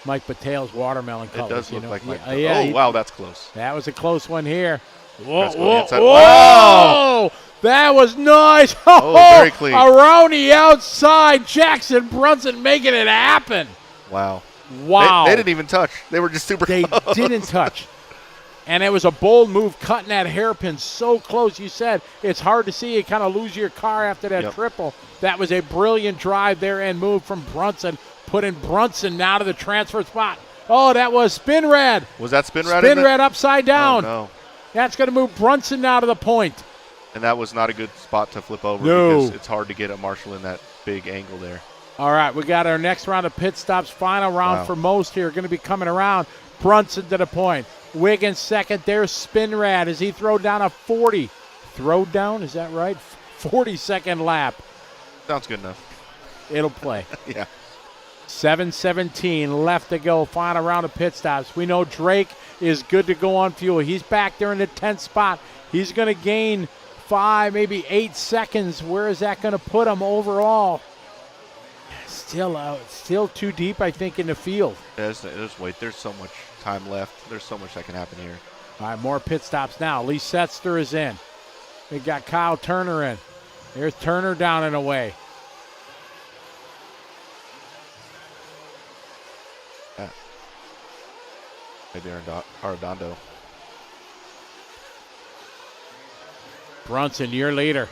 Mike Patel's watermelon colors. It does look like Mike. Wow, that's close. That was a close one here. Whoa! That was nice. Very clean. Around the outside, Jackson Brunson making it happen. Wow. They didn't even touch. They were just super close. They didn't touch. And it was a bold move, cutting that hairpin so close. You said it's hard to see. You kind of lose your car after that triple. That was a brilliant drive there and move from Brunson, putting Brunson now to the transfer spot. Oh, that was Spinrad. Was that Spinrad? Spinrad upside down. Oh, no. That's going to move Brunson now to the point. And that was not a good spot to flip over because it's hard to get a Marshall in that big angle there. All right, we got our next round of pit stops. Final round for most here. Going to be coming around. Brunson to the point. Wiggins second. There's Spinrad as he throw down a 40. Throw down, is that right? 40-second lap. Sounds good enough. it'll play. Yeah. 7:17 left to go. Final round of pit stops. We know Drake is good to go on fuel. He's back there in the 10th spot. He's going to gain 5, maybe 8 seconds. Where is that going to put him overall? Still too deep, I think, in the field. Yeah, just wait. There's so much time left. There's so much that can happen here. All right, more pit stops now. Lee Setzer is in. We got Kyle Turner in. There's Turner down and away. Yeah. Maybe Arredondo. Brunson, your leader.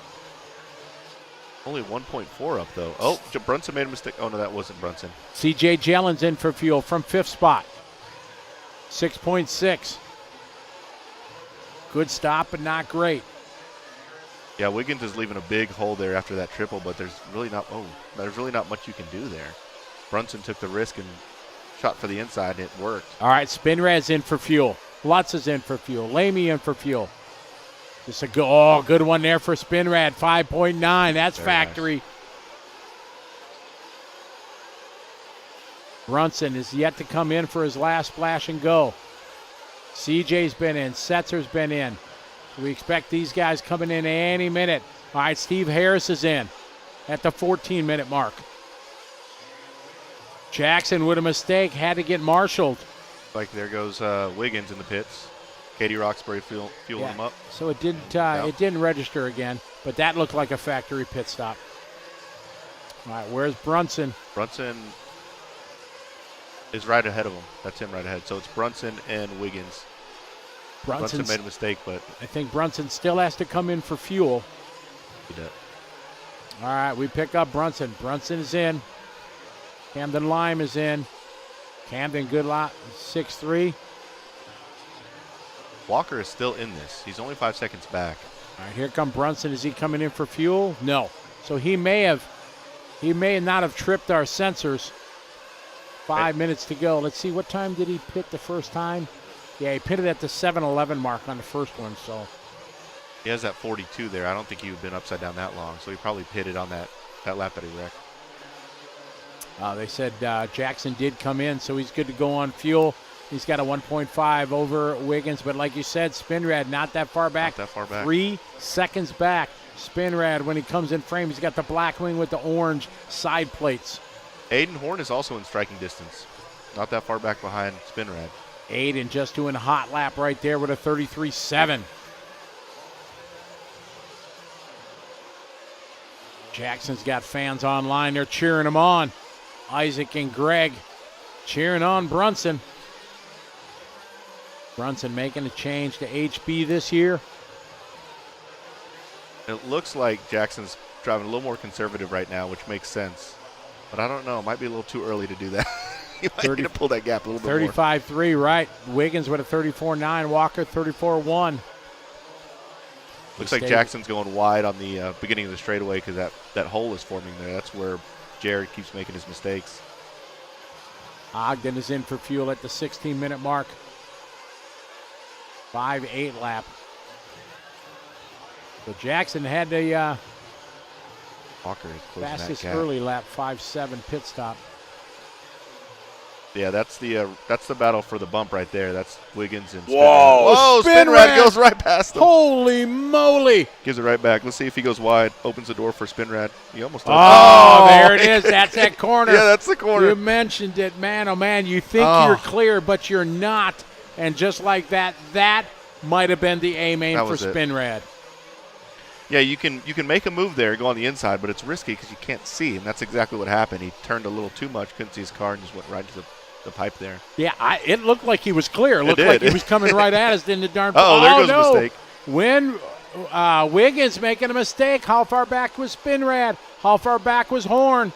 Only 1.4 up, though. Oh, Brunson made a mistake. Oh, no, that wasn't Brunson. C.J. Jellen's in for fuel from 5th spot. 6.6. Good stop, but not great. Yeah, Wiggins is leaving a big hole there after that triple, but there's really not much you can do there. Brunson took the risk and shot for the inside, and it worked. All right, Spinrad's in for fuel. Lutz is in for fuel. Lamy in for fuel. Just a good one there for Spinrad. 5.9. That's very factory. Nice. Brunson is yet to come in for his last splash and go. CJ's been in. Setzer's been in. We expect these guys coming in any minute. All right, Steve Harris is in at the 14-minute mark. Jackson with a mistake had to get marshaled. Like there goes Wiggins in the pits. Katie Roxbury fueling him up. So it didn't register again, but that looked like a factory pit stop. All right, where's Brunson? Brunson is right ahead of him. That's him right ahead. So it's Brunson and Wiggins. Brunson made a mistake, but I think Brunson still has to come in for fuel. He did. All right, we pick up Brunson. Brunson is in. Camden Lime is in. Camden, good lot, 6'3". Walker is still in this. He's only 5 seconds back. All right, here come Brunson. Is he coming in for fuel? No. So he may not have tripped our sensors. 5 minutes to go. Let's see, what time did he pit the first time? Yeah, he pitted at the 7:11 mark on the first one. So he has that 42 there. I don't think he would have been upside down that long. So he probably pitted on that lap that he wrecked. They said Jackson did come in, so he's good to go on fuel. He's got a 1.5 over Wiggins, but like you said, Spinrad not that far back. Not that far back. 3 seconds back. Spinrad, when he comes in frame, he's got the black wing with the orange side plates. Aiden Horn is also in striking distance. Not that far back behind Spinrad. Aiden just doing a hot lap right there with a 33.7. Jackson's got fans online. They're cheering him on. Isaac and Greg cheering on Brunson. Brunson making a change to HB this year. It looks like Jackson's driving a little more conservative right now, which makes sense. But I don't know. It might be a little too early to do that. You might need to pull that gap a little bit more. 35.3, right. Wiggins with a 34.9. Walker 34.1. Looks like Jackson's going wide on the beginning of the straightaway because that hole is forming there. That's where Jared keeps making his mistakes. Ogden is in for fuel at the 16-minute mark. 5.8 lap. So Jackson had the Walker is closing fastest that gap. early lap, 5.7 pit stop. Yeah, that's the battle for the bump right there. That's Wiggins and Spinrad. Whoa, Spinrad goes right past him. Holy moly. Gives it right back. Let's see if he goes wide. Opens the door for Spinrad. He almost does. Oh, there it is. That's that corner. Yeah, that's the corner. You mentioned it. Man, oh, man, you think you're clear, but you're not. And just like that, that might have been the A-main for Spinrad. Yeah, you can make a move there, go on the inside, but it's risky because you can't see, and that's exactly what happened. He turned a little too much, couldn't see his car, and just went right into the pipe there. Yeah, it looked like he was clear. It looked like he was coming right at us in the darn. Oh, there goes a mistake. When Wiggins making a mistake, how far back was Spinrad? How far back was Horn?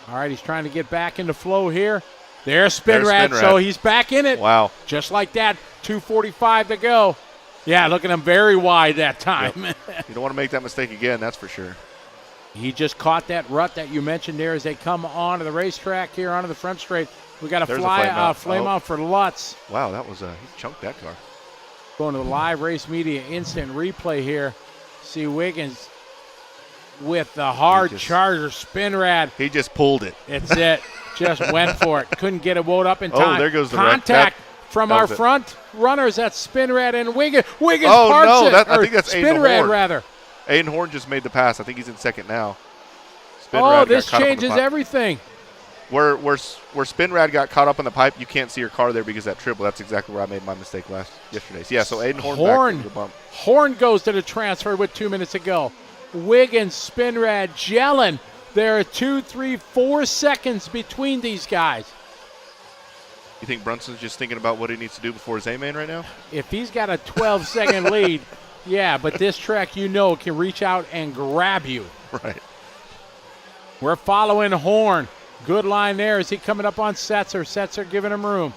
All right, he's trying to get back into flow here. There's Spinrad, so he's back in it. Wow. Just like that, 2:45 to go. Yeah, look at him very wide that time. Yep. You don't want to make that mistake again, that's for sure. He just caught that rut that you mentioned there as they come onto the racetrack here, onto the front straight. We got a flame out for Lutz. Wow, that was he chunked that car. Going to the live race media instant replay here. See Wiggins with the hard He just- charger spin rad. He just pulled it. It's it. Just went for it. Couldn't get it wound up in time. Oh, there goes the wreck. contact from that our was it. front runners. That's spin rad and Wiggins. Wiggins Oh, parts no, it. I Or think that's spin Aiden rad Horn. rather. Aiden Horn just made the pass. I think he's in second now. Spin Oh, Rad got this caught up on the changes pipe. everything. Where Spin Rad got caught up in the pipe, you can't see your car there because of that triple. That's exactly where I made my mistake yesterday. So, yeah, so Aiden Horn back into the bump. Horn goes to the transfer with 2 minutes to go. Wiggins, spin rad, Jelen. There are 2, 3, 4 seconds between these guys. You think Brunson's just thinking about what he needs to do before his A-main right now? If he's got a 12-second lead, yeah, but this track, can reach out and grab you. Right. We're following Horn. Good line there. Is he coming up on Setzer? Setzer giving him room.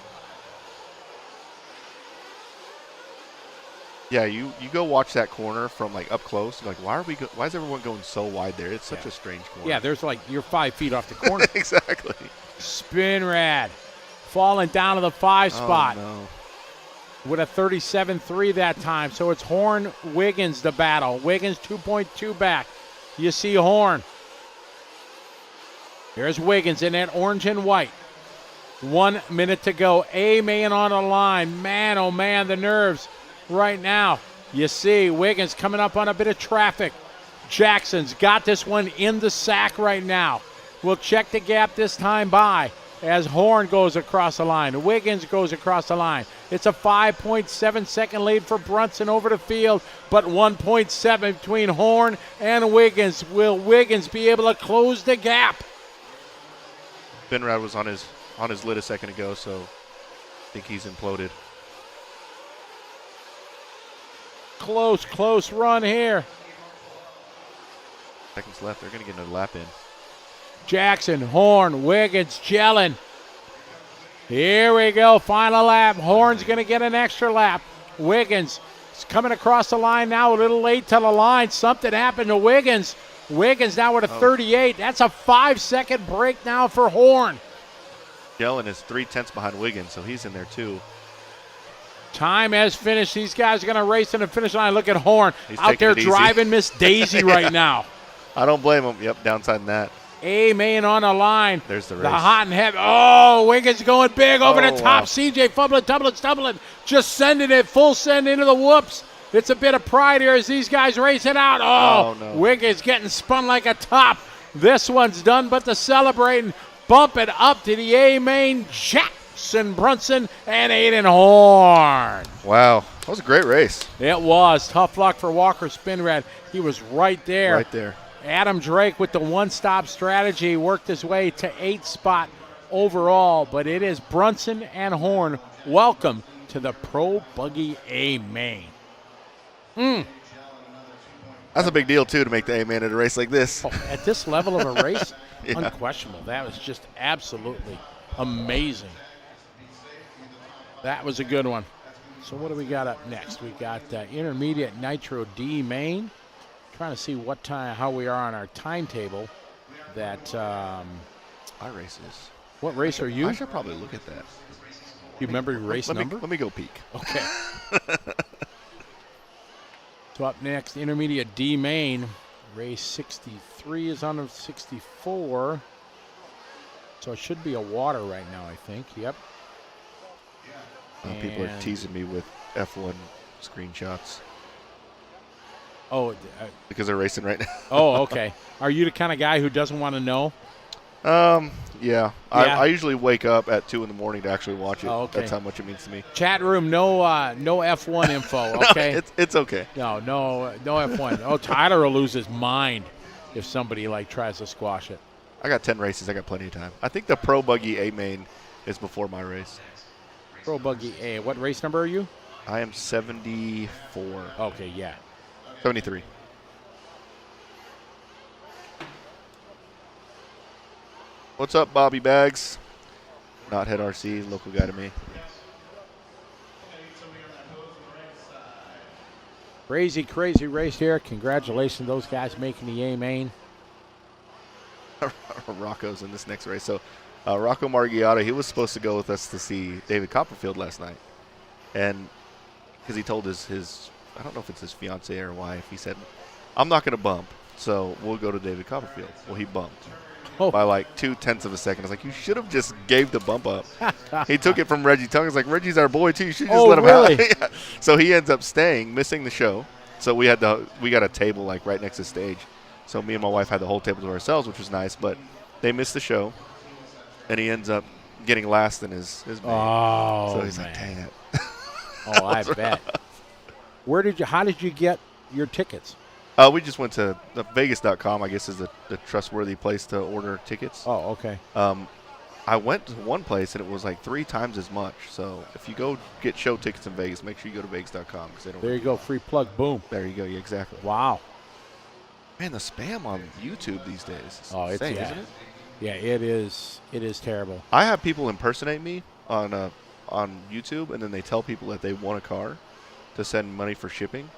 Yeah, you go watch that corner from like up close. You're like, why is everyone going so wide there? It's such a strange corner. Yeah, there's you're 5 feet off the corner. Exactly. Spin rad. Falling down to the 5 spot. Oh, no. With a 37-3 that time. So it's Horn, Wiggins the battle. Wiggins 2.2 back. You see Horn. There's Wiggins in that orange and white. 1 minute to go. A-main on the line. Man, oh man, the nerves right now. You see Wiggins coming up on a bit of traffic. Jackson's got this one in the sack right now. We'll check the gap this time by as Horn goes across the line. Wiggins goes across the line. It's a 5.7 second lead for Brunson over the field, but 1.7 between Horn and Wiggins. Will Wiggins be able to close the gap? Benrad was on his lid a second ago, so I think he's imploded. Close run here. Seconds left. They're going to get another lap in. Jackson, Horn, Wiggins, Jelen. Here we go, final lap. Horn's going to get an extra lap. Wiggins is coming across the line now, a little late to the line. Something happened to Wiggins. Wiggins now with a 38. That's a 5-second break now for Horn. Jelen is 3/10 behind Wiggins, so he's in there too. Time has finished. These guys are going to race to the finish line. Look at Horn He's out taking there it easy. driving Miss Daisy right now. I don't blame him. Yep, downside in that. A-main on the line. There's the race. The hot and heavy. Oh, Wiggins going big over the Oh, top. wow. CJ fumbling, stumbling. Just sending it full send into the whoops. It's a bit of pride here as these guys race it out. Oh, no. Wiggins getting spun like a top. This one's done, but the celebrating. Bump it up to the A-main. Jackson Brunson and Aiden Horn. Wow, that was a great race. It was. Tough luck for Walker Spinrad. He was right there. Right there. Adam Drake with the one-stop strategy worked his way to 8th spot overall, but it is Brunson and Horn. Welcome to the Pro Buggy A-main. That's a big deal, too, to make the A-man at a race like this. Oh, at this level of a race, Yeah. unquestionable. That was just absolutely amazing. That was a good one. So what do we got up next? We got Intermediate Nitro D main. Trying to see what time, how we are on our timetable. That My races. what race are you? I should probably look at that. You remember your race number? Let me go peek. Okay. So up next, Intermediate D main. Race 63 is on of 64. So it should be a water right now, I think. Yep. People are And- teasing me with F1 screenshots Oh, because they're racing right now. oh, okay. Are you the kind of guy who doesn't want to know? Yeah. I usually wake up at 2 in the morning to actually watch it. Oh, okay. That's how much it means to me. Chat room, no F1 info, okay? It's okay. No F1. Oh, Tyler will lose his mind if somebody tries to squash it. I got 10 races. I got plenty of time. I think the Pro Buggy A main is before my race. Pro Buggy A. What race number are you? I am 74. Okay, yeah. 73. What's up, Bobby Bags? Knothead RC, local guy to me. Crazy race here. Congratulations to those guys making the A main. Rocco's in this next race. So Rocco Margiotta, he was supposed to go with us to see David Copperfield last night. And because he told his I don't know if it's his fiance or wife, he said, I'm not going to bump. So we'll go to David Copperfield. Well, he bumped Oh. by like 0.2 of a second. I was like, you should have just gave the bump up. He took it from Reggie Tongue. I was like, Reggie's our boy too. You should just let him really? have it. Yeah. So he ends up staying, missing the show. So we got a table like right next to the stage. So me and my wife had the whole table to ourselves, which was nice. But they missed the show, and he ends up getting last in his band. Oh, so he's man. like, dang it. Oh, I bet. How did you get your tickets? We just went to Vegas.com, I guess is the trustworthy place to order tickets. Oh, okay. I went to one place, and it was like 3 times as much. So if you go get show tickets in Vegas, make sure you go to Vegas.com. They don't There you go. Free plug. Boom. There you go. Yeah, exactly. Wow. Man, the spam on YouTube these days is Oh, it's insane, isn't it? Yeah, it is. It is terrible. I have people impersonate me on YouTube, and then they tell people that they want a car to send money for shipping.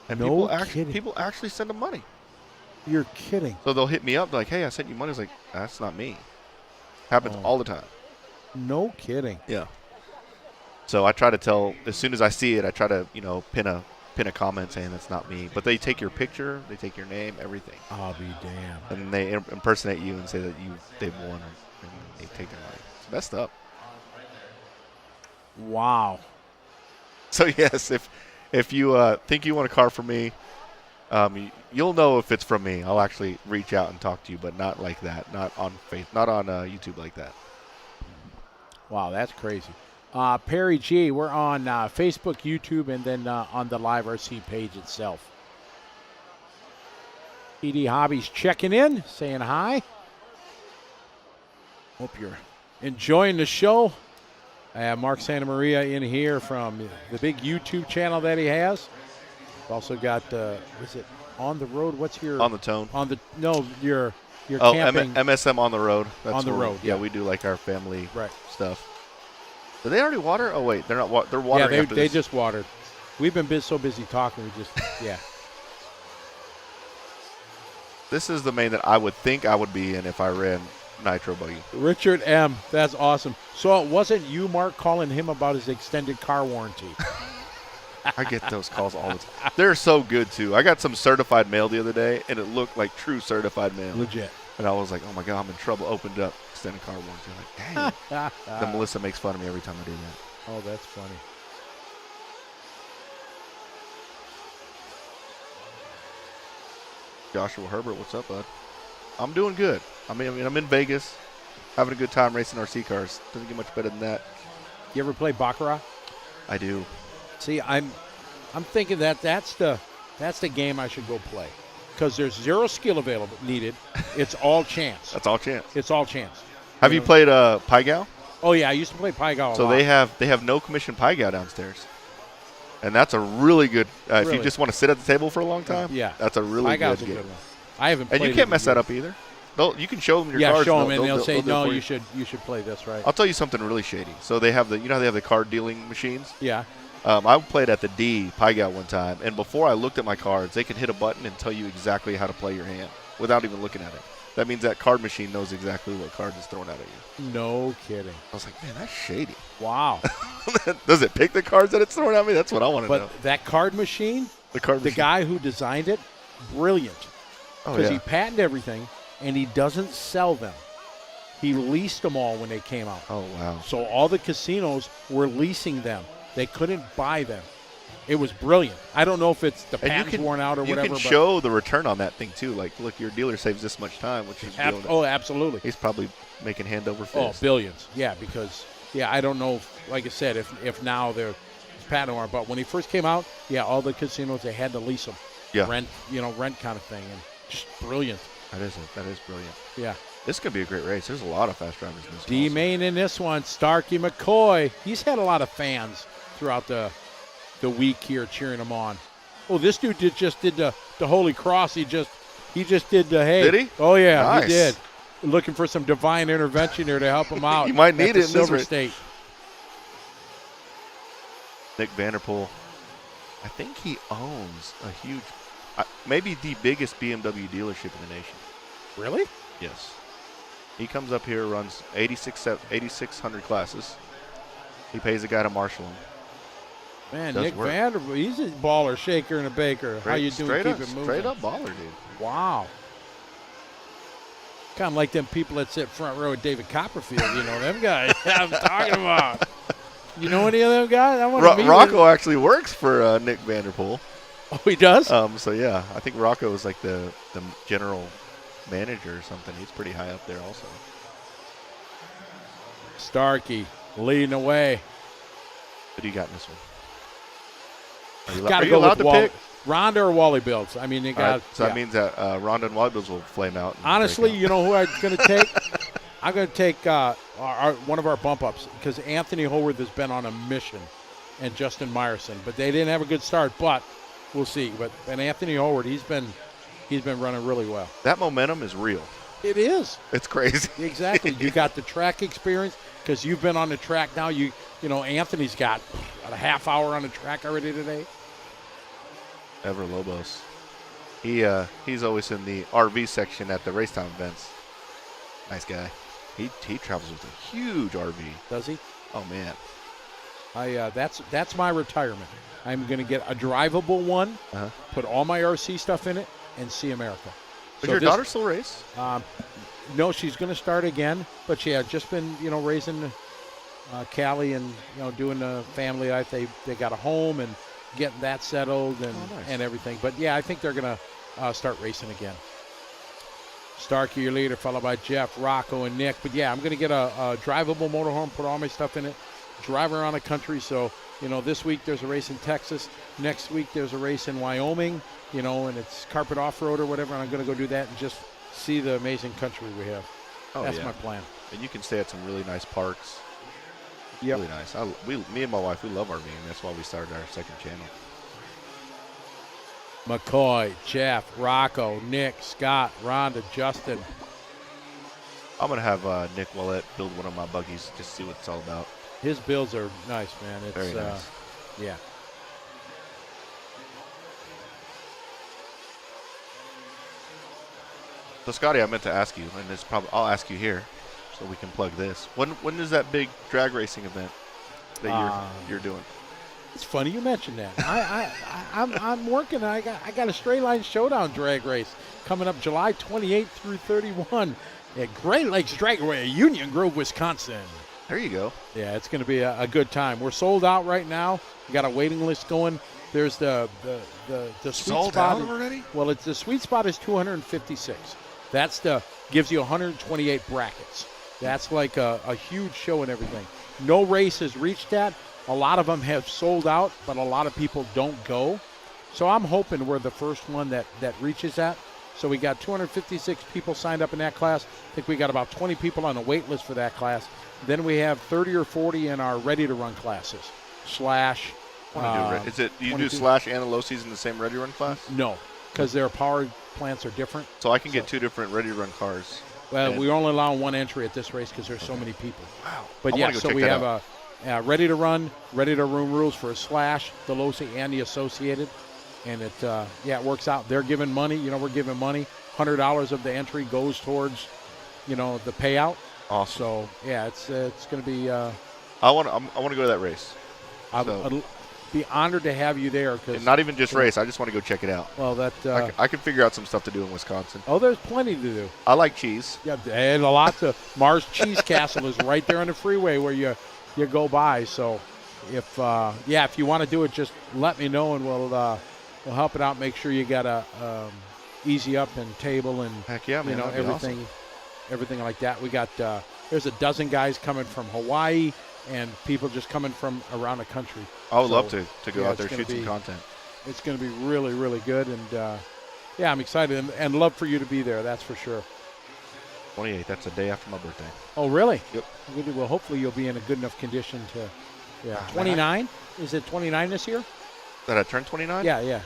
And No people kidding. actually send them money. You're kidding. So they'll hit me up like, hey, I sent you money. It's like, that's not me. Happens all the time. No kidding. Yeah. So I try to tell, as soon as I see it, I try to, pin a comment saying that's not me. But they take your picture, they take your name, everything. I'll be damned. And then they impersonate you and say that they've won, and they take their money. It's messed up. Wow. So yes, if you think you want a car from me, you'll know if it's from me. I'll actually reach out and talk to you, but not like that. Not on YouTube like that. Wow, that's crazy. Perry G, we're on Facebook, YouTube, and then on the Live RC page itself. PD Hobbies checking in, saying hi. Hope you're enjoying the show. I have Mark Santa Maria in here from the big YouTube channel that he has. We've also got, is it On the Road? What's your... On the Tone. Your Oh, camping. MSM On the Road. That's On the where- Road, Yeah, yeah. we do like our family Right. stuff. Did they already water? Oh, wait. They're not they're watering Yeah, after they this. just watered. We've been so busy talking, we just, yeah. This is the main that I would think I would be in if I ran Nitro Buggy. Richard M., that's awesome. So it wasn't you, Mark, calling him about his extended car warranty. I get those calls all the time. They're so good, too. I got some certified mail the other day, and it looked like true certified mail. Legit. And I was like, oh, my God, I'm in trouble. Opened up, extended car warranty. I'm like, dang. Then Melissa makes fun of me every time I do that. Oh, that's funny. Joshua Herbert, what's up, bud? I'm doing good. I mean, I'm in Vegas, having a good time racing RC cars. Doesn't get much better than that. You ever play Baccarat? I do. See, I'm thinking that's the game I should go play, because there's zero skill needed. It's all chance. That's all chance. It's all chance. Have you played Pai Gow? Oh yeah, I used to play Pai Gow a So lot. they have no commission Pai Gow downstairs, and that's a really good. If Really? you just want to sit at the table for a long time, Yeah. that's a really Pai good Gow's a game. good one. I haven't And played you it can't in mess that years. up either. You can show them your Yeah, cards. show them, and they'll say, do it no, for you should play this, right? I'll tell you something really shady. So they have how they have the card dealing machines. Yeah. I played at the D Pai Gow one time, and before I looked at my cards, they could hit a button and tell you exactly how to play your hand without even looking at it. That means that card machine knows exactly what card is thrown out at you. No kidding. I was like, man, that's shady. Wow. Does it pick the cards that it's throwing at me? That's what I want to know. But that card machine, The card the machine. guy who designed it, brilliant. Oh, Because yeah. he patented everything, and he doesn't sell them. He leased them all when they came out. Oh, wow. So all the casinos were leasing them. They couldn't buy them. It was brilliant. I don't know if it's the And patent's worn out or you whatever. can but show the return on that thing, too. Like, look, your dealer saves this much time, which is absolutely. he's probably making hand over fist. Oh, billions. Yeah, because, I don't know, like I said, if now they're patent or, but when he first came out, all the casinos, they had to lease them. Yeah. Rent kind of thing. And just brilliant. That is brilliant. Yeah. This could be a great race. There's a lot of fast drivers in this D one. main in this one, Starkey McCoy. He's had a lot of fans throughout the week here cheering him on. Oh, this dude just did the Holy Cross. He just did the hey. Did he? Oh yeah, Nice. he did. Looking for some divine intervention here to help him out. You might at need the it in this Silver race. State. Nick Vanderpool, I think he owns a huge, maybe the biggest BMW dealership in the nation. Really? Yes. He comes up here, runs 8,600 classes. He pays a guy to marshal him. Man, Does Nick work. Vanderbilt, he's a baller, shaker, and a baker. How you doing? Straight Keep up, it moving. straight up baller, dude. Wow. Kind of like them people that sit front row with David Copperfield. You know, them guys I'm talking about. You know any of them guys? I want to meet Rocco actually works for Nick Vanderpool. Oh, he does? So yeah, I think Rocco is like the general manager or something. He's pretty high up there also. Starkey leading away. What do you got in this one? Got Are to you go allowed with to pick? Ronda or Wally Builds. I mean, they All got. right, so that means that Ronda and Wally Bills will flame out. and Honestly, break out. you know who I'm going to take? I'm going to take one of our bump ups because Anthony Howard has been on a mission, and Justin Meyerson, but they didn't have a good start. But we'll see. And Anthony Howard, he's been running really well. That momentum is real. It is. It's crazy. Exactly. You got the track experience because you've been on the track now. You know, Anthony's got a half hour on the track already today. Ever Lobos. He's always in the RV section at the Racetime events. Nice guy. He travels with a huge RV. Does he? Oh man. That's my retirement. I'm going to get a drivable one, put all my RC stuff in it, and see America. Does your daughter still race? No, she's going to start again, but she had just been, raising Callie and, doing the family life. They got a home and getting that settled and, nice. and everything. But, yeah, I think they're going to start racing again. Starkey, your leader, followed by Jeff, Rocco, and Nick. But, yeah, I'm going to get a drivable motorhome, put all my stuff in it, drive around the country. So, this week there's a race in Texas. Next week there's a race in Wyoming, and it's carpet off-road or whatever. And I'm going to go do that and just see the amazing country we have. Oh, That's yeah. my plan. And you can stay at some really nice parks. Yep. Really nice. Me and my wife, we love RVing. That's why we started our second channel. McCoy, Jeff, Rocco, Nick, Scott, Rhonda, Justin. I'm going to have Nick Willett build one of my buggies just to see what it's all about. His builds are nice, man. It's, Very nice. Yeah. So, Scotty, I meant to ask you, and I'll ask you here so we can plug this. When is that big drag racing event that you're doing? It's funny you mentioned that. I'm working. I got a straight line showdown drag race coming up July 28th through 31 at Great Lakes Dragway, Union Grove, Wisconsin. There you go. Yeah, it's going to be a good time. We're sold out right now. We got a waiting list going. There's the sweet Sold spot out already? Well, the sweet spot is 256. That's gives you 128 brackets. That's like a huge show and everything. No race has reached that. A lot of them have sold out, but a lot of people don't go. So I'm hoping we're the first one that reaches that. So we got 256 people signed up in that class. I think we got about 20 people on the wait list for that class. Then we have 30 or 40 in our ready-to-run classes. Slash. Is it you 22? do Slash and the low season in the same ready run class? No, because their power plants are different. So I can get two different ready run cars. Well, we only allow one entry at this race because there's so many people. Wow. But I yeah, wanna go so check we that have out. a ready-to-run rules for a Slash, the Losi, and the Associated. And it works out. They're giving money. We're giving money. $100 of the entry goes towards, the payout. Awesome. So yeah, it's going to be. I want to go to that race. I'd be honored to have you there because And not even just race. I just want to go check it out. well that. I can figure out some stuff to do in Wisconsin. Oh, there's plenty to do. I like cheese. Yeah, and a lot to. Mars Cheese Castle is right there on the freeway where you go by. So if you want to do it, just let me know and we'll help it out. Make sure you got a easy up and table and Heck yeah, man. That'd be everything. awesome. Everything like that. We got there's a dozen guys coming from Hawaii and people just coming from around the country. I would So, love to go yeah, out there it's shoot gonna some content. It's going to be really, really good. And, I'm excited and love for you to be there. That's for sure. 28. That's a day after my birthday. Oh, really? Yep. Good. Well, hopefully you'll be in a good enough condition to – yeah. 29? Is it 29 this year? Did I turn 29? Yeah.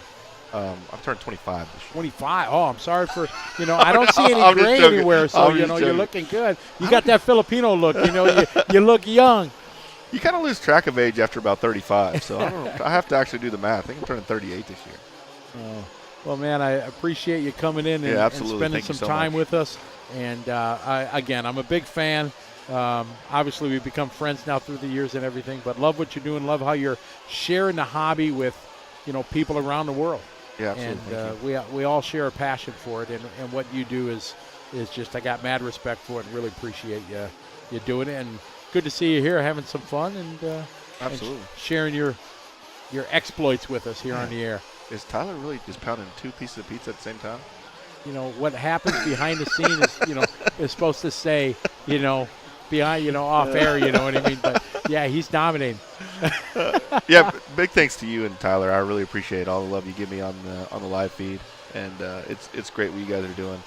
I've turned 25 this year. 25. Oh, I'm sorry for – I don't see any I'm just gray joking. anywhere, so, I'm just you're joking. looking good. You got that Filipino look. You look young. You kind of lose track of age after about 35, so I don't know. I have to actually do the math. I think I'm turning 38 this year. Well, man, I appreciate you coming in and absolutely. spending Thank you some so time much. with us. And, I'm a big fan. Obviously, we've become friends now through the years and everything, but love what you're doing. Love how you're sharing the hobby with, people around the world. Yeah, absolutely. And we all share a passion for it, and what you do is just, I got mad respect for it and really appreciate you doing it. And good to see you here having some fun and Absolutely. and sharing your exploits with us here on the air. Is Tyler really just pounding 2 pieces of pizza at the same time? What happens behind the scene is, is supposed to stay, behind, off air, you know what I mean? But, yeah, he's dominating. Yeah, big thanks to you and Tyler. I really appreciate all the love you give me on the live feed, and it's great what you guys are doing.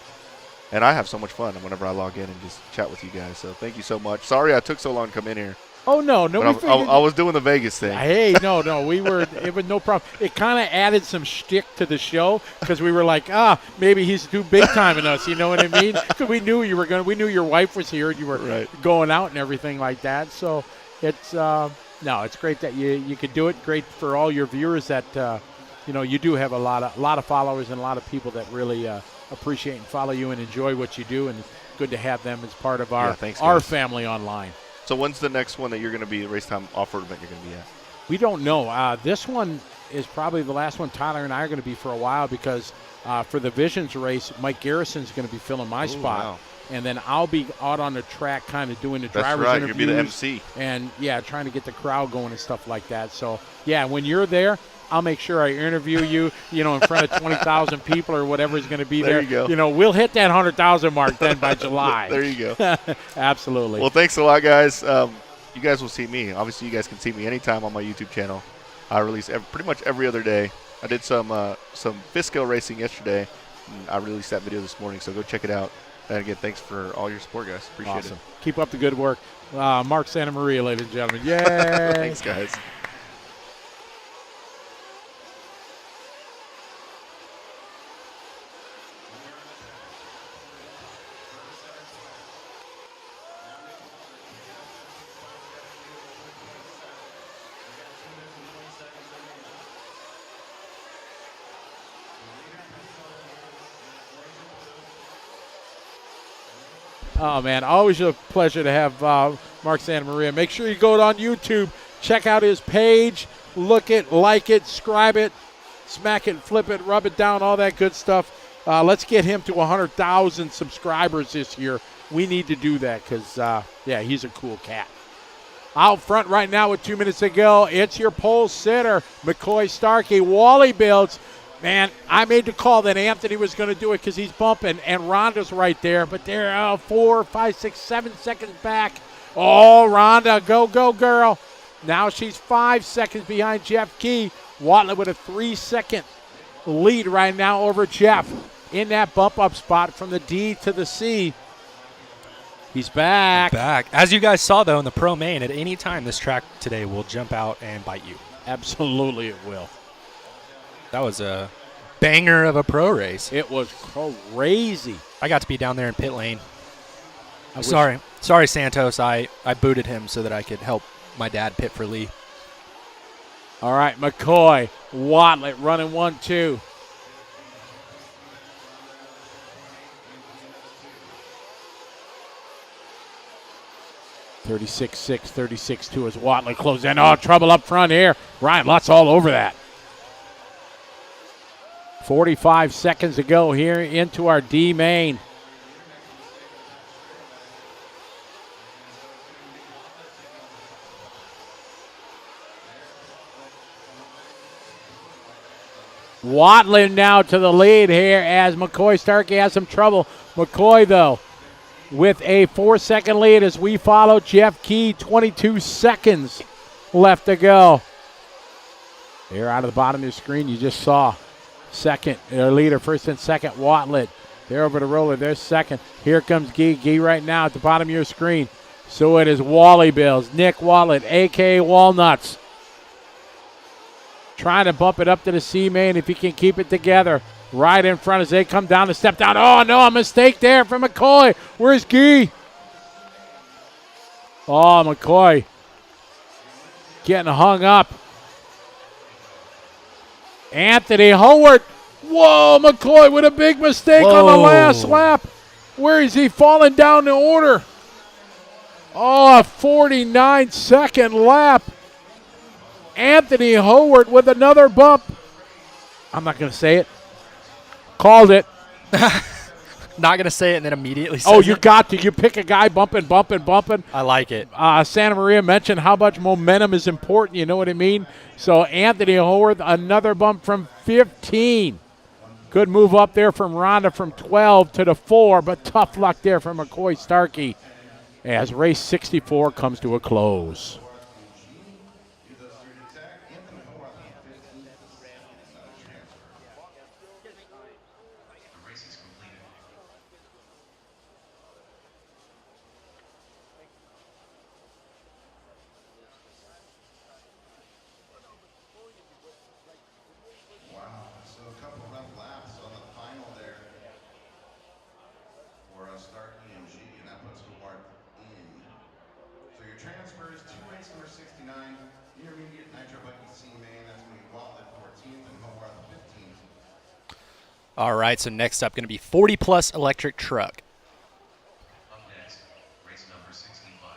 And I have so much fun whenever I log in and just chat with you guys. So thank you so much. Sorry I took so long to come in here. Oh, no. But I was doing the Vegas thing. Hey, no. It was no problem. It kind of added some shtick to the show because we were like, maybe he's too big time in us. You know what I mean? Because we knew we knew your wife was here and you were going out and everything like that. So it's, it's great that you could do it. Great for all your viewers that, you do have a lot of followers and a lot of people that really appreciate and follow you and enjoy what you do. And it's good to have them as part of our family online. So when's the next one that you're going to be at Racetime Off-Road event you're going to be at? We don't know. This one is probably the last one Tyler and I are going to be for a while because for the Visions race, Mike Garrison's going to be filling my spot. Wow. And then I'll be out on the track kind of doing the That's driver's right. interviews. You'll be the MC. And, trying to get the crowd going and stuff like that. So, when you're there, I'll make sure I interview you, in front of 20,000 people or whatever is going to be there. There you go. We'll hit that 100,000 mark then by July. There you go. Absolutely. Well, thanks a lot, guys. You guys will see me. Obviously, you guys can see me anytime on my YouTube channel. I release pretty much every other day. I did some Fisco racing yesterday, and I released that video this morning, so go check it out. And again, thanks for all your support, guys. Appreciate it. Keep up the good work. Mark Santa Maria, ladies and gentlemen. Yay! Thanks, guys. Oh, man, always a pleasure to have Mark Santa Maria. Make sure you go on YouTube, check out his page, look it, like it, subscribe it, smack it, flip it, rub it down, all that good stuff. Let's get him to 100,000 subscribers this year. We need to do that because, he's a cool cat. Out front right now with 2 minutes to go, it's your pole sitter, McCoy Starkey. Wally Builds. Man, I made the call that Anthony was going to do it because he's bumping, and Rhonda's right there. But they're 4, 5, 6, 7 seconds back. Oh, Rhonda, go, girl. Now she's 5 seconds behind Jeff Key. Watlett with a 3-second lead right now over Jeff in that bump-up spot from the D to the C. He's back. As you guys saw, though, in the Pro Main, at any time this track today will jump out and bite you. Absolutely it will. That was a banger of a pro race. It was crazy. I got to be down there in pit lane. Sorry, Santos. I booted him so that I could help my dad pit for Lee. All right, McCoy, Watlett running 1-2. (36.6), 36.2 as Watlett closes in. Oh, trouble up front here. Ryan Lutz all over that. 45 seconds to go here into our D main. Watlett now to the lead here as McCoy Starkey has some trouble. McCoy, though, with a 4-second lead as we follow Jeff Key. 22 seconds left to go. Here out of the bottom of your screen, you just saw second leader, first and second, Watlett. They're over the roller. There's second. Here comes Gee. Gee right now at the bottom of your screen. So it is Wally Bills. Nick Watlett, a.k.a. Walnuts. Trying to bump it up to the C main if he can keep it together. Right in front as they come down the step down. Oh, no, a mistake there from McCoy. Where's Gee? Oh, McCoy getting hung up. Anthony Howard. Whoa, McCoy with a big mistake on the last lap. Where is he falling down the order? Oh, a 49-second lap. Anthony Howard with another bump. I'm not going to say it. Called it. Not going to say it and then immediately says Oh, you it. got to. You pick a guy bumping. I like it. Santa Maria mentioned how much momentum is important. You know what I mean? So Anthony Howard, another bump from 15. Good move up there from Rhonda from 12 to the 4, but tough luck there from McCoy Starkey as race 64 comes to a close. Wow. So a couple rough laps on the final there for Stark EMG, and that puts Hobart in. So your transfers to race number 69, intermediate Nitro Buggy C main. That's going to be Watlet 14th and Hobart 15th. All right, so next up going to be 40-plus electric truck. Up next, race number 65.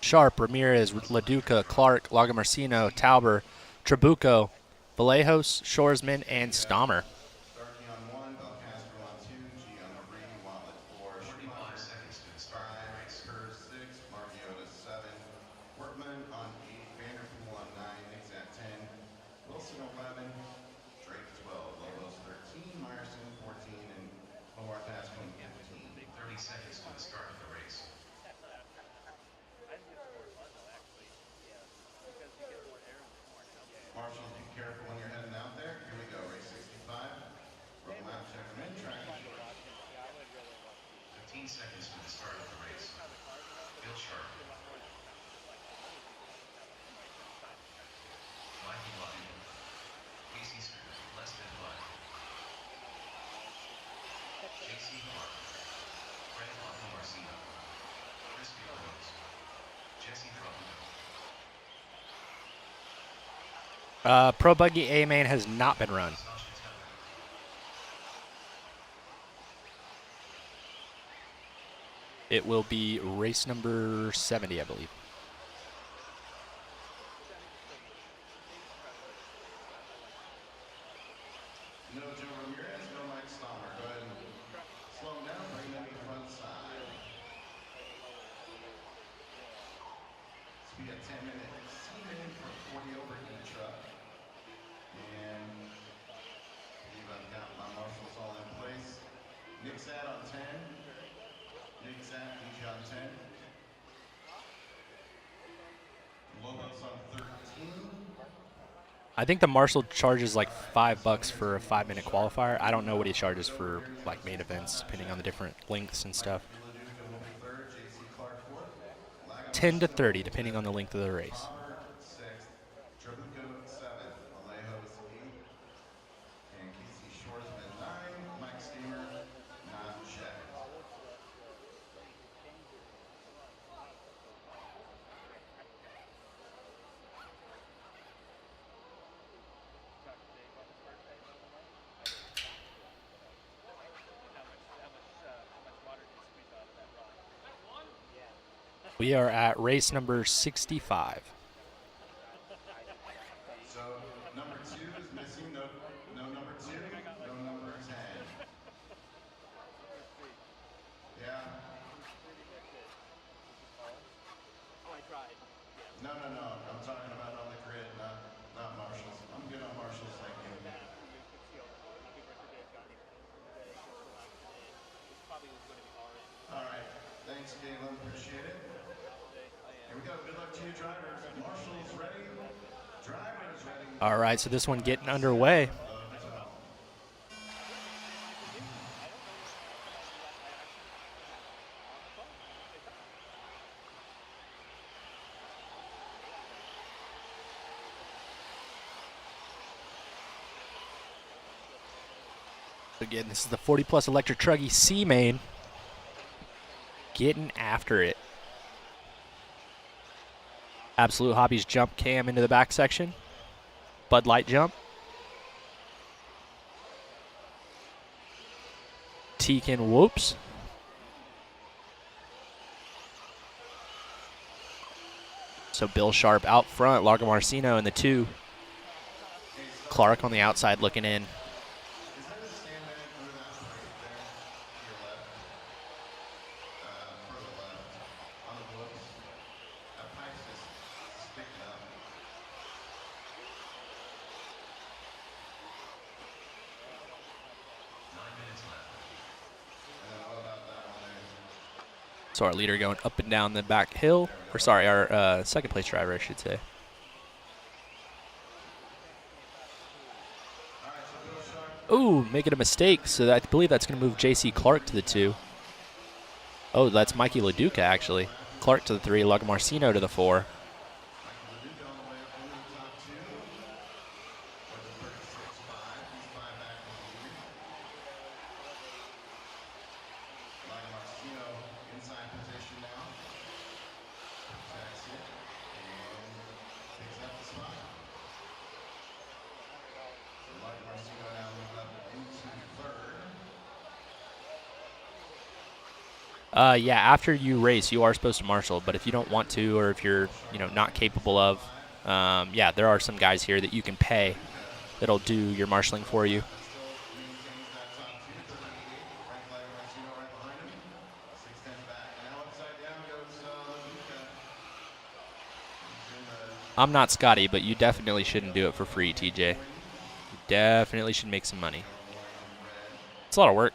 Sharp, Ramirez, LaDuca, Clark, Lagomarsino, Tauber, Trabuco, Vallejos, Shoresman, and Stommer. Starkey on 1, Belcastro on 2, G on 3, Watlet 4, 45 seconds to start the race. Kerr 6, Margiota 7, Workman on 8, Vanderpool on 9, Nix at 10, Wilson 11, Drake 12, Lobos 13, Meyerson 14, and Hobart Aspen 15. 30 seconds to the start of the race. Marshall, be careful when you're heading out there. Here we go, race 65. Roll lap, check them in, track is yours. 15 seconds to the start of the race. Bill Sharp. Mikey Lutton. Casey Smith, less than 5. JC Clark. Fred Marcino. Crispy Rose. Jesse Trabuco. Pro Buggy A main has not been run. It will be race number 70, I believe. No Joe Ramirez, no Mike Stommer. Go ahead and slow them down, bring them to the front side. Speed at 10 minutes. C-Min for 40 over E truck. And I believe I've got my marshals all in place. Nixat on 10. Nixat, each on 10. Lobos on 13. I think the marshal charges like $5 for a 5-minute qualifier. I don't know what he charges for like main events, depending on the different lengths and stuff. 10 to 30, depending on the length of the race. 6th, Trabuco 7th, Vallejos 8th, and Casey Shoresman 9, Mike Steamer not checked. We are at race number 65. So number 2 is missing, no number 2, no number 10. Yeah. No, I'm talking about on the grid, not marshals. I'm good on marshals, thank you. All right, thanks Galen, appreciate it. Here we go, good luck to you drivers. Marshals ready, drivers ready. All right, so this one getting underway. Again, this is the 40-plus electric truggy C main. Getting after it. Absolute Hobbies jump cam into the back section. Bud Light jump. Tekin whoops. So Bill Sharp out front, Lagomarsino in the 2. Clark on the outside looking in. Is that a sandbag through that right there to your left? Further left. On the whoops. That pipe's just sticking up. And then what about that one there? So our leader going up and down the back hill. Or sorry, our second place driver, I should say. Ooh, making a mistake. So I believe that's going to move J.C. Clark to the 2. Oh, that's Mikey LaDuca, actually. Clark to the 3, Lagomarsino to the 4. Yeah, after you race, you are supposed to marshal, but if you don't want to, or if you're, not capable of, yeah, there are some guys here that you can pay that'll do your marshaling for you. I'm not Scotty, but you definitely shouldn't do it for free, TJ. You definitely should make some money. It's a lot of work.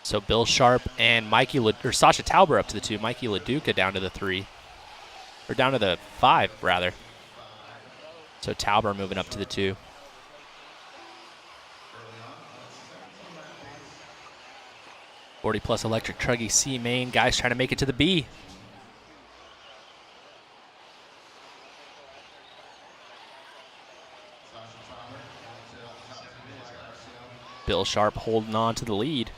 So Bill Sharp and Sasha Tauber up to the 2. Mikey LaDuca down to the 3. Or down to the 5, rather. So Tauber moving up to the 2. +40 electric truggy C main. Guys trying to make it to the B. Bill Sharp holding on to the lead.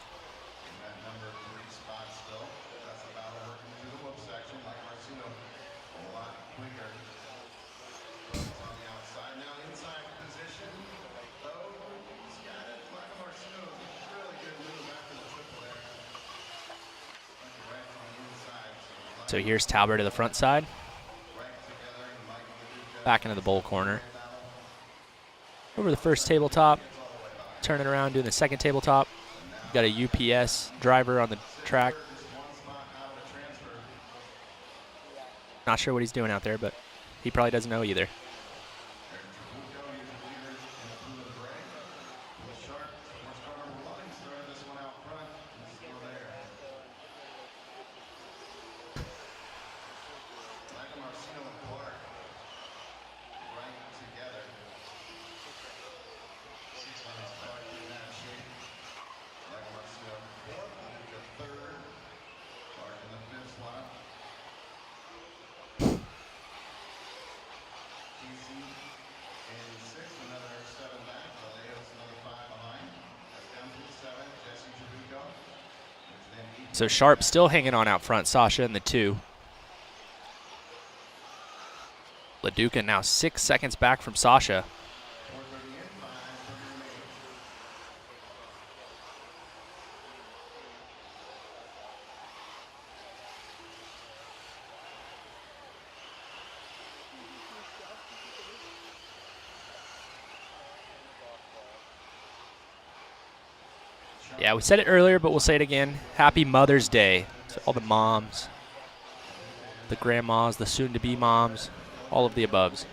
So here's Tauber to the front side. Back into the bowl corner. Over the first tabletop. Turning around, doing the second tabletop. Got a UPS driver on the track. Not sure what he's doing out there, but he probably doesn't know either. So Sharp still hanging on out front. Sasha in the 2. LaDuca now 6 seconds back from Sasha. Yeah, we said it earlier, but we'll say it again. Happy Mother's Day to all the moms, the grandmas, the soon-to-be moms, all of the aboves.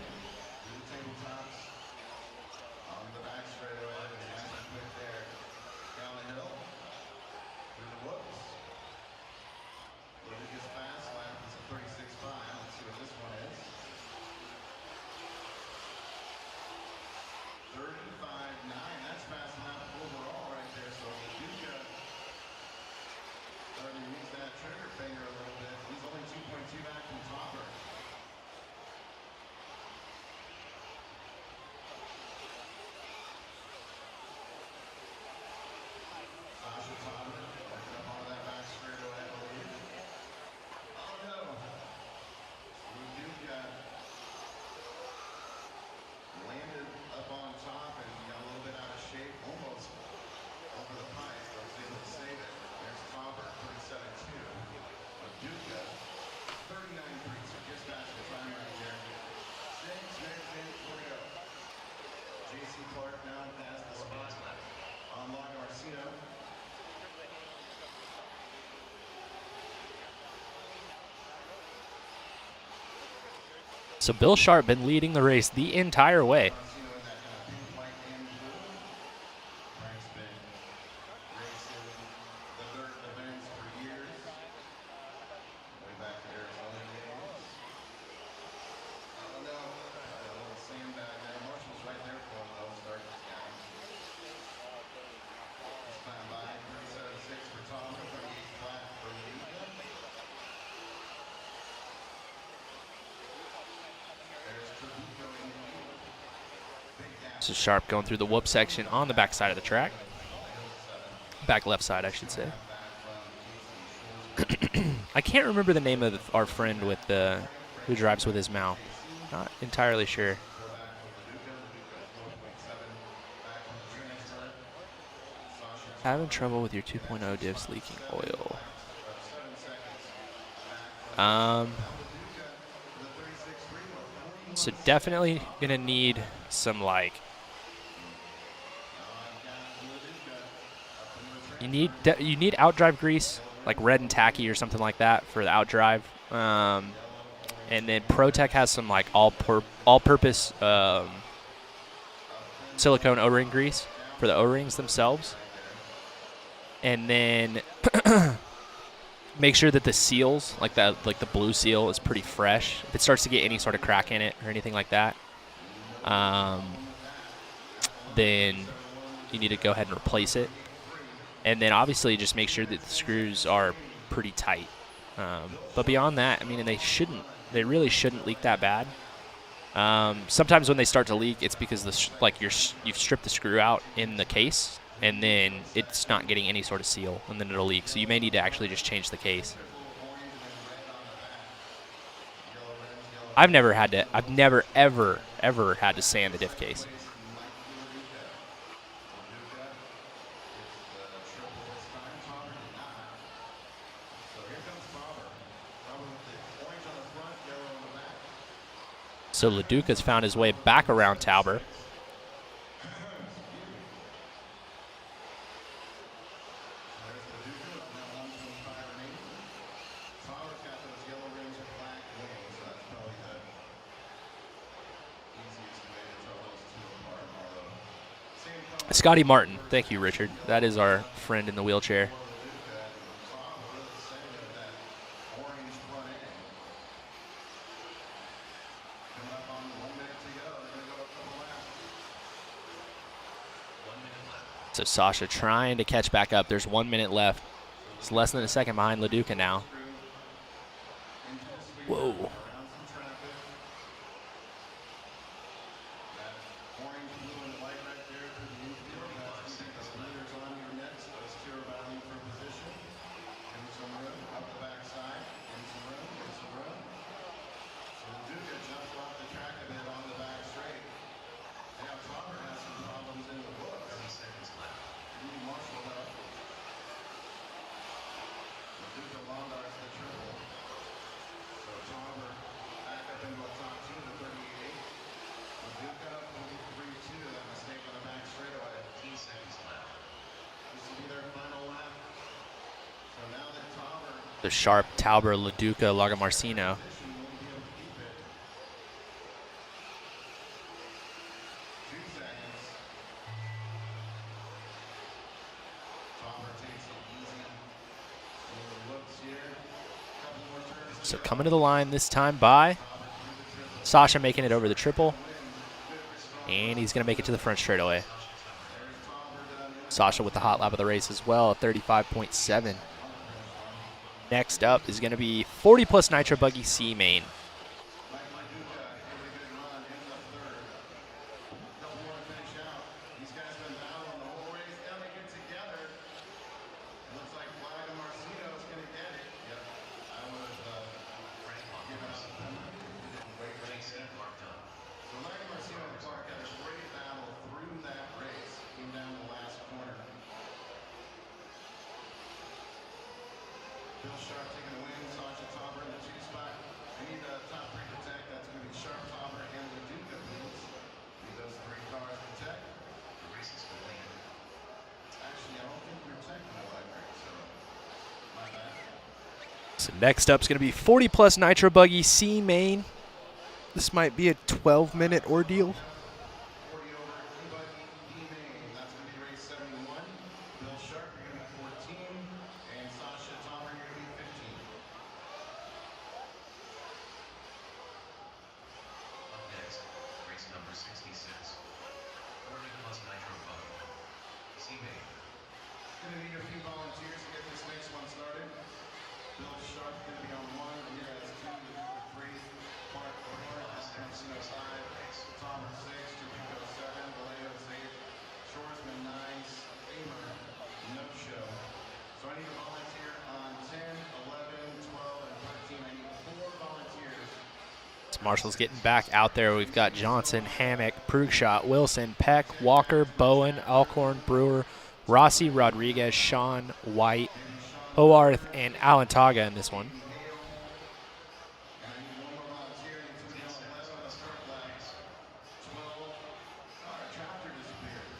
So Bill Sharp been leading the race the entire way. Frank's been racing the dirt events for years, way back to Arizona days. Oh no, a little sandbag there. Marshall's right there for him though, starting his guy. This time by 37.6 for Tom, 38 flat for Lita. There's Trabuco in the lead. Big gap. So Sharp going through the whoop section on the back side of the track. Back left side, I should say. I can't remember the name of our friend with the who drives with his mouth. Not entirely sure. Having trouble with your 2.0 diffs leaking oil. So definitely gonna need some like. You need outdrive grease, like red and tacky or something like that for the outdrive. And then ProTech has some like all-purpose silicone O-ring grease for the O-rings themselves. And then make sure that the seals, like the blue seal, is pretty fresh. If it starts to get any sort of crack in it or anything like that, then you need to go ahead and replace it. And then obviously just make sure that the screws are pretty tight. But beyond that, I mean, they really shouldn't leak that bad. Sometimes when they start to leak, it's because you've stripped the screw out in the case, and then it's not getting any sort of seal, and then it'll leak. So you may need to actually just change the case. I've never ever had to sand the diff case. So LaDuca's found his way back around Tauber. Scotty Martin. Thank you, Richard. That is our friend in the wheelchair. So Sasha trying to catch back up. There's 1 minute left. It's less than a second behind LaDuca now. Whoa. The Sharp, Tauber, LaDuca, Lagomarsino. So coming to the line this time by Sasha, making it over the triple. And he's going to make it to the front straightaway. Sasha with the hot lap of the race as well, 35.7. Next up is going to be 40 plus Nitro Buggy C main. So next up is going to be 40 plus Nitro Buggy C main. This might be a 12-minute ordeal. 40 over, Ebud E-Main. That's going to be race 71. Bill Sharp, you're going to be 14. And Sasha Topper, you're going to be 15. Up next, race number 66. 40 plus Nitro Club. C-Main. Going to need a few volunteers to get this next one started. Bill Sharp going to be on 1. Here has 2, 3. Mark 4. Francino 5. Tom 6. Jericho 7. Vallejo 8. Shoresman 9. Amer no show. So I need a volunteer on 10, 11, 12, and 13. I need 4 volunteers. Marshall's getting back out there. We've got Johnson, Hammock, Prugshot, Wilson, Peck, Walker, Bowen, Alcorn, Brewer, Rossi, Rodriguez, Sean, White, Hoarth, and Alantaga in this one. And I need 1 more volunteer. I need somebody else 11 on the start flags. 12. Our tractor disappeared.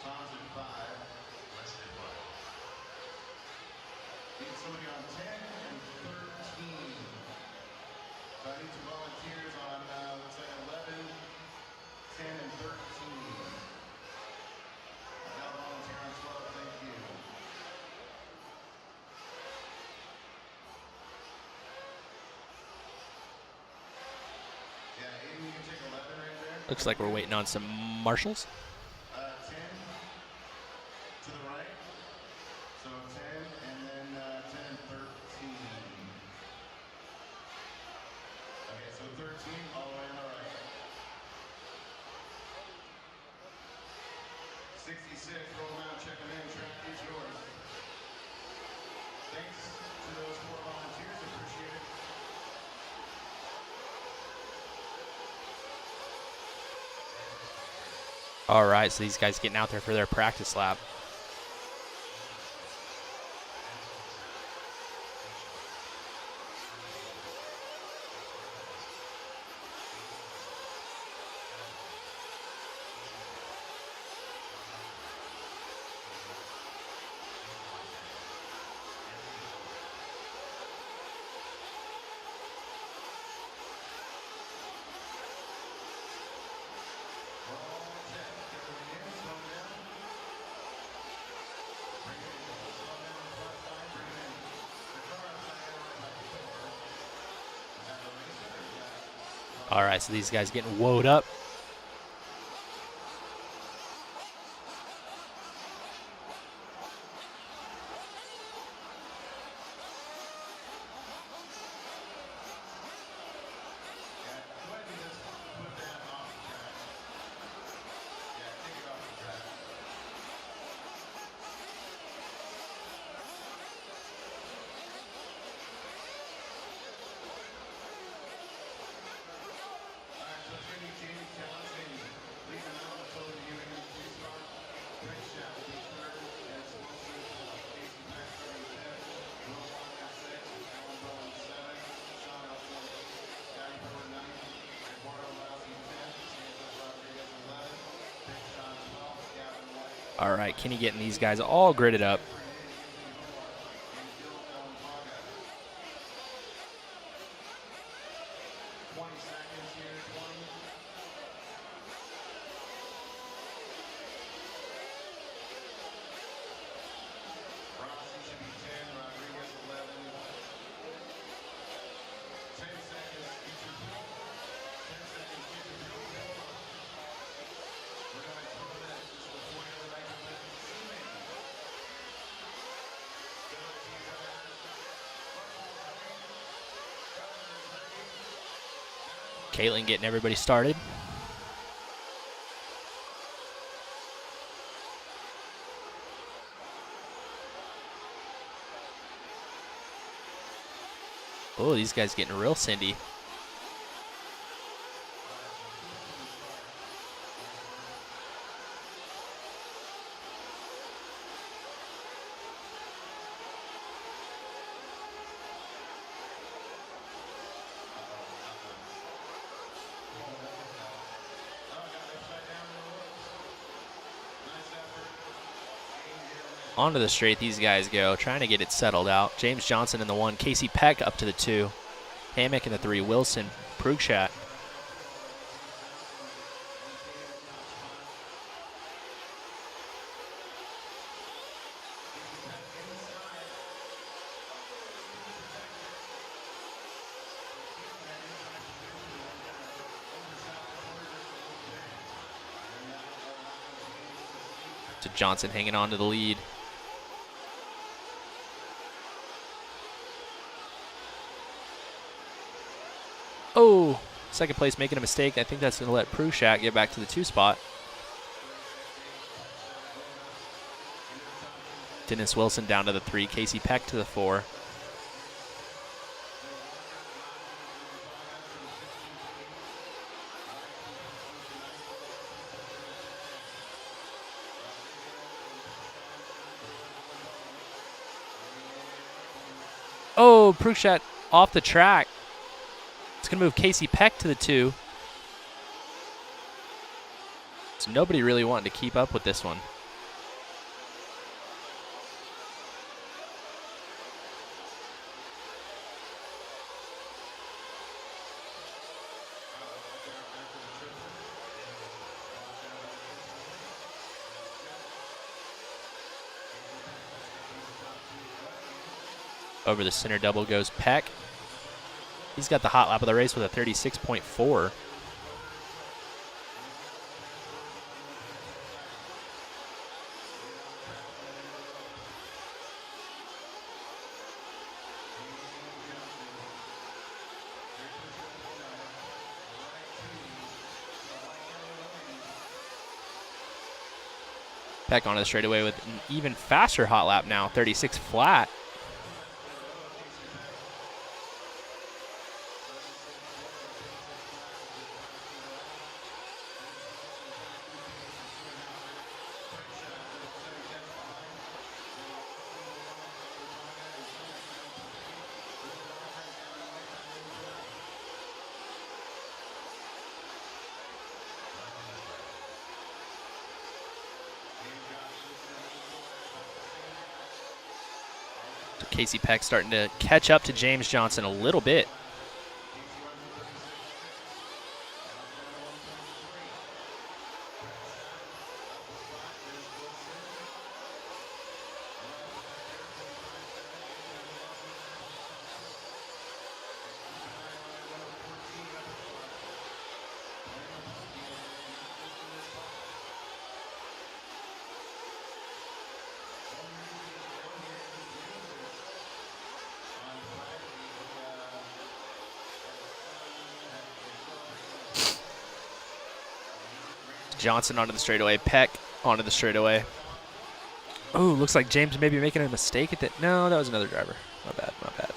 Tom's at 5. Less than 1. Need somebody on 10 and 13. So I need some volunteers on, let's say 11, 10, and 13. I got a volunteer on 12, thank you. Yeah, Aiden, you can take 11 right there. Looks like we're waiting on some marshals. 10 to the right. So 10 and then 10 and 13. Okay, so 13 all the way on the right. 66, roll them out, check them in, track is yours. Thanks to those 4 volunteers, appreciate it. All right, so these guys getting out there for their practice lap. All right, so these guys getting woed up. All right, Kenny getting these guys all gridded up. Caitlin getting everybody started. Oh, these guys getting real Cindy. Onto the straight these guys go, trying to get it settled out. James Johnson in the 1, Casey Peck up to the 2. Hammock in the 3. Wilson, Prugschat. So Johnson hanging on to the lead. Oh, second place making a mistake. I think that's going to let Prugschat get back to the 2 spot. Dennis Wilson down to the 3. Casey Peck to the 4. Oh, Prugschat off the track. It's going to move Casey Peck to the 2. So nobody really wanting to keep up with this one. Over the center double goes Peck. He's got the hot lap of the race with a 36.4. Peck onto the straightaway with an even faster hot lap now, 36 flat. Casey Peck starting to catch up to James Johnson a little bit. Johnson onto the straightaway. Peck onto the straightaway. Oh, looks like James may be making a mistake at that. No, that was another driver. My bad, my bad.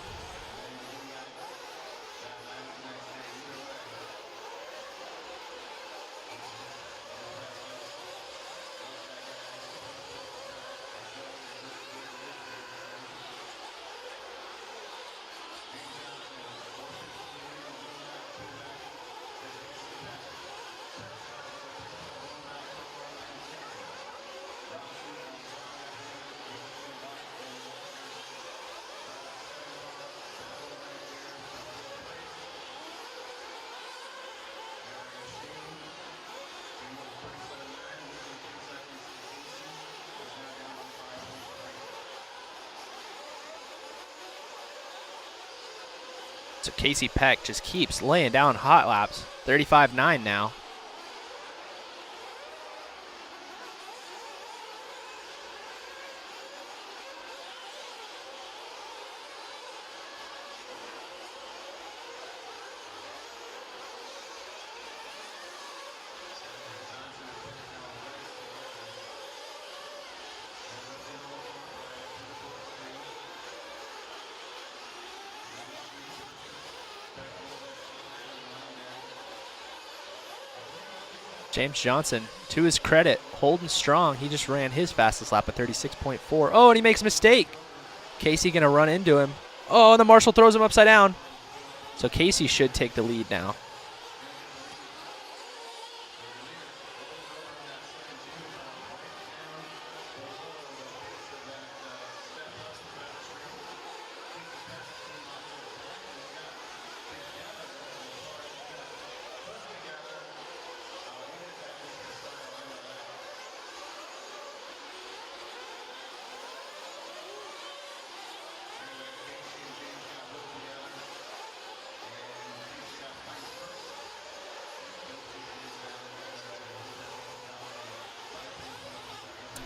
So Casey Peck just keeps laying down hot laps. 35.9 now. James Johnson, to his credit, holding strong. He just ran his fastest lap at 36.4. Oh, and he makes a mistake. Casey going to run into him. Oh, and the marshal throws him upside down. So Casey should take the lead now.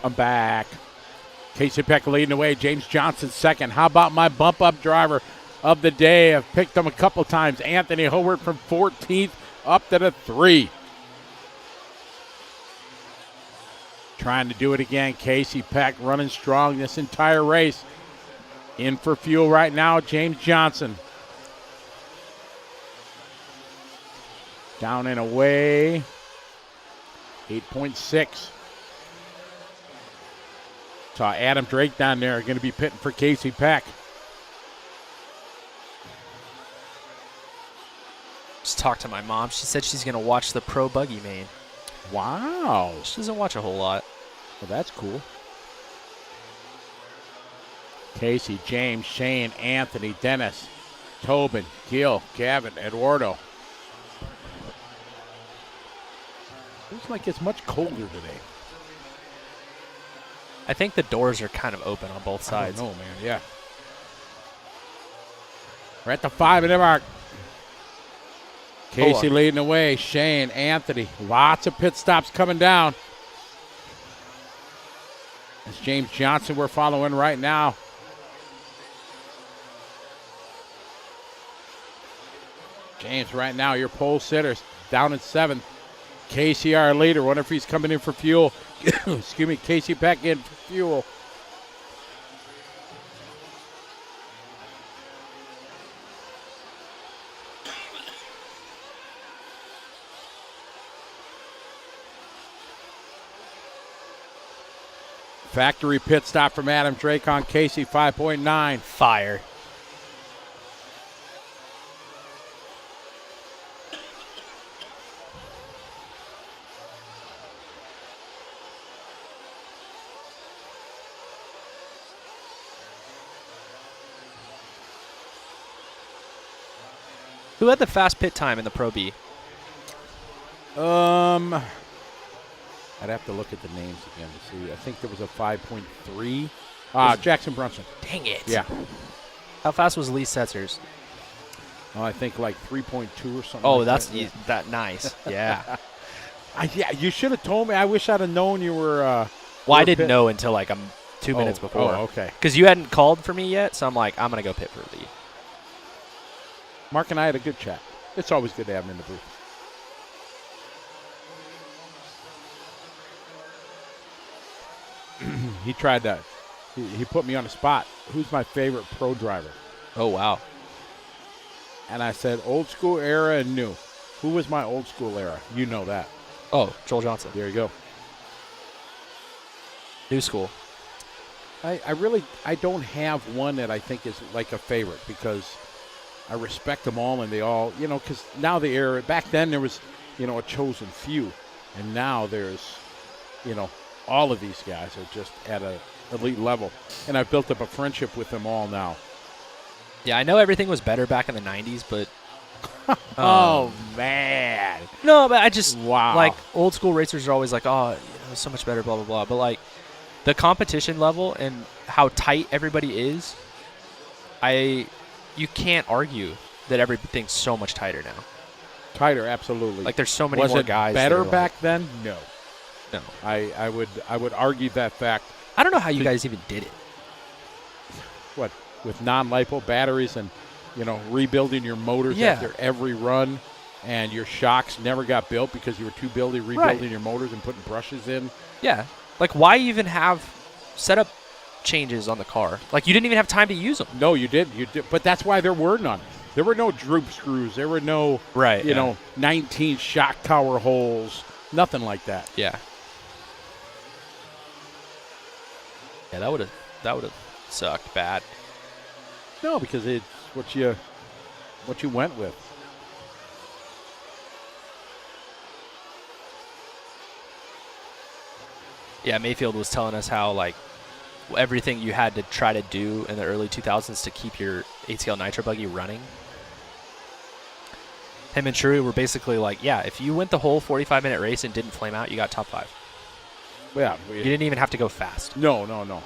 I'm back. Casey Peck leading the way. James Johnson second. How about my bump-up driver of the day? I've picked him a couple times. Anthony Howard from 14th up to the 3. Trying to do it again. Casey Peck running strong this entire race. In for fuel right now, James Johnson. Down and away. 8.6. Saw Adam Drake down there, going to be pitting for Casey Peck. Just talked to my mom. She said she's going to watch the Pro Buggy main. Wow. She doesn't watch a whole lot. Well, that's cool. Casey, James, Shane, Anthony, Dennis, Tobin, Gil, Gavin, Eduardo. Looks like it's much colder today. I think the doors are kind of open on both sides. I don't know, man. Yeah. We're at the 5-minute mark. Casey leading the way. Shane, Anthony. Lots of pit stops coming down. It's James Johnson we're following right now. James right now, your pole sitters, down in 7th. Casey, our leader. Wonder if he's coming in for fuel. Excuse me, Casey back in for fuel. Factory pit stop from Adam Drake on Casey, 5.9. Fire. Who had the fast pit time in the Pro B? I'd have to look at the names again to see. I think there was a 5.3. Jackson Brunson. Dang it. Yeah. How fast was Lee Setzer's? I think like 3.2 or something. Oh, like that's that. that nice. Yeah. Yeah, you should have told me. I wish I'd have known you were. Well, I didn't know until like 2 minutes before. Oh, okay. Because you hadn't called for me yet, so I'm like, I'm going to go pit for Lee. Mark and I had a good chat. It's always good to have him in the booth. He tried that. He put me on the spot. Who's my favorite pro driver? Oh, wow. And I said old school era and new. Who was my old school era? You know that. Oh, Joel Johnson. There you go. New school. I don't have one that I think is like a favorite because I respect them all and they all, because now the era, back then there was, a chosen few. And now there's, all of these guys are just at a elite level. And I've built up a friendship with them all now. Yeah, I know everything was better back in the 90s, but. Oh, man. No, but I just. Wow. Like, old school racers are always like, oh, so much better, blah, blah, blah. But, like, the competition level and how tight everybody is, you can't argue that everything's so much tighter now. Tighter, absolutely. Like, there's so many Was more it guys. better back then? No. No. I would argue that fact. I don't know how you guys even did it. What, with non-lipo batteries and, rebuilding your motors after every run, and your shocks never got built because you were too busy rebuilding your motors and putting brushes in. Yeah. Like, why even have setup changes on the car? Like, you didn't even have time to use them. No, you did. But that's why there were none. There were no droop screws. There were no, 19 shock tower holes. Nothing like that. Yeah. Yeah, that would have sucked bad. No, because it's what you went with. Yeah, Mayfield was telling us how, like, everything you had to try to do in the early 2000s to keep your ATL Nitro buggy running. Him and Shrew were basically like, yeah, if you went the whole 45-minute race and didn't flame out, you got top 5. Yeah. You didn't even have to go fast. No.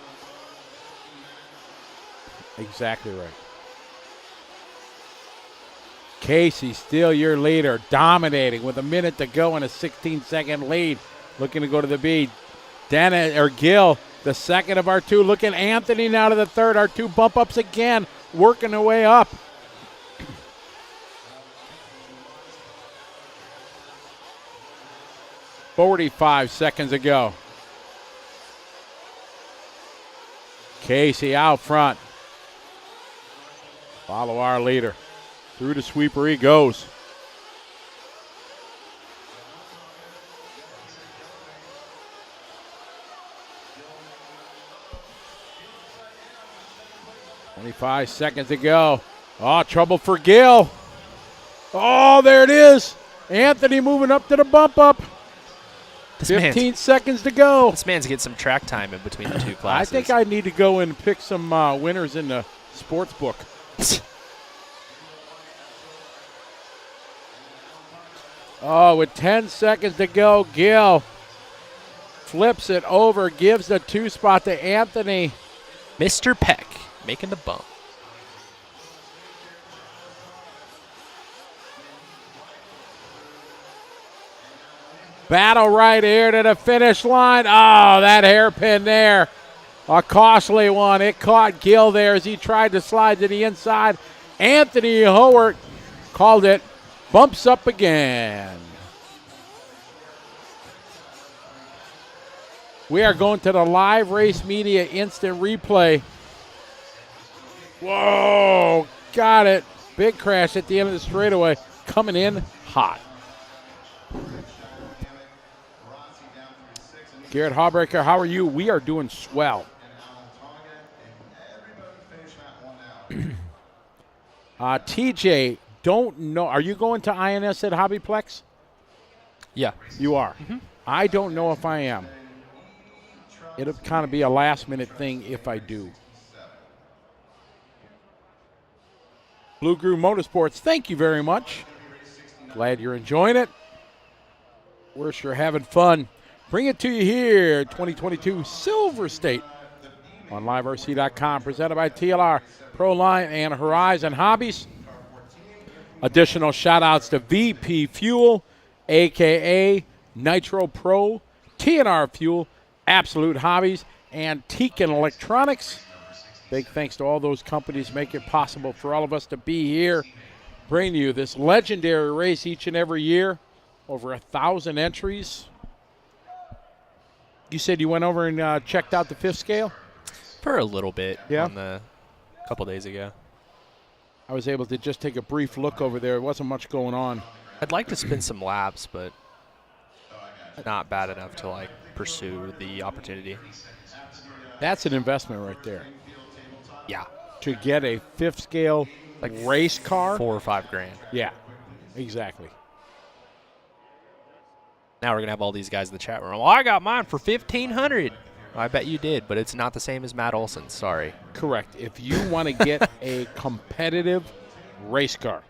Exactly right. Casey, still your leader, dominating with a minute to go and a 16-second lead. Looking to go to the B. Gill, the second of our two. Look at Anthony now to the third. Our two bump ups again, working their way up. .45 seconds ago. Casey out front. Follow our leader. Through the sweeper he goes. .25 seconds to go. Oh, trouble for Gill. Oh, there it is. Anthony moving up to the bump up. 15 seconds to go. This man's getting some track time in between the two classes. I think I need to go and pick some winners in the sports book. Oh, with 10 seconds to go, Gill flips it over, gives the 2 spot to Anthony. Mr. Peck making the bump. Battle right here to the finish line. Oh, that hairpin there. A costly one. It caught Gill there as he tried to slide to the inside. Anthony Howard called it. Bumps up again. We are going to the live race media instant replay. Whoa, got it. Big crash at the end of the straightaway. Coming in hot. Garrett Hawbreaker, how are you? We are doing swell. TJ, don't know. Are you going to INS at Hobbyplex? Yeah. You are. Mm-hmm. I don't know if I am. It'll kind of be a last-minute thing if I do. Blue Groove Motorsports, thank you very much. Glad you're enjoying it. We're sure having fun. Bring it to you here, 2022 Silver State on liverc.com, presented by TLR, ProLine, and Horizon Hobbies. Additional shout-outs to VP Fuel, a.k.a. Nitro Pro, TNR Fuel, Absolute Hobbies, and Tekin Electronics. Big thanks to all those companies make it possible for all of us to be here, bring you this legendary race each and every year. Over 1,000 entries. You said you went over and checked out the fifth scale? For a little bit. Yeah. On the couple days ago. I was able to just take a brief look over there. There wasn't much going on. I'd like to spin some laps, but not bad enough to like pursue the opportunity. That's an investment right there. Yeah. To get a fifth scale like race car. 4 or 5 grand. Yeah, exactly. Now we're going to have all these guys in the chat room. Well, I got mine for $1,500. I bet you did, but it's not the same as Matt Olson's. Sorry. Correct. If you want to get a competitive race car,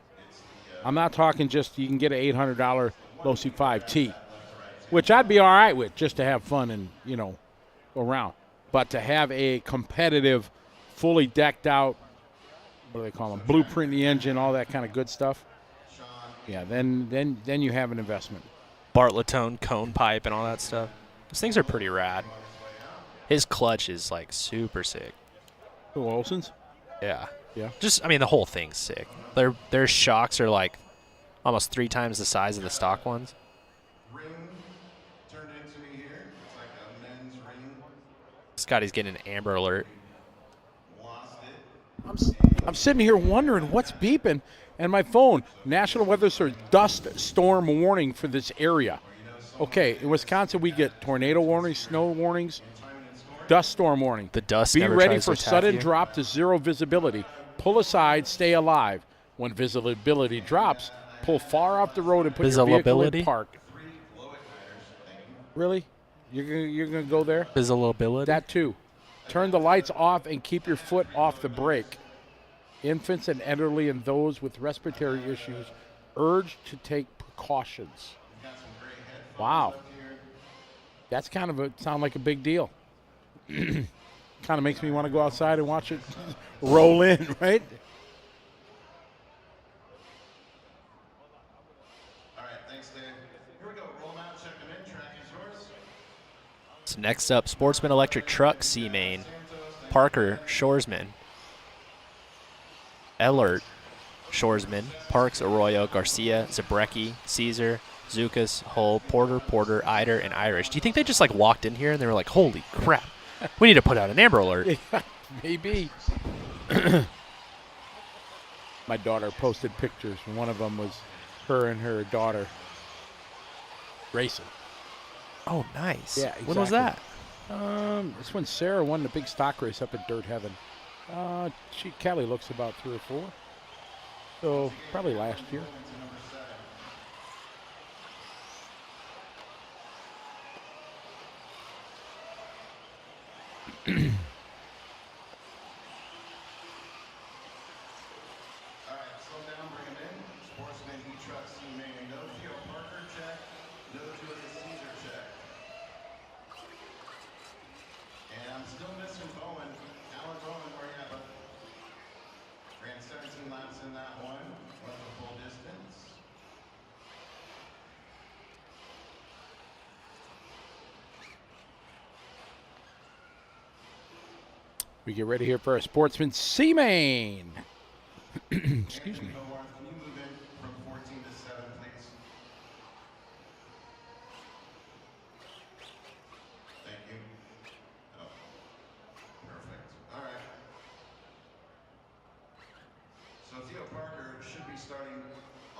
I'm not talking just you can get an $800 Losi 5T, which I'd be all right with just to have fun and, go around. But to have a competitive, fully decked out, what do they call them, blueprint the engine, all that kind of good stuff, yeah, then you have an investment. Bartlettone, cone pipe, and all that stuff. Those things are pretty rad. His clutch is, like, super sick. Who, Olson's? Yeah. Yeah. The whole thing's sick. Their shocks are, like, almost 3 times the size of the stock ones. Ring turned into me here. It's like a men's ring. Scotty's getting an Amber Alert. Lost it. I'm sitting here wondering what's beeping, and my phone, National Weather Service, dust storm warning for this area. Okay, in Wisconsin we get tornado warnings, snow warnings, dust storm warning. The dust Be never ready tries for to attack sudden you. drop to 0 visibility. Pull aside, stay alive. When visibility drops, pull far off the road and put your vehicle in park. Really? You're gonna go there? Visibility? That too. Turn the lights off and keep your foot off the brake. Infants and elderly and those with respiratory issues urged to take precautions. Wow. That's sound like a big deal. Kind of makes me want to go outside and watch it roll in, right? All right, thanks, Dave. Here we go. Roll them out, check them in. Track is yours. So next up, Sportsman Electric Truck C main, Parker Shoresman, Ellert Shoresman, Parks Arroyo, Garcia, Zabrecki, Caesar, Zukas, Hull, Porter, Eider, and Irish. Do you think they just like walked in here and they were like, holy crap, we need to put out an Amber Alert? Yeah, maybe. My daughter posted pictures, and one of them was her and her daughter racing. Oh, nice. Yeah, exactly. When was that? It's when Sarah won the big stock race up at Dirt Heaven. Kelly looks about 3 or 4. So probably last year. We get ready here for a Sportsman C main. Excuse me. Can you move in from 14 to 7, please? Thank you. Oh, perfect. All right. So Theo Parker should be starting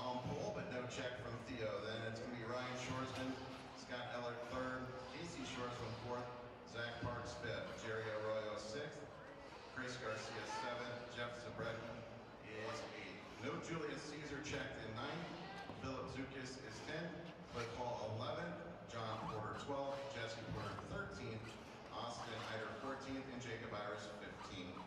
on pole, but no check from Theo. Then it's going to be Ryan Shoresman, Scott Ellert 3rd, Casey Shoresman 4th, Zach Parks 5th, Jerry Arroyo 6th, Chris Garcia 7th, Jeff Zabrecki is 8th. No Julius Caesar checked in 9th, Philip Zukas is 10th, Cliff Hall 11th, John Porter 12th, Jesse Porter 13th, Austin Eider 14th, and Jacob Iris 15th.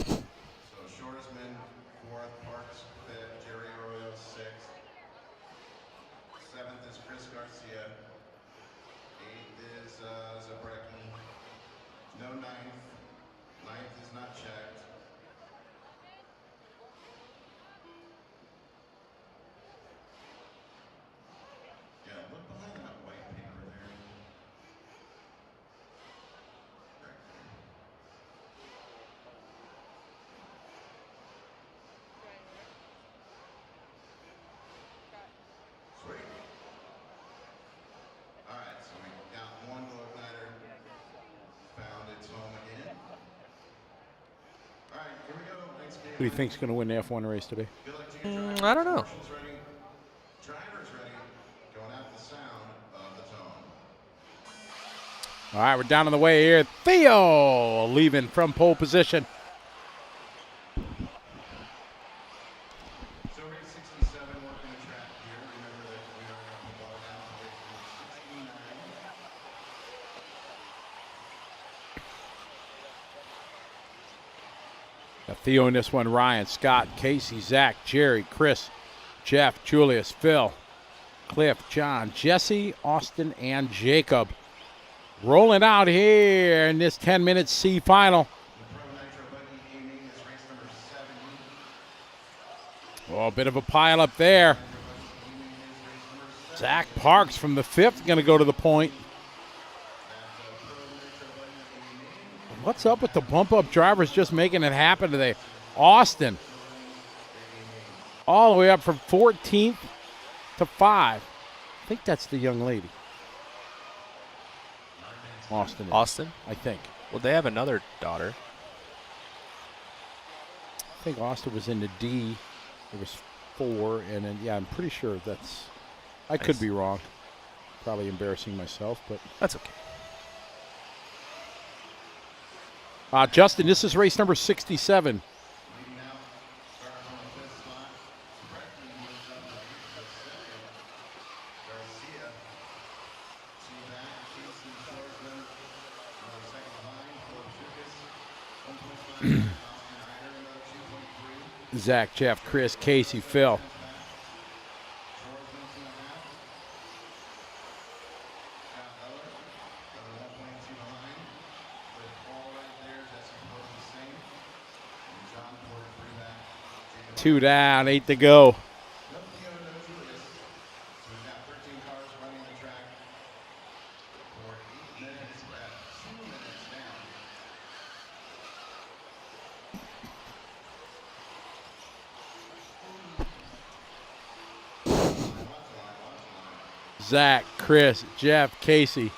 So Shoresman 4th, Parks 5th, Jerry Arroyo 6th, 7th is Chris Garcia, 8th is Zabrecki, no 9th, 9th is not checked. Yeah, look behind that white paper there. Right there. Sweet. All right, so we got one glow igniter, found its home again. All right, here we go. Next game. Who do you think's going to win the F1 race today? Good luck to you, drivers. I don't know. Marshals ready. Drivers ready. Going out the sound of the tone. All right, we're down on the way here. Theo leaving from pole position. So race 67, working the track here. Remember that we are going to ball down to race number 69. Got Theo in this one. Ryan, Scott, Casey, Zach, Jerry, Chris, Jeff, Julius, Phil, Cliff, John, Jesse, Austin, and Jacob. Rolling out here in this 10-minute C final. The Pro Nitro Buggy aiming is race number 70. Oh, a bit of a pile up there. Zach Parks from the 5th going to go to the point. What's up with the bump-up drivers just making it happen today? Austin, all the way up from 14th to 5. I think that's the young lady. Austin. Austin? I think. Well, they have another daughter. I think Austin was in the D. There was 4, and then, yeah, I'm pretty sure that's. I could Nice. be wrong. Probably embarrassing myself, but. That's okay. Justin, this is race number 67. Leading out, starts on the 5th spot. Zabrecki moves up to the 2nd. Garcia. See that. Casey Shoresman on the 2nd line. Philip Zukas. 1.5. Austin Eider, another 2.3. Zach, Jeff, Chris, Casey, Phil. Shoresman 2.5. Scott Ellert, another 1.2 behind. With Paul right there, Jesse Porter the same. And John 2 down, 8 to go. Zach, Chris, Jeff, Casey.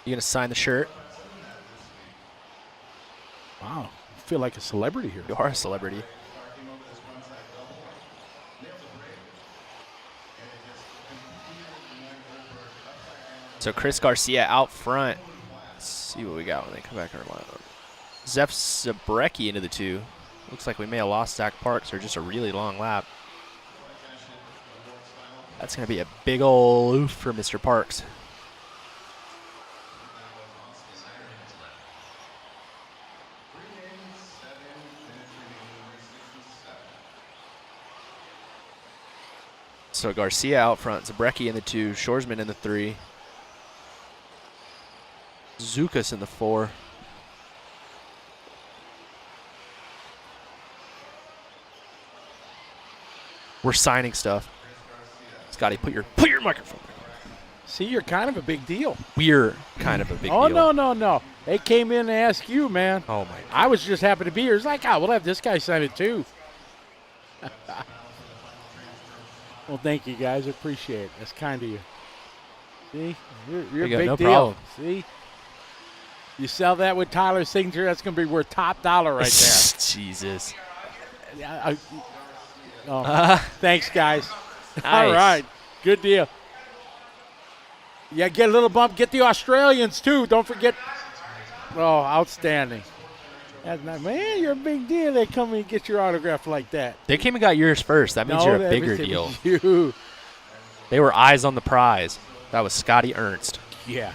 You gonna sign the shirt? Wow, I feel like a celebrity here. You are a celebrity. So Chris Garcia out front. Let's see what we got when they come back in our lineup. Zeph Zabrecki into the 2. Looks like we may have lost Zach Parks or just a really long lap. That's going to be a big ol' oof for Mr. Parks. So Garcia out front, Zabrecki in the 2, Shoresman in the 3. Zukas in the 4. We're signing stuff. Scotty, put your microphone. See, you're kind of a big deal. We're kind of a big Oh, deal. no. They came in to ask you, man. Oh, my God. I was just happy to be here. It's like, we'll have this guy sign it too. Well, thank you, guys. I appreciate it. That's kind of you. See? You're a big no deal. problem. See? You sell that with Tyler's signature, that's going to be worth top dollar right there. Jesus. Thanks, guys. Nice. All right. Good deal. Yeah, get a little bump. Get the Australians, too. Don't forget. Oh, outstanding. That's not, man, you're a big deal. They come and get your autograph like that. They came and got yours first. That means you're a bigger deal. You. They were eyes on the prize. That was Scotty Ernst. Yeah.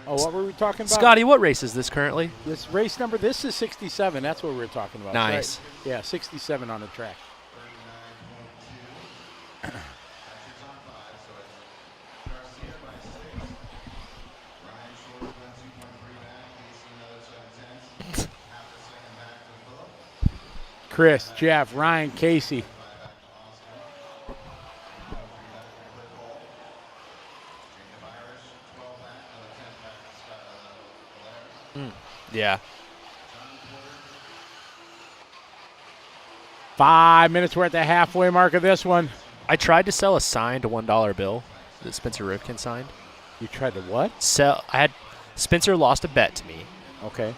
Oh, what were we talking about? Scotty, what race is this currently? This race number, this is 67. That's what we were talking about. Nice. Right? Yeah, 67 on the track. Chris, Jeff, Ryan, Casey. Yeah. 5 minutes. We're at the halfway mark of this one. I tried to sell a signed $1 bill that Spencer Rivkin signed. You tried to what? Spencer lost a bet to me. Okay.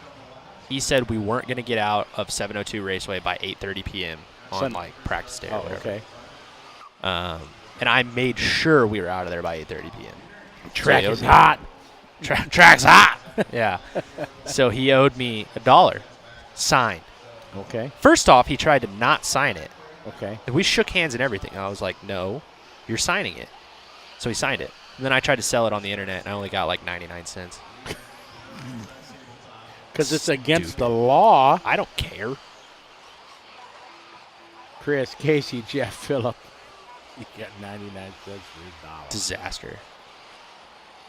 He said we weren't going to get out of 702 Raceway by 8:30 p.m. on like practice day or whatever. Okay. And I made sure we were out of there by 8:30 p.m. Track is hot. Track's hot. Yeah. So he owed me $1 signed. Okay. First off, he tried to not sign it. Okay. And we shook hands and everything. I was like, no, you're signing it. So he signed it. And then I tried to sell it on the internet, and I only got like 99 cents. Because it's against the law. I don't care. Chris, Casey, Jeff, Phillip. You got 99 cents for $1. Disaster.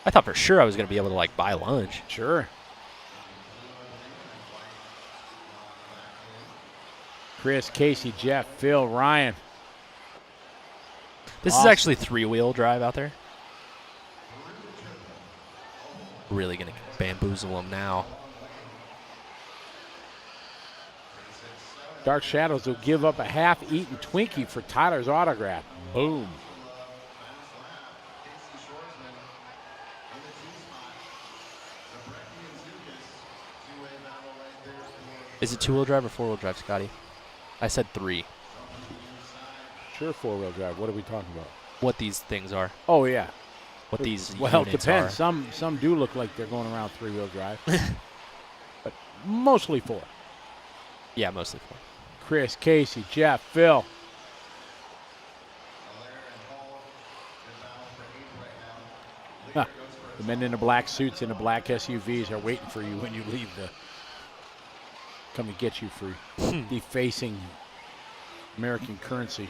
I thought for sure I was going to be able to like buy lunch. Sure. Chris, Casey, Jeff, Phil, Ryan. This Awesome. is actually 3-wheel drive out there. Really going to bamboozle them now. Dark Shadows will give up a half-eaten Twinkie for Tyler's autograph. Boom. Is it 2-wheel drive or 4-wheel drive, Scotty? I said 3. Sure, 4-wheel drive. What are we talking about? What these things are. Oh, yeah. What these Well, it units depends. are. Some do look like they're going around 3-wheel drive. But mostly 4. Yeah, mostly 4. Chris, Casey, Jeff, Phil. Huh. The men in the black suits and the black SUVs are waiting for you when you leave come to get you for defacing American currency.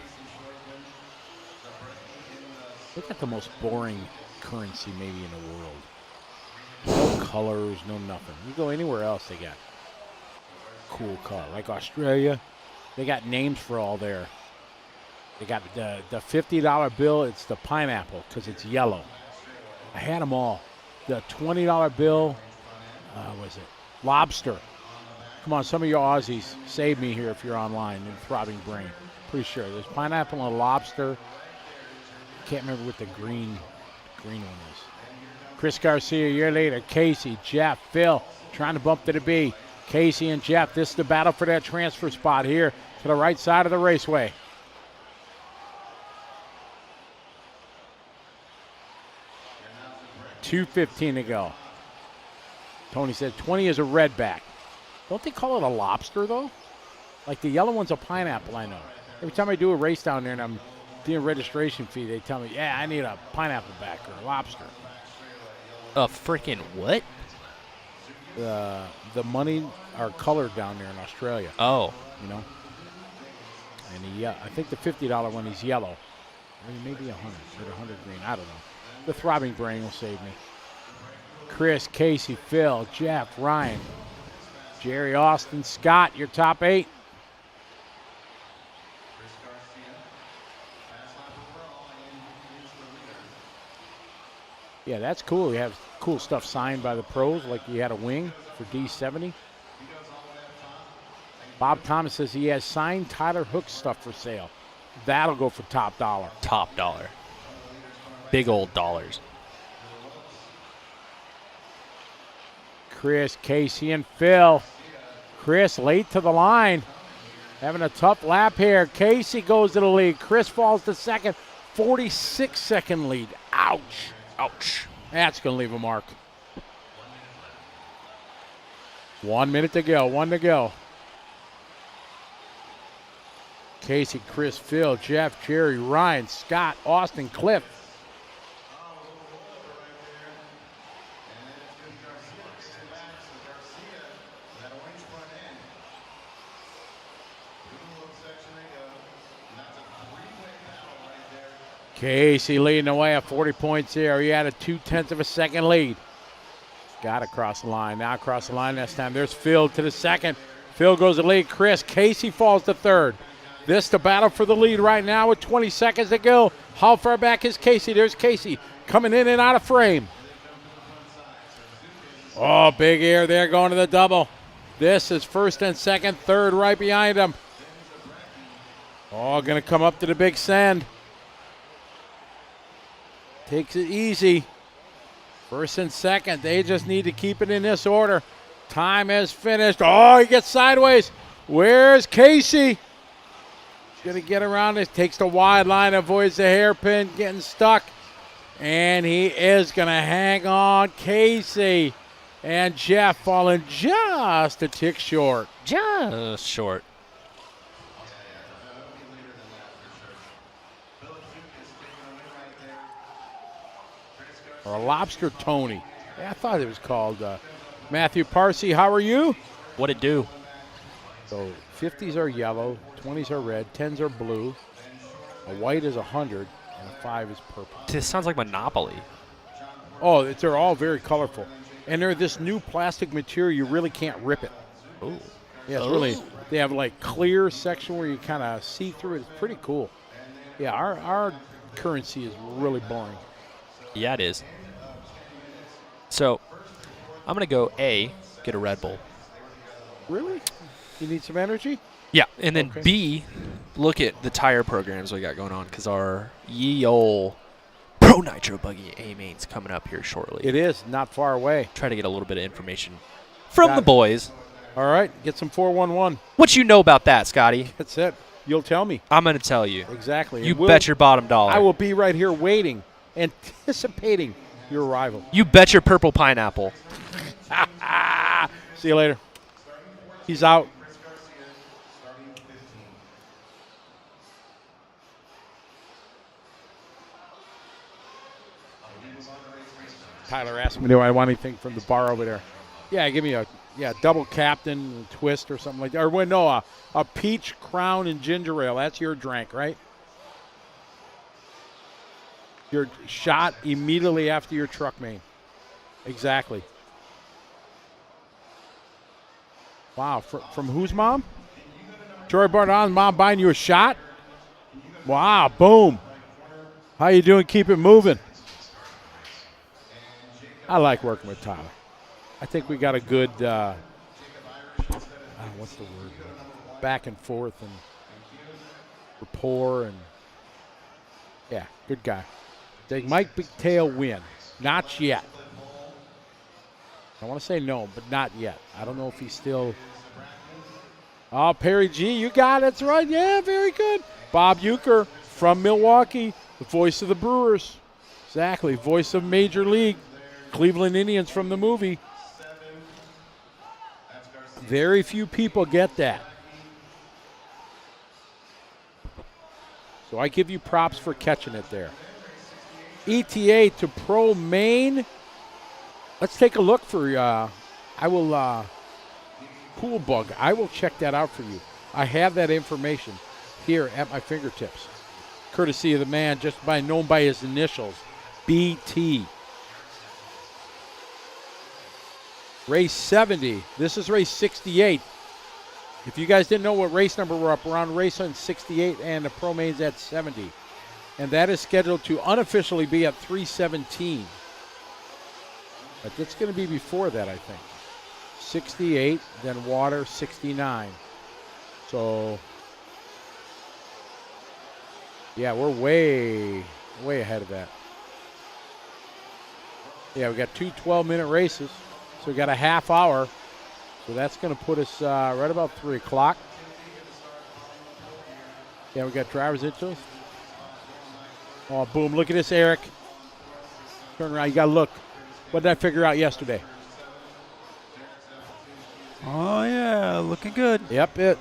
They got the most boring currency maybe in the world. No colors, no nothing. You go anywhere else, they got cool color. Like Australia, they got names for all their. They got the $50 bill, it's the pineapple because it's yellow. I had them all. The $20 bill, was it? Lobster. Come on, some of you Aussies, save me here if you're online in Throbbing Brain. Pretty sure. There's pineapple and lobster. Can't remember what the green one is. Chris Garcia, a year later. Casey, Jeff, Phil, trying to bump to the B. Casey and Jeff, this is the battle for that transfer spot here to the right side of the raceway. $2:15 to go. Tony said 20 is a redback. Don't they call it a lobster, though? Like the yellow one's a pineapple, I know. Every time I do a race down there and I'm doing registration fee, they tell me, yeah, I need a pineapple back or a lobster. A freaking what? The money are colored down there in Australia. Oh. You know? And I think the $50 one is yellow. Maybe 100 or 100 green. I don't know. The Throbbing Brain will save me. Chris, Casey, Phil, Jeff, Ryan, Jerry, Austin, Scott, your top 8. Yeah, that's cool. You have cool stuff signed by the pros, like you had a wing for D70. Bob Thomas says he has signed Tyler Hook stuff for sale. That'll go for top dollar. Top dollar. Big old dollars. Chris, Casey, and Phil. Chris late to the line. Having a tough lap here. Casey goes to the lead. Chris falls to second. 46-second lead. Ouch. Ouch. That's going to leave a mark. 1 minute to go. 1 to go. Casey, Chris, Phil, Jeff, Jerry, Ryan, Scott, Austin, Cliff. Casey leading away at 40 points here. He had a 0.2 of a second lead. Got to cross the line. Now across the line this time. There's Phil to the second. Phil goes to lead. Chris. Casey falls to third. This the battle for the lead right now with 20 seconds to go. How far back is Casey? There's Casey coming in and out of frame. Oh, big air there going to the double. This is first and second, third right behind him. Oh, going to come up to the big send. Takes it easy. First and second, they just need to keep it in this order. Time has finished. Oh, he gets sideways. Where's Casey? Going to get around it. Takes the wide line, avoids the hairpin, getting stuck. And he is going to hang on. Casey and Jeff falling just a tick short. Just short. Or a lobster Tony. Yeah, I thought it was called. Matthew Parsi, how are you? What'd it do? So 50s are yellow, 20s are red, 10s are blue. A white is 100, and a 5 is purple. This sounds like Monopoly. Oh, they're all very colorful. And they're this new plastic material, you really can't rip it. Oh. Yeah, it's really, they have like clear section where you kind of see through it. It's pretty cool. Yeah, our currency is really boring. Yeah, it is. So, I'm going to go A, get a Red Bull. Really? You need some energy? Yeah, and then Okay. B, look at the tire programs we got going on because our ye ol' Pro Nitro Buggy A-Main's coming up here shortly. It is, not far away. Try to get a little bit of information from Got the it. boys. All right, get some 411. What you know about that, Scotty? That's it. You'll tell me. I'm going to tell you. Exactly. You And bet your bottom dollar. I will be right here waiting, anticipating your arrival. You bet your purple pineapple. See you later. He's out. Tyler asked me, do I want anything from the bar over there? Yeah, give me a double captain twist or something like that. Or wait, no, a peach crown and ginger ale. That's your drink, right? Your shot immediately after your truck main. Exactly. Wow, from whose mom? Troy Bardon's mom buying you a shot? Wow, boom. How you doing? Keep it moving. I like working with Tyler. I think we got a good, what's the word? Back and forth and rapport and, yeah, good guy. Think Mike Bigtail win? Not yet. I want to say no, but not yet. I don't know if he's still. Oh, Perry G, you got it. That's right. Yeah, very good. Bob Euchre from Milwaukee, the voice of the Brewers. Exactly, voice of Major League. Cleveland Indians from the movie. Very few people get that. So I give you props for catching it there. ETA to Pro Main. Let's take a look for Pool Bug. I will check that out for you. I have that information here at my fingertips. Courtesy of the man known by his initials, BT. Race 70. This is race 68. If you guys didn't know what race number we're up, we're on race on 68 and the Pro Main's at 70. And that is scheduled to unofficially be at 317. But it's going to be before that, I think. 68, then water, 69. So, yeah, we're way ahead of that. Yeah, we got two 12-minute races. So we got a half hour. So that's going to put us right about 3 o'clock. Yeah, we got drivers into us. Oh, boom. Look at this, Eric. Turn around. You got to look. What did I figure out yesterday? Oh, yeah, looking good. Yep, it.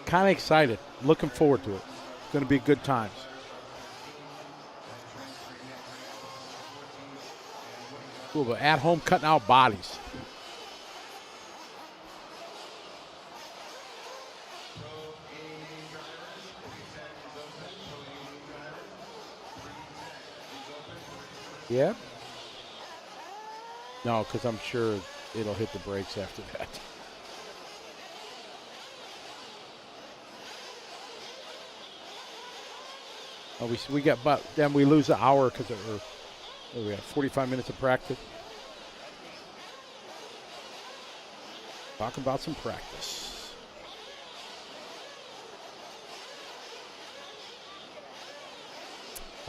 Kind of excited. Looking forward to it. It's going to be good times. Cool, but at home cutting out bodies. Yeah? No, because I'm sure it'll hit the brakes after that. Oh, we got, but then we lose an hour because we got 45 minutes of practice. Talking about some practice.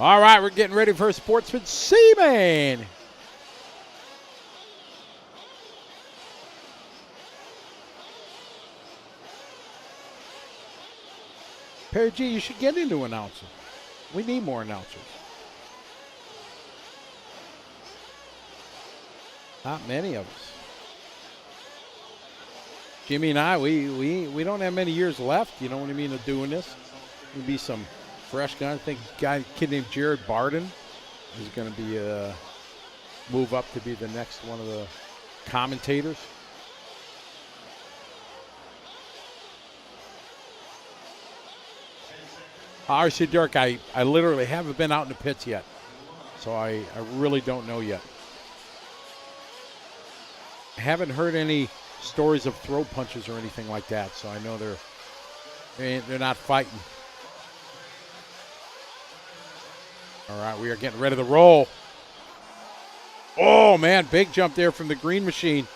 All right, we're getting ready for Sportsman C-Main. Perry G, you should get into announcing. We need more announcers. Not many of us. Jimmy and I, we don't have many years left, you know what I mean, of doing this. There'll be some fresh guys. I think a kid named Jared Barden is going to be move up to be the next one of the commentators. RC Dirk, I literally haven't been out in the pits yet, so I really don't know yet. I haven't heard any stories of throat punches or anything like that, so I know they're not fighting. All right, we are getting ready to roll. Oh, man, big jump there from the green machine.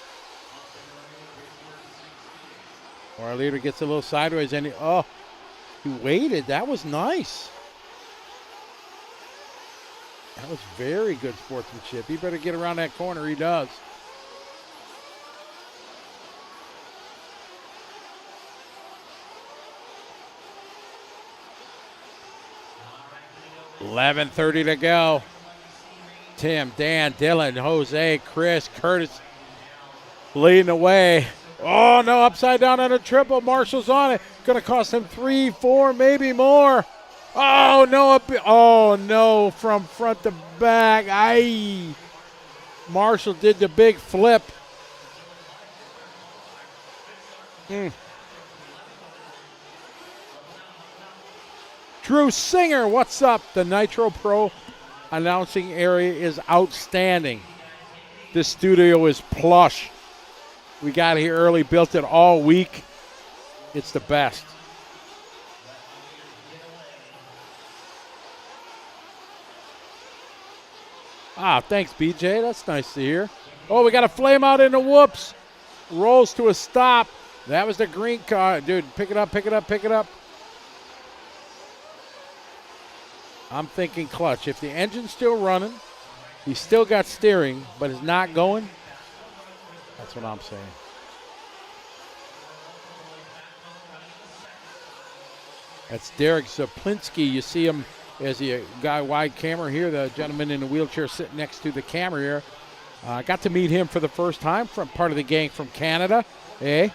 Our leader gets a little sideways, and he waited. That was nice. That was very good sportsmanship. He better get around that corner. He does. $11:30 to go. Tim, Dan, Dylan, Jose, Chris, Curtis leading the way. Oh, no, upside down on a triple. Marshall's on it. Going to cost him 3, 4, maybe more. Oh, no. Oh, no, from front to back. Aye. Marshall did the big flip. Drew Singer, what's up? The Nitro Pro announcing area is outstanding. This studio is plush. We got here early, built it all week. It's the best. Thanks, BJ. That's nice to hear. Oh, we got a flame out in the whoops. Rolls to a stop. That was the green car. Dude, pick it up, pick it up, pick it up. I'm thinking clutch. If the engine's still running, he's still got steering, but it's not going, that's what I'm saying. That's Derek Zaplinski. You see him as the guy wide camera here, the gentleman in the wheelchair sitting next to the camera here. I got to meet him for the first time from part of the gang from Canada. Hey.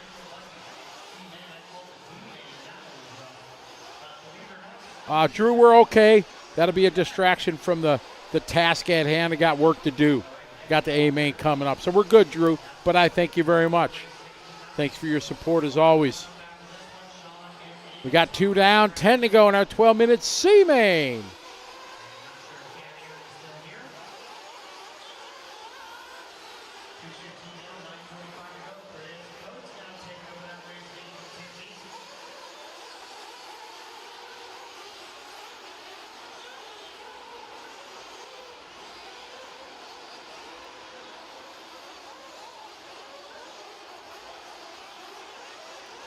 Drew, we're okay. That'll be a distraction from the task at hand. I got work to do. Got the A-main coming up. So we're good, Drew, but I thank you very much. Thanks for your support as always. We got 2 down, 10 to go in our 12-minute C-main.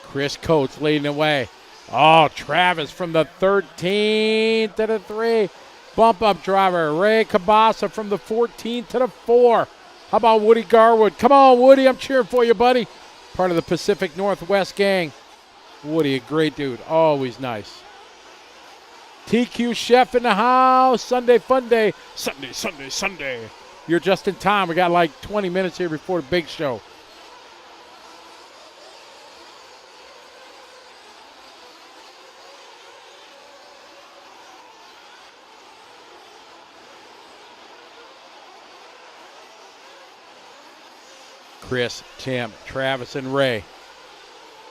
Chris Coates leading the way. Oh, Travis from the 13 to the 3. Bump up driver. Ray Cabasa from the 14 to the 4. How about Woody Garwood? Come on, Woody. I'm cheering for you, buddy. Part of the Pacific Northwest gang. Woody, a great dude. Always nice. TQ Chef in the house. Sunday fun day. Sunday, Sunday, Sunday. You're just in time. We got like 20 minutes here before the big show. Chris, Tim, Travis, and Ray.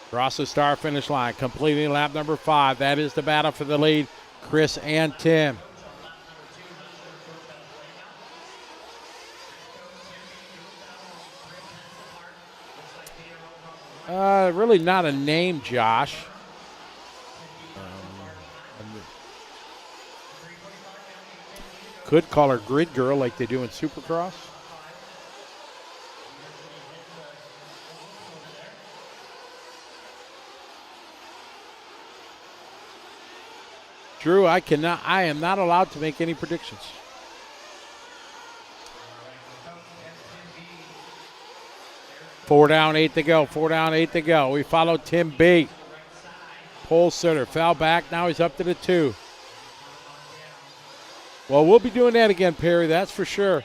Across the start finish line, completing lap number 5. That is the battle for the lead. Chris and Tim. Really not a name, Josh. Could call her Grid Girl like they do in Supercross. Drew, I am not allowed to make any predictions. Four down, 8 to go. 4 down, 8 to go. We follow Tim B. Pole sitter fell back. Now he's up to the 2. Well, we'll be doing that again, Perry. That's for sure.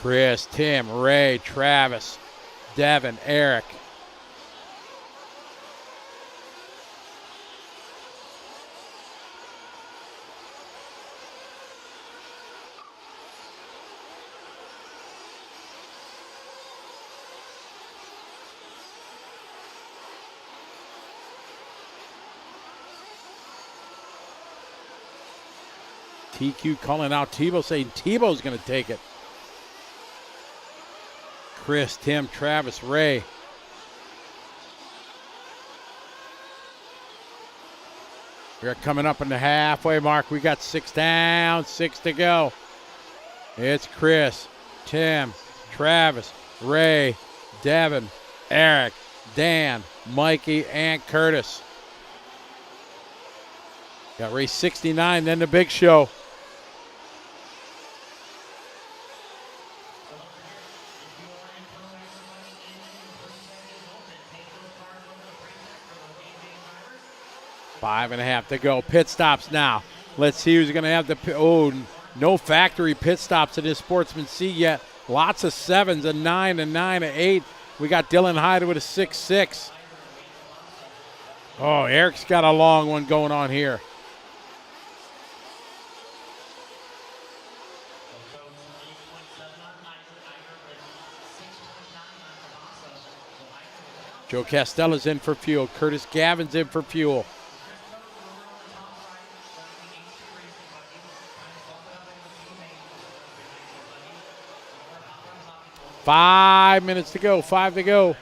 Chris, Tim, Ray, Travis, Devin, Eric. TQ calling out Tebow, saying Tebow's going to take it. Chris, Tim, Travis, Ray. We're coming up in the halfway mark. We got 6 down, 6 to go. It's Chris, Tim, Travis, Ray, Devin, Eric, Dan, Mikey, and Curtis. Got race 69, then the big show. 5.5 to go. Pit stops now. Let's see who's going to have the no factory pit stops in this Sportsman C yet. Lots of 7s, a 9, a 9, a 8. We got Dylan Hyde with a 6-6. Oh, Eric's got a long one going on here. Joe Castella's in for fuel. Curtis Gavin's in for fuel. Five minutes to go. 5 to go.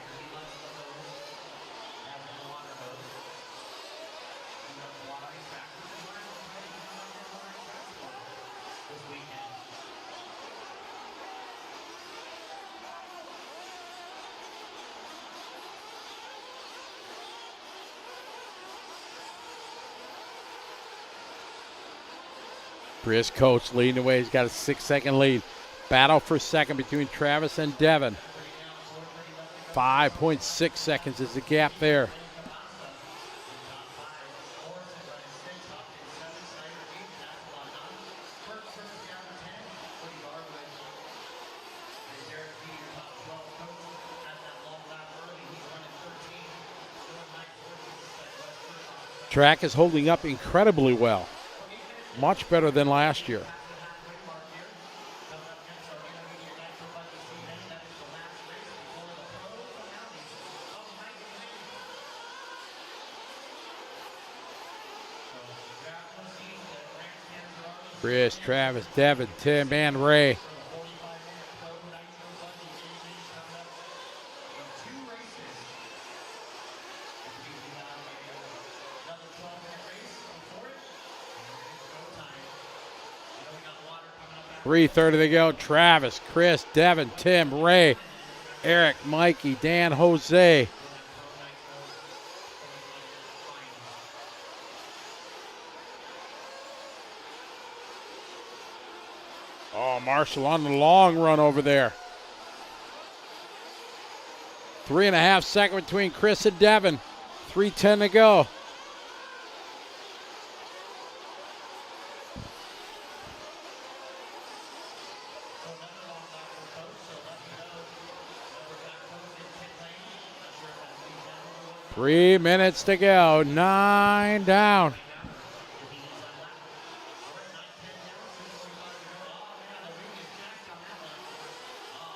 Chris Coates leading the way. He's got a 6-second lead. Battle for second between Travis and Devin. 5.6 seconds is the gap there. Track is holding up incredibly well. Much better than last year. Chris, Travis, Devin, Tim, and Ray. .330 to go. Travis, Chris, Devin, Tim, Ray, Eric, Mikey, Dan, Jose. Oh, Marshall on the long run over there. 3.5 seconds between Chris and Devin. 3:10 to go. Three minutes to go. 9 down.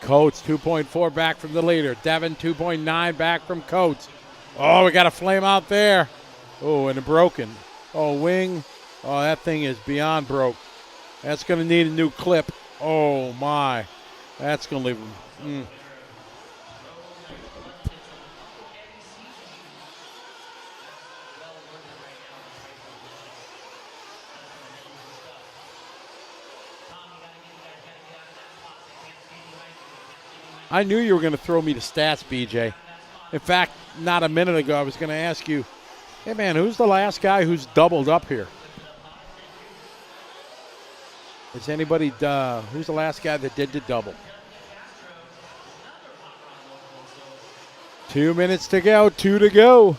Coates 2.4 back from the leader. Devin 2.9 back from Coates. Oh, we got a flame out there. Oh, and a broken. Oh, wing. Oh, that thing is beyond broke. That's going to need a new clip. Oh, my. That's going to leave him. I knew you were going to throw me the stats, BJ. In fact, not a minute ago, I was going to ask you, hey, man, who's the last guy who's doubled up here? Is anybody, who's the last guy that did the double? 2 minutes to go, 2 to go.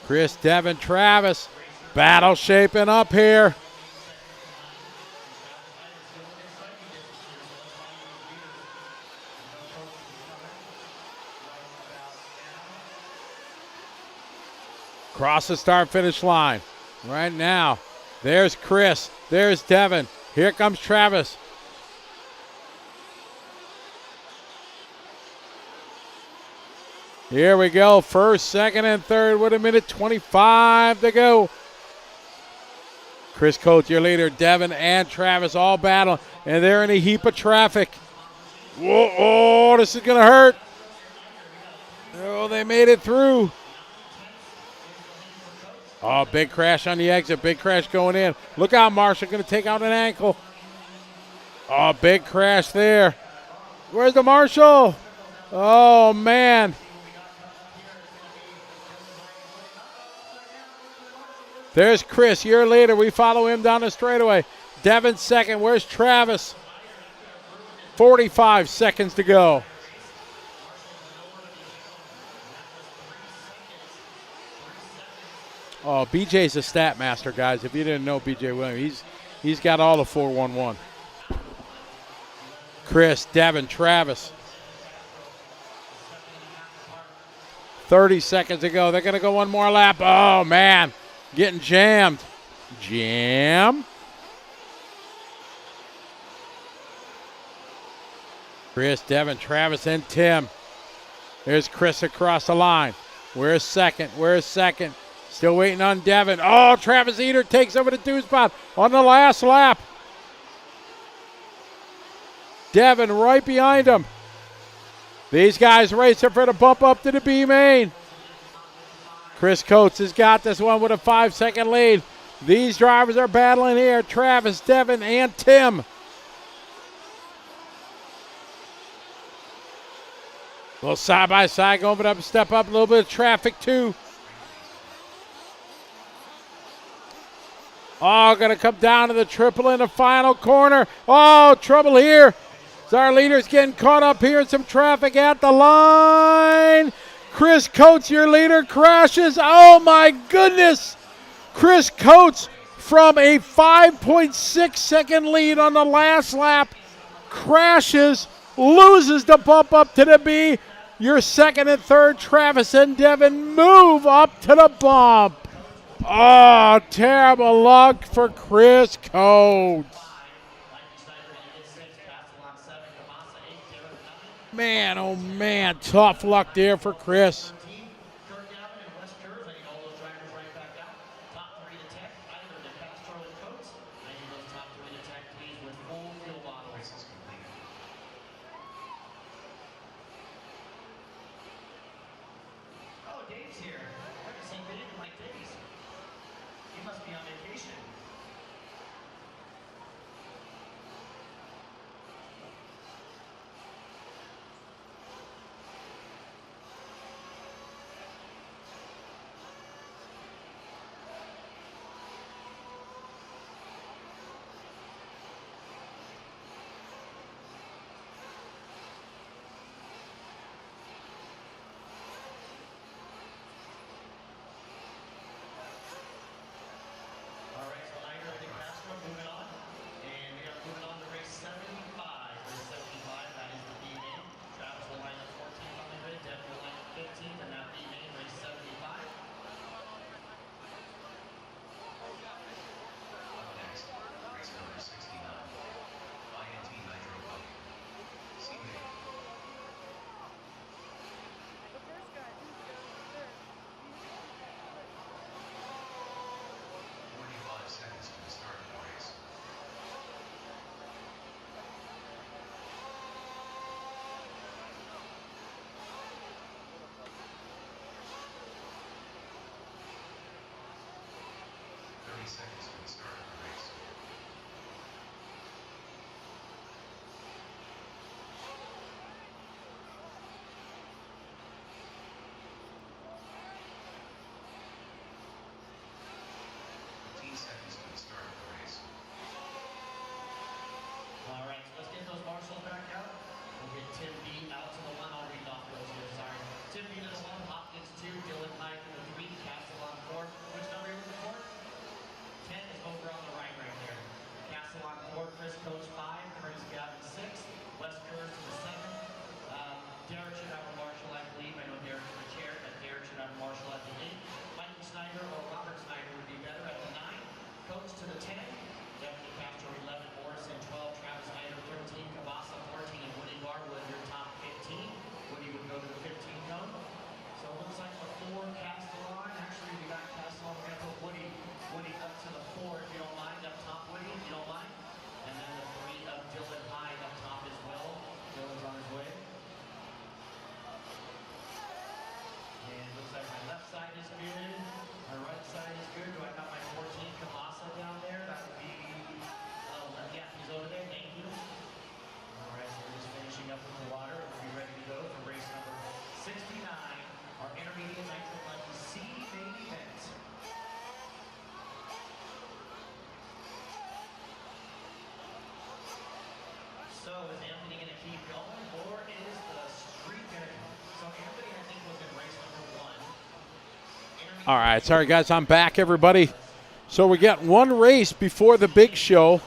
Chris, Devin, Travis, battle shaping up here. Cross the start-finish line. Right now, there's Chris. There's Devin. Here comes Travis. Here we go. First, second, and third with 1:25 to go. Chris Coates, your leader. Devin and Travis all battling, and they're in a heap of traffic. Whoa, oh, this is going to hurt. Oh, they made it through. Oh, big crash on the exit. Big crash going in. Look out, Marshall. Going to take out an ankle. Oh, big crash there. Where's the Marshall? Oh, man. There's Chris. Year later, we follow him down the straightaway. Devin second. Where's Travis? 45 seconds to go. Oh, BJ's a stat master, guys. If you didn't know BJ Williams, he's got all the 411. Chris, Devin, Travis. 30 seconds to go. They're going to go one more lap. Oh, man. Getting jammed. Jam. Chris, Devin, Travis, and Tim. There's Chris across the line. Where's second? Where's second? Still waiting on Devin. Oh, Travis Eder takes over the 2 spot on the last lap. Devin right behind him. These guys racing for the bump up to the B main. Chris Coates has got this one with a 5-second lead. These drivers are battling here. Travis, Devin, and Tim. A little side by side, going up, step up, a little bit of traffic too. Oh, going to come down to the triple in the final corner. Oh, trouble here. So our leader's getting caught up here in some traffic at the line. Chris Coates, your leader, crashes. Oh, my goodness. Chris Coates from a 5.6 second lead on the last lap crashes, loses the bump up to the B. Your second and third, Travis and Devin, move up to the bump. Oh, terrible luck for Chris Coates. Man, oh man, tough luck there for Chris. Which number are you looking for? 10 is overall All right, sorry guys, I'm back, everybody. So we got one race before the big show,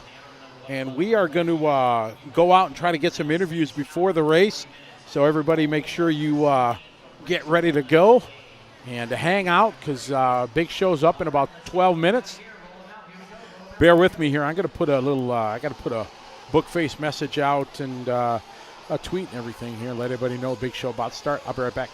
and we are going to go out and try to get some interviews before the race. So everybody make sure you get ready to go and to hang out, because big show's up in about 12 minutes. Bear with me here. I'm going to put a little, I got to put a book face message out and a tweet and everything here. Let everybody know big show about to start. I'll be right back.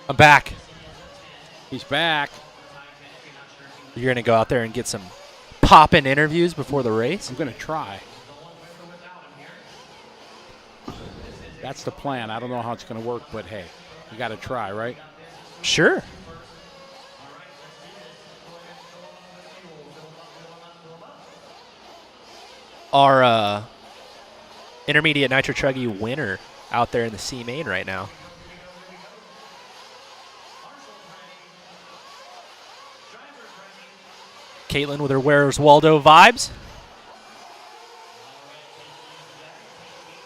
I'm back. He's back. You're going to go out there and get some poppin' interviews before the race? I'm going to try. That's the plan. I don't know how it's going to work, but hey, you got to try, right? Sure. Our intermediate Nitro Truggy winner out there in the C main right now. Caitlin with her Where's Waldo vibes.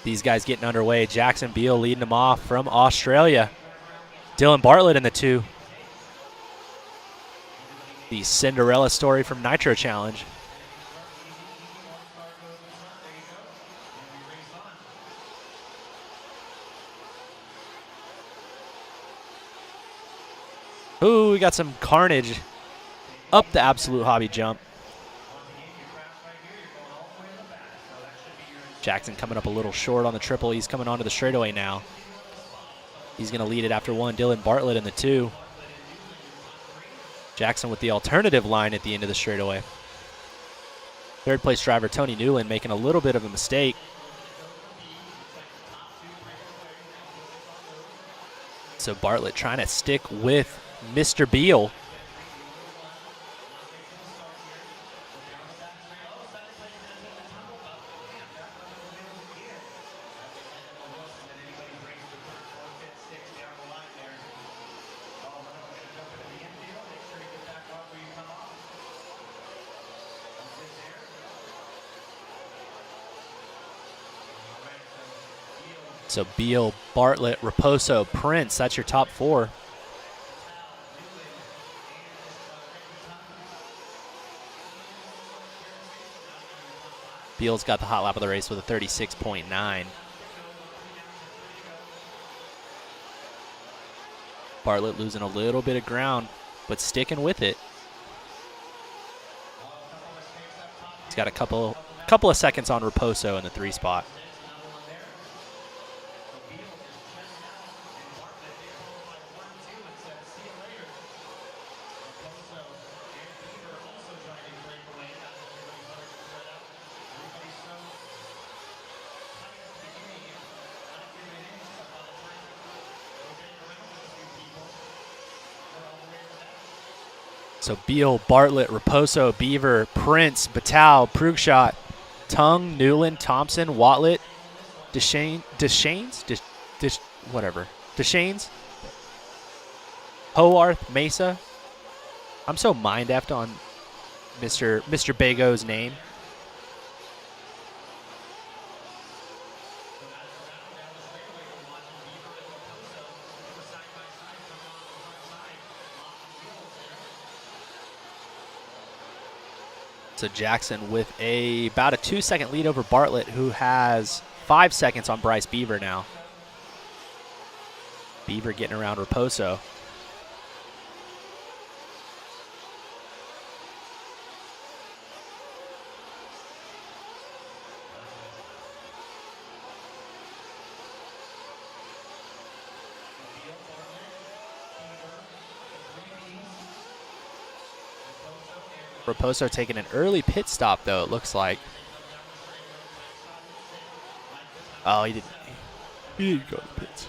These guys getting underway. Jackson Beal leading them off from Australia. Dylan Bartlett in the 2. The Cinderella story from Nitro Challenge. Ooh, we got some carnage up the Absolute Hobby jump. Jackson coming up a little short on the triple. He's coming onto the straightaway now. He's going to lead it after 1. Dylan Bartlett in the 2. Jackson with the alternative line at the end of the straightaway. Third place driver Tony Newland making a little bit of a mistake. So Bartlett trying to stick with Mr. Beal. So Beal, Bartlett, Raposo, Prince, that's your top 4. Beal's got the hot lap of the race with a 36.9. Bartlett losing a little bit of ground, but sticking with it. He's got a couple of seconds on Raposo in the 3 spot. So Beal, Bartlett, Raposo, Beaver, Prince, Batal, Prugshot, Tung, Newland, Thompson, Watlett, Deshanes, Hoarth, Mesa. I'm so mind-effed on Mr. Bago's name. So Jackson with about a 2-second lead over Bartlett, who has 5 seconds on Bryce Beaver now. Beaver getting around Raposo. Raposo taking an early pit stop, though, it looks like. Oh, he didn't go to the pits.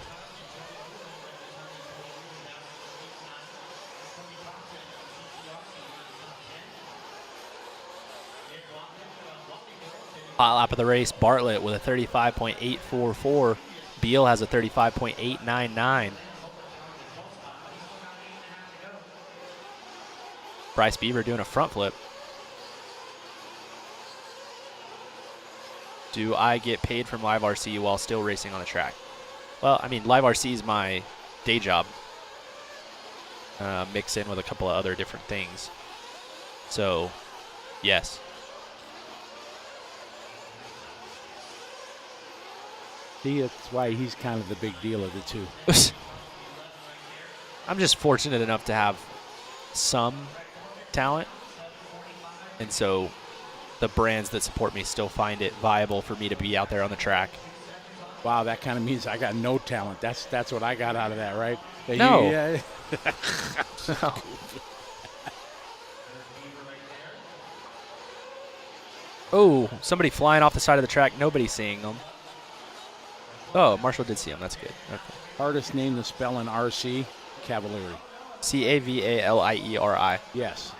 Hot lap of the race, Bartlett with a 35.844. Beal has a 35.899. Bryce Beaver doing a front flip. Do I get paid from Live RC while still racing on the track? Well, I mean, Live RC is my day job. Mix in with a couple of other different things. So, yes. See, that's why he's kind of the big deal of the two. I'm just fortunate enough to have some talent, and so the brands that support me still find it viable for me to be out there on the track. Wow, that kind of means I got no talent. That's what I got out of that, right? That No. No. Oh, somebody flying off the side of the track. Nobody seeing them. Oh, Marshall did see him. That's good. Okay. Hardest name to spell in RC, Cavalieri. Cavalieri. Yes.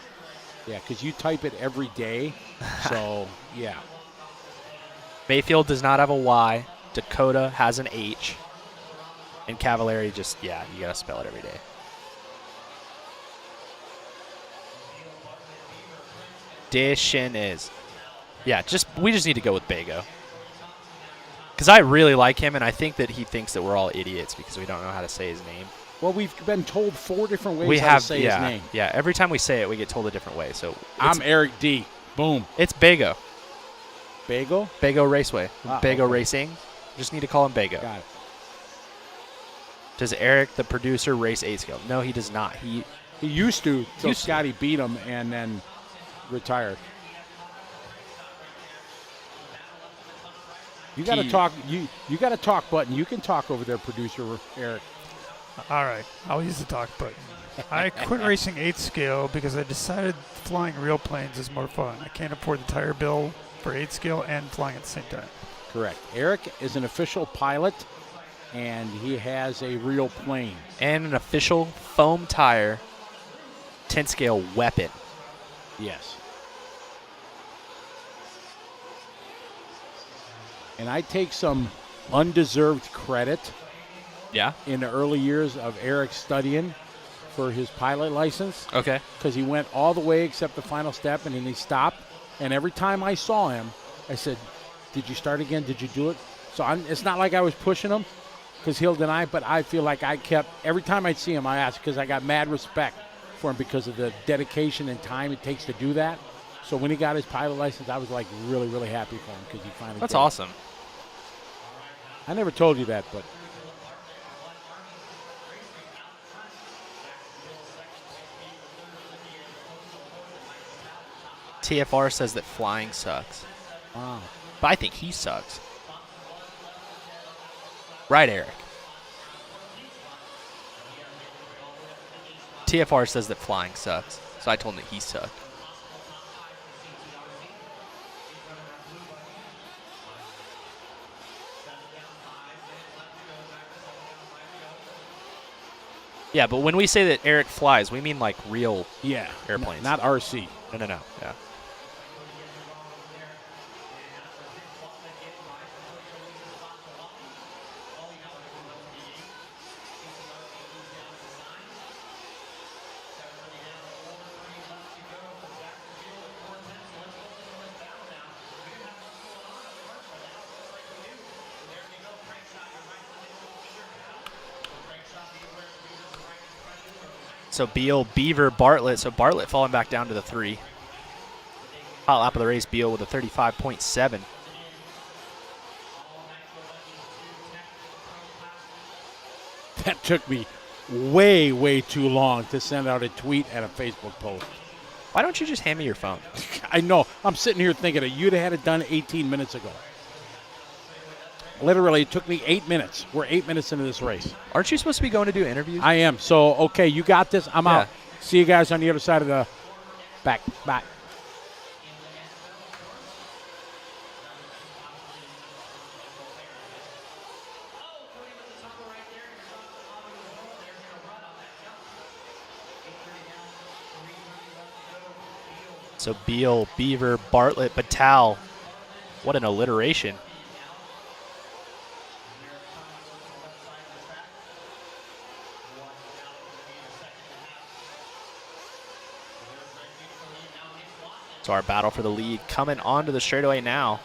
Yeah, because you type it every day. So, yeah. Mayfield does not have a Y. Dakota has an H. And Cavalieri just, yeah, you got to spell it every day. Dishin is. Yeah, we just need to go with Bago. Because I really like him, and I think that he thinks that we're all idiots because we don't know how to say his name. Well, we've been told 4 different ways to say his name. Yeah, every time we say it, we get told a different way. So I'm Eric D. Boom. It's Bago. Bago? Bago Raceway. Bago okay. Racing. Just need to call him Bago. Got it. Does Eric, the producer, race 8-scale? No, he does not. He used to until Scotty beat him and then retired. You got to talk. You got to talk button. You can talk over there, producer Eric. All right, I'll use the talk button. I quit racing 8 scale because I decided flying real planes is more fun. I can't afford the tire bill for 8 scale and flying at the same time. Correct. Eric is an official pilot, and he has a real plane. And an official foam tire 10-scale weapon. Yes. And I take some undeserved credit in the early years of Eric studying for his pilot license. Okay. Because he went all the way except the final step, and then he stopped. And every time I saw him, I said, did you start again? Did you do it? So it's not like I was pushing him because he'll deny, but I feel like I kept, every time I'd see him, I asked because I got mad respect for him because of the dedication and time it takes to do that. So when he got his pilot license, I was like really, really happy for him because he finally That's did. awesome. I never told you that, but TFR says that flying sucks. wow. But I think he sucks. Right, Eric? TFR says that flying sucks. So I told him that he sucked. Yeah, but when we say that Eric flies, we mean like real airplanes. Not RC. No. Yeah. So Beal, Beaver, Bartlett. So Bartlett falling back down to the 3. Hot hot lap of the race, Beal with a 35.7. That took me way, way too long to send out a tweet and a Facebook post. Why don't you just hand me your phone? I know. I'm sitting here thinking that you'd have had it done 18 minutes ago. Literally, it took me 8 minutes. We're 8 minutes into this race. Aren't you supposed to be going to do interviews? I am. So, okay, you got this. I'm out. See you guys on the other side of the back. Bye. So Beal, Beaver, Bartlett, Batal. What an alliteration. So our battle for the lead coming onto the straightaway now.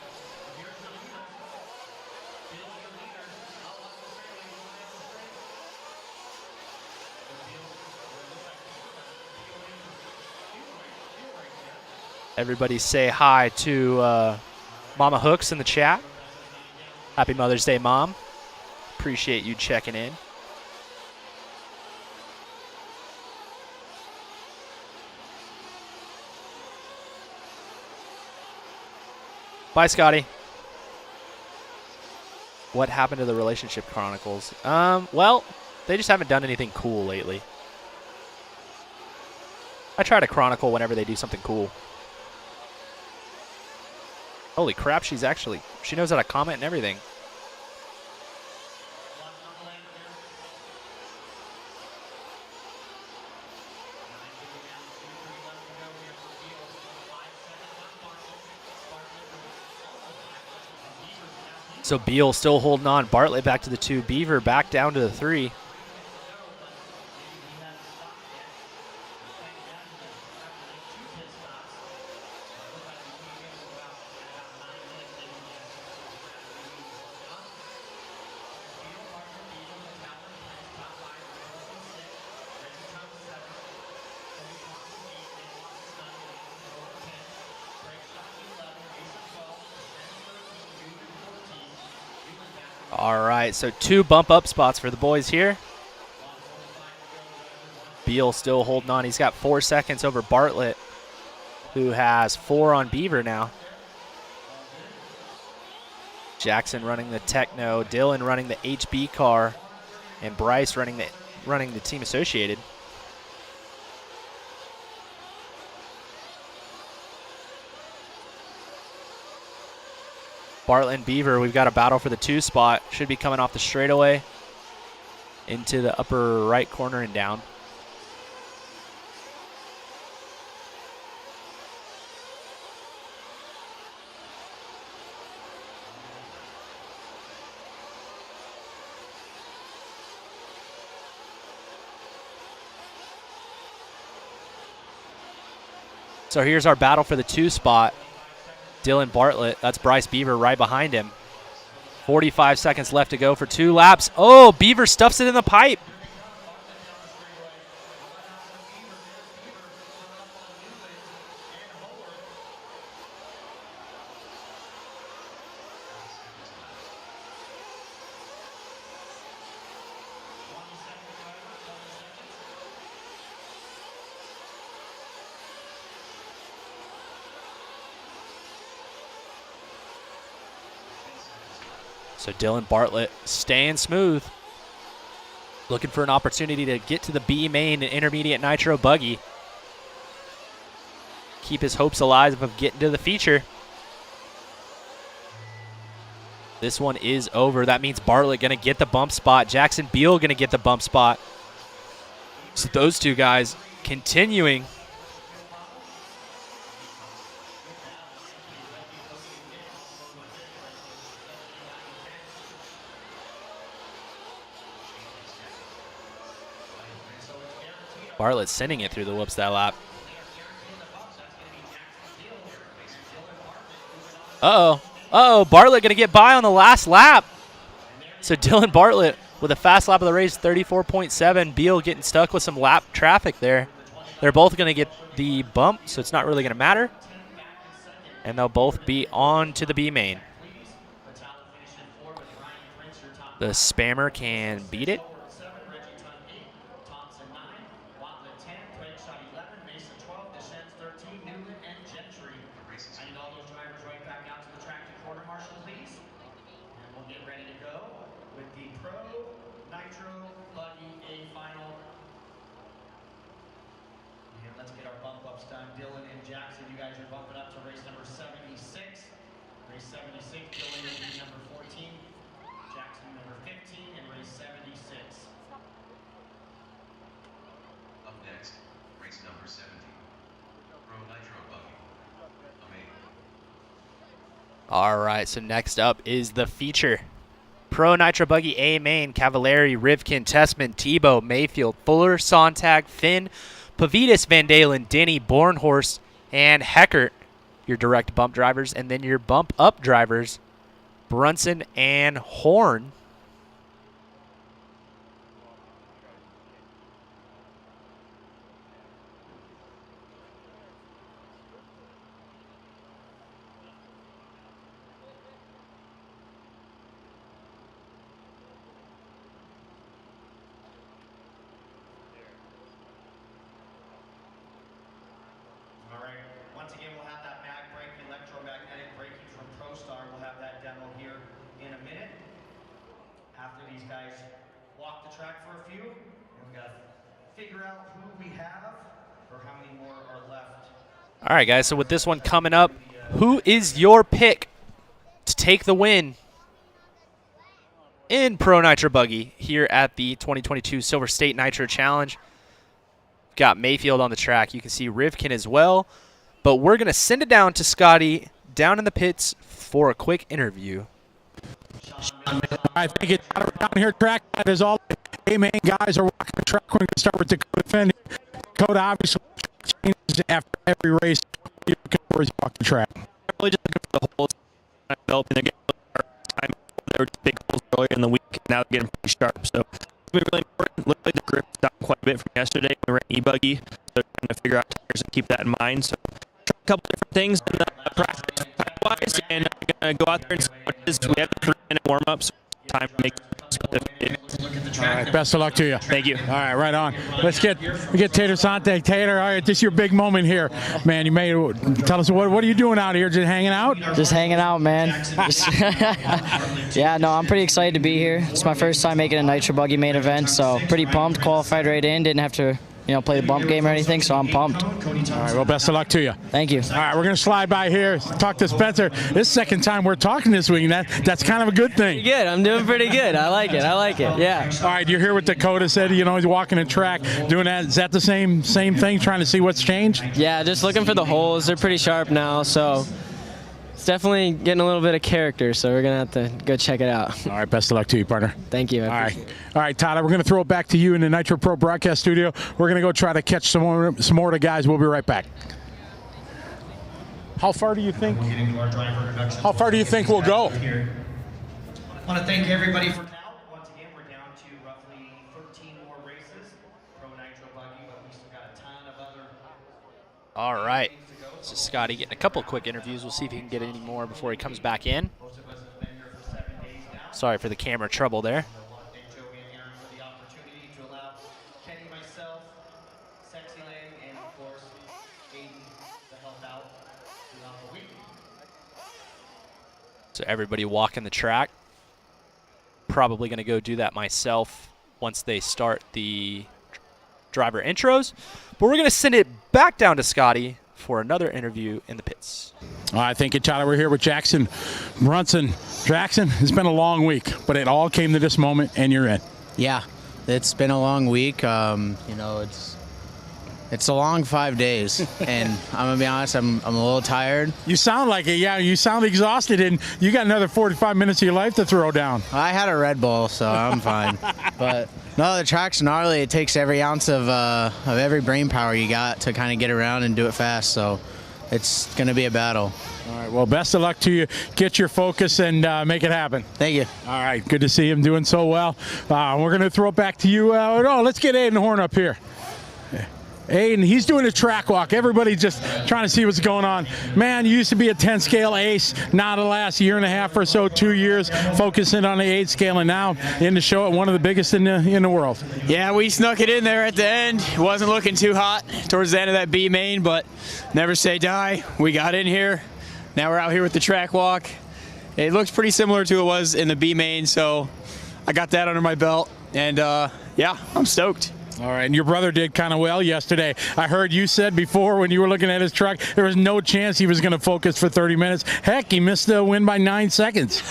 Everybody say hi to Mama Hooks in the chat. Happy Mother's Day, Mom. Appreciate you checking in. Bye, Scotty. What happened to the Relationship Chronicles? Well, they just haven't done anything cool lately. I try to chronicle whenever they do something cool. Holy crap, she knows how to comment and everything. So Beal still holding on. Bartlett back to the 2. Beaver back down to the 3. All right, so 2 bump up spots for the boys here. Beal still holding on. He's got 4 seconds over Bartlett, who has 4 on Beaver now. Jackson running the Techno, Dylan running the HB car, and Bryce running the Team Associated. Bartlett and Beaver, we've got a battle for the 2 spot. Should be coming off the straightaway into the upper right corner and down. So here's our battle for the 2 spot. Dylan Bartlett, that's Bryce Beaver right behind him. 45 seconds left to go for 2 laps. Oh, Beaver stuffs it in the pipe. So Dylan Bartlett staying smooth. Looking for an opportunity to get to the B main and intermediate nitro buggy. Keep his hopes alive of getting to the feature. This one is over. That means Bartlett going to get the bump spot. Jackson Beal going to get the bump spot. So those 2 guys continuing. Bartlett sending it through the whoops that lap. Bartlett going to get by on the last lap. So Dylan Bartlett with a fast lap of the race, 34.7. Beal getting stuck with some lap traffic there. They're both going to get the bump, so it's not really going to matter. and they'll both be on to the B main. The spammer can beat it. Let's get our bump ups done. Dylan and Jackson, you guys are bumping up to race number 76. Race 76, Dylan will be number 14, Jackson number 15, and race 76. Up next, race number 70. Pro Nitro Buggy. Amazing. All right, so next up is the feature. Pro Nitro Buggy A main, Cavallari, Rivkin, Tessman, Tebow, Mayfield, Fuller, Sontag, Finn, Pavidis, Van Dalen, Denny, Bornhorst, and Heckert, your direct bump drivers. And then your bump up drivers, Brunson and Horn. Once again, we'll have that mag brake, electromagnetic braking from ProStar. We'll have that demo here in a minute. After these guys walk the track for a few, and we've got to figure out who we have or how many more are left. All right, guys, so with this one coming up, who is your pick to take the win in Pro Nitro Buggy here at the 2022 Silver State Nitro Challenge? Got Mayfield on the track. You can see Rivkin as well. But we're going to send it down to Scotty down in the pits for a quick interview. I think it's down here track. That is all the A-main guys are walking the track. We're going to start with Dakota Finn. Dakota obviously changes after every race. Where he's walking the track. Really just looking for the holes developing. They're getting time. They were big holes earlier in the week. Now they're getting pretty sharp. So it's been really important. Looks like the grip's down quite a bit from yesterday. We ran e-buggy. So they're trying to figure out tires and keep that in mind. So a couple different things in practice-wise, and I'm going to go out there and see what it is. We have a 3-minute warm-up, so time to make all right, best of luck to you. Thank you. All right, right on. We get Tater Sante. Tater, all right, this is your big moment here. Man, you made it. Tell us, what are you doing out here? Just hanging out? Just hanging out, man. Yeah, no, I'm pretty excited to be here. It's my first time making a Nitro Buggy main event, so pretty pumped. Qualified right in, didn't have to play the bump game or anything, so I'm pumped. All right, well, best of luck to you. Thank you. All right, we're going to slide by here, talk to Spencer. This is the second time we're talking this week, and that's kind of a good thing. Pretty good. I'm doing pretty good. I like it. Yeah. All right, you hear what Dakota said, he's walking the track, doing that. Is that the same thing, trying to see what's changed? Yeah, just looking for the holes. They're pretty sharp now, so it's definitely getting a little bit of character, so we're going to have to go check it out. All right, best of luck to you, partner. Thank you. All right, Tyler, we're going to throw it back to you in the Nitro Pro broadcast studio. We're going to go try to catch some more of the guys. We'll be right back. How far do you think we'll go? I want to thank everybody for now. Once again, we're down to roughly 13 more races. Pro Nitro Buggy, but we still got a ton of other. All right. So Scotty getting a couple quick interviews. We'll see if he can get any more before he comes back in. Sorry for the camera trouble there. So everybody walking the track. Probably going to go do that myself once they start the driver intros. But we're going to send it back down to Scotty for another interview in the pits. All right, thank you, Tyler. We're here with Jackson Brunson. Jackson, it's been a long week, but it all came to this moment, and you're in. Yeah, it's been a long week. It's a long 5 days, and I'm gonna be honest, I'm a little tired. You sound like it. Yeah, you sound exhausted, and you got another 45 minutes of your life to throw down. I had a Red Bull, so I'm fine. But no, the track's gnarly. It takes every ounce of every brain power you got to kind of get around and do it fast. So it's gonna be a battle. All right. Well, best of luck to you. Get your focus and make it happen. Thank you. All right. Good to see him doing so well. We're gonna throw it back to you. Let's get Aiden Horn up here. Aiden, he's doing a track walk. Everybody's just trying to see what's going on. Man, you used to be a 10 scale ace. Now the last year and a half or so, 2 years, focusing on the 8 scale, and now in the show at one of the biggest in the world. Yeah, we snuck it in there at the end. It wasn't looking too hot towards the end of that B main, but never say die. We got in here. Now we're out here with the track walk. It looks pretty similar to it was in the B main, so I got that under my belt, and yeah, I'm stoked. All right, and your brother did kind of well yesterday. I heard you said before when you were looking at his truck, there was no chance he was going to focus for 30 minutes. Heck, he missed the win by 9 seconds.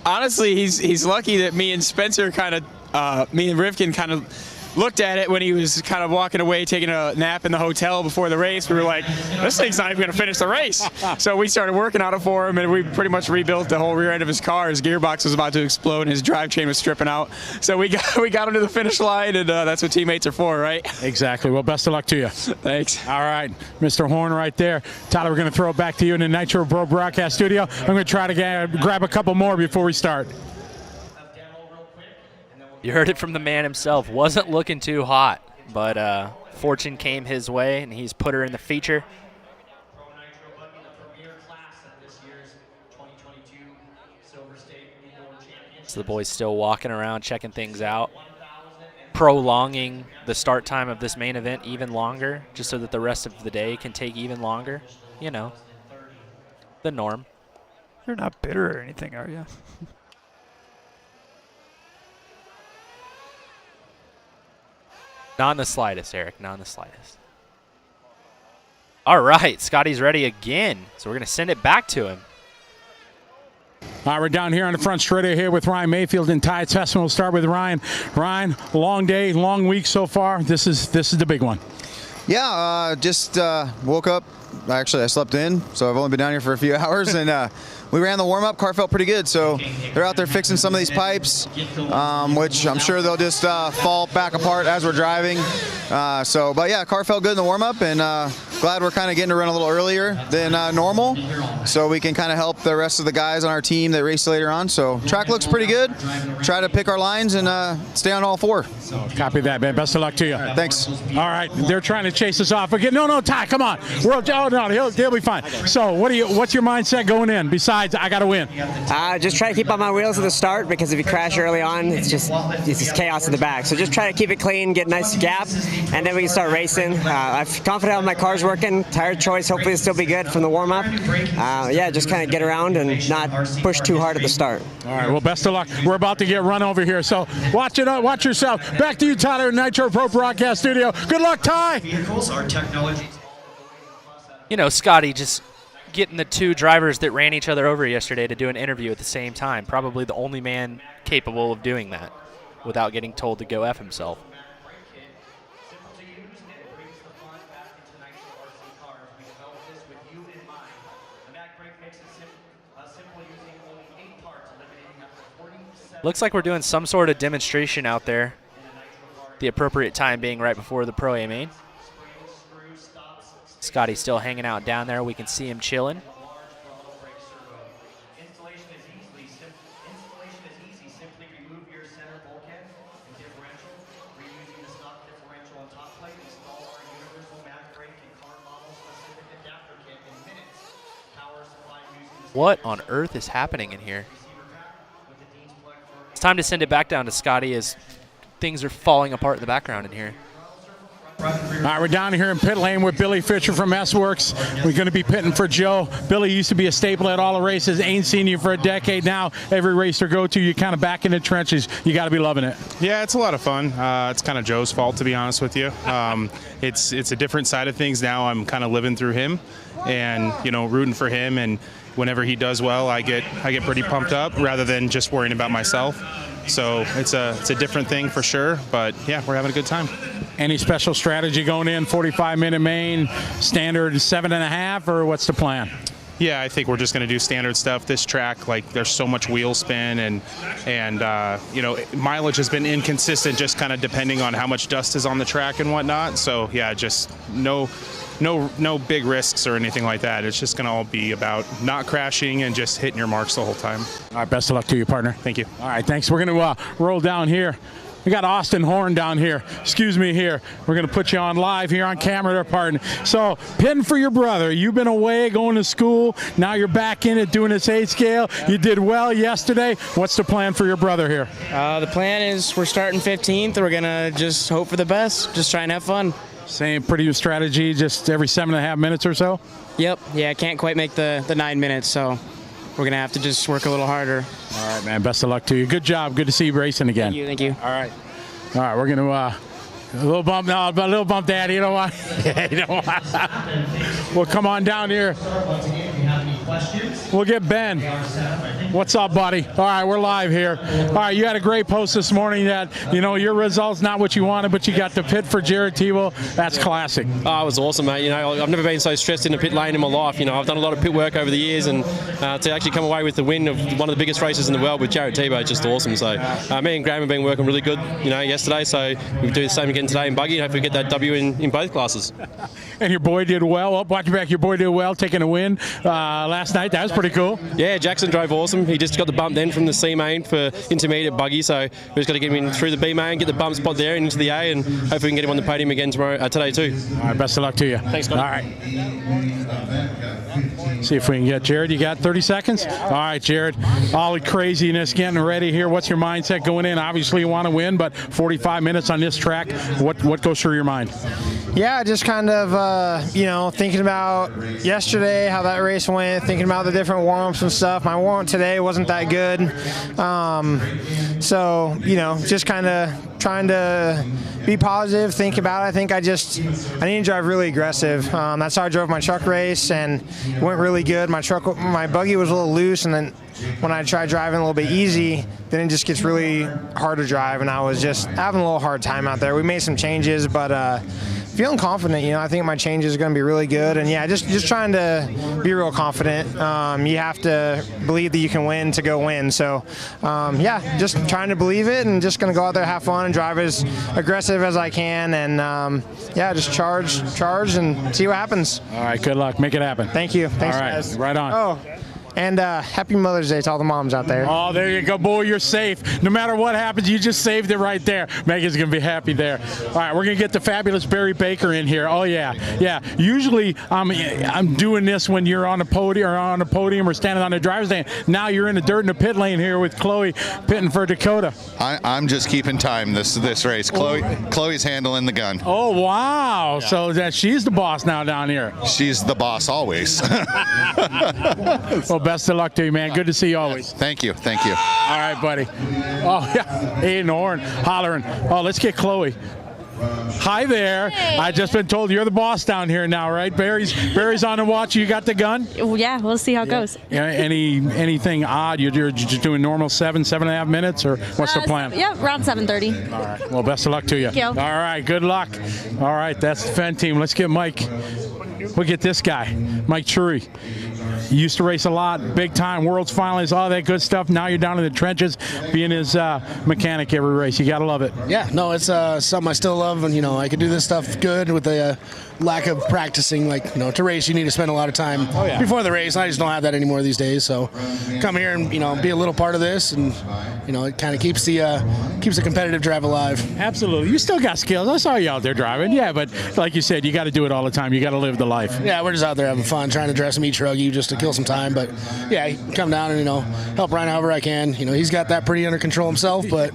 Honestly, he's lucky that me and Spencer me and Rivkin kind of looked at it when he was kind of walking away, taking a nap in the hotel before the race. We were like, this thing's not even going to finish the race. So we started working on it for him, and we pretty much rebuilt the whole rear end of his car. His gearbox was about to explode, and his drive chain was stripping out. So we got him to the finish line, and that's what teammates are for, right? Exactly. Well, best of luck to you. Thanks. All right, Mr. Horn right there. Tyler, we're going to throw it back to you in the Nitro Pro broadcast studio. I'm going to try to grab a couple more before we start. You heard it from the man himself. Wasn't looking too hot, but fortune came his way, and he's put her in the feature. So the boy's still walking around, checking things out, prolonging the start time of this main event even longer, just so that the rest of the day can take even longer. You know, the norm. You're not bitter or anything, are you? Not in the slightest, Eric. Not in the slightest. All right, Scotty's ready again, so we're going to send it back to him. All right, we're down here on the front straight here with Ryan Mayfield and Ty Tessman. We'll start with Ryan. Ryan, long day, long week so far. This is the big one. Yeah, just woke up. Actually, I slept in, so I've only been down here for a few hours, and we ran the warm-up. Car felt pretty good, so they're out there fixing some of these pipes, which I'm sure they'll just fall back apart as we're driving. But yeah, car felt good in the warm-up, and glad we're kind of getting to run a little earlier than normal, so we can kind of help the rest of the guys on our team that race later on. So track looks pretty good. Try to pick our lines and stay on all 4. Copy that, man. Best of luck to you. Thanks. All right, they're trying to chase us off again. No, Ty, come on. He'll be fine. So what's your mindset going in besides I got to win? Just try to keep on my wheels at the start, because if you crash early on, it's just chaos in the back. So just try to keep it clean, get a nice gap, and then we can start racing. I'm confident my car's working. Tire choice hopefully will still be good from the warm-up. Yeah, just kind of get around and not push too hard at the start. All right, well, best of luck. We're about to get run over here, so watch yourself. Back to you, Tyler, Nitro Pro broadcast studio. Good luck, Ty. Vehicles are technology. You know, Scotty just getting the 2 drivers that ran each other over yesterday to do an interview at the same time. Probably the only man capable of doing that without getting told to go F himself. Looks like we're doing some sort of demonstration out there. The appropriate time being right before the Pro-A main. Scotty's still hanging out down there. We can see him chilling. Installation is easy. Simply remove your center bulkhead and differential. Reusing the stock differential on top plate. Install our universal mag brake and car model specific adapter kit in minutes. Power supply using the What on earth is happening in here? It's time to send it back down to Scotty as things are falling apart in the background in here. All right, we're down here in pit lane with Billy Fisher from S-Works. We're going to be pitting for Joe. Billy used to be a staple at all the races. Ain't seen you for a decade now. Every race you go to, you're kind of back in the trenches. You got to be loving it. Yeah, it's a lot of fun. It's kind of Joe's fault, to be honest with you. It's a different side of things now. I'm kind of living through him and, rooting for him. And whenever he does well, I get pretty pumped up rather than just worrying about myself. So it's a different thing for sure, but yeah, we're having a good time. Any special strategy going in? 45-minute main, standard 7.5, or what's the plan? Yeah, I think we're just going to do standard stuff. This track, there's so much wheel spin and mileage has been inconsistent, just kind of depending on how much dust is on the track and whatnot. So yeah, just no big risks or anything like that. It's just going to all be about not crashing and just hitting your marks the whole time. All right, best of luck to you, partner. Thank you. All right, thanks. We're going to roll down here We got Austin Horn down here. Excuse me here. We're going to put you on live here on camera there, partner. So, pitting for your brother. You've been away going to school. Now you're back in it doing this 8 scale. You did well yesterday. What's the plan for your brother here? The plan is we're starting 15th. We're going to just hope for the best. Just try and have fun. Same pretty strategy, just every 7.5 minutes or so? Yep. Yeah, I can't quite make the 9 minutes, so we're going to have to just work a little harder. All right, man. Best of luck to you. Good job. Good to see you racing again. Thank you. All right. All right, we're going to a little bump now, a little bump, Daddy. You know what? We'll come on down here. We'll get Ben. What's up, buddy? All right, we're live here. All right, you had a great post this morning that, your results not what you wanted, but you got the pit for Jared Tebow. That's classic. Oh, it was awesome, mate. I've never been so stressed in a pit lane in my life. I've done a lot of pit work over the years, and to actually come away with the win of one of the biggest races in the world with Jared Tebow is just awesome. So me and Graham have been working really good, yesterday. So we do the same again today in buggy. Hopefully we get that W in both classes. And your boy did well. Watch your back. Your boy did well, taking a win last night. That was pretty cool. Yeah, Jackson drove awesome. He just got the bump then from the C main for intermediate buggy. So we just got to get him in through the B main, get the bump spot there and into the A, and hopefully we can get him on the podium again today too. All right, best of luck to you. Thanks, Scott. All right. See if we can get Jared. You got 30 seconds? All right, Jared. All the craziness getting ready here. What's your mindset going in? Obviously you want to win, but 45 minutes on this track, what goes through your mind? Yeah, just kind of, thinking about yesterday, how that race went, thinking about the different warm-ups and stuff. My warm-up today wasn't that good. Just kind of trying to be positive, think about it. I think I need to drive really aggressive. That's how I drove my truck race, and it went really good. My buggy was a little loose, and then when I tried driving a little bit easy, then it just gets really hard to drive, and I was just having a little hard time out there. We made some changes, but feeling confident. I think my changes are going to be really good, and yeah, just trying to be real confident. You have to believe that you can win to go win. So, just trying to believe it, and just going to go out there, have fun, and drive as aggressive as I can, and just charge, and see what happens. All right, good luck. Make it happen. Thank you. Thanks, all right, guys. right on. Oh. And happy Mother's Day to all the moms out there. Oh, there you go, boy. You're safe. No matter what happens, you just saved it right there. Megan's going to be happy there. All right, we're going to get the fabulous Barry Baker in here. Oh, yeah. Yeah. Usually I'm doing this when you're on a podium or standing on the driver's stand. Now you're in the dirt in the pit lane here with Chloe pitting for Dakota. I'm just keeping time this race. Chloe's handling the gun. Oh, wow. Yeah. So she's the boss now down here. She's the boss always. Well, best of luck to you, man. Good to see you always. Thank you. Thank you. All right, buddy. Oh, yeah. Aiden Horn hollering. Oh, let's get Chloe. Hi there. Hey. I just been told you're the boss down here now, right? Barry's on the watch. You got the gun? Yeah, we'll see how it goes. Yeah. Anything odd? You're just doing normal 7.5 minutes, or what's the plan? Yeah, around 7:30. All right. Well, best of luck to you. Thank you. All right. Good luck. All right. That's the Fenn team. Let's get Mike. We'll get this guy, Mike Chury. You used to race a lot, big time, world's finalists, all that good stuff. Now you're down in the trenches, being his mechanic every race. You got to love it. Yeah, no, it's something I still love, and I can do this stuff good with the lack of practicing. To race, you need to spend a lot of time before the race. I just don't have that anymore these days. So come here and be a little part of this, and it kind of keeps the competitive drive alive. Absolutely, you still got skills. I saw you out there driving. Yeah, but like you said, you got to do it all the time. You got to live the life. Yeah, we're just out there having fun, trying to dress him each ruggy just to kill some time. But yeah, come down and help Ryan however I can. He's got that pretty under control himself. But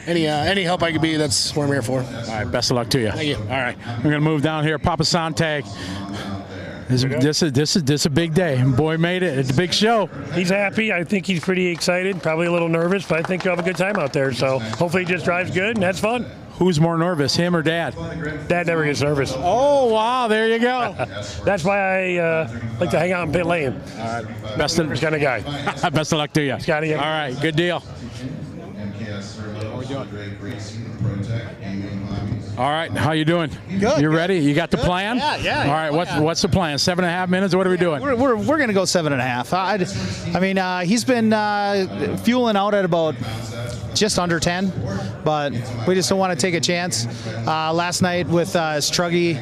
any help I could be, that's what I'm here for. All right, best of luck to you. Thank you. All right, we're gonna move down here. Papa Sontag. This is a big day. Boy made it. It's a big show. He's happy. I think he's pretty excited. Probably a little nervous, but I think you'll have a good time out there. So hopefully he just drives good and that's fun. Who's more nervous, him or Dad? Dad never gets nervous. Oh, wow, there you go. That's why I like to hang out in pit lane. All right. Best of kind of guy. Best of luck to you. Scotty. All right, good deal. All right, how you doing? Good. You ready? You got the plan? Yeah. All right, what's the plan? 7.5 minutes? What are we doing? We're going to go 7.5. I mean, he's been fueling out at about just under 10, but we just don't want to take a chance. Last night with Struggy,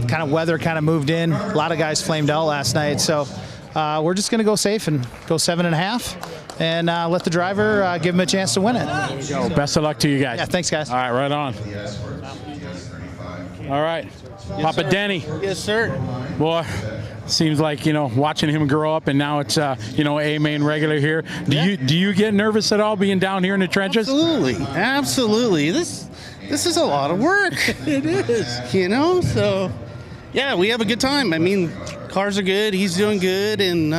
kind of weather kind of moved in. A lot of guys flamed out last night, so we're just going to go safe and go 7.5. and let the driver give him a chance to win it. Best of luck to you guys. Yeah, thanks, guys. All right, right on. All right. Papa Denny. Yes, sir. Boy, seems like, watching him grow up, and now it's, a main regular here. Do you get nervous at all being down here in the trenches? Absolutely. This is a lot of work. It is, so yeah, we have a good time. I mean, cars are good, he's doing good, and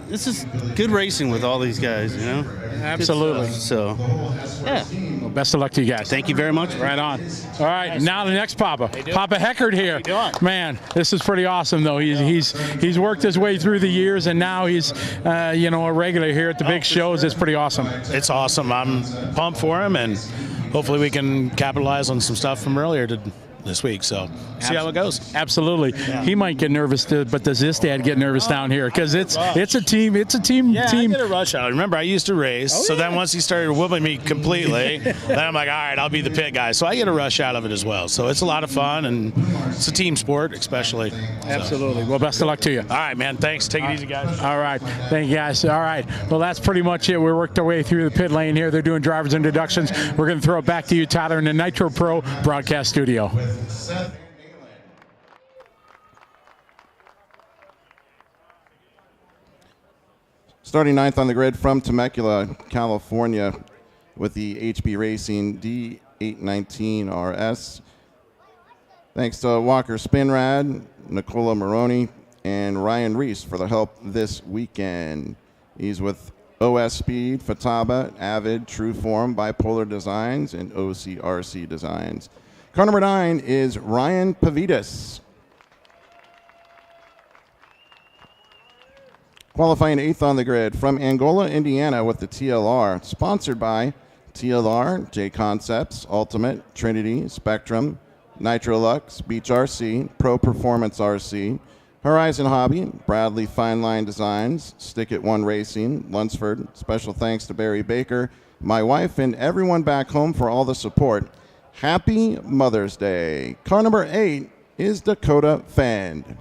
this is good racing with all these guys, Absolutely. So, yeah. Well, best of luck to you guys. Thank you very much. Right on. All right, now the next Papa. Papa Heckard here. Man, this is pretty awesome, though. He's worked his way through the years, and now he's, a regular here at the big shows. It's pretty awesome. It's awesome. I'm pumped for him, and hopefully we can capitalize on some stuff from earlier this week. So see how it goes. Absolutely. Yeah. He might get nervous, but does his dad get nervous down here? Because it's a team. It's a team. Yeah, I get a rush out. Remember, I used to race. So then once he started whooping me completely, then I'm like, all right, I'll be the pit guy. So I get a rush out of it as well. So it's a lot of fun, and it's a team sport, especially. Absolutely. So. Well, best of luck to you. All right, man. Thanks. Take it easy, guys. All right. Thank you, guys. All right. Well, that's pretty much it. We worked our way through the pit lane here. They're doing drivers' introductions. We're going to throw it back to you, Tyler, in the Nitro Pro broadcast studio. Starting ninth on the grid from Temecula, California, with the HB Racing D819 RS. Thanks to Walker Spinrad, Nicola Maroney, and Ryan Reese for the help this weekend. He's with OS Speed, Fataba, Avid, Trueform, Bipolar Designs, and OCRC Designs. Car number 9 is Ryan Pavitas. Qualifying 8th on the grid from Angola, Indiana with the TLR. Sponsored by TLR, J Concepts, Ultimate, Trinity, Spectrum, Nitrolux, Beach RC, Pro Performance RC, Horizon Hobby, Bradley Fine Line Designs, Stick It One Racing, Lunsford. Special thanks to Barry Baker, my wife, and everyone back home for all the support. Happy Mother's Day. Car number 8 is Dakota Fend.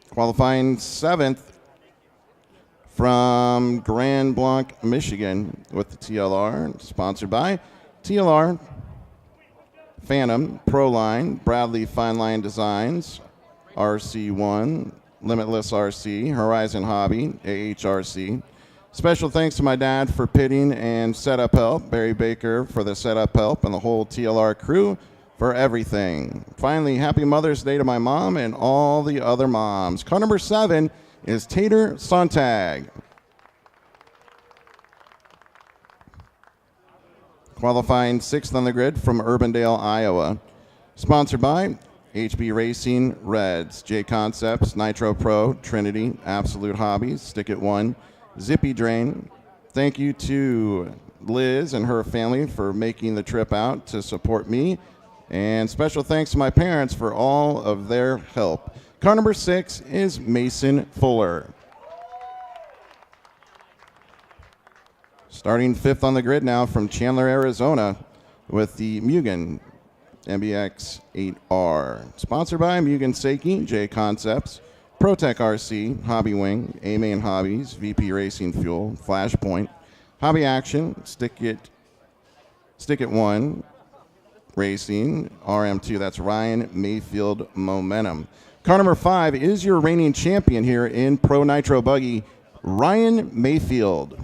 Qualifying 7th from Grand Blanc, Michigan with the TLR, sponsored by TLR, Phantom, Proline, Bradley Fine Line Designs, RC1, Limitless RC, Horizon Hobby, AHRC. Special thanks to my dad for pitting and setup help, Barry Baker for the setup help, and the whole TLR crew for everything. Finally, happy Mother's Day to my mom and all the other moms. Car number 7 is Tater Sontag. Qualifying 6th on the grid from Urbandale, Iowa. Sponsored by HB Racing, Reds, J Concepts, Nitro Pro, Trinity, Absolute Hobbies, Stick It One, Zippy Drain. Thank you to Liz and her family for making the trip out to support me. And special thanks to my parents for all of their help. Car number 6 is Mason Fuller. Starting 5th on the grid now from Chandler, Arizona with the Mugen MBX 8R. Sponsored by Mugen Seiki, J Concepts, ProTech RC, Hobby Wing, A-Main Hobbies, VP Racing Fuel, Flashpoint, Hobby Action, Stick It One, Racing, RM2, that's Ryan Mayfield Momentum. Car number 5 is your reigning champion here in Pro Nitro Buggy, Ryan Mayfield.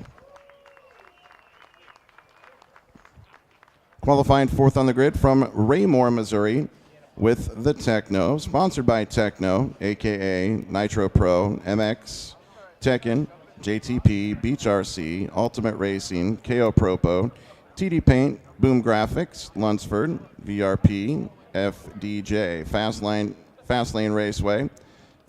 Qualifying 4th on the grid from Raymore, Missouri with the Techno, sponsored by Techno, aka Nitro Pro, MX, Tekken, JTP, Beach RC, Ultimate Racing, KO Propo, TD Paint, Boom Graphics, Lunsford, VRP, FDJ, Fastlane Raceway.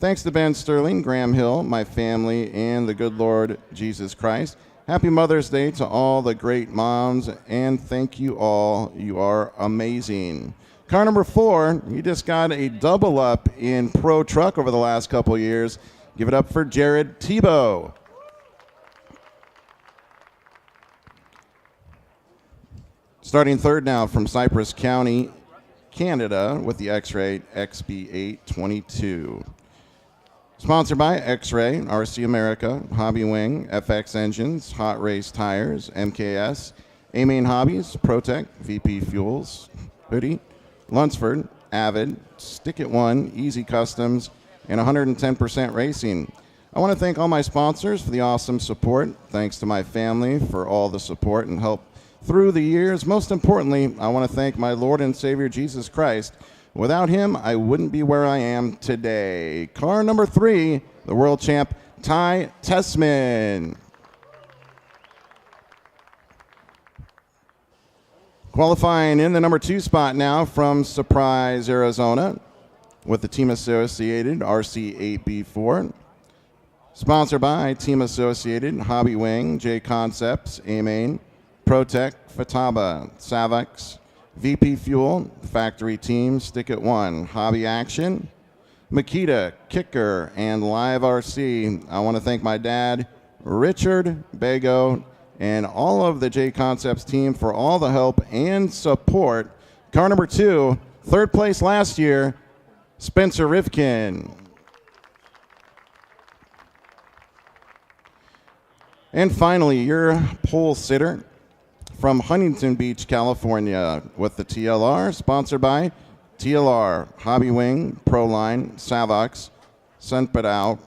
Thanks to Ben Sterling, Graham Hill, my family, and the good Lord Jesus Christ. Happy Mother's Day to all the great moms, and thank you all. You are amazing. Car number 4, you just got a double up in Pro Truck over the last couple years. Give it up for Jared Tebow. Starting 3rd now from Cypress County, Canada with the X-Ray XB822. Sponsored by X-Ray, RC America, Hobby Wing, FX Engines, Hot Race Tires, MKS, A-Main Hobbies, ProTech, VP Fuels, Hoodie, Lunsford, Avid, Stick It One, Easy Customs, and 110% Racing. I want to thank all my sponsors for the awesome support. Thanks to my family for all the support and help through the years. Most importantly, I want to thank my Lord and Savior Jesus Christ. Without him, I wouldn't be where I am today. Car number 3, the world champ, Ty Tessman. Qualifying in the number 2 spot now from Surprise, Arizona, with the Team Associated RC8B4. Sponsored by Team Associated, Hobby Wing, J Concepts, A-Main, ProTech, Fataba, Savax, VP Fuel, Factory Team, Stick It One, Hobby Action, Makita, Kicker, and Live RC. I want to thank my dad, Richard Bago, and all of the J Concepts team for all the help and support. Car number 2, third place last year, Spencer Rifkin. And finally, your pole sitter from Huntington Beach, California, with the TLR, sponsored by TLR, Hobby Wing, Proline, Savox, Sunpadao,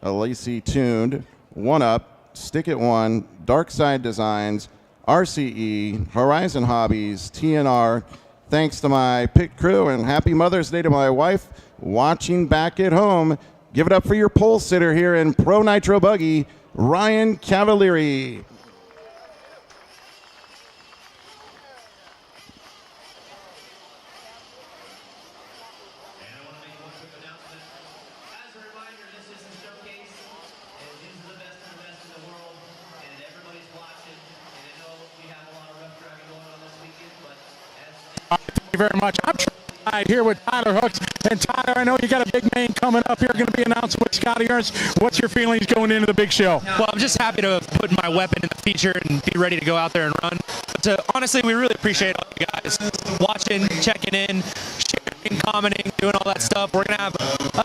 Elise Tuned, One Up, Stick It One, Dark Side Designs, RCE, Horizon Hobbies, TNR. Thanks to my pit crew, and happy Mother's Day to my wife watching back at home. Give it up for your pole sitter here in Pro Nitro Buggy, Ryan Cavalieri. Thank you very much. I'm trying here with Tyler Hooks. And Tyler, I know you got a big name coming up. You're going to be announcing with Scotty Ernst. What's your feelings going into the big show? Well, I'm just happy to put my weapon in the feature and be ready to go out there and run. But honestly, we really appreciate all you guys watching, checking in, sharing, commenting, doing all that stuff. We're going to have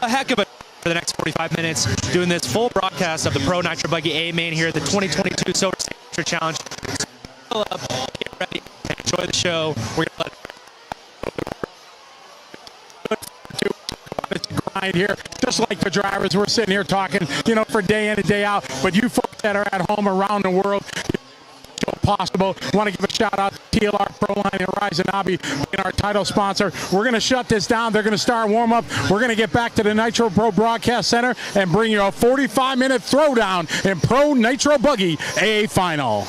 a heck of a for the next 45 minutes doing this full broadcast of the Pro Nitro Buggy A-Main here at the 2022 Silver State Challenge. So fill up, get ready, and enjoy the show. We're going to let grind here, just like the drivers. We're sitting here talking, you know, for day in and day out. But you folks that are at home around the world, possible. Want to give a shout out to TLR Proline and Horizon Hobby being our title sponsor. We're going to shut this down. They're going to start warm up. We're going to get back to the Nitro Pro Broadcast Center and bring you a 45-minute throwdown in Pro Nitro Buggy A Final.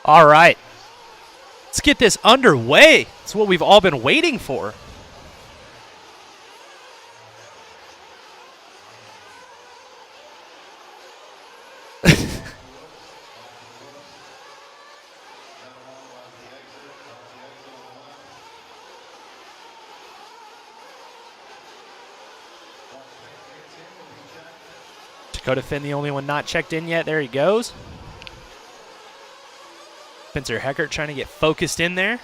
All right, let's get this underway. It's what we've all been waiting for. Dakota Finn, the only one not checked in yet. There he goes. Spencer Heckert trying to get focused in there.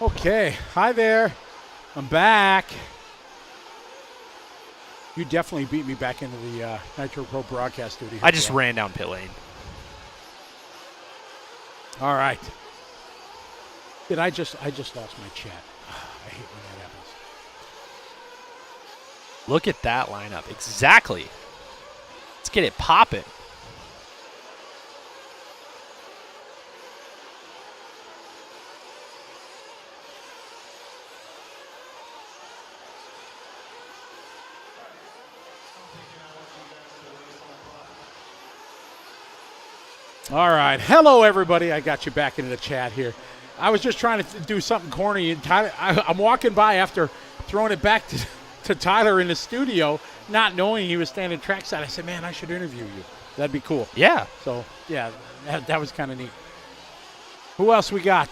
Okay, hi there. I'm back. You definitely beat me back into the Nitro Pro broadcast studio. I just ran down pit lane. All right. I just lost my chat. I hate when that happens. Look at that lineup. Exactly. Let's get it popping. All right. Hello, everybody. I got you back into the chat here. I was just trying to do something corny. And Tyler, I'm walking by after throwing it back to Tyler in the studio, not knowing he was standing trackside. I said, man, I should interview you. That'd be cool. Yeah. So, yeah, that was kind of neat. Who else we got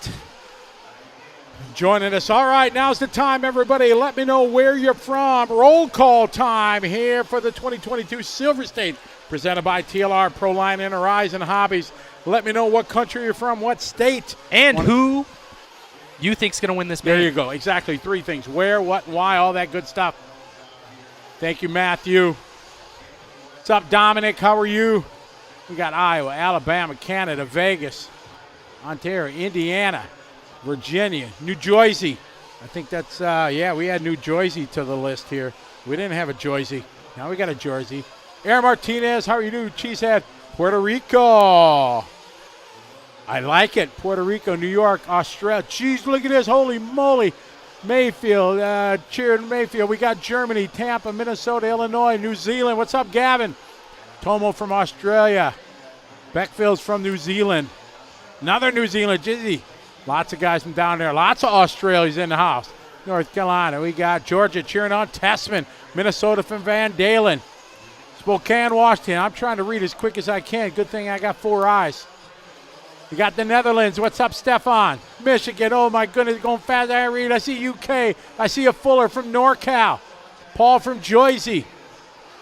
joining us? All right, now's the time, everybody. Let me know where you're from. Roll call time here for the 2022 Silver State, presented by TLR, Proline, and Horizon Hobbies. Let me know what country you're from, what state. And who you think's going to win this game. There you go. Exactly. 3 things. Where, what, and why, all that good stuff. Thank you, Matthew. What's up, Dominic? How are you? We got Iowa, Alabama, Canada, Vegas, Ontario, Indiana, Virginia, New Jersey. I think that's, we had New Jersey to the list here. We didn't have a Jersey. Now we got a Jersey. Aaron Martinez, how are you doing? Cheesehead, Puerto Rico. I like it. Puerto Rico, New York, Australia. Jeez, look at this. Holy moly. Mayfield, cheering Mayfield. We got Germany, Tampa, Minnesota, Illinois, New Zealand. What's up, Gavin? Tomo from Australia. Beckfield's from New Zealand. Another New Zealand, Jizzy. Lots of guys from down there. Lots of Australians in the house. North Carolina. We got Georgia cheering on Tessman. Minnesota from Van Dalen. Spokane, Washington. I'm trying to read as quick as I can. Good thing I got 4 eyes. We got the Netherlands. What's up, Stefan? Michigan. Oh, my goodness. Going fast. I read. I see UK. I see a Fuller from NorCal. Paul from Jersey.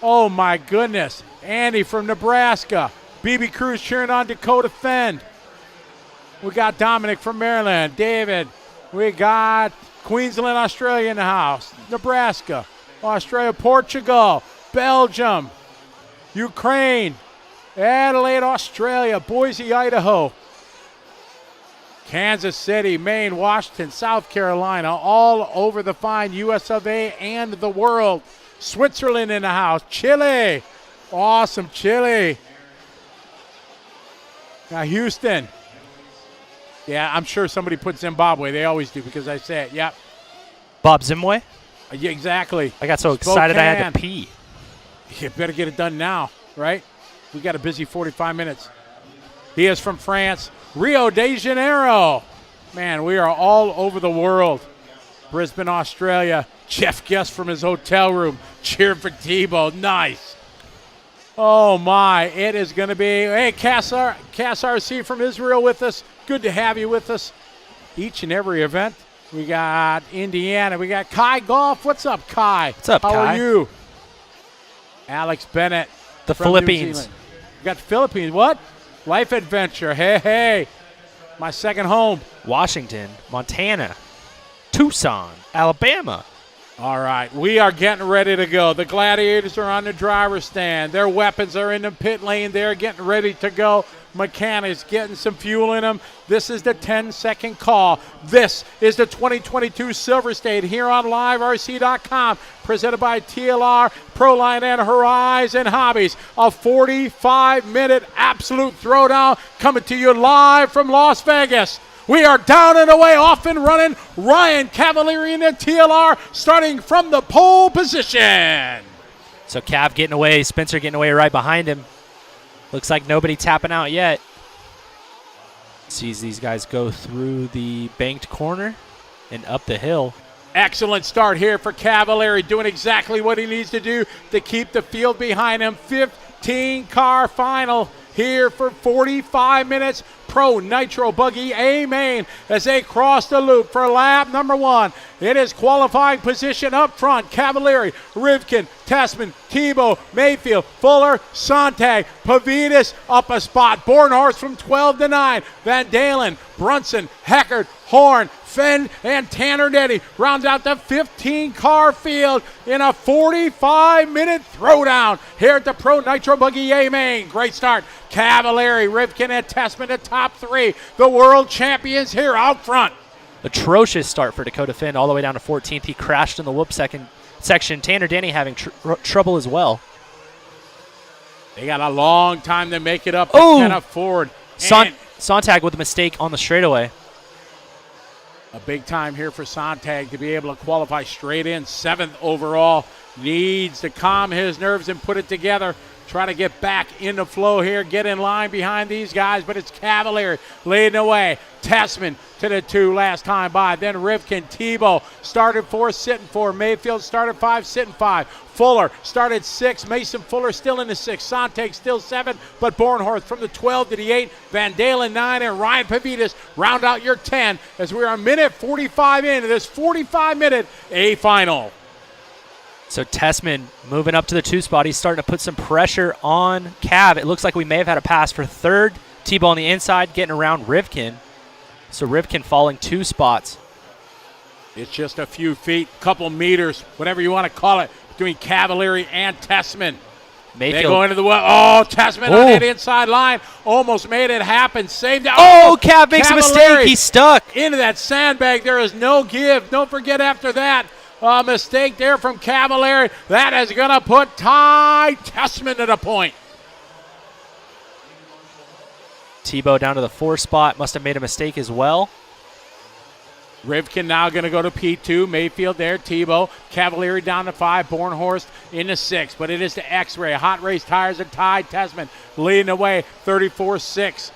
Oh, my goodness. Andy from Nebraska. BB Cruz cheering on Dakota Fend. We got Dominic from Maryland. David. We got Queensland, Australia in the house. Nebraska. Australia, Portugal. Belgium. Ukraine. Adelaide, Australia. Boise, Idaho. Kansas City, Maine, Washington, South Carolina, all over the fine US of A and the world. Switzerland in the house. Chile. Awesome, Chile. Now, Houston. Yeah, I'm sure somebody put Zimbabwe. They always do because I say it. Yep. Bob Zimwe? Yeah, exactly. I got so excited I had to Spokane. pee. You better get it done now, right? We got a busy 45 minutes. He is from France. Rio de Janeiro. Man, we are all over the world. Brisbane, Australia. Jeff Guest from his hotel room. Cheering for Tebow. Nice. Oh, my. It is going to be, hey, Cass RC from Israel with us. Good to have you with us each and every event. We got Indiana. We got Kai Golf. What's up, Kai? What's up, How Kai? are you? Alex Bennett. The from New Philippines. Zealand. We got the Philippines. What? Life Adventure. Hey, hey. My second home. Washington, Montana, Tucson, Alabama. All right, we are getting ready to go. The Gladiators are on the driver's stand. Their weapons are in the pit lane. They're getting ready to go. Mechanics getting some fuel in them. This is the 10-second call. This is the 2022 Silver State here on LiveRC.com, presented by TLR, Proline, and Horizon Hobbies. A 45-minute absolute throwdown coming to you live from Las Vegas. We are down and away, off and running. Ryan Cavalieri and TLR starting from the pole position. So Cav getting away, Spencer getting away right behind him. Looks like nobody tapping out yet. Sees these guys go through the banked corner and up the hill. Excellent start here for Cavalieri, doing exactly what he needs to do to keep the field behind him. 15-car final here for 45 minutes. Pro Nitro Buggy A main as they cross the loop for lap number 1. It is qualifying position up front. Cavalieri, Rivkin, Tessman, Tebow, Mayfield, Fuller, Sontag, Pavidis up a spot. Bornhorst from 12 to 9. Van Dalen, Brunson, Heckert, Horn, Fenn, and Tanner Nettie round out the 15-car field in a 45-minute throwdown here at the Pro Nitro Buggy A main. Great start. Cavalieri, Rivkin, and Tessman at top 3. The world champions here out front. Atrocious start for Dakota Finn all the way down to 14th. He crashed in the whoop section. Tanner Denny having trouble as well. They got a long time to make it up. They can't afford. Sontag with a mistake on the straightaway. A big time here for Sontag to be able to qualify straight in. 7th overall. Needs to calm his nerves and put it together. Trying to get back in the flow here. Get in line behind these guys, but it's Cavalieri leading away. Tessman to the 2 last time by. Then Rivkin, Tebow started 4, sitting 4. Mayfield started 5, sitting 5. Fuller started 6. Mason Fuller still in the 6. Sontag still 7, but Bornhorst from the 12 to the 8. Van Dalen 9, and Ryan Pavidis round out your 10 as we are a minute 45 into this 45-minute A final. So Tessman moving up to the 2 spot. He's starting to put some pressure on Cav. It looks like we may have had a pass for 3rd. Tebow on the inside, getting around Rivkin. So Rivkin falling 2 spots. It's just a few feet, couple meters, whatever you want to call it, between Cavalieri and Tessman. They go into the Tessman on that inside line. Almost made it happen. Saved it. Cav makes a mistake. He's stuck. Into that sandbag. There is no give. Don't forget after that. A mistake there from Cavalieri. That is going to put Ty Tessman to the point. Tebow down to the 4 spot. Must have made a mistake as well. Rivkin now going to go to P2. Mayfield there. Tebow. Cavalieri down to 5. Bornhorst in the 6. But it is the X-Ray. Hot Race Tires and Ty Tessman leading the way. 34-6.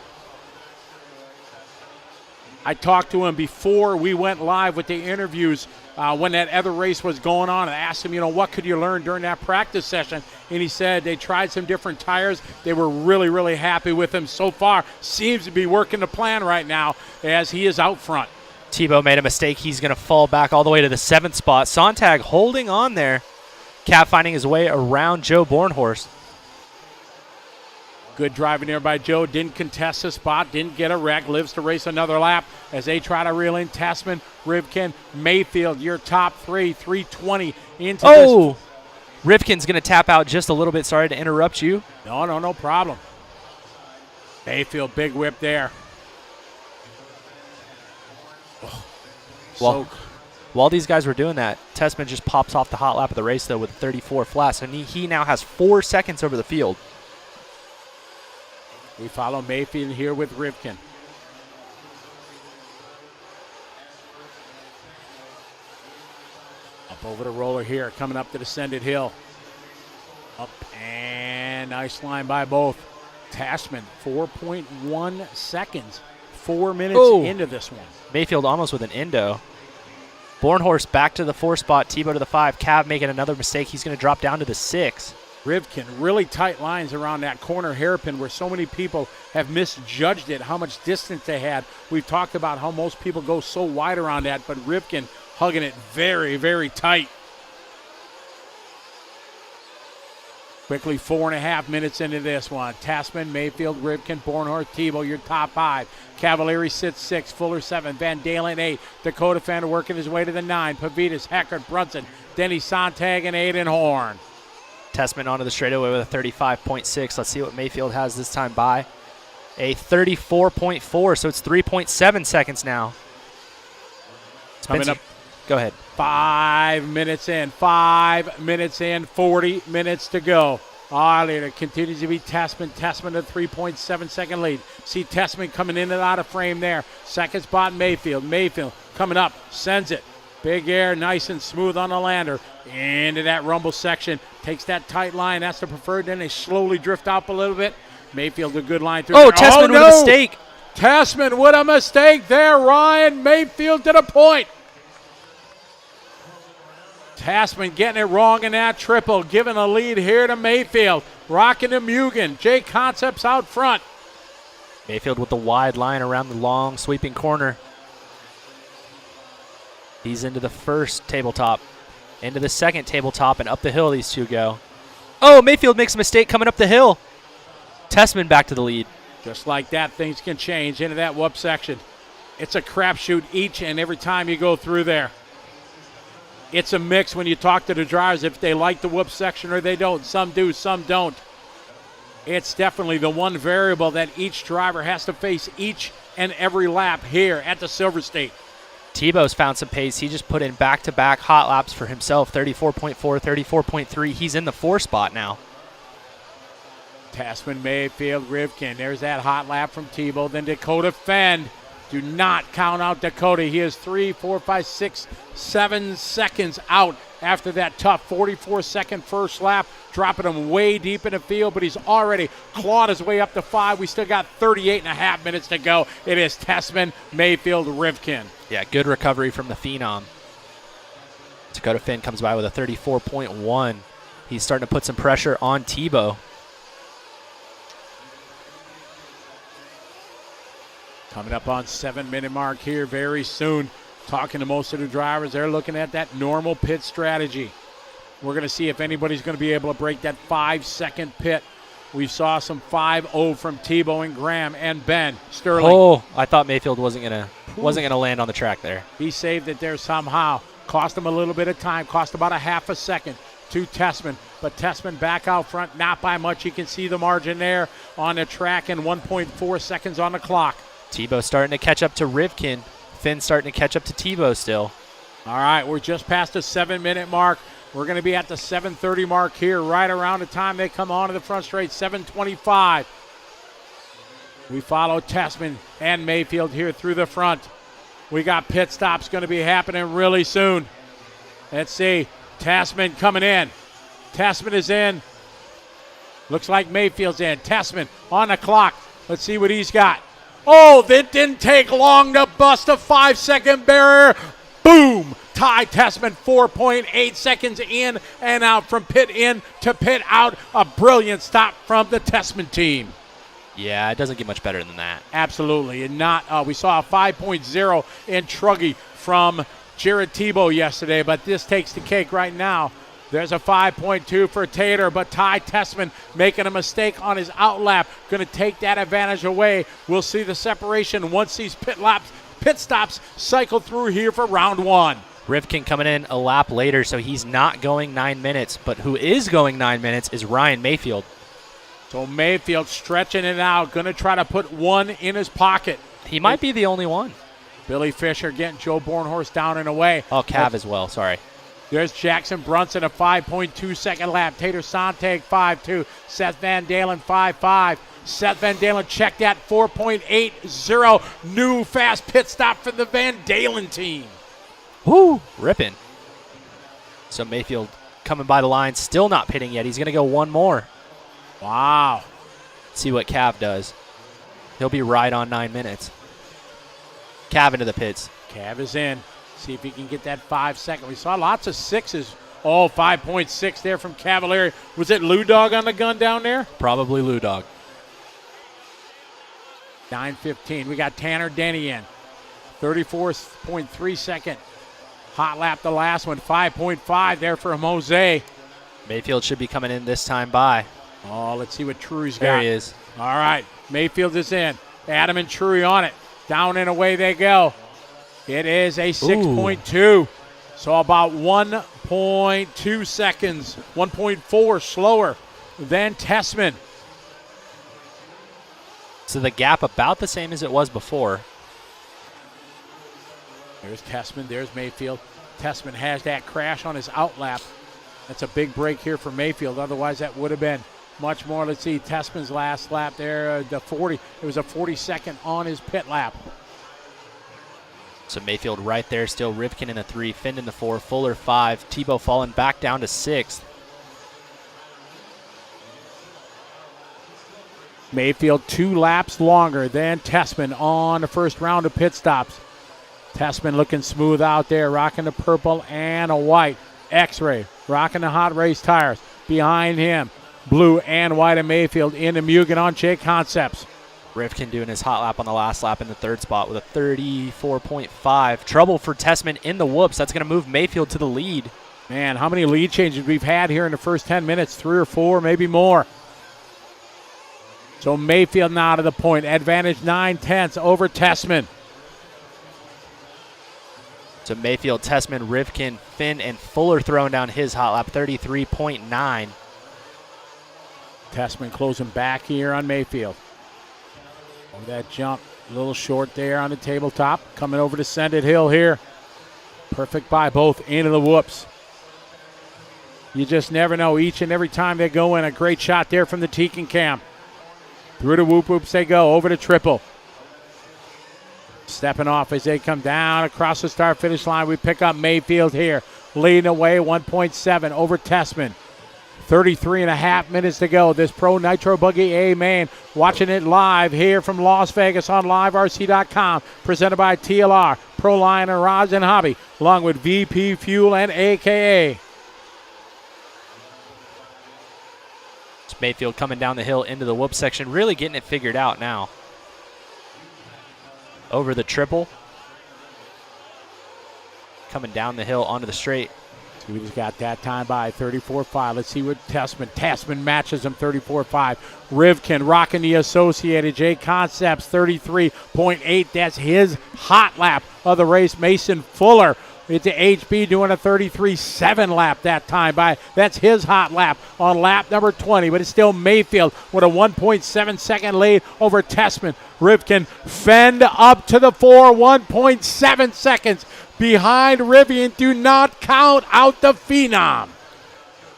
I talked to him before we went live with the interviews when that other race was going on, and I asked him, what could you learn during that practice session? And he said they tried some different tires. They were really, really happy with him so far. Seems to be working the plan right now as he is out front. Tebow made a mistake. He's going to fall back all the way to the 7th spot. Sontag holding on there. Cav finding his way around Joe Bornhorst. Good driving there by Joe. Didn't contest the spot. Didn't get a wreck. Lives to race another lap as they try to reel in Tessman, Rivkin, Mayfield. Your top 3, 320 into this. Rivkin's going to tap out just a little bit. Sorry to interrupt you. No problem. Mayfield, big whip there. While these guys were doing that, Tessman just pops off the hot lap of the race, though, with 34 flat. And he now has 4 seconds over the field. We follow Mayfield here with Rivkin. Up over the roller here, coming up the descended hill. Up and nice line by both. Tessman, 4.1 seconds. 4 minutes into this one. Mayfield almost with an endo. Bornhorst back to the 4 spot. Tebow to the 5. Cav making another mistake. He's going to drop down to the 6. Rivkin, really tight lines around that corner hairpin where so many people have misjudged it, how much distance they had. We've talked about how most people go so wide around that, but Rivkin hugging it very, very tight. Quickly 4.5 minutes into this one. Tessman, Mayfield, Rivkin, Bornhorst, Tebow, your top 5. Cavalieri sits 6, Fuller 7, Van Dalen 8. Dakota Fender working his way to the 9. Pavidis, Heckert, Brunson, Denny Sontag, and Aiden Horn. Tessman onto the straightaway with a 35.6. Let's see what Mayfield has this time by. A 34.4, so it's 3.7 seconds now. Coming up. Go ahead. 5 minutes in. 5 minutes in. 40 minutes to go. It continues to be Tessman. Tessman a 3.7 second lead. See Tessman coming in and out of frame there. Second spot Mayfield. Mayfield coming up. Sends it. Big air, nice and smooth on the lander. Into that rumble section. Takes that tight line. That's the preferred. Then they slowly drift up a little bit. Mayfield a good line through. Tessman with a mistake. Tessman with a mistake there. Ryan Mayfield to the point. Tessman getting it wrong in that triple. Giving a lead here to Mayfield. Rocking to Mugen. J Concepts out front. Mayfield with the wide line around the long sweeping corner. He's into the first tabletop, into the second tabletop, and up the hill these two go. Oh, Mayfield makes a mistake coming up the hill. Tessman back to the lead. Just like that, things can change into that whoop section. It's a crapshoot each and every time you go through there. It's a mix when you talk to the drivers if they like the whoop section or they don't. Some do, some don't. It's definitely the one variable that each driver has to face each and every lap here at the Silver State. Tebow's found some pace. He just put in back-to-back hot laps for himself, 34.4, 34.3. He's in the 4 spot now. Tessman, Mayfield, Rivkin. There's that hot lap from Tebow. Then Dakota Fend. Do not count out Dakota. He is 3, 4, 5, 6, 7 seconds out after that tough 44-second first lap, dropping him way deep in the field, but he's already clawed his way up to 5. We still got 38 and a half minutes to go. It is Tessman, Mayfield, Rivkin. Yeah, good recovery from the Phenom. Dakota Finn comes by with a 34.1. He's starting to put some pressure on Tebow. Coming up on 7-minute mark here very soon. Talking to most of the drivers, they're looking at that normal pit strategy. We're going to see if anybody's going to be able to break that 5-second pit. We saw some 5-0 from Tebow and Graham and Ben Sterling. Oh, I thought Mayfield wasn't gonna land on the track there. He saved it there somehow. Cost him a little bit of time. Cost about a half a second to Tessman. But Tessman back out front, not by much. You can see the margin there on the track and 1.4 seconds on the clock. Tebow starting to catch up to Rivkin. Finn starting to catch up to Tebow still. All right, we're just past the 7-minute mark. We're going to be at the 7:30 mark here, right around the time they come onto the front straight, 7:25. We follow Tessman and Mayfield here through the front. We got pit stops going to be happening really soon. Let's see, Tessman coming in. Tessman is in. Looks like Mayfield's in. Tessman on the clock. Let's see what he's got. Oh, that didn't take long to bust a 5-second barrier. Boom! Ty Tessman, 4.8 seconds in and out from pit in to pit out. A brilliant stop from the Tessman team. Yeah, it doesn't get much better than that. Absolutely. And we saw a 5.0 in Truggy from Jared Tebow yesterday, but this takes the cake right now. There's a 5.2 for Tater, but Ty Tessman making a mistake on his outlap. Going to take that advantage away. We'll see the separation once these pit stops cycle through here for round 1. Rivkin coming in a lap later, so he's not going 9 minutes. But who is going 9 minutes is Ryan Mayfield. So Mayfield stretching it out, going to try to put one in his pocket. He might be the only one. Billy Fisher getting Joe Bornhorst down and away. Oh, Cav as well, sorry. There's Jackson Brunson, a 5.2 second lap. Tater Sontag, 5.2. Seth Van Dalen, 5.5. Seth Van Dalen checked that 4.80. New fast pit stop for the Van Dalen team. Woo, ripping. So Mayfield coming by the line, still not pitting yet. He's going to go one more. Wow. See what Cav does. He'll be right on 9 minutes. Cav into the pits. Cav is in. See if he can get that 5 second. We saw lots of 6s. Oh, 5.6 there from Cavalieri. Was it Lou Dog on the gun down there? Probably Lou Dog. 9:15. We got Tanner Denny in. 34.3 second. Hot lap the last one. 5.5 there for Jose. Mayfield should be coming in this time by. Oh, let's see what Trury's got. There he is. All right. Mayfield is in. Adam and Trury on it. Down and away they go. It is a 6.2. So about 1.2 seconds, 1.4 slower than Tessman. So the gap about the same as it was before. There's Tessman. There's Mayfield. Tessman has that crash on his outlap. That's a big break here for Mayfield. Otherwise, that would have been much more. Let's see, Tessman's last lap there, the 40. It was a 42nd on his pit lap. So Mayfield right there, still Rivkin in the 3, Finn in the 4, Fuller 5, Tebow falling back down to 6th. Mayfield 2 laps longer than Tessman on the first round of pit stops. Tessman looking smooth out there, rocking the purple and a white X-ray, rocking the hot race tires. Behind him, blue and white and Mayfield in the Mugen on Jake Concepts. Rivkin doing his hot lap on the last lap in the third spot with a 34.5. Trouble for Tessman in the whoops. That's going to move Mayfield to the lead. Man, how many lead changes we've had here in the first 10 minutes? 3 or 4, maybe more. So Mayfield now to the point. Advantage 9/10 over Tessman. So Mayfield, Tessman, Rivkin, Finn, and Fuller throwing down his hot lap, 33.9. Tessman closing back here on Mayfield. Oh, that jump, a little short there on the tabletop. Coming over to Send It Hill here. Perfect by both into the whoops. You just never know. Each and every time they go in, a great shot there from the Tekin Cam. Through the whoop whoops they go, over to triple. Stepping off as they come down across the start finish line. We pick up Mayfield here, leading away 1.7 over Tessman. 33.5 minutes to go. This Pro Nitro Buggy A main. Watching it live here from Las Vegas on liverc.com. Presented by TLR, Pro Line and Rods and Hobby, along with VP Fuel and AKA. It's Mayfield coming down the hill into the whoop section, really getting it figured out now. Over the triple. Coming down the hill onto the straight. We just got that time by 34.5. Let's see what Tessman matches him 34.5. Rivkin rocking the Associated J Concepts 33.8. That's his hot lap of the race. Mason Fuller into HB doing a 33.7 lap that time by. That's his hot lap on lap number 20. But it's still Mayfield with a 1.7 second lead over Tessman. Rivkin fend up to the 4, 1.7 seconds behind Rivian. Do not count out the Phenom.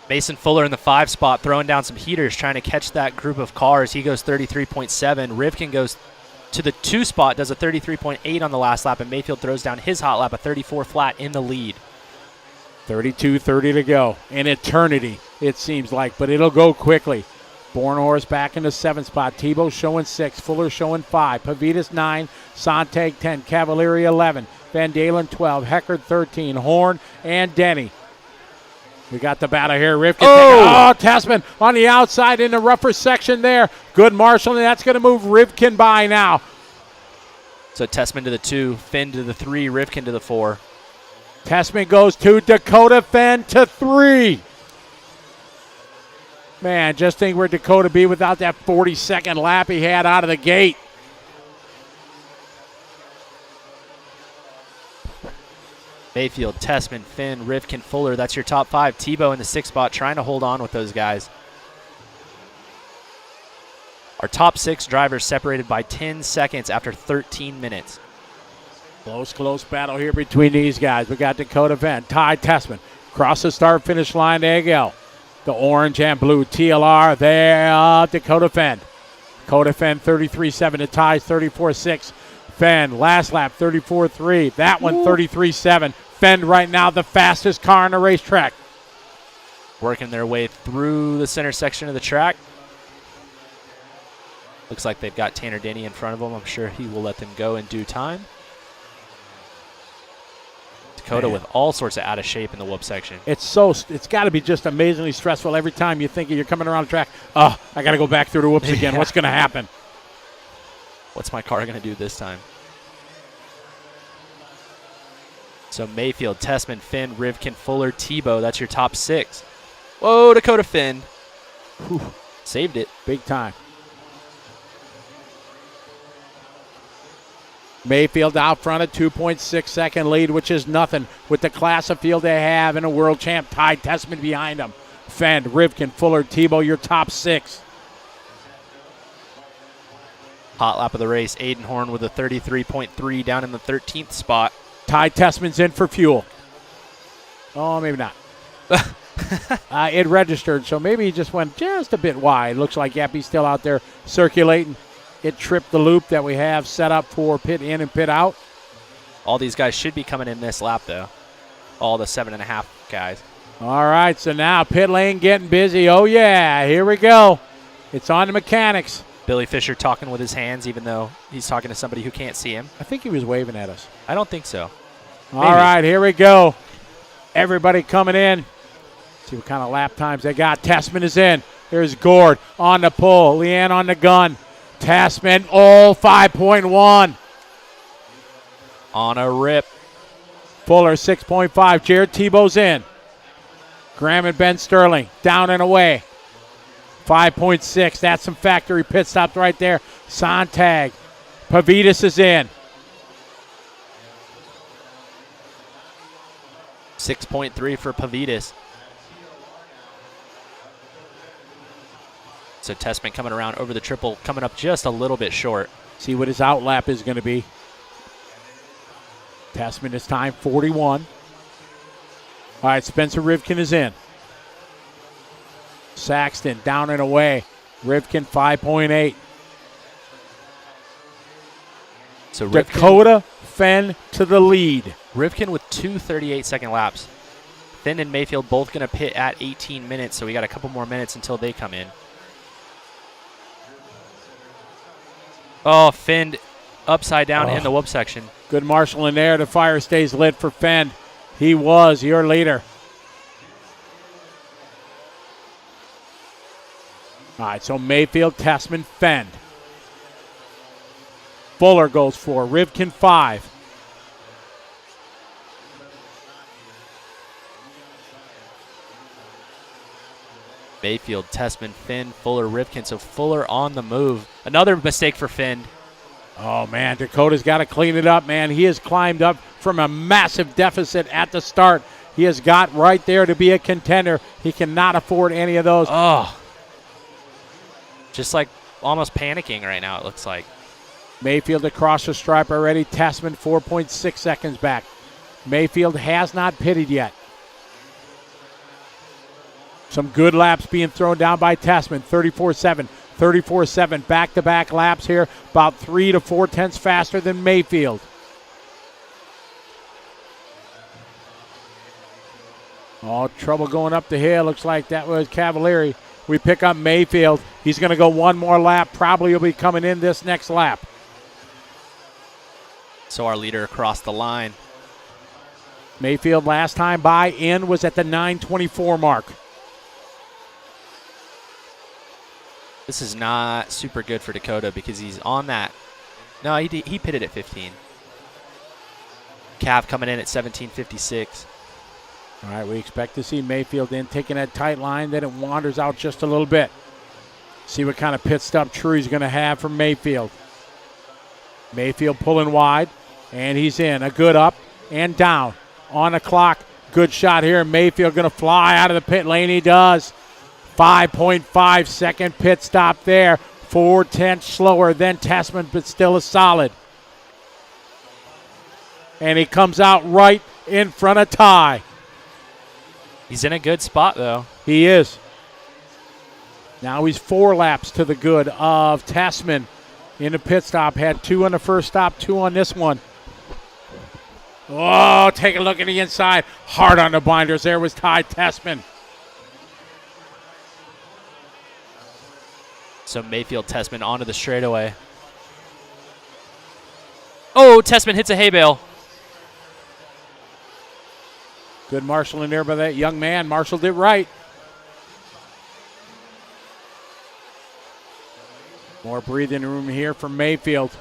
Mason Fuller in the 5 spot, throwing down some heaters, trying to catch that group of cars. He goes 33.7. Rivkin goes to the 2 spot, does a 33.8 on the last lap, and Mayfield throws down his hot lap, a 34 flat in the lead. 32:30 to go. An eternity, it seems like, but it'll go quickly. Bornhorst back in the 7th spot. Tebow showing 6. Fuller showing 5. Pavitas 9. Sontag 10. Cavalieri 11. Van Dalen 12. Heckard 13. Horn and Denny. We got the battle here. Rivkin. Tessman on the outside in the rougher section there. Good marshalling. That's going to move Rivkin by now. So Tessman to the 2. Finn to the 3. Rivkin to the 4. Tessman goes to Dakota Fenn to 3. Man, just think where Dakota be without that 40-second lap he had out of the gate. Mayfield, Tessman, Finn, Rivkin, Fuller. That's your top 5. Tebow in the 6th spot trying to hold on with those guys. Our top 6 drivers separated by 10 seconds after 13 minutes. Close battle here between these guys. We got Dakota Fenn, Ty Tessman. Cross the start-finish line to Egel. The orange and blue TLR there, Dakota Fenn. Dakota Fenn 33.7 to Ty's 34.6. Fenn, last lap 34.3. That one 33.7. Fenn right now the fastest car on the racetrack. Working their way through the center section of the track. Looks like they've got Tanner Denny in front of them. I'm sure he will let them go in due time. Dakota with all sorts of out of shape in the whoop section. It's got to be just amazingly stressful every time you think you're coming around the track. Oh, I got to go back through the whoops again. What's going to happen? What's my car going to do this time? So Mayfield, Tessman, Finn, Rivkin, Fuller, Tebow. That's your top 6. Whoa, Dakota Finn. Whew, saved it. Big time. Mayfield out front, a 2.6 second lead, which is nothing with the class of field they have and a world champ Ty Tessman behind them. Fenn, Rivkin, Fuller, Tebow, your top 6. Hot lap of the race, Aiden Horn with a 33.3 down in the 13th spot. Ty Tessman's in for fuel. Oh, maybe not. It registered, so maybe he just went just a bit wide. Looks like Yappy's still out there circulating. It tripped the loop that we have set up for pit in and pit out. All these guys should be coming in this lap, though. All the 7.5 guys. All right, so now pit lane getting busy. Oh, yeah, here we go. It's on the mechanics. Billy Fisher talking with his hands, even though he's talking to somebody who can't see him. I think he was waving at us. I don't think so. All right, here we go. Everybody coming in. See what kind of lap times they got. Tessman is in. There's Gord on the pull. Leanne on the gun. Tasman, 5.1. On a rip. Fuller, 6.5. Jared Tebow's in. Graham and Ben Sterling down and away. 5.6. That's some factory pit stops right there. Sontag. Pavidis is in. 6.3 for Pavidis. So Tessman coming around over the triple, coming up just a little bit short. See what his outlap is going to be. Tessman this time, 41. All right, Spencer Rivkin is in. Saxton down and away. Rivkin 5.8. So Dakota Fenn to the lead. Rivkin with 2 38-second laps. Finn and Mayfield both going to pit at 18 minutes, so we got a couple more minutes until they come in. Oh, Finn upside down in the whoop section. Good marshaling there. The fire stays lit for Fenn. He was your leader. All right, so Mayfield, Tessman, Fenn. Fuller goes 4. Rivkin 5. Mayfield, Tessman, Finn, Fuller, Rivkin. So Fuller on the move. Another mistake for Finn. Oh, man, Dakota's got to clean it up, man. He has climbed up from a massive deficit at the start. He has got right there to be a contender. He cannot afford any of those. Oh. Just like almost panicking right now, it looks like. Mayfield across the stripe already. Tessman 4.6 seconds back. Mayfield has not pitted yet. Some good laps being thrown down by Tessman. 34.7, 34.7. Back-to-back laps here. About 3 to 4 tenths faster than Mayfield. Oh, trouble going up the hill. Looks like that was Cavalieri. We pick up Mayfield. He's going to go one more lap. Probably will be coming in this next lap. So our leader across the line. Mayfield last time by in was at the 9:24 mark. This is not super good for Dakota because he's on that. No, he pitted at 15. Cav coming in at 17:56. All right, we expect to see Mayfield in, taking that tight line, then it wanders out just a little bit. See what kind of pit stop true he's going to have from Mayfield. Mayfield pulling wide, and he's in. A good up and down on the clock. Good shot here. Mayfield going to fly out of the pit lane. He does. 5.5 second pit stop there. 4 tenths slower than Tessman, but still a solid. And he comes out right in front of Ty. He's in a good spot, though. He is. Now he's 4 laps to the good of Tessman in the pit stop. Had 2 on the first stop, 2 on this one. Oh, take a look at the inside. Hard on the binders. There was Ty Tessman. So Mayfield, Tessman onto the straightaway. Oh, Tessman hits a hay bale. Good marshaling there by that young man. Marshaled it right. More breathing room here for Mayfield.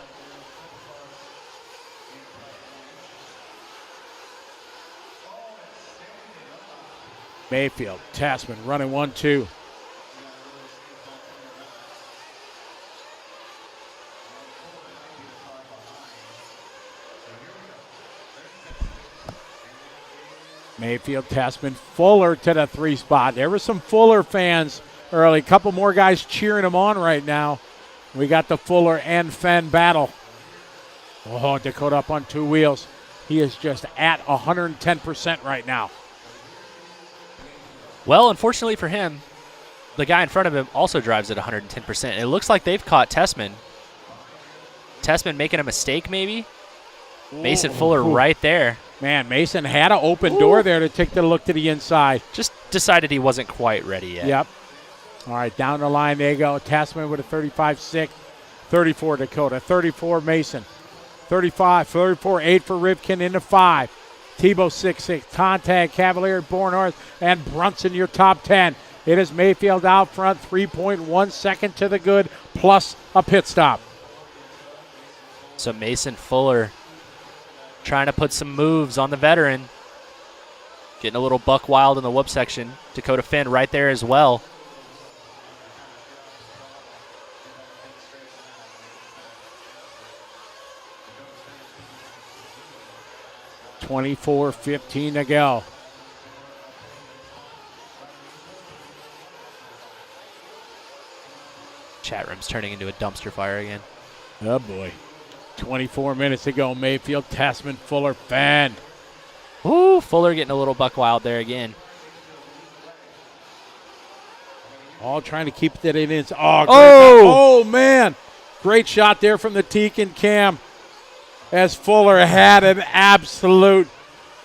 Mayfield, Tessman running 1-2. Mayfield, Tessman, Fuller to the 3 spot. There were some Fuller fans early. A couple more guys cheering him on right now. We got the Fuller and Fenn battle. Oh, Dakota up on 2 wheels. He is just at 110% right now. Well, unfortunately for him, the guy in front of him also drives at 110%. It looks like they've caught Tessman. Tessman making a mistake, maybe? Mason Fuller right there. Man, Mason had an open door there to take the look to the inside. Just decided he wasn't quite ready yet. Yep. All right, down the line they go. Tessman with a 35.6, 34 Dakota, 34 Mason, 34.8 for Rivkin into 5. Tebow 6.6, Contag, Cavalier, Bornhorst, and Brunson your top 10. It is Mayfield out front, 3.1 second to the good. plus a pit stop. So Mason Fuller trying to put some moves on the veteran. Getting a little buck wild in the whoop section. Dakota Finn right there as well. $24.15 to go. Chat room's turning into a dumpster fire again. Oh boy. 24 minutes to go. Mayfield, Tessman, Fuller, Fenn. Ooh, Fuller getting a little buck wild there again. All trying to keep that in. Oh, Oh! Oh, man. Great shot there from the Tekin Cam as Fuller had an absolute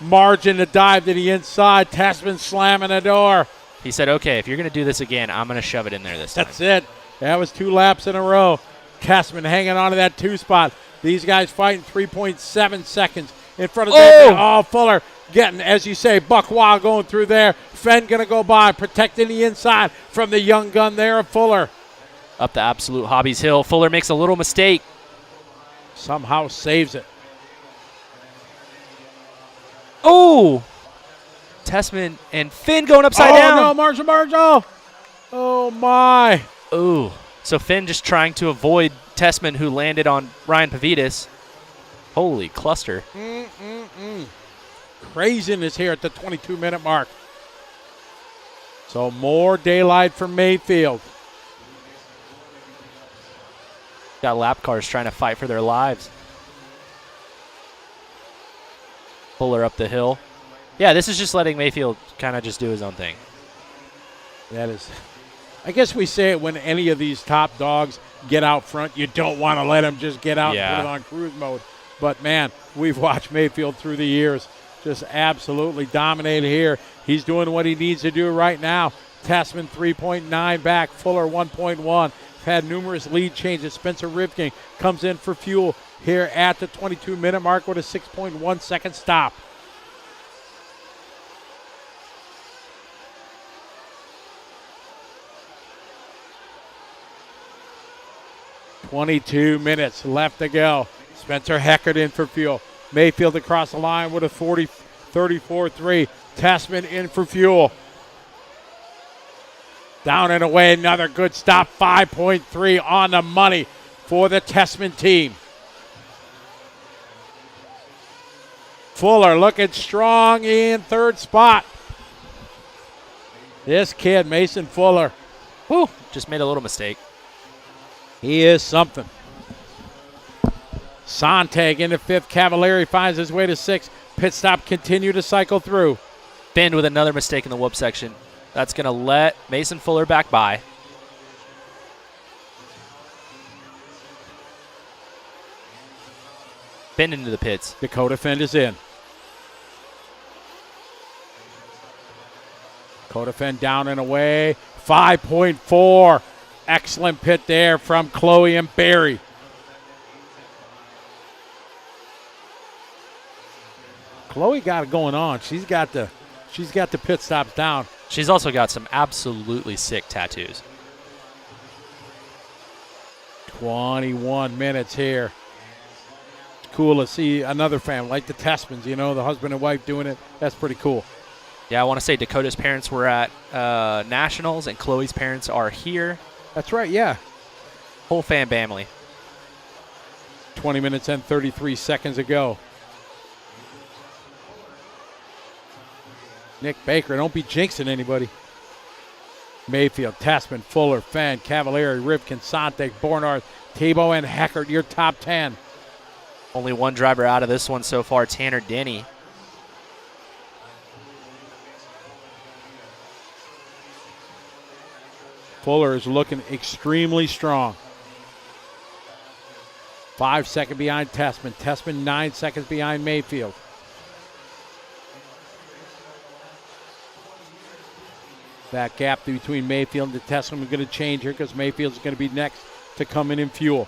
margin to dive to the inside. Tessman slamming the door. He said, okay, if you're going to do this again, I'm going to shove it in there this time. That's it. That was 2 laps in a row. Tessman hanging on to that 2 spot. These guys fighting 3.7 seconds in front of Fuller getting, as you say, buck wild going through there. Fenn going to go by, protecting the inside from the young gun there of Fuller. Up the absolute Hobbies Hill. Fuller makes a little mistake. Somehow saves it. Oh! Tessman and Finn going upside down. Oh, no, Marshall. Oh, my. Ooh. So Finn just trying to avoid Tessman, who landed on Ryan Pavidis. Holy cluster. Craziness here at the 22-minute mark. So more daylight for Mayfield. Got lap cars trying to fight for their lives. Fuller up the hill. Yeah, this is just letting Mayfield kind of just do his own thing. That is, I guess we say it when any of these top dogs get out front, you don't want to let them just get out and put it on cruise mode. But, man, we've watched Mayfield through the years just absolutely dominate here. He's doing what he needs to do right now. Tessman 3.9 back, Fuller 1.1. Had numerous lead changes. Spencer Rivking comes in for fuel here at the 22-minute mark with a 6.1 second stop. .22 minutes left to go. Spencer Heckert in for fuel. Mayfield across the line with a 34-3. Tessman in for fuel. Down and away, another good stop. 5.3 on the money for the Tessman team. Fuller looking strong in third spot. This kid, Mason Fuller. Whew, just made a little mistake. He is something. Sontag into 5th. Cavalieri finds his way to 6th. Pit stop continue to cycle through. Finn with another mistake in the whoop section. That's going to let Mason Fuller back by. Finn into the pits. Dakota Finn is in. Dakota Finn down and away. 5.4. Excellent pit there from Chloe and Barry. Chloe got it going on. She's got the pit stops down. She's also got some absolutely sick tattoos. 21 minutes here. It's cool to see another family like the Tessmans, you know, the husband and wife doing it. That's pretty cool. Yeah, I want to say Dakota's parents were at Nationals and Chloe's parents are here. That's right, yeah. Whole family. 20 minutes and 33 seconds ago. Nick Baker, don't be jinxing anybody. Mayfield, Tessman, Fuller, Fenn, Cavalieri, Rivkin, Sontag, Bornarth, Tebow, and Heckert, your top 10. Only one driver out of this one so far, Tanner Denny. Fuller is looking extremely strong. 5 seconds behind Tessman. Tessman 9 seconds behind Mayfield. That gap between Mayfield and Tessman is going to change here because Mayfield's going to be next to come in fuel.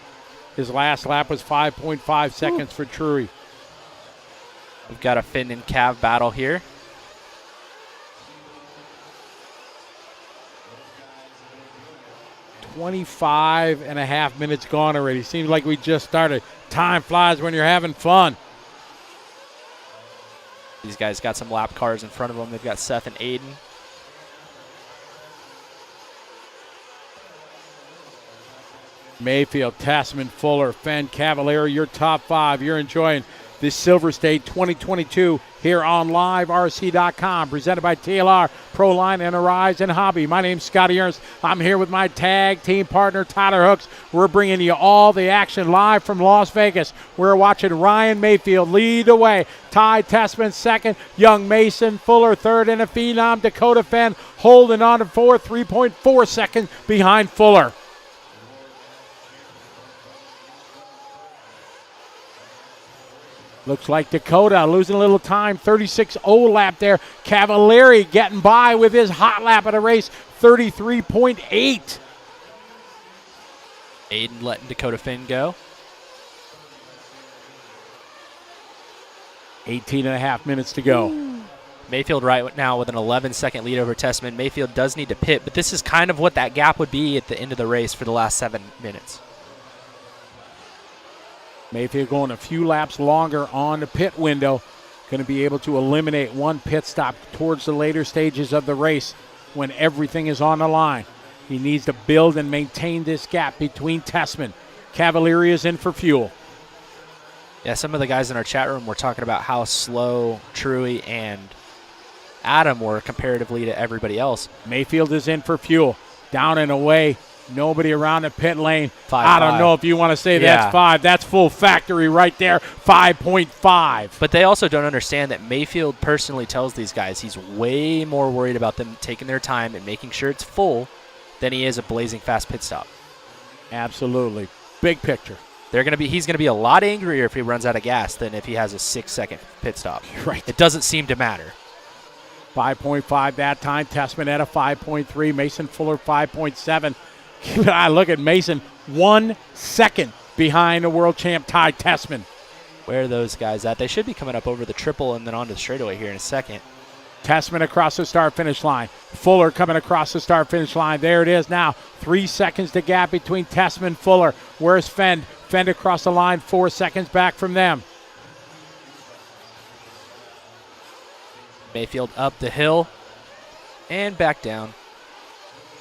His last lap was 5.5 seconds for Trury. We've got a Finn and Cav battle here. 25 and a half minutes gone already. Seems like we just started. Time flies when you're having fun. These guys got some lap cars in front of them. They've got Seth and Aiden. Mayfield, Tasman, Fuller, Fenn, Cavalieri, your top 5. You're enjoying this Silver State 2022 here on LiveRC.com, presented by TLR, ProLine, and Horizon Hobby. My name's Scotty Ernst. I'm here with my tag team partner, Tyler Hooks. We're bringing you all the action live from Las Vegas. We're watching Ryan Mayfield lead the way. Ty Tessman second, young Mason Fuller third, and a phenom, Dakota Fenn, holding on to fourth, 3.4 seconds behind Fuller. Looks like Dakota losing a little time, 36.0 lap there. Cavalieri getting by with his hot lap of the race, 33.8. Aiden letting Dakota Finn go. 18 and a half minutes to go. Mayfield right now with an 11-second lead over Tessman. Mayfield does need to pit, but this is kind of what that gap would be at the end of the race for the last 7 minutes. Mayfield going a few laps longer on the pit window. Going to be able to eliminate one pit stop towards the later stages of the race when everything is on the line. He needs to build and maintain this gap between Tessman. Cavalieri is in for fuel. Yeah, some of the guys in our chat room were talking about how slow Truey and Adam were comparatively to everybody else. Mayfield is in for fuel. Down and away. Nobody around the pit lane. 5.5. I don't know if you want to say that's 5. That's full factory right there, 5.5. But they also don't understand that Mayfield personally tells these guys he's way more worried about them taking their time and making sure it's full than he is a blazing fast pit stop. Absolutely. Big picture. He's gonna be a lot angrier if he runs out of gas than if he has a 6-second pit stop. Right. It doesn't seem to matter. 5.5 that time. Tessman at a 5.3. Mason Fuller 5.7. I look at Mason, 1 second behind the world champ Ty Tessman. Where are those guys at? They should be coming up over the triple and then onto the straightaway here in a second. Tessman across the start-finish line. Fuller coming across the start-finish line. There it is now. 3 seconds to gap between Tessman and Fuller. Where's Fenn? Fenn across the line, 4 seconds back from them. Mayfield up the hill and back down.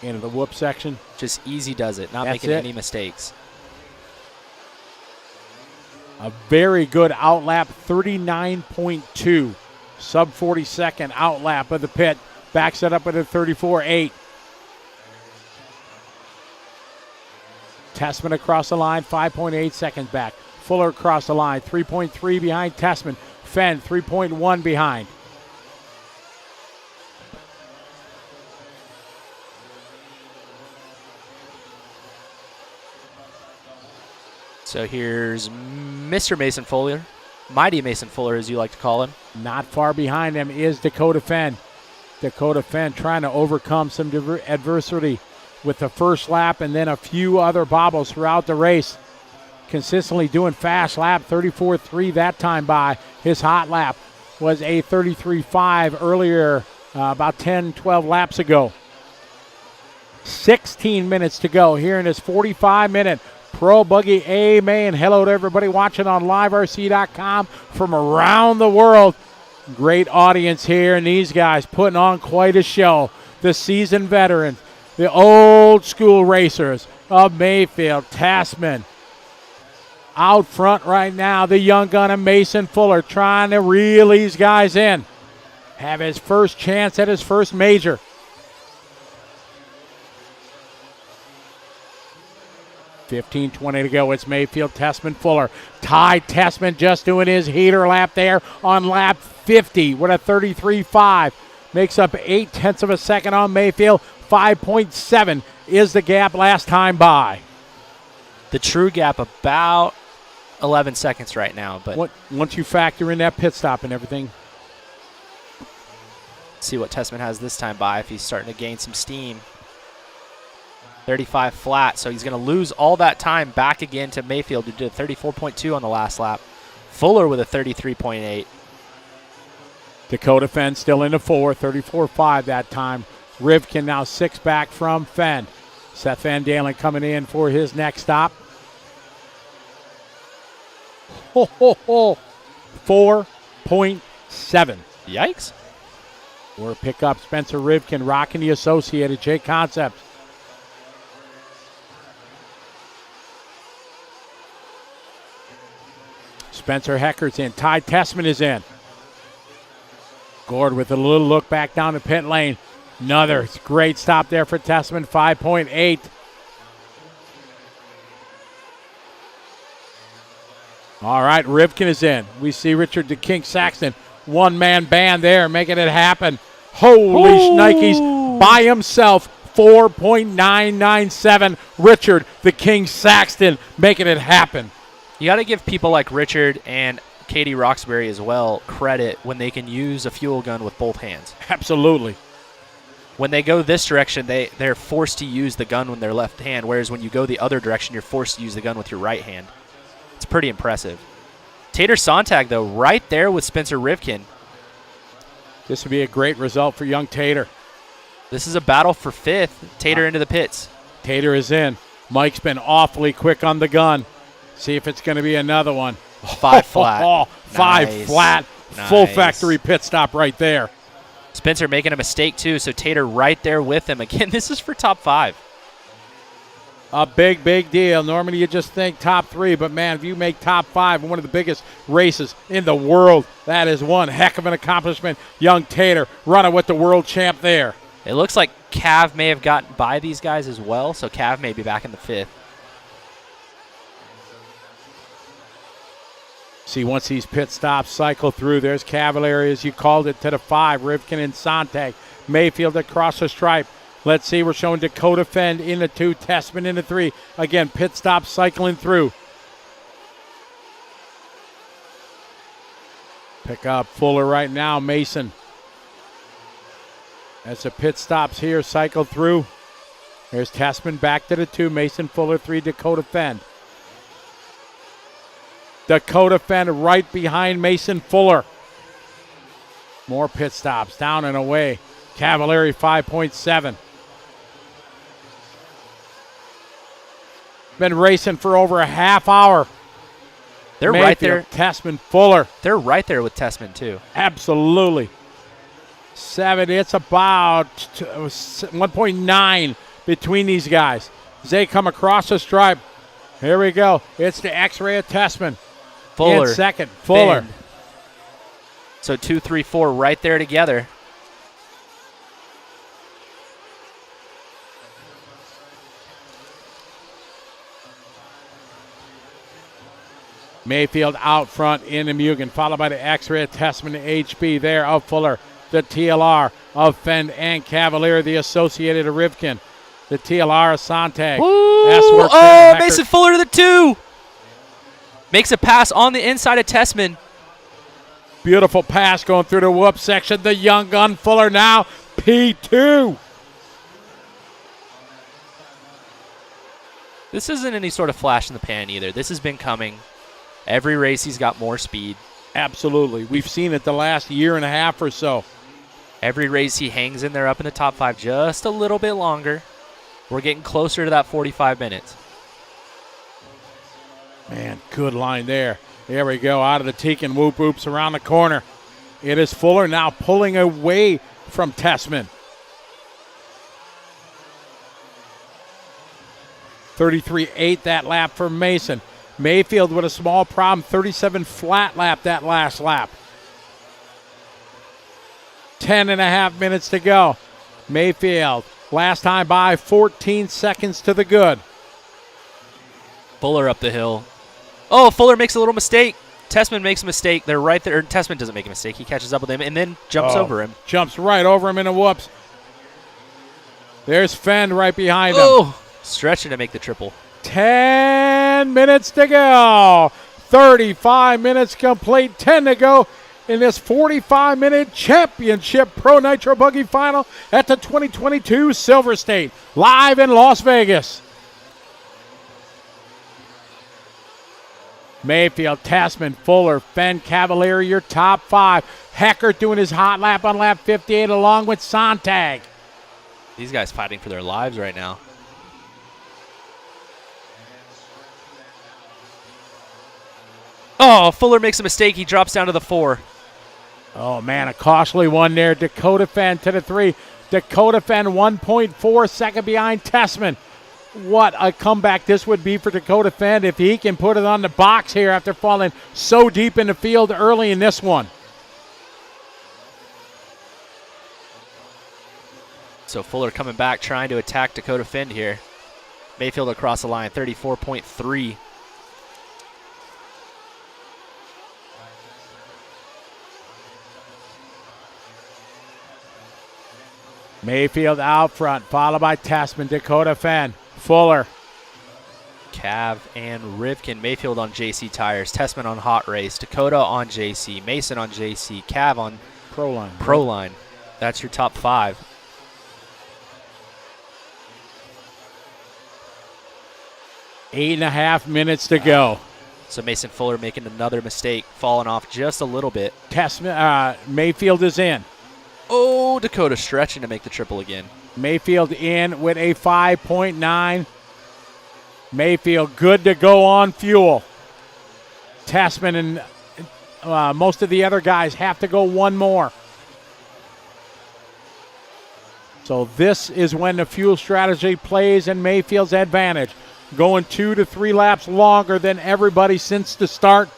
Into the whoop section. Just easy does it, not That's making it. any mistakes. A very good outlap, 39.2. Sub 40-second outlap of the pit. Backs it up at a 34.8. Tessman across the line, 5.8 seconds back. Fuller across the line, 3.3 behind Tessman. Fenn, 3.1 behind. So here's Mr. Mason Fuller, Mighty Mason Fuller as you like to call him. Not far behind him is Dakota Fenn. Dakota Fenn trying to overcome some adversity with the first lap and then a few other bobbles throughout the race. Consistently doing fast lap, 34.3 that time by. His hot lap was a 33.5 earlier, about 10, 12 laps ago. 16 minutes to go here in this 45-minute Pro Buggy A main. Hello to everybody watching on LiveRC.com from around the world. Great audience here, and these guys putting on quite a show. The seasoned veterans, the old school racers of Mayfield, Tessman. Out front right now, the young gun of Mason Fuller trying to reel these guys in. Have his first chance at his first major. $15:20 to go. It's Mayfield, Tessman, Fuller. Ty Tessman just doing his heater lap there on lap 50 with a 33.5. Makes up 0.8 of a second on Mayfield. 5.7 is the gap last time by. The true gap about 11 seconds right now. But once you factor in that pit stop and everything. See what Tessman has this time by if he's starting to gain some steam. 35 flat, so he's going to lose all that time back again to Mayfield, who did 34.2 on the last lap. Fuller with a 33.8. Dakota Fenn still into 4, 34.5 that time. Rivkin now 6 back from Fenn. Seth Van Dalen coming in for his next stop. 4.7. Yikes. Or pick up Spencer Rivkin rocking the Associated J Concepts. Spencer Hecker's in. Ty Tessman is in. Gord with a little look back down the pit lane. Another great stop there for Tessman, 5.8. All right, Rivkin is in. We see Richard the King Saxton, one-man band there, making it happen. Holy shnikes, by himself, 4.997. Richard the King Saxton making it happen. You got to give people like Richard and Katie Roxbury as well credit when they can use a fuel gun with both hands. Absolutely. When they go this direction, they're forced to use the gun with their left hand, whereas when you go the other direction, you're forced to use the gun with your right hand. It's pretty impressive. Tater Sontag, though, right there with Spencer Rivkin. This would be a great result for young Tater. This is a battle for fifth. Tater into the pits. Tater is in. Mike's been awfully quick on the gun. See if it's going to be another one. 5 flat. 5 Nice. flat. Nice. Full factory pit stop right there. Spencer making a mistake, too, so Tater right there with him. Again, this is for top 5. A big, big deal. Normally you just think top 3, but, man, if you make top 5 in one of the biggest races in the world, that is one heck of an accomplishment. Young Tater running with the world champ there. It looks like Cav may have gotten by these guys as well, so Cav may be back in the 5th. See, once these pit stops cycle through, there's Cavalieri, as you called it, to the 5. Rivkin and Sontag. Mayfield across the stripe. Let's see, we're showing Dakota Fend in the 2, Tessman in the 3. Again, pit stop cycling through. Pick up Fuller right now, Mason. As the pit stops here, cycle through. There's Tessman back to the 2, Mason Fuller 3, Dakota Fend. Dakota Fend right behind Mason Fuller. More pit stops, down and away. Cavalieri 5.7. Been racing for over a half hour. They're Mayfield, right there. Tessman, Fuller. They're right there with Tessman, too. Absolutely. 7, it's about 1.9 between these guys. As they come across the stripe. Here we go. It's the X-ray of Tessman. Fuller. In second, Fuller. Fend. So 2, 3, 4 right there together. Mayfield out front in the Mugen, followed by the X-ray of Tessman, the HB there of Fuller. The TLR of Fend and Cavalier, the Associated of Rivkin. The TLR of Sontag. Oh, Mason Fuller to the 2. Makes a pass on the inside of Tessman. Beautiful pass going through the whoop section. The young gun Fuller now, P2. This isn't any sort of flash in the pan either. This has been coming. Every race he's got more speed. Absolutely. We've seen it the last year and a half or so. Every race he hangs in there up in the top 5 just a little bit longer. We're getting closer to that 45 minutes. Man, good line there. There we go, out of the Tekin, whoop whoops around the corner. It is Fuller now pulling away from Tessman. 33.8 that lap for Mason. Mayfield with a small problem, 37 flat lap that last lap. 10.5 minutes to go. Mayfield, last time by 14 seconds to the good. Fuller up the hill. Oh, Fuller makes a little mistake. Tessman makes a mistake. They're right there. Tessman doesn't make a mistake. He catches up with him and then jumps over him. Jumps right over him in a whoops. There's Fend right behind him. Oh, stretching to make the triple. 10 minutes to go. 35 minutes complete. 10 to go in this 45-minute championship Pro Nitro Buggy Final at the 2022 Silver State, live in Las Vegas. Mayfield, Tessman, Fuller, Fend, Cavalier, your top 5. Hecker doing his hot lap on lap 58 along with Sontag. These guys fighting for their lives right now. Oh, Fuller makes a mistake. He drops down to the 4. Oh, man, a costly one there. Dakota Fenn to the 3. Dakota Fenn 1.4 second behind Tessman. What a comeback this would be for Dakota Fenn if he can put it on the box here after falling so deep in the field early in this one. So Fuller coming back, trying to attack Dakota Fenn here. Mayfield across the line, 34.3. Mayfield out front, followed by Tessman, Dakota Fenn, Fuller. Cav and Rivkin. Mayfield on JC Tires. Tessman on Hot Race. Dakota on JC. Mason on JC. Cav on Proline. That's your top 5. Eight and a half minutes to go. So Mason Fuller making another mistake, falling off just a little bit. Mayfield is in. Oh, Dakota stretching to make the triple again. Mayfield in with a 5.9. Mayfield good to go on fuel. Tessman and most of the other guys have to go one more. So this is when the fuel strategy plays in Mayfield's advantage. Going 2 to 3 laps longer than everybody since the start.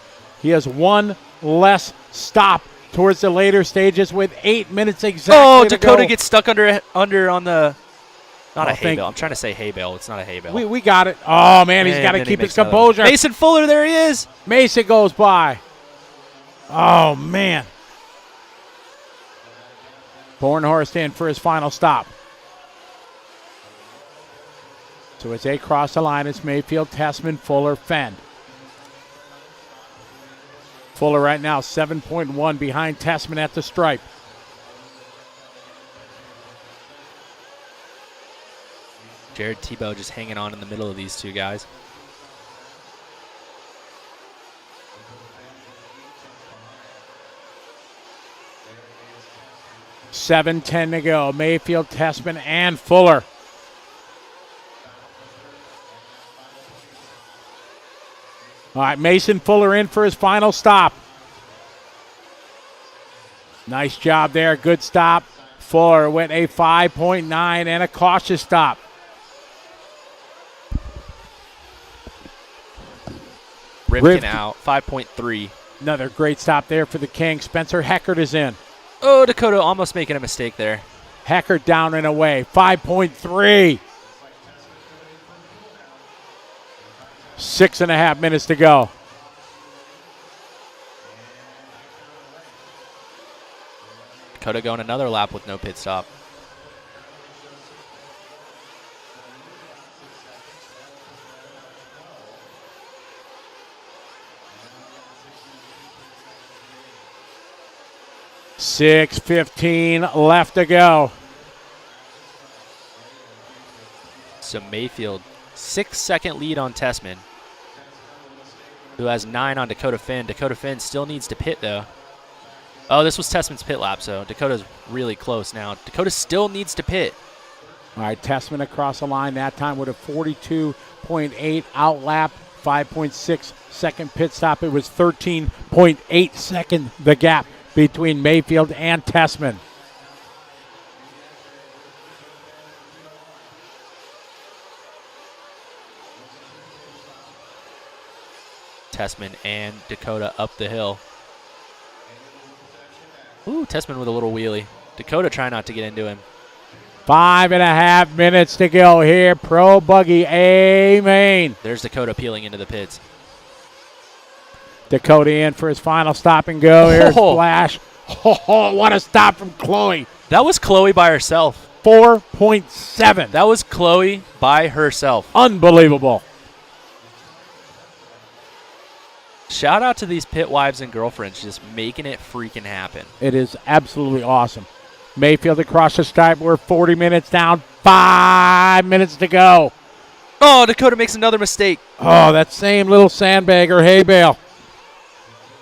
He has one less stop towards the later stages with 8 minutes exactly Oh, to Dakota go. gets stuck under on the, not a hay bale. I'm trying to say hay bale. It's not a hay bale. We got it. Oh, man, he's got to keep his composure. Mason Fuller, there he is. Mason goes by. Oh, man. Bornhorst in for his final stop. So as they cross the line, it's Mayfield, Tessman, Fuller, Fenn. Fuller right now 7.1 behind Tessman at the stripe. Jared Tebow just hanging on in the middle of these two guys. $7:10 to go. Mayfield, Tessman, and Fuller. All right, Mason Fuller in for his final stop. Nice job there. Good stop. Fuller with a 5.9 and a cautious stop. Rivkin out, 5.3. Another great stop there for the King. Spencer Heckert is in. Oh, Dakota almost making a mistake there. Heckert down and away, 5.3. 6.5 minutes to go. Dakota going another lap with no pit stop. $6:15 left to go. So Mayfield, 6-second lead on Tessman, who has 9 on Dakota Fenn. Dakota Fenn still needs to pit, though. Oh, this was Tessman's pit lap, so Dakota's really close now. Dakota still needs to pit. All right, Tessman across the line that time with a 42.8 out lap, 5.6 second pit stop. It was 13.8 second, the gap between Mayfield and Tessman. Tessman and Dakota up the hill. Ooh, Tessman with a little wheelie. Dakota trying not to get into him. 5.5 minutes to go here. Pro Buggy A main. There's Dakota peeling into the pits. Dakota in for his final stop and go. Here's Flash. Oh, what a stop from Chloe. That was Chloe by herself. 4.7. That was Chloe by herself. Unbelievable. Shout out to these pit wives and girlfriends just making it freaking happen. It is absolutely awesome. Mayfield across the stripe. We're 40 minutes down. 5 minutes to go. Oh, Dakota makes another mistake. Oh, that same little sandbag or hay bale.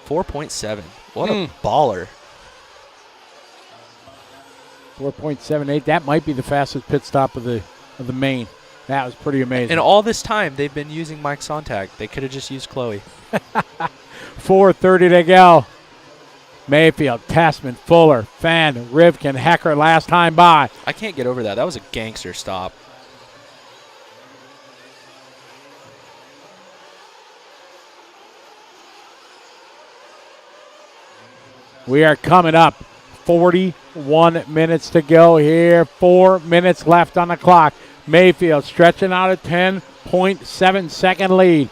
4.7. What a baller. 4.78. That might be the fastest pit stop of the main. That was pretty amazing. And all this time, they've been using Mike Sontag. They could have just used Chloe. 4:30 to go. Mayfield, Tessman, Fuller, Fenn, Rivkin, Hecker last time by. I can't get over that. That was a gangster stop. We are coming up. 41 minutes to go here. 4 minutes left on the clock. Mayfield stretching out a 10.7 second lead.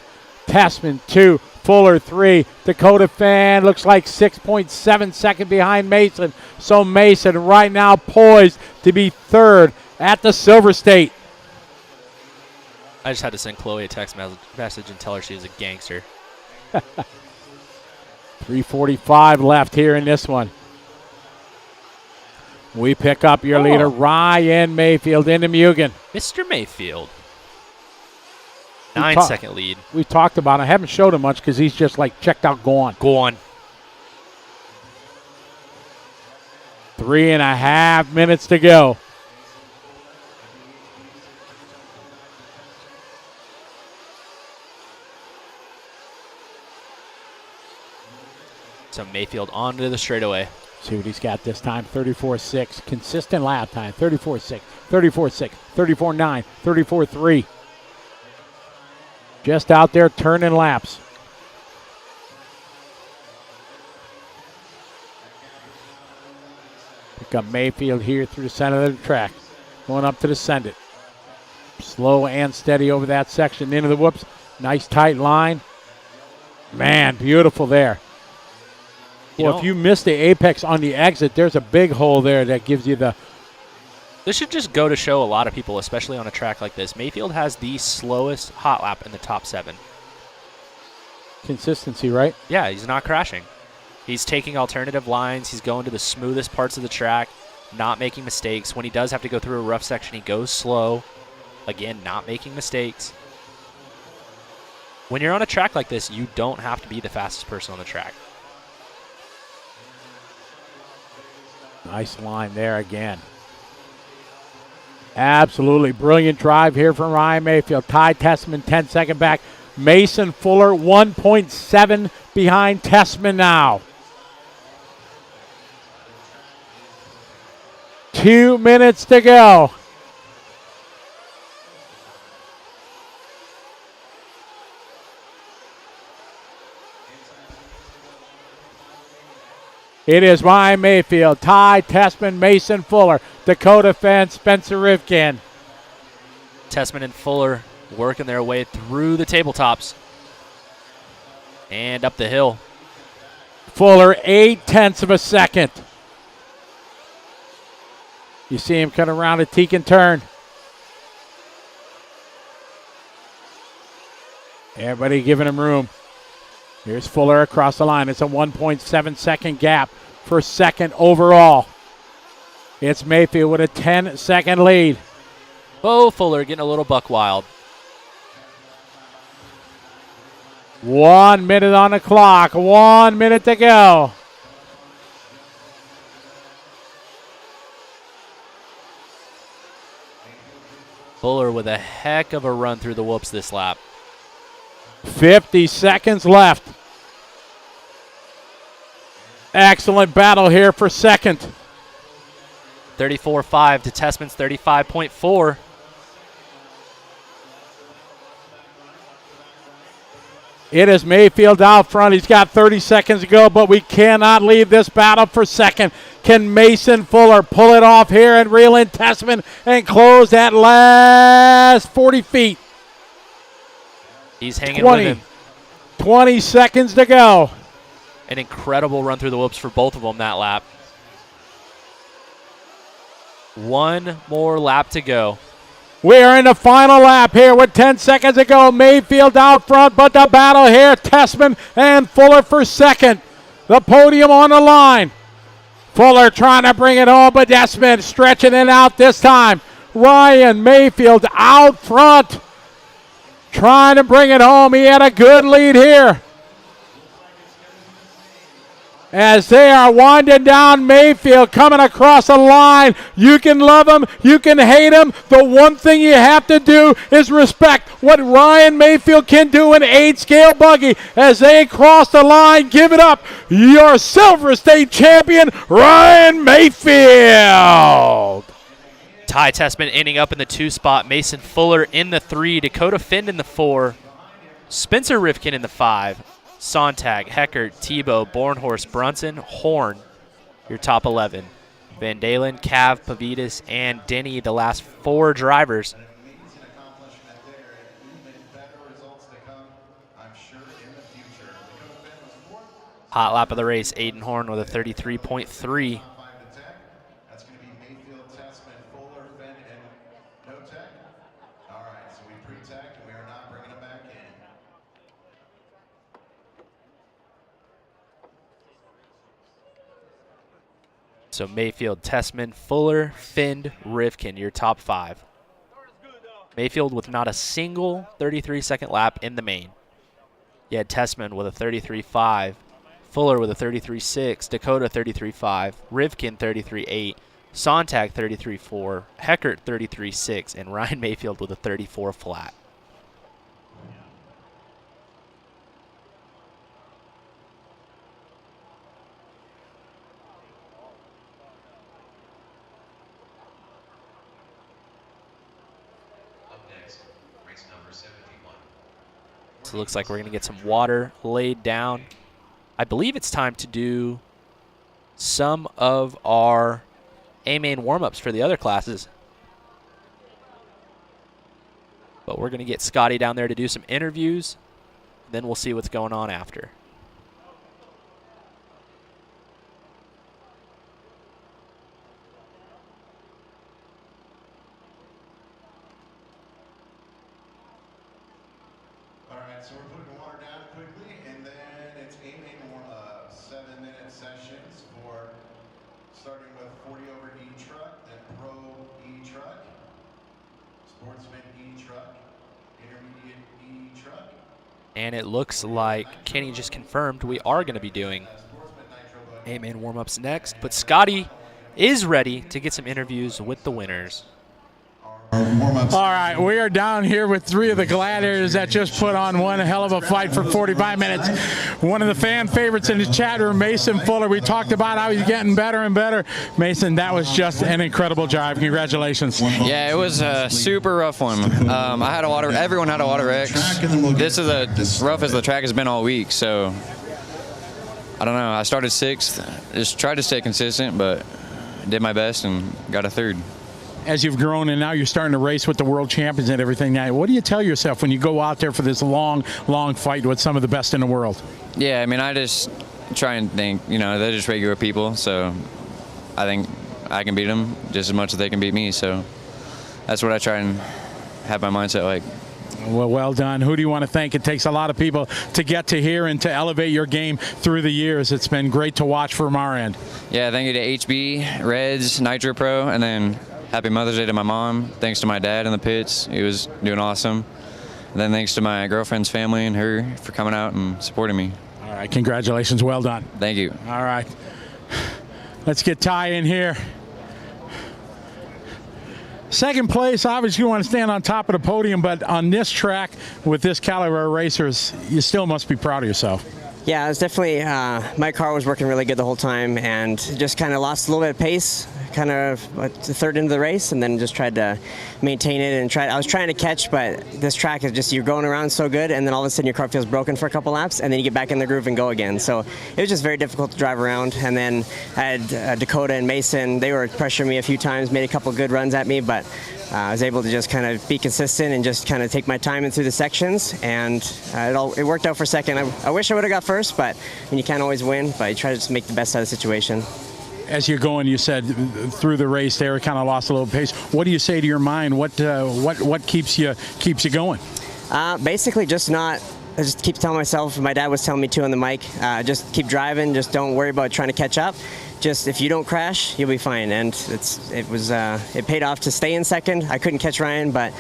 Tessman 2, Fuller 3. Dakota Fan looks like 6.7 second behind Mason. So Mason right now poised to be third at the Silver State. I just had to send Chloe a text message and tell her she was a gangster. 3:45 left here in this one. We pick up your leader, Ryan Mayfield, into Mugen. Mr. Mayfield. 9-second lead. We talked about him. I haven't showed him much because he's just like checked out, gone. 3.5 minutes to go. So Mayfield onto the straightaway. See what he's got this time. 34.6. Consistent lap time. 34.6, 34.6, 34.9, 34.3. Just out there turning laps. Pick up Mayfield here through the center of the track. Going up to the send it. Slow and steady over that section. Into the whoops. Nice tight line. Man, beautiful there. Well, if you miss the apex on the exit, there's a big hole there that gives you the... This should just go to show a lot of people, especially on a track like this. Mayfield has the slowest hot lap in the top 7. Consistency, right? Yeah, he's not crashing. He's taking alternative lines. He's going to the smoothest parts of the track, not making mistakes. When he does have to go through a rough section, he goes slow. Again, not making mistakes. When you're on a track like this, you don't have to be the fastest person on the track. Nice line there again. Absolutely brilliant drive here from Ryan Mayfield. Ty Tessman 10-second back. Mason Fuller 1.7 behind Tessman now. 2 minutes to go. It is Ryan Mayfield, Ty Tessman, Mason Fuller, Dakota Fenn, Spencer Rivkin. Tessman and Fuller working their way through the tabletops and up the hill. Fuller 0.8 of a second. You see him cut around a Tekin turn. Everybody giving him room. Here's Fuller across the line. It's a 1.7 second gap for second overall. It's Mayfield with a 10-second lead. Oh, Fuller getting a little buck wild. 1 minute on the clock. 1 minute to go. Fuller with a heck of a run through the whoops this lap. 50 seconds left. Excellent battle here for second. 34.5 to Tessman's 35.4. It is Mayfield out front. He's got 30 seconds to go, but we cannot leave this battle for second. Can Mason Fuller pull it off here and reel in Tessman and close that last 40 feet? He's hanging with him. 20 seconds to go. An incredible run through the whoops for both of them that lap. One more lap to go. We are in the final lap here with 10 seconds to go. Mayfield out front, but the battle here, Tessman and Fuller for second. The podium on the line. Fuller trying to bring it home, but Tessman stretching it out this time. Ryan Mayfield out front, trying to bring it home. He had a good lead here. as they are winding down Mayfield, coming across the line. You can love them, you can hate them. The one thing you have to do is respect what Ryan Mayfield can do in 8-scale buggy as they cross the line. Give it up, your Silver State champion, Ryan Mayfield. Ty Tessman ending up in the 2 spot. Mason Fuller in the 3. Dakota Finn in the 4. Spencer Rifkin in the 5. Sontag, Heckert, Tebow, Bornhorst, Brunson, Horn, your top 11. Van Dalen, Cav, Pavitas, and Denny, the last 4 drivers. Hot lap of the race, Aiden Horn with a 33.3. That's going to be Mayfield, Tessman, Fuller, Finn, and no tech. All right, so we pre-tech and we are not bringing them back in. So Mayfield, Tessman, Fuller, Finn, Rivkin, your top 5. Mayfield with not a single 33-second lap in the main. You had Tessman with a 33.5, Fuller with a 33.6, Dakota 33.5, Rivkin 33.8, Sontag 33.4, Heckert 33.6, and Ryan Mayfield with a 34 flat. So it looks like we're going to get some water laid down. I believe it's time to do some of our A-main warm-ups for the other classes. But we're going to get Scotty down there to do some interviews. Then we'll see what's going on after. So we're putting water down quickly, and then it's A-main 7-minute sessions for starting with 40 over E-truck, then Pro E-truck, Sportsman E-truck, Intermediate E-truck. And it looks like Kenny just confirmed we are going to be doing A-main warm-ups next, but Scotty is ready to get some interviews with the winners. All right, we are down here with 3 of the gladiators that just put on one hell of a fight for 45 minutes. One of the fan favorites in the chat room, Mason Fuller. We talked about how he's getting better and better. Mason, that was just an incredible drive. Congratulations. Yeah, it was a super rough one. Everyone had a water X. This is as rough as the track has been all week, so I don't know. I started 6th, just tried to stay consistent, but did my best and got a 3rd. As you've grown and now you're starting to race with the world champions and everything, now what do you tell yourself when you go out there for this long fight with some of the best in the world? Yeah, I mean, I just try and think, they're just regular people, so I think I can beat them just as much as they can beat me, so that's what I try and have my mindset like. Well done. Who do you want to thank? It takes a lot of people to get to here and to elevate your game through the years. It's been great to watch from our end. Yeah, thank you to HB, Reds, Nitro Pro, and then happy Mother's Day to my mom. Thanks to my dad in the pits. He was doing awesome. And then thanks to my girlfriend's family and her for coming out and supporting me. All right, congratulations. Well done. Thank you. All right. Let's get Ty in here. Second place, obviously you want to stand on top of the podium, but on this track with this caliber of racers, you still must be proud of yourself. Yeah, it was definitely, my car was working really good the whole time and just kind of lost a little bit of pace, kind of the 3rd into the race, and then just tried to maintain it and I was trying to catch, but this track is just, you're going around so good and then all of a sudden your car feels broken for a couple laps and then you get back in the groove and go again. So it was just very difficult to drive around, and then I had Dakota and Mason, they were pressuring me a few times, made a couple good runs at me, but I was able to just kind of be consistent and just kind of take my time in through the sections, and it worked out for second. I wish I would have got first, but you can't always win, but you try to just make the best out of the situation. As you're going, you said through the race there, kind of lost a little pace. What do you say to your mind? What keeps you going? Basically, I just keep telling myself. My dad was telling me too on the mic. Just keep driving. Just don't worry about trying to catch up. Just if you don't crash, you'll be fine. And it paid off to stay in second. I couldn't catch Ryan, but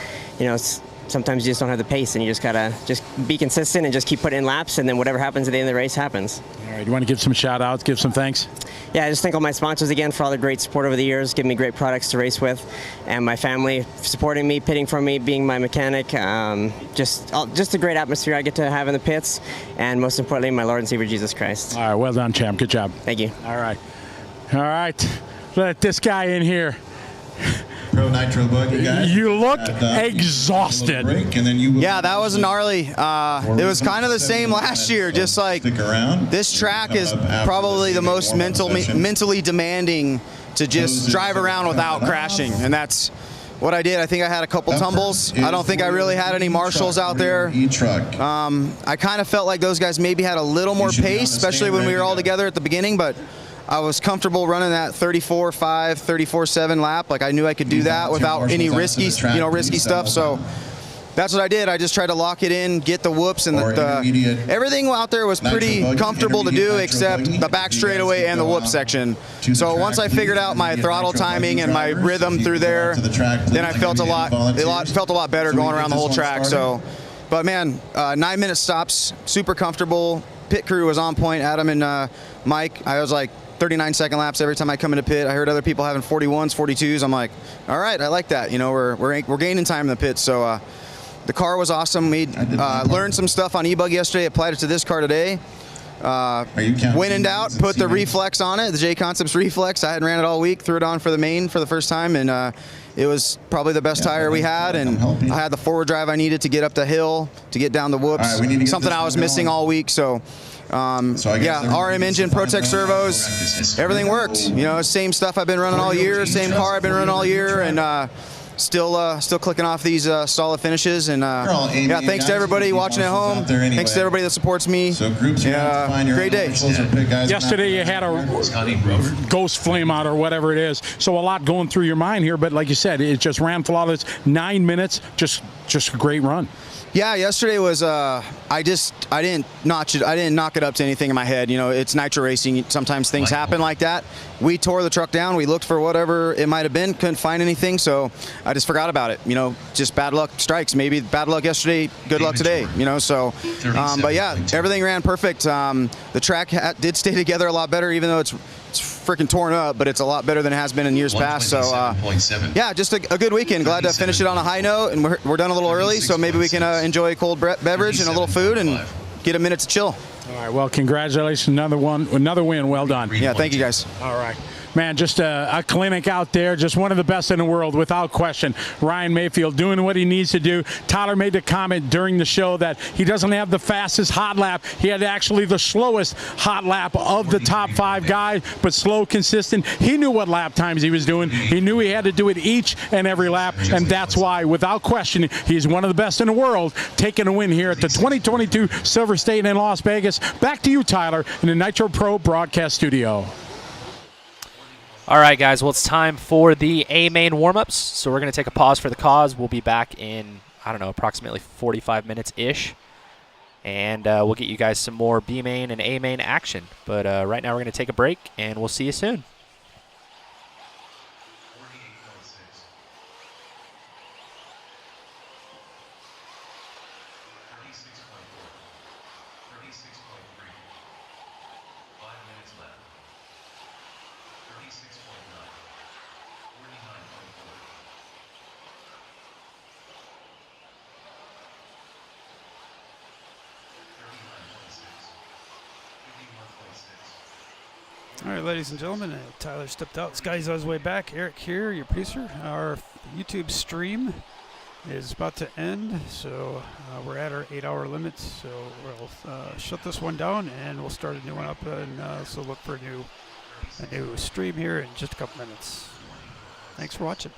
sometimes you just don't have the pace, and you just gotta just be consistent and just keep putting in laps, and then whatever happens at the end of the race happens. All right, you want to give some shout outs, give some thanks? Yeah, I just thank all my sponsors again for all the great support over the years, giving me great products to race with, and my family supporting me, pitting for me, being my mechanic. Just a great atmosphere I get to have in the pits, and most importantly, my Lord and Savior Jesus Christ. All right, well done, champ. Good job. Thank you. All right. All right. Let this guy in here. Pro Nitro Buggy guy. You look exhausted. Yeah, that was gnarly. It was kind of the same last year. Just like this track is probably the most mentally demanding to just drive around without crashing, and that's what I did. I think I had a couple tumbles. I don't think I really had any marshals out there. I kind of felt like those guys maybe had a little more pace, especially when we were all together at the beginning, but I was comfortable running that 34.5, 34.7 lap. Like I knew I could do that without any risky stuff. So that's what I did. I just tried to lock it in, get the whoops, and everything out there was pretty comfortable to do except the back straightaway and the whoop section. So once I figured out my throttle timing and my rhythm through there, then I felt a lot better going around the whole track. So, but man, 9-minute stops, super comfortable. Pit crew was on point. Adam and Mike, I was like 39-second laps every time I come into pit. I heard other people having 41s, 42s. I'm like, all right, I like that. You know, we're gaining time in the pits. So the car was awesome. We learned some stuff on e-bug yesterday, applied it to this car today. When in doubt, put the reflex on it, the J Concepts reflex. I hadn't ran it all week, threw it on for the main for the first time, and it was probably the best tire we had, and I had the forward drive I needed to get up the hill, to get down the whoops, something I was missing all week. So yeah, RM engine, ProTech servos, everything worked. You know, same stuff I've been running all year, same car I've been running all year, and still clicking off these solid finishes. And yeah, thanks to everybody watching at home. Thanks to everybody that supports me. Great day. Yesterday you had a ghost flame out or whatever it is, so a lot going through your mind here. But like you said, it just ran flawless. 9 minutes, just a great run. Yeah, yesterday was I didn't knock it up to anything in my head. You know, it's nitro racing. Sometimes things happen like that. We tore the truck down. We looked for whatever it might have been. Couldn't find anything, so I just forgot about it. You know, just bad luck strikes. Maybe bad luck yesterday, good luck today. You know, so but yeah, everything ran perfect. The track did stay together a lot better, even though it's freaking torn up, but it's a lot better than it has been in years past. So yeah, just a good weekend. Glad to finish it on a high note, and we're done a little early, so maybe we can enjoy a cold beverage and a little food and get a minute to chill. All right, well, congratulations, another win. Well done. Yeah, thank you guys. All right. Man, just a clinic out there, just one of the best in the world, without question. Ryan Mayfield doing what he needs to do. Tyler made the comment during the show that he doesn't have the fastest hot lap. He had actually the slowest hot lap of the top 5 guys, but slow, consistent. He knew what lap times he was doing. He knew he had to do it each and every lap, and that's why, without question, he's one of the best in the world, taking a win here at the 2022 Silver State in Las Vegas. Back to you, Tyler, in the Nitro Pro broadcast studio. All right, guys. Well, it's time for the A-main warm-ups. So we're going to take a pause for the cause. We'll be back in, I don't know, approximately 45 minutes-ish. And we'll get you guys some more B-main and A-main action. But right now we're going to take a break, and we'll see you soon. All right, ladies and gentlemen, Tyler stepped out. Sky's on his way back. Eric here, your producer. Our YouTube stream is about to end, so we're at our 8-hour limit. So we'll shut this one down, and we'll start a new one up. And so look for a new stream here in just a couple minutes. Thanks for watching.